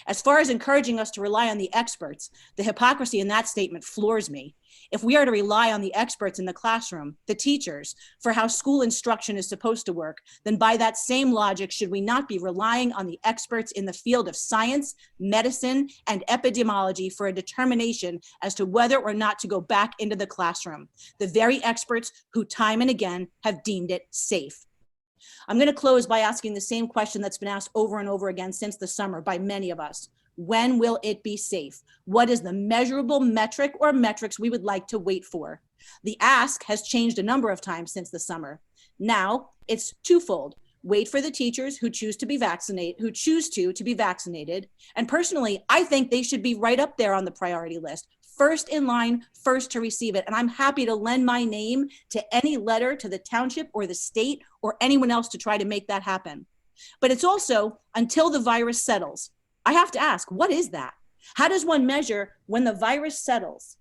As far as encouraging us to rely on the experts, the hypocrisy in that statement floors me. If we are to rely on the experts in the classroom, the teachers, for how school instruction is supposed to work, then by that same logic, should we not be relying on the experts in the field of science, medicine, and epidemiology for a determination as to whether or not to go back into the classroom, the very experts who time and again have deemed it safe? I'm going to close by asking the same question that's been asked over and over again since the summer by many of us. When will it be safe? What is the measurable metric or metrics we would like to wait for? The ask has changed a number of times since the summer. Now it's twofold. Wait for the teachers who choose to be vaccinated. And personally, I think they should be right up there on the priority list. First in line, first to receive it. And I'm happy to lend my name to any letter to the township or the state or anyone else to try to make that happen. But it's also until the virus settles. I have to ask, what is that? How does one measure when the virus settles?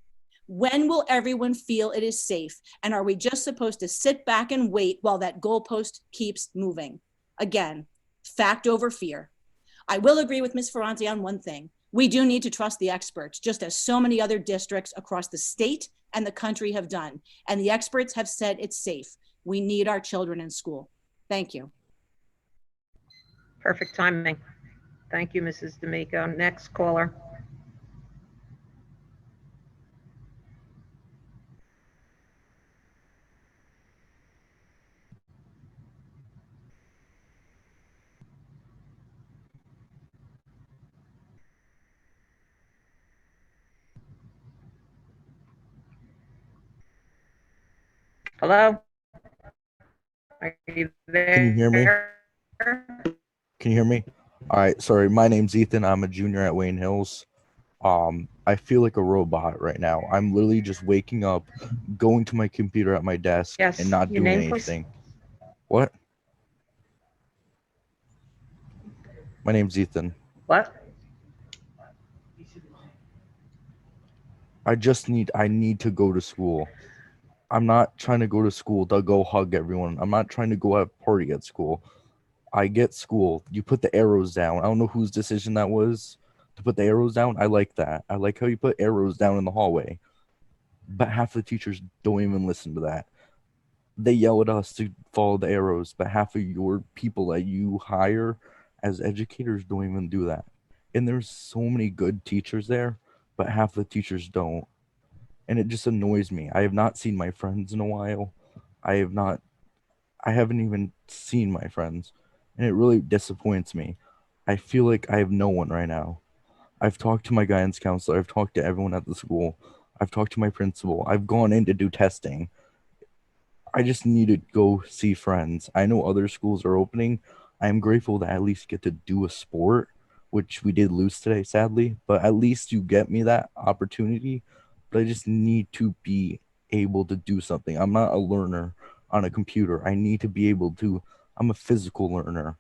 When will everyone feel it is safe? And are we just supposed to sit back and wait while that goalpost keeps moving? Again, fact over fear. I will agree with Ms. Ferranti on one thing. We do need to trust the experts, just as so many other districts across the state and the country have done. And the experts have said it's safe. We need our children in school. Thank you. Perfect timing. Thank you, Mrs. D'Amico. Next caller. Hello? Are you there? Can you hear me? Can you hear me? All right, sorry. My name's Ethan. I'm a junior at Wayne Hills. I feel like a robot right now. I'm literally just waking up, going to my computer at my desk, Yes. and not Your doing name, please? anything. What? My name's Ethan. What? I need to go to school. I'm not trying to go to school to go hug everyone. I'm not trying to go have a party at school. I get school. You put the arrows down. I don't know whose decision that was to put the arrows down. I like that. I like how you put arrows down in the hallway. But half the teachers don't even listen to that. They yell at us to follow the arrows, but half of your people that you hire as educators don't even do that. And there's so many good teachers there, but half the teachers don't. And it just annoys me. I have not seen my friends in a while. I haven't even seen my friends. And it really disappoints me. I feel like I have no one right now. I've talked to my guidance counselor. I've talked to everyone at the school. I've talked to my principal. I've gone in to do testing. I just need to go see friends. I know other schools are opening. I am grateful to at least get to do a sport, which we did lose today, sadly. But at least you get me that opportunity. But I just need to be able to do something. I'm not a learner on a computer. I need to be able to. I'm a physical learner.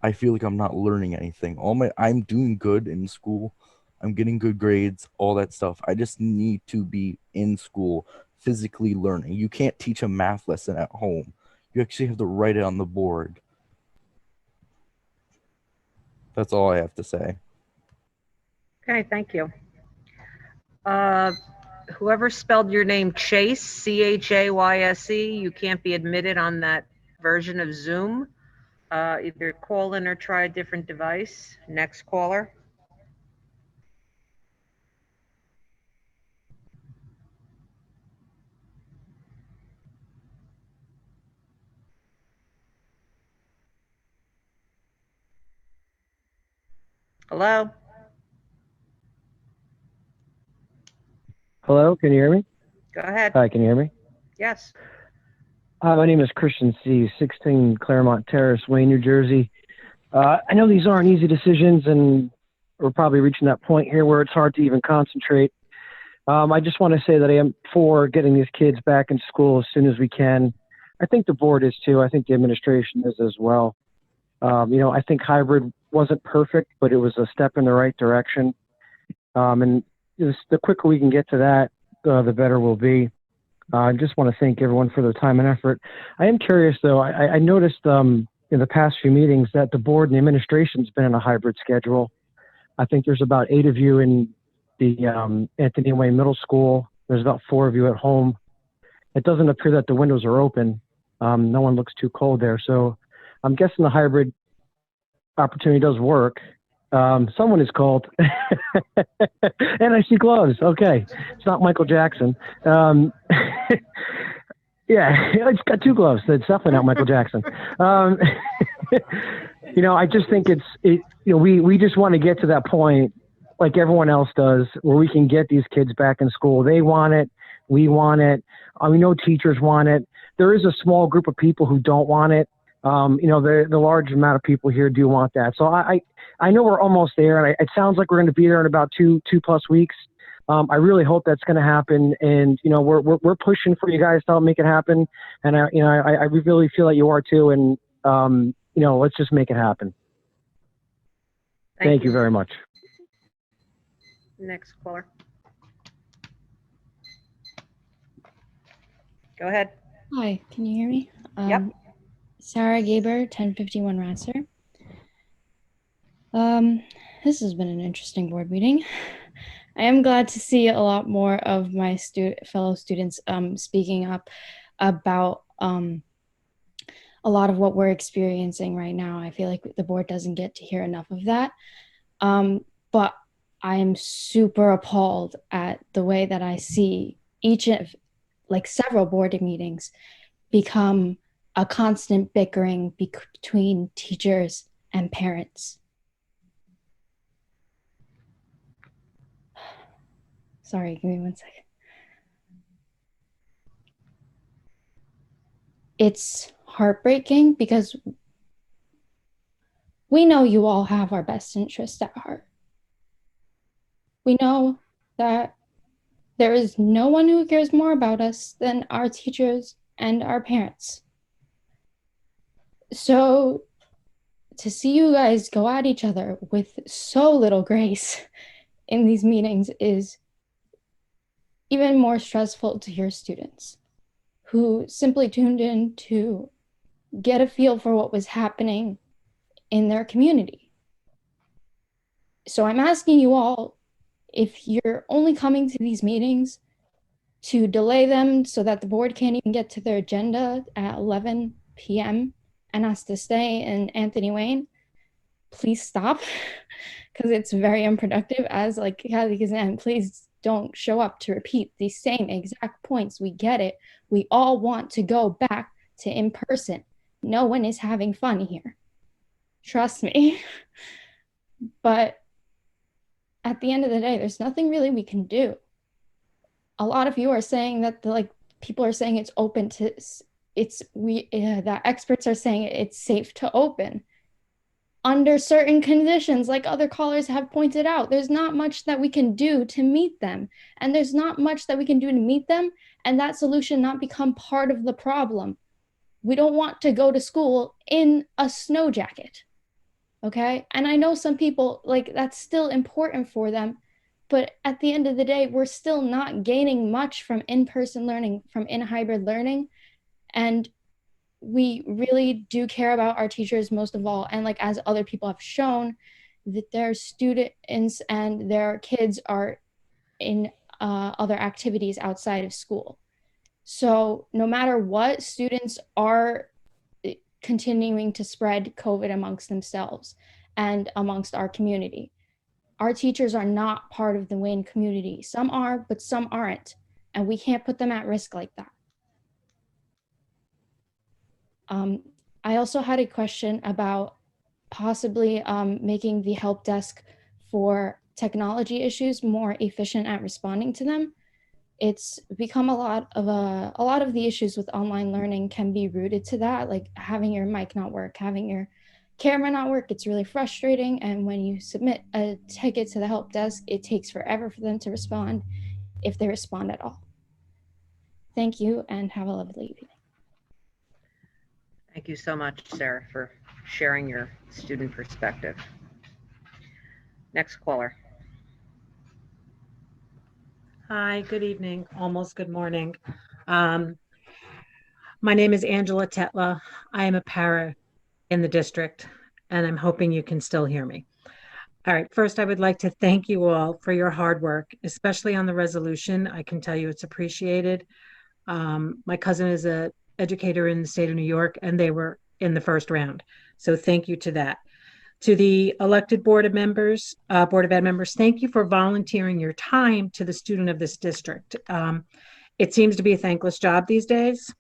I feel like I'm not learning anything. I'm doing good in school. I'm getting good grades, all that stuff. I just need to be in school, physically learning. You can't teach a math lesson at home. You actually have to write it on the board. That's all I have to say. Okay, thank you. Whoever spelled your name Chase, Chayyse, you can't be admitted on that version of Zoom. Either call in or try a different device. Next caller. Hello? Hello, can you hear me? Go ahead. Hi, can you hear me? Yes. Hi, my name is Christian C., 16 Claremont Terrace, Wayne, New Jersey. I know these aren't easy decisions, and we're probably reaching that point here where it's hard to even concentrate. I just want to say that I am for getting these kids back in school as soon as we can. I think the board is too. I think the administration is as well. I think hybrid wasn't perfect, but it was a step in the right direction. And the quicker we can get to that, the better we'll be. I just want to thank everyone for their time and effort. I am curious, though. I noticed in the past few meetings that the board and the administration's been in a hybrid schedule. I think there's about 8 of you in the Anthony Wayne Middle School. There's about 4 of you at home. It doesn't appear that the windows are open. No one looks too cold there. So I'm guessing the hybrid opportunity does work. Someone is cold. And I see gloves. Okay. It's not Michael Jackson. Yeah, it's got 2 gloves. It's definitely not Michael Jackson. I just think we just want to get to that point like everyone else does where we can get these kids back in school. They want it. We want it. We know teachers want it. There is a small group of people who don't want it. The large amount of people here do want that. So I know we're almost there, and it sounds like we're going to be there in about two plus weeks. I really hope that's going to happen, and we're pushing for you guys to help make it happen. And I really feel like you are too. And let's just make it happen. Thank you very much. Next caller. Go ahead. Hi, can you hear me? Yep. Sarah Gaber, 1051 Rasser. This has been an interesting board meeting. I am glad to see a lot more of my fellow students speaking up about a lot of what we're experiencing right now. I feel like the board doesn't get to hear enough of that. But I am super appalled at the way that I see several board meetings become a constant bickering between teachers and parents. Sorry, give me 1 second. It's heartbreaking because we know you all have our best interest at heart. We know that there is no one who cares more about us than our teachers and our parents. So to see you guys go at each other with so little grace in these meetings is even more stressful to your students who simply tuned in to get a feel for what was happening in their community. So I'm asking you all, if you're only coming to these meetings to delay them so that the board can't even get to their agenda at 11 p.m. and has to stay in Anthony Wayne, please stop, because it's very unproductive. As Kathy Kazan, please don't show up to repeat the same exact points. We get it. We all want to go back to in person. No one is having fun here. Trust me. But at the end of the day, there's nothing really we can do. A lot of you are saying that people are saying it's open to, that experts are saying it's safe to open under certain conditions, like other callers have pointed out. There's not much that we can do to meet them. And there's not much that we can do to meet them and that solution not become part of the problem. We don't want to go to school in a snow jacket, okay? And I know some people, that's still important for them, but at the end of the day, we're still not gaining much from in-person learning, from in-hybrid learning. And we really do care about our teachers most of all. And as other people have shown, that their students and their kids are in other activities outside of school. So no matter what, students are continuing to spread COVID amongst themselves and amongst our community. Our teachers are not part of the Wayne community. Some are, but some aren't, and we can't put them at risk like that. I also had a question about possibly making the help desk for technology issues more efficient at responding to them. It's become a lot of the issues with online learning can be rooted to that, like having your mic not work, having your camera not work. It's really frustrating. And when you submit a ticket to the help desk, it takes forever for them to respond, if they respond at all. Thank you and have a lovely evening. Thank you so much, Sarah, for sharing your student perspective. Next caller. Hi, good evening, almost good morning. My name is Angela Tetla. I am a para in the district, and I'm hoping you can still hear me. All right, first I would like to thank you all for your hard work, especially on the resolution. I can tell you it's appreciated. My cousin is an educator in the state of New York, and they were in the first round. So thank you to that. To the elected Board of Ed members, thank you for volunteering your time to the student of this district. It seems to be a thankless job these days.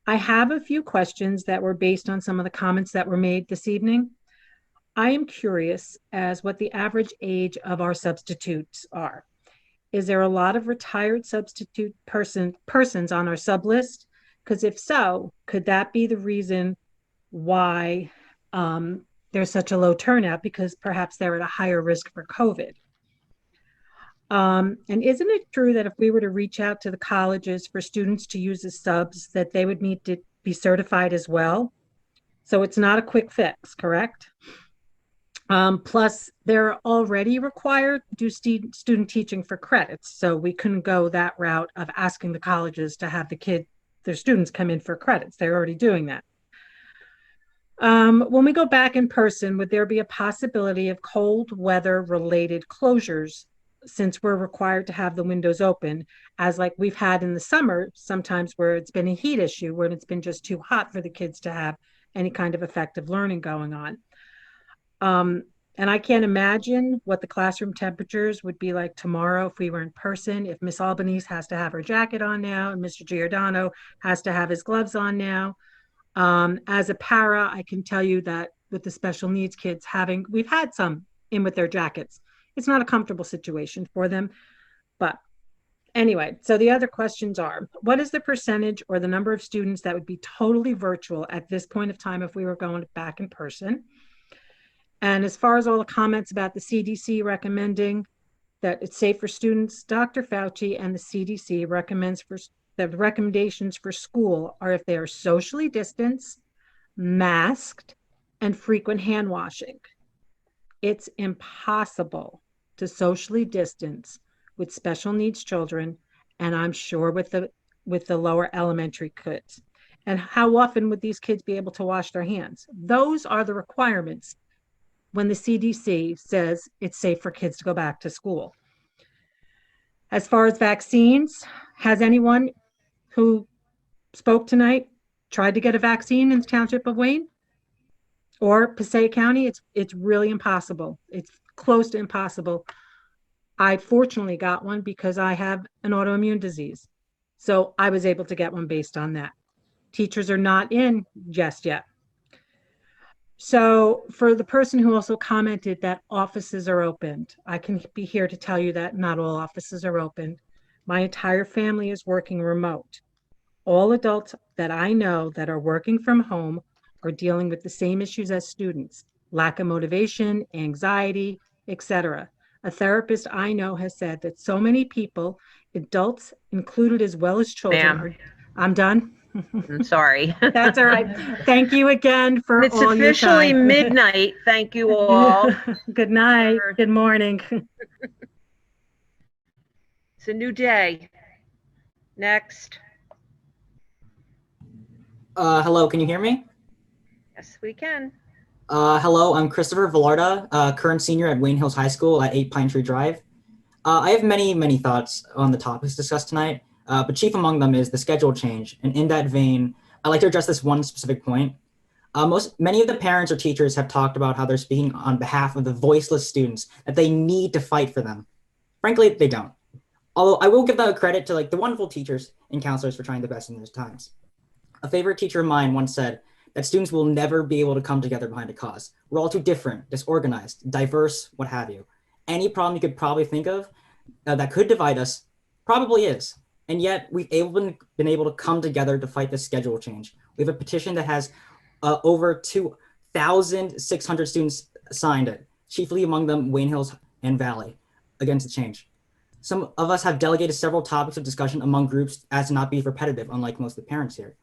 I have a few questions that were based on some of the comments that were made this evening. I am curious as what the average age of our substitutes are. Is there a lot of retired substitute persons on our sub list? Because if so, could that be the reason why there's such a low turnout, because perhaps they're at a higher risk for COVID? And isn't it true that if we were to reach out to the colleges for students to use as subs, that they would need to be certified as well? So it's not a quick fix, correct? Plus, they're already required to do student teaching for credits. So we couldn't go that route of asking the colleges to have their students come in for credits. They're already doing that. When we go back in person, would there be a possibility of cold weather related closures, since we're required to have the windows open, as like we've had in the summer, sometimes where it's been a heat issue, when it's been just too hot for the kids to have any kind of effective learning going on? And I can't imagine what the classroom temperatures would be like tomorrow if we were in person, if Miss Albanese has to have her jacket on now and Mr. Giordano has to have his gloves on now. As a para, I can tell you that with the special needs kids we've had some in with their jackets. It's not a comfortable situation for them. But anyway, so the other questions are, what is the percentage or the number of students that would be totally virtual at this point of time if we were going back in person? And as far as all the comments about the CDC recommending that it's safe for students, Dr. Fauci and the CDC recommends the recommendations for school are if they are socially distanced, masked, and frequent hand washing. It's impossible to socially distance with special needs children, and I'm sure with the lower elementary kids. And how often would these kids be able to wash their hands? Those are the requirements when the CDC says it's safe for kids to go back to school. As far as vaccines, has anyone who spoke tonight tried to get a vaccine in the township of Wayne or Passaic County? It's really impossible. It's close to impossible. I fortunately got one because I have an autoimmune disease. So I was able to get one based on that. Teachers are not in just yet. So for the person who also commented that offices are opened, I can be here to tell you that not all offices are open. My entire family is working remote. All adults that I know that are working from home are dealing with the same issues as students: lack of motivation, anxiety, etc. A therapist I know has said that so many people, adults included as well as children, I'm done. I'm sorry. That's all right. Thank you again for It's all your officially time. midnight. Thank you all. Good night. Good morning. It's a new day. Next. Hello, can you hear me? Yes, we can. Hello, I'm Christopher Velarda, current senior at Wayne Hills High School at 8 Pine Tree Drive. I have many thoughts on the topics discussed tonight, but chief among them is the schedule change. And in that vein, I'd like to address this one specific point. Many of the parents or teachers have talked about how they're speaking on behalf of the voiceless students, that they need to fight for them. Frankly, they don't. Although I will give that credit to like the wonderful teachers and counselors for trying their best in those times. A favorite teacher of mine once said that students will never be able to come together behind a cause. We're all too different, disorganized, diverse, what have you. Any problem you could probably think of that could divide us probably is. And yet we've been able to come together to fight this schedule change. We have a petition that has over 2,600 students signed it, chiefly among them Wayne Hills and Valley, against the change. Some of us have delegated several topics of discussion among groups as to not be repetitive, unlike most of the parents here.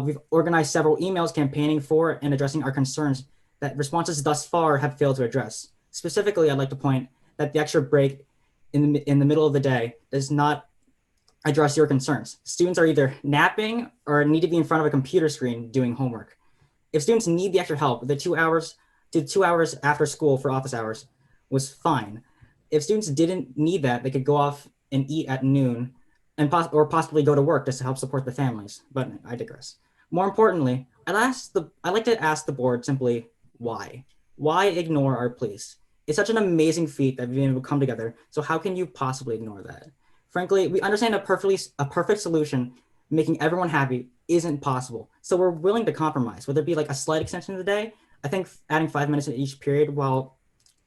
We've organized several emails campaigning for and addressing our concerns that responses thus far have failed to address. Specifically, I'd like to point that the extra break in the middle of the day does not address your concerns. Students are either napping or need to be in front of a computer screen doing homework. If students need the extra help, the 2 hours after school for office hours was fine. If students didn't need that, they could go off and eat at noon and or possibly go to work just to help support the families, but I digress. More importantly, I'd like to ask the board simply why? Why ignore our pleas? It's such an amazing feat that we've been able to come together, so how can you possibly ignore that? Frankly, we understand a perfect solution making everyone happy isn't possible, so we're willing to compromise, whether it be like a slight extension of the day. I think adding 5 minutes in each period, while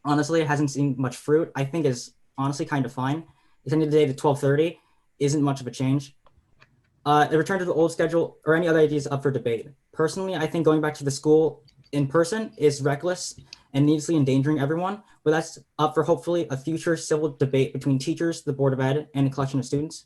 honestly it hasn't seen much fruit, I think is honestly kind of fine. Extending the day to 12:30 isn't much of a change. A return to the old schedule or any other ideas up for debate. Personally, I think going back to the school in person is reckless and needlessly endangering everyone, but that's up for hopefully a future civil debate between teachers, the Board of Ed, and a collection of students.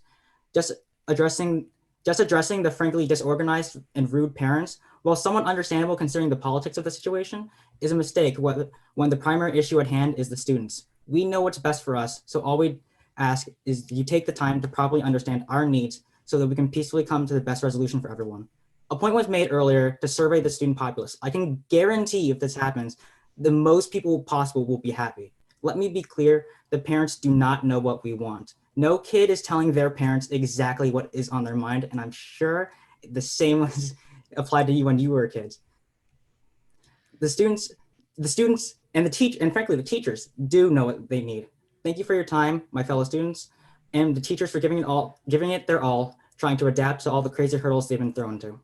Just addressing the frankly disorganized and rude parents, while somewhat understandable considering the politics of the situation, is a mistake when the primary issue at hand is the students. We know what's best for us, so all we ask is you take the time to properly understand our needs so that we can peacefully come to the best resolution for everyone. A point was made earlier to survey the student populace. I can guarantee if this happens, the most people possible will be happy. Let me be clear, the parents do not know what we want. No kid is telling their parents exactly what is on their mind, and I'm sure the same was applied to you when you were kids. The students and frankly the teachers do know what they need. Thank you for your time, my fellow students, and the teachers for giving it their all, trying to adapt to all the crazy hurdles they've been thrown to.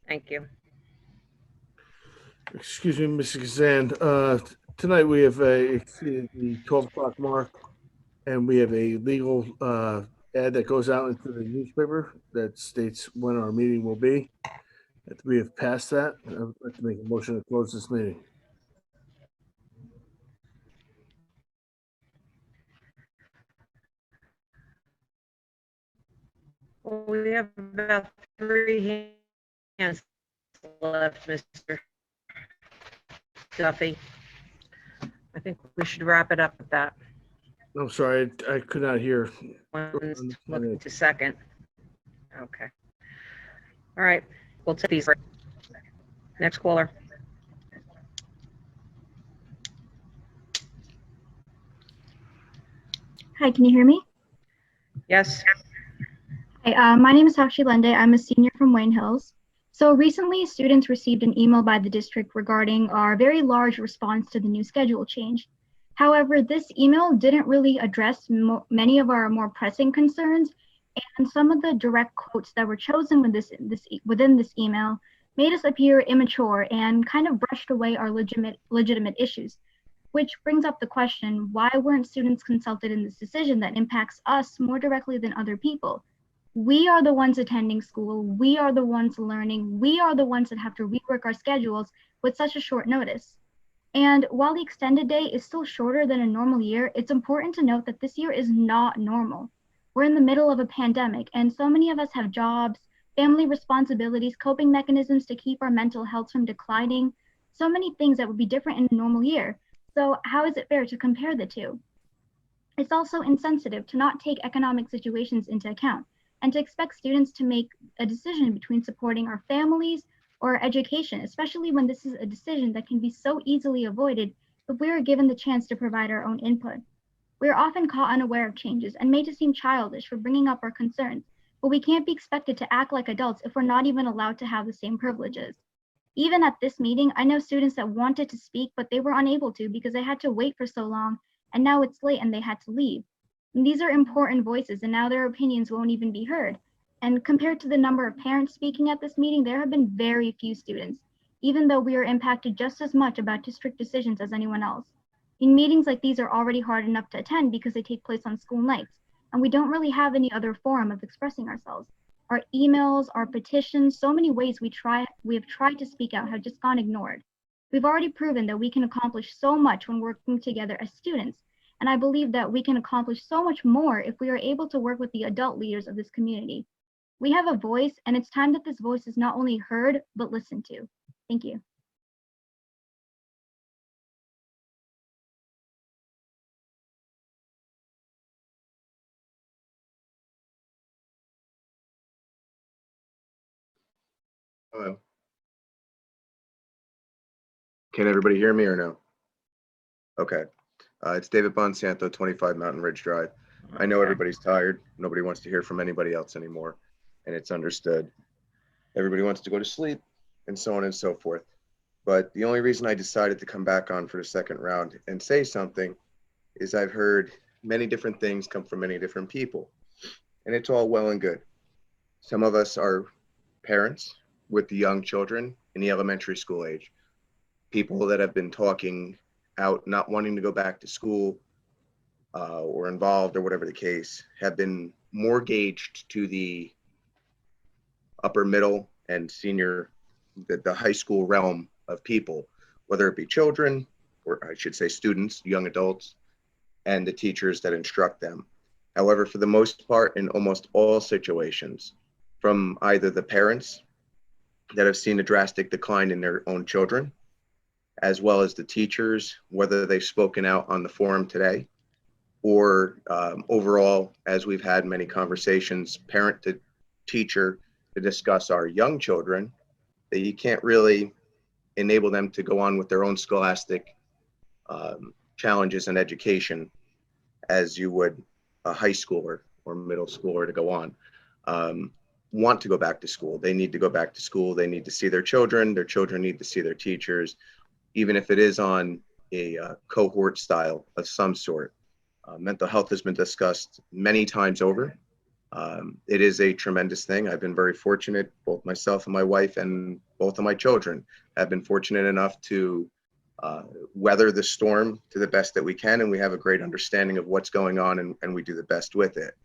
Thank you. Excuse me, Mr. Kazan. Tonight we have exceeded the 12 o'clock mark, and we have a legal ad that goes out into the newspaper that states when our meeting will be. If we have passed that, I would like to make a motion to close this meeting. We have about 3 hands left, Mr. Duffy. I think we should wrap it up with that. I'm sorry, I could not hear. Looking to second. Okay. All right, we'll take these. Next caller. Hi, can you hear me? Yes. Hi, my name is Sakshi Lende. I'm a senior from Wayne Hills. So recently, students received an email by the district regarding our very large response to the new schedule change. However, this email didn't really address many of our more pressing concerns, and some of the direct quotes that were chosen within this email made us appear immature and kind of brushed away our legitimate issues, which brings up the question, why weren't students consulted in this decision that impacts us more directly than other people? We are the ones attending school, we are the ones learning, we are the ones that have to rework our schedules with such a short notice. And while the extended day is still shorter than a normal year, it's important to note that this year is not normal. We're in the middle of a pandemic, and so many of us have jobs, family responsibilities, coping mechanisms to keep our mental health from declining, so many things that would be different in a normal year. So how is it fair to compare the two? It's also insensitive to not take economic situations into account and to expect students to make a decision between supporting our families or education, especially when this is a decision that can be so easily avoided if we are given the chance to provide our own input. We are often caught unaware of changes and made to seem childish for bringing up our concerns, but we can't be expected to act like adults if we're not even allowed to have the same privileges. Even at this meeting, I know students that wanted to speak, but they were unable to because they had to wait for so long, and now it's late and they had to leave. And these are important voices, and now their opinions won't even be heard. And compared to the number of parents speaking at this meeting, there have been very few students, even though we are impacted just as much about district decisions as anyone else. And meetings like these are already hard enough to attend because they take place on school nights, and we don't really have any other forum of expressing ourselves. Our emails, our petitions, so many ways we have tried to speak out have just gone ignored. We've already proven that we can accomplish so much when working together as students, and I believe that we can accomplish so much more if we are able to work with the adult leaders of this community. We have a voice, and it's time that this voice is not only heard, but listened to. Thank you. Hello. Can everybody hear me or no? Okay. It's David Bonsanto, 25 Mountain Ridge Drive. I know everybody's tired. Nobody wants to hear from anybody else anymore, and it's understood. Everybody wants to go to sleep and so on and so forth. But the only reason I decided to come back on for the second round and say something is I've heard many different things come from many different people, and it's all well and good. Some of us are parents with the young children in the elementary school age, people that have been talking out, not wanting to go back to school or involved or whatever the case, have been more gauged to the upper middle and senior, the high school realm of people, whether it be children, or I should say students, young adults, and the teachers that instruct them. However, for the most part, in almost all situations, from either the parents that have seen a drastic decline in their own children, as well as the teachers, whether they've spoken out on the forum today, or overall, as we've had many conversations, parent to teacher, to discuss our young children, that you can't really enable them to go on with their own scholastic challenges in education as you would a high schooler or middle schooler to go on. Want to go back to school. They need to go back to school. They need to see their children need to see their teachers, even if it is on a cohort style of some sort. Mental health has been discussed many times over. It is a tremendous thing. I've been very fortunate, both myself and my wife and both of my children have been fortunate enough to weather the storm to the best that we can, and we have a great understanding of what's going on, and we do the best with it.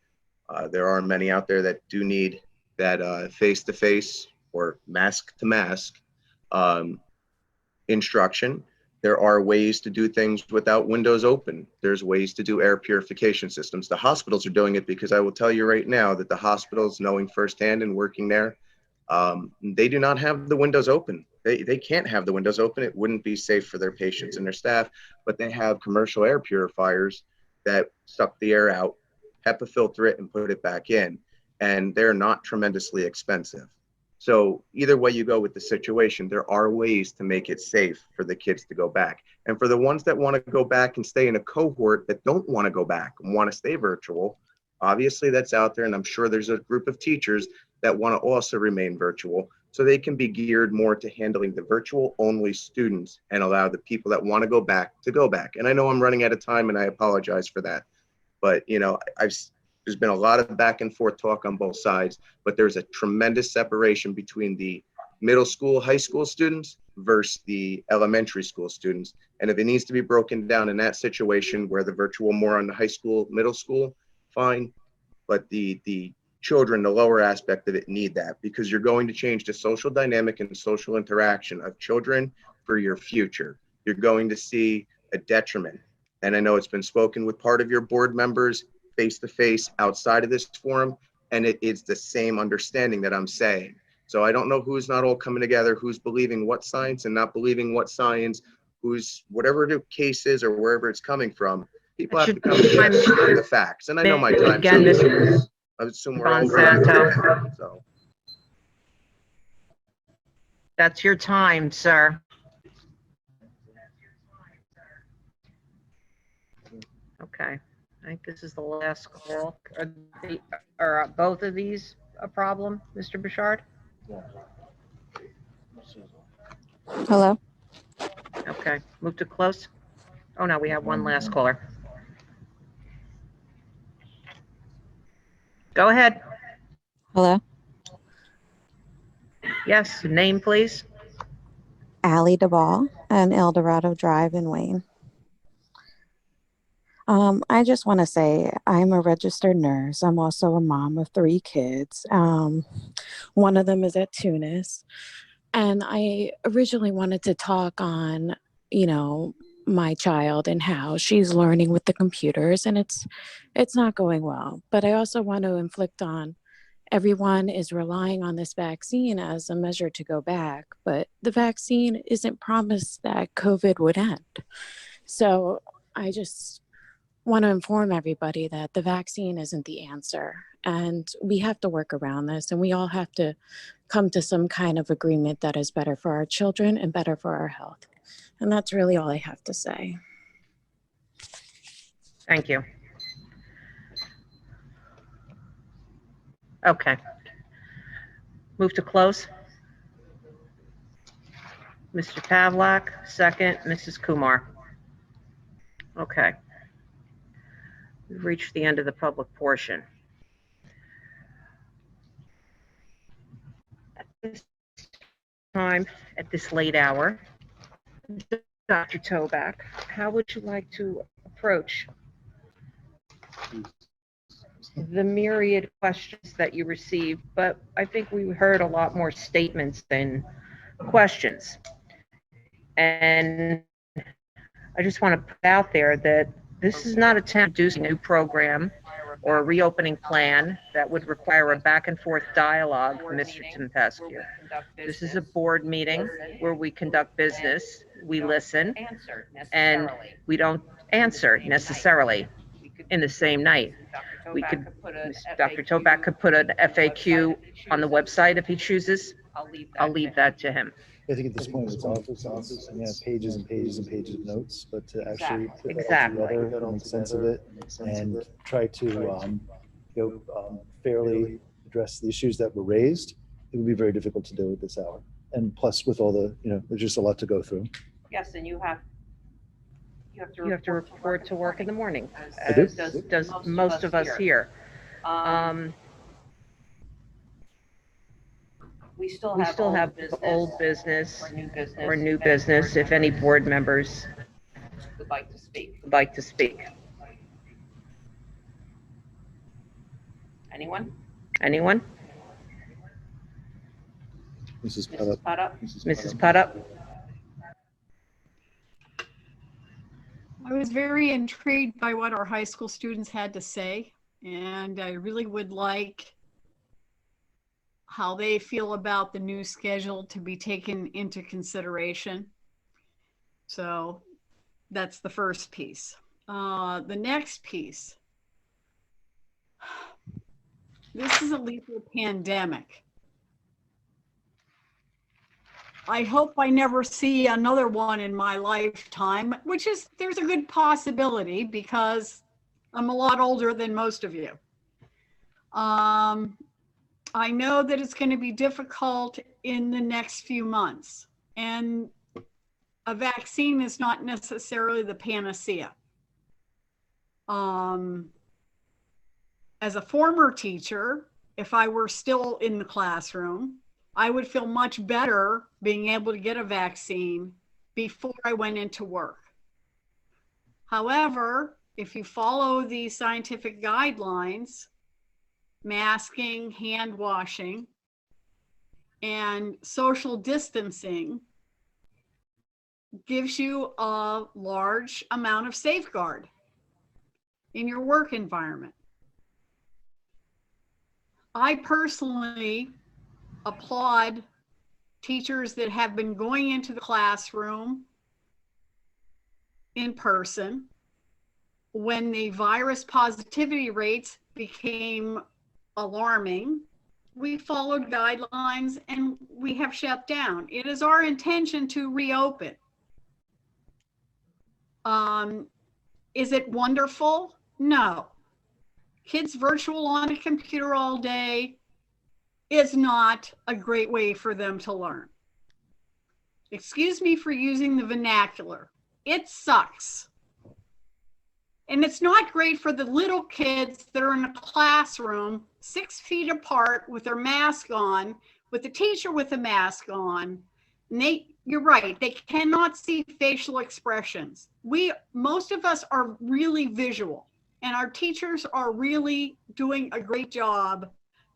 There are many out there that do need that face-to-face or mask-to-mask instruction. There are ways to do things without windows open. There's ways to do air purification systems. The hospitals are doing it because I will tell you right now that the hospitals, knowing firsthand and working there, they do not have the windows open. They can't have the windows open. It wouldn't be safe for their patients and their staff, but they have commercial air purifiers that suck the air out, HEPA filter it, and put it back in. And they're not tremendously expensive. So either way you go with the situation, there are ways to make it safe for the kids to go back. And for the ones that want to go back and stay in a cohort that don't want to go back and want to stay virtual, obviously that's out there. And I'm sure there's a group of teachers that want to also remain virtual, so they can be geared more to handling the virtual only students and allow the people that want to go back to go back. And I know I'm running out of time and I apologize for that. But, you know, there's been a lot of back and forth talk on both sides, but there's a tremendous separation between the middle school, high school students versus the elementary school students. And if it needs to be broken down in that situation where the virtual more on the high school, middle school, fine. But the children, the lower aspect of it, need that, because you're going to change the social dynamic and social interaction of children for your future. You're going to see a detriment. And I know it's been spoken with part of your board members face-to-face outside of this forum, and it's the same understanding that I'm saying. So I don't know who's not all coming together, who's believing what science and not believing what science, who's whatever the case is or wherever it's coming from. People have to come together with the facts. And I know my time's again, Mr. I assume we're over. So That's your time, sir. Okay, I think this is the last call. Are both of these? a problem, Mr. Bouchard? Hello. Okay, move to close. Oh, no, we have one last caller. Go ahead. Hello. Yes, name, please. Allie DeBall and El Dorado Drive in Wayne. I just want to say I'm a registered nurse. I'm also a mom of 3 kids. One of them is at Tunis. And I originally wanted to talk on, my child and how she's learning with the computers, and it's not going well. But I also want to inflict on everyone is relying on this vaccine as a measure to go back, but the vaccine isn't promised that COVID would end. So I just want to inform everybody that the vaccine isn't the answer, and we have to work around this, and we all have to come to some kind of agreement that is better for our children and better for our health. And that's really all I have to say. Thank you. Okay. Move to close. Mr. Pavlak, second. Mrs. Kumar. Okay. We've reached the end of the public portion. At this time, at this late hour, Dr. Toback, how would you like to approach the myriad questions that you received? But I think we heard a lot more statements than questions. And I just want to put out there that this is not a attempt to do a new program or a reopening plan that would require a back and forth dialogue with Mr. Tempescu. This is a board meeting where we conduct business, we listen, and we don't answer necessarily in the same night. We could, Dr. Toback could put an FAQ on the website if he chooses. I'll leave that to him. I think at this point it's office and have pages and pages and pages of notes, but to actually put that all together, make sense of it, and try to fairly address the issues that were raised, it would be very difficult to do at this hour. And plus, with all the, there's just a lot to go through. Yes, and you have to report to work in the morning, I do. does most of us here. We still have old business or new business if any board members would like to speak. Anyone? Mrs. Paddup. I was very intrigued by what our high school students had to say, and I really would like how they feel about the new schedule to be taken into consideration. So that's the first piece. The next piece, this is a lethal pandemic. I hope I never see another one in my lifetime, which is, there's a good possibility because I'm a lot older than most of you. I know that it's going to be difficult in the next few months, and a vaccine is not necessarily the panacea. As a former teacher, if I were still in the classroom, I would feel much better being able to get a vaccine before I went into work. However, if you follow the scientific guidelines, masking, hand washing, and social distancing gives you a large amount of safeguard in your work environment. I personally applaud teachers that have been going into the classroom in person when the virus positivity rates became alarming. We followed guidelines and we have shut down. It is our intention to reopen. Is it wonderful? No. Kids virtual on a computer all day is not a great way for them to learn. Excuse me for using the vernacular. It sucks. And it's not great for the little kids that are in a classroom 6 feet apart with their mask on, with the teacher with a mask on. And you're right, they cannot see facial expressions. Most of us are really visual, and our teachers are really doing a great job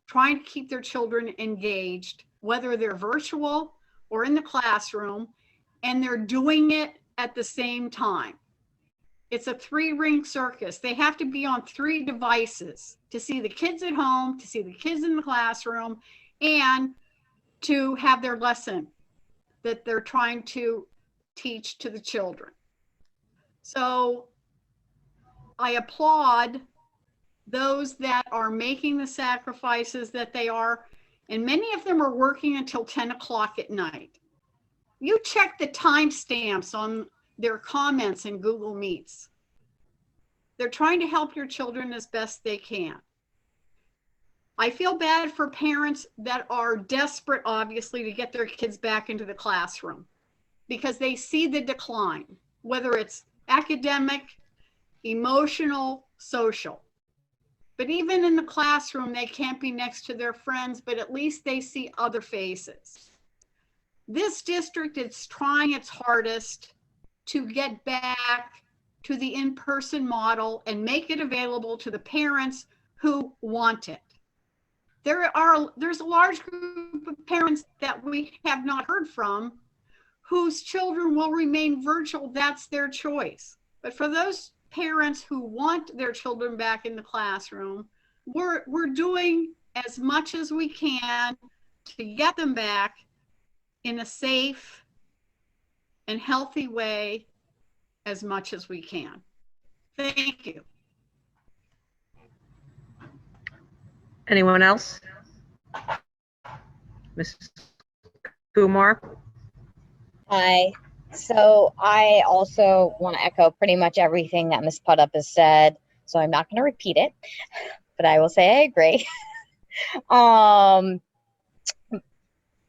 trying to keep their children engaged, whether they're virtual or in the classroom, and they're doing it at the same time. It's a 3-ring circus. They have to be on 3 devices to see the kids at home, to see the kids in the classroom, and to have their lesson that they're trying to teach to the children. So I applaud those that are making the sacrifices that they are, and many of them are working until 10 o'clock at night. You check the timestamps on their comments in Google Meets. They're trying to help your children as best they can. I feel bad for parents that are desperate, obviously, to get their kids back into the classroom because they see the decline, whether it's academic, emotional, social. But even in the classroom, they can't be next to their friends, but at least they see other faces. This district is trying its hardest to get back to the in-person model and make it available to the parents who want it. There's a large group of parents that we have not heard from whose children will remain virtual. That's their choice. But for those parents who want their children back in the classroom, we're doing as much as we can to get them back in a safe and healthy way as much as we can. Thank you. Anyone else? Mrs. Kumar? Hi. So I also want to echo pretty much everything that Ms. Putup has said, so I'm not going to repeat it, but I will say I agree.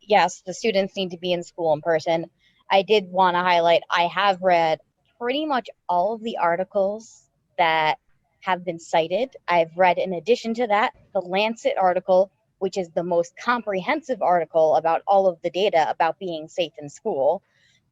Yes, the students need to be in school in person. I did want to highlight, I have read pretty much all of the articles that have been cited. I've read, in addition to that, the Lancet article, which is the most comprehensive article about all of the data about being safe in school.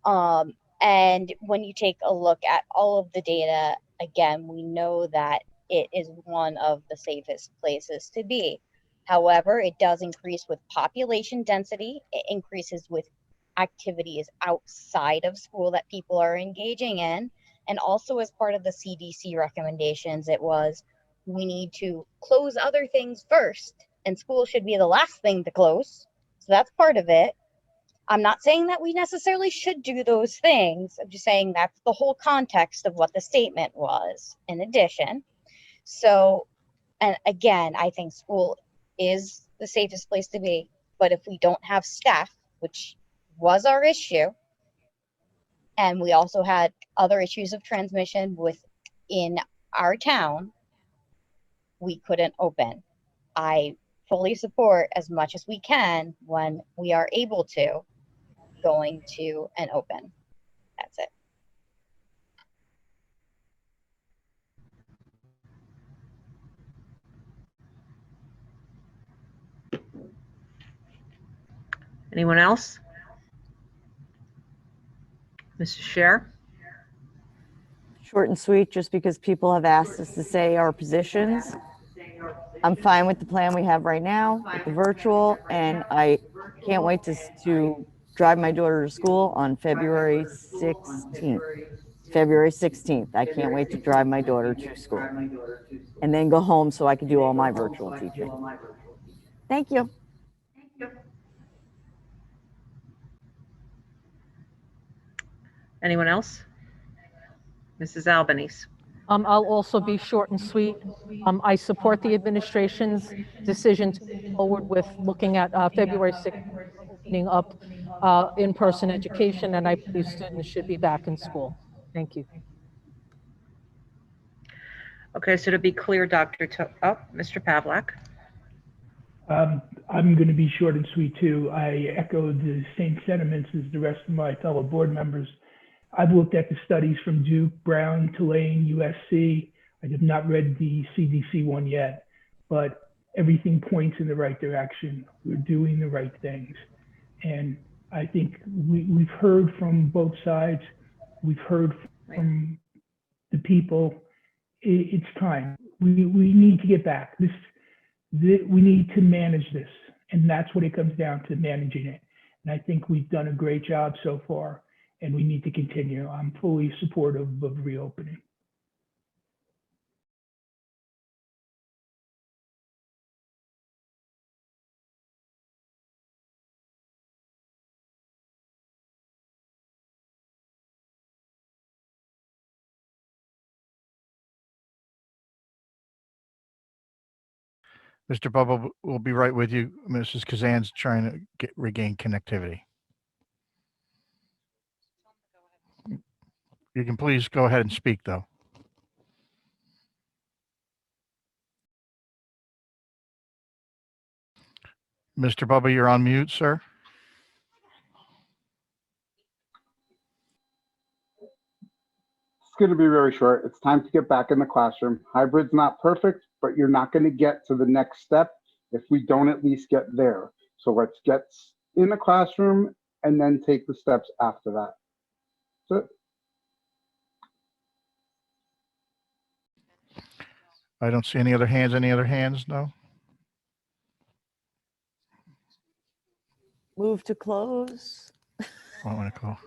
And when you take a look at all of the data, again, we know that it is one of the safest places to be. However, it does increase with population density. It increases with activities outside of school that people are engaging in. And also as part of the CDC recommendations, it was, we need to close other things first, and school should be the last thing to close. So that's part of it. I'm not saying that we necessarily should do those things. I'm just saying that's the whole context of what the statement was in addition. So, and again, I think school is the safest place to be, but if we don't have staff, which was our issue, and we also had other issues of transmission within our town, we couldn't open. I fully support, as much as we can when we are able to, going to an open. That's it. Anyone else? Mrs. Scher? Short and sweet, just because people have asked us to say our positions. I'm fine with the plan we have right now, with the virtual, and I can't wait to drive my daughter to school on February 16th. February 16th. I can't wait to drive my daughter to school and then go home so I can do all my virtual teaching. Thank you. Anyone else? Mrs. Albanese? I'll also be short and sweet. I support the administration's decision to move forward with looking at February 6th opening up in-person education, and I believe students should be back in school. Thank you. Okay, so to be clear, Mr. Pavlak? I'm going to be short and sweet too. I echo the same sentiments as the rest of my fellow board members. I've looked at the studies from Duke, Brown, Tulane, USC. I have not read the CDC one yet, but everything points in the right direction. We're doing the right things. And I think we've heard from both sides. We've heard from the people. It's time. We need to get back. We need to manage this. And that's what it comes down to, managing it. And I think we've done a great job so far, and we need to continue. I'm fully supportive of reopening. Mr. Bubba will be right with you. Mrs. Kazan's trying to regain connectivity. You can please go ahead and speak, though. Mr. Bubba, you're on mute, sir. It's going to be very short. It's time to get back in the classroom. Hybrid's not perfect, but you're not going to get to the next step if we don't at least get there. So let's get in the classroom and then take the steps after that. That's it. I don't see any other hands. Any other hands? No? Move to close. I want to call.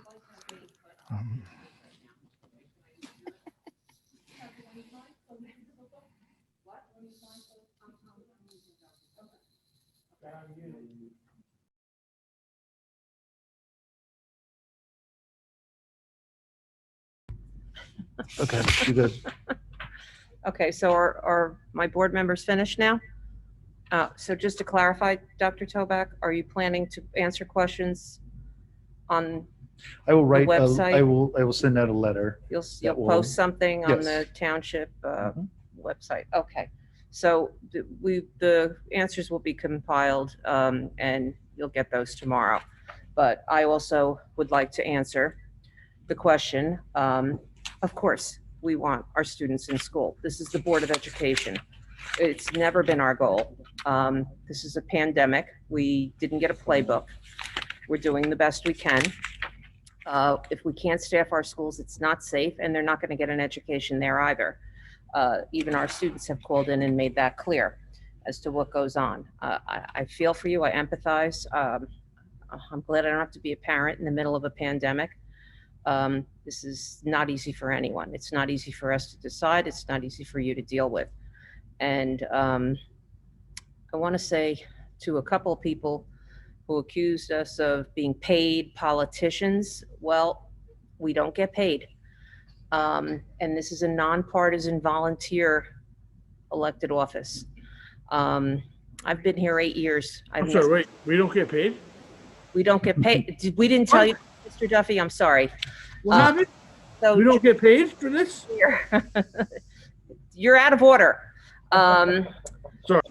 Okay, you good. Okay, so are my board members finished now? So just to clarify, Dr. Toback, are you planning to answer questions on I will write. the website? I will send out a letter. You'll that will- post something on Yes. the township website. Okay, so the answers will be compiled and you'll get those tomorrow. But I also would like to answer the question. Of course, we want our students in school. This is the Board of Education. It's never been our goal. This is a pandemic. We didn't get a playbook. We're doing the best we can. If we can't staff our schools, it's not safe, and they're not going to get an education there either. Even our students have called in and made that clear as to what goes on. I feel for you. I empathize. I'm glad I don't have to be a parent in the middle of a pandemic. This is not easy for anyone. It's not easy for us to decide. It's not easy for you to deal with. And I want to say to a couple of people who accused us of being paid politicians, well, we don't get paid. And this is a nonpartisan volunteer elected office. I've been here 8 years. I'm sorry, wait, we don't get paid? We don't get paid. We didn't tell you, Mr. Duffy, I'm sorry. What happened? So we don't get paid for this? You're out of order. Sorry.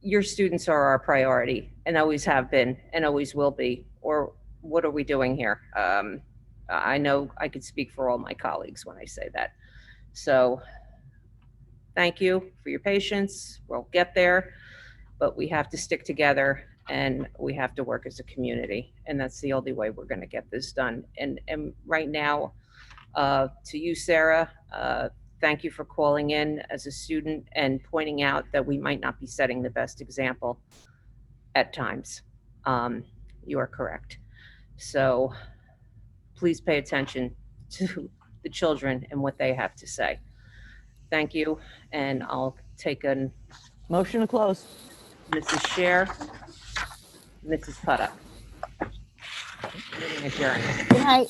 Your students are our priority and always have been and always will be. Or what are we doing here? I know I could speak for all my colleagues when I say that. So thank you for your patience. We'll get there, but we have to stick together and we have to work as a community. And that's the only way we're going to get this done. And right now, to you, Sarah, thank you for calling in as a student and pointing out that we might not be setting the best example at times. You are correct. So please pay attention to the children and what they have to say. Thank you. And I'll take a motion to close. Mrs. Scher, Mrs. Putta. Meeting adjourned. Good night.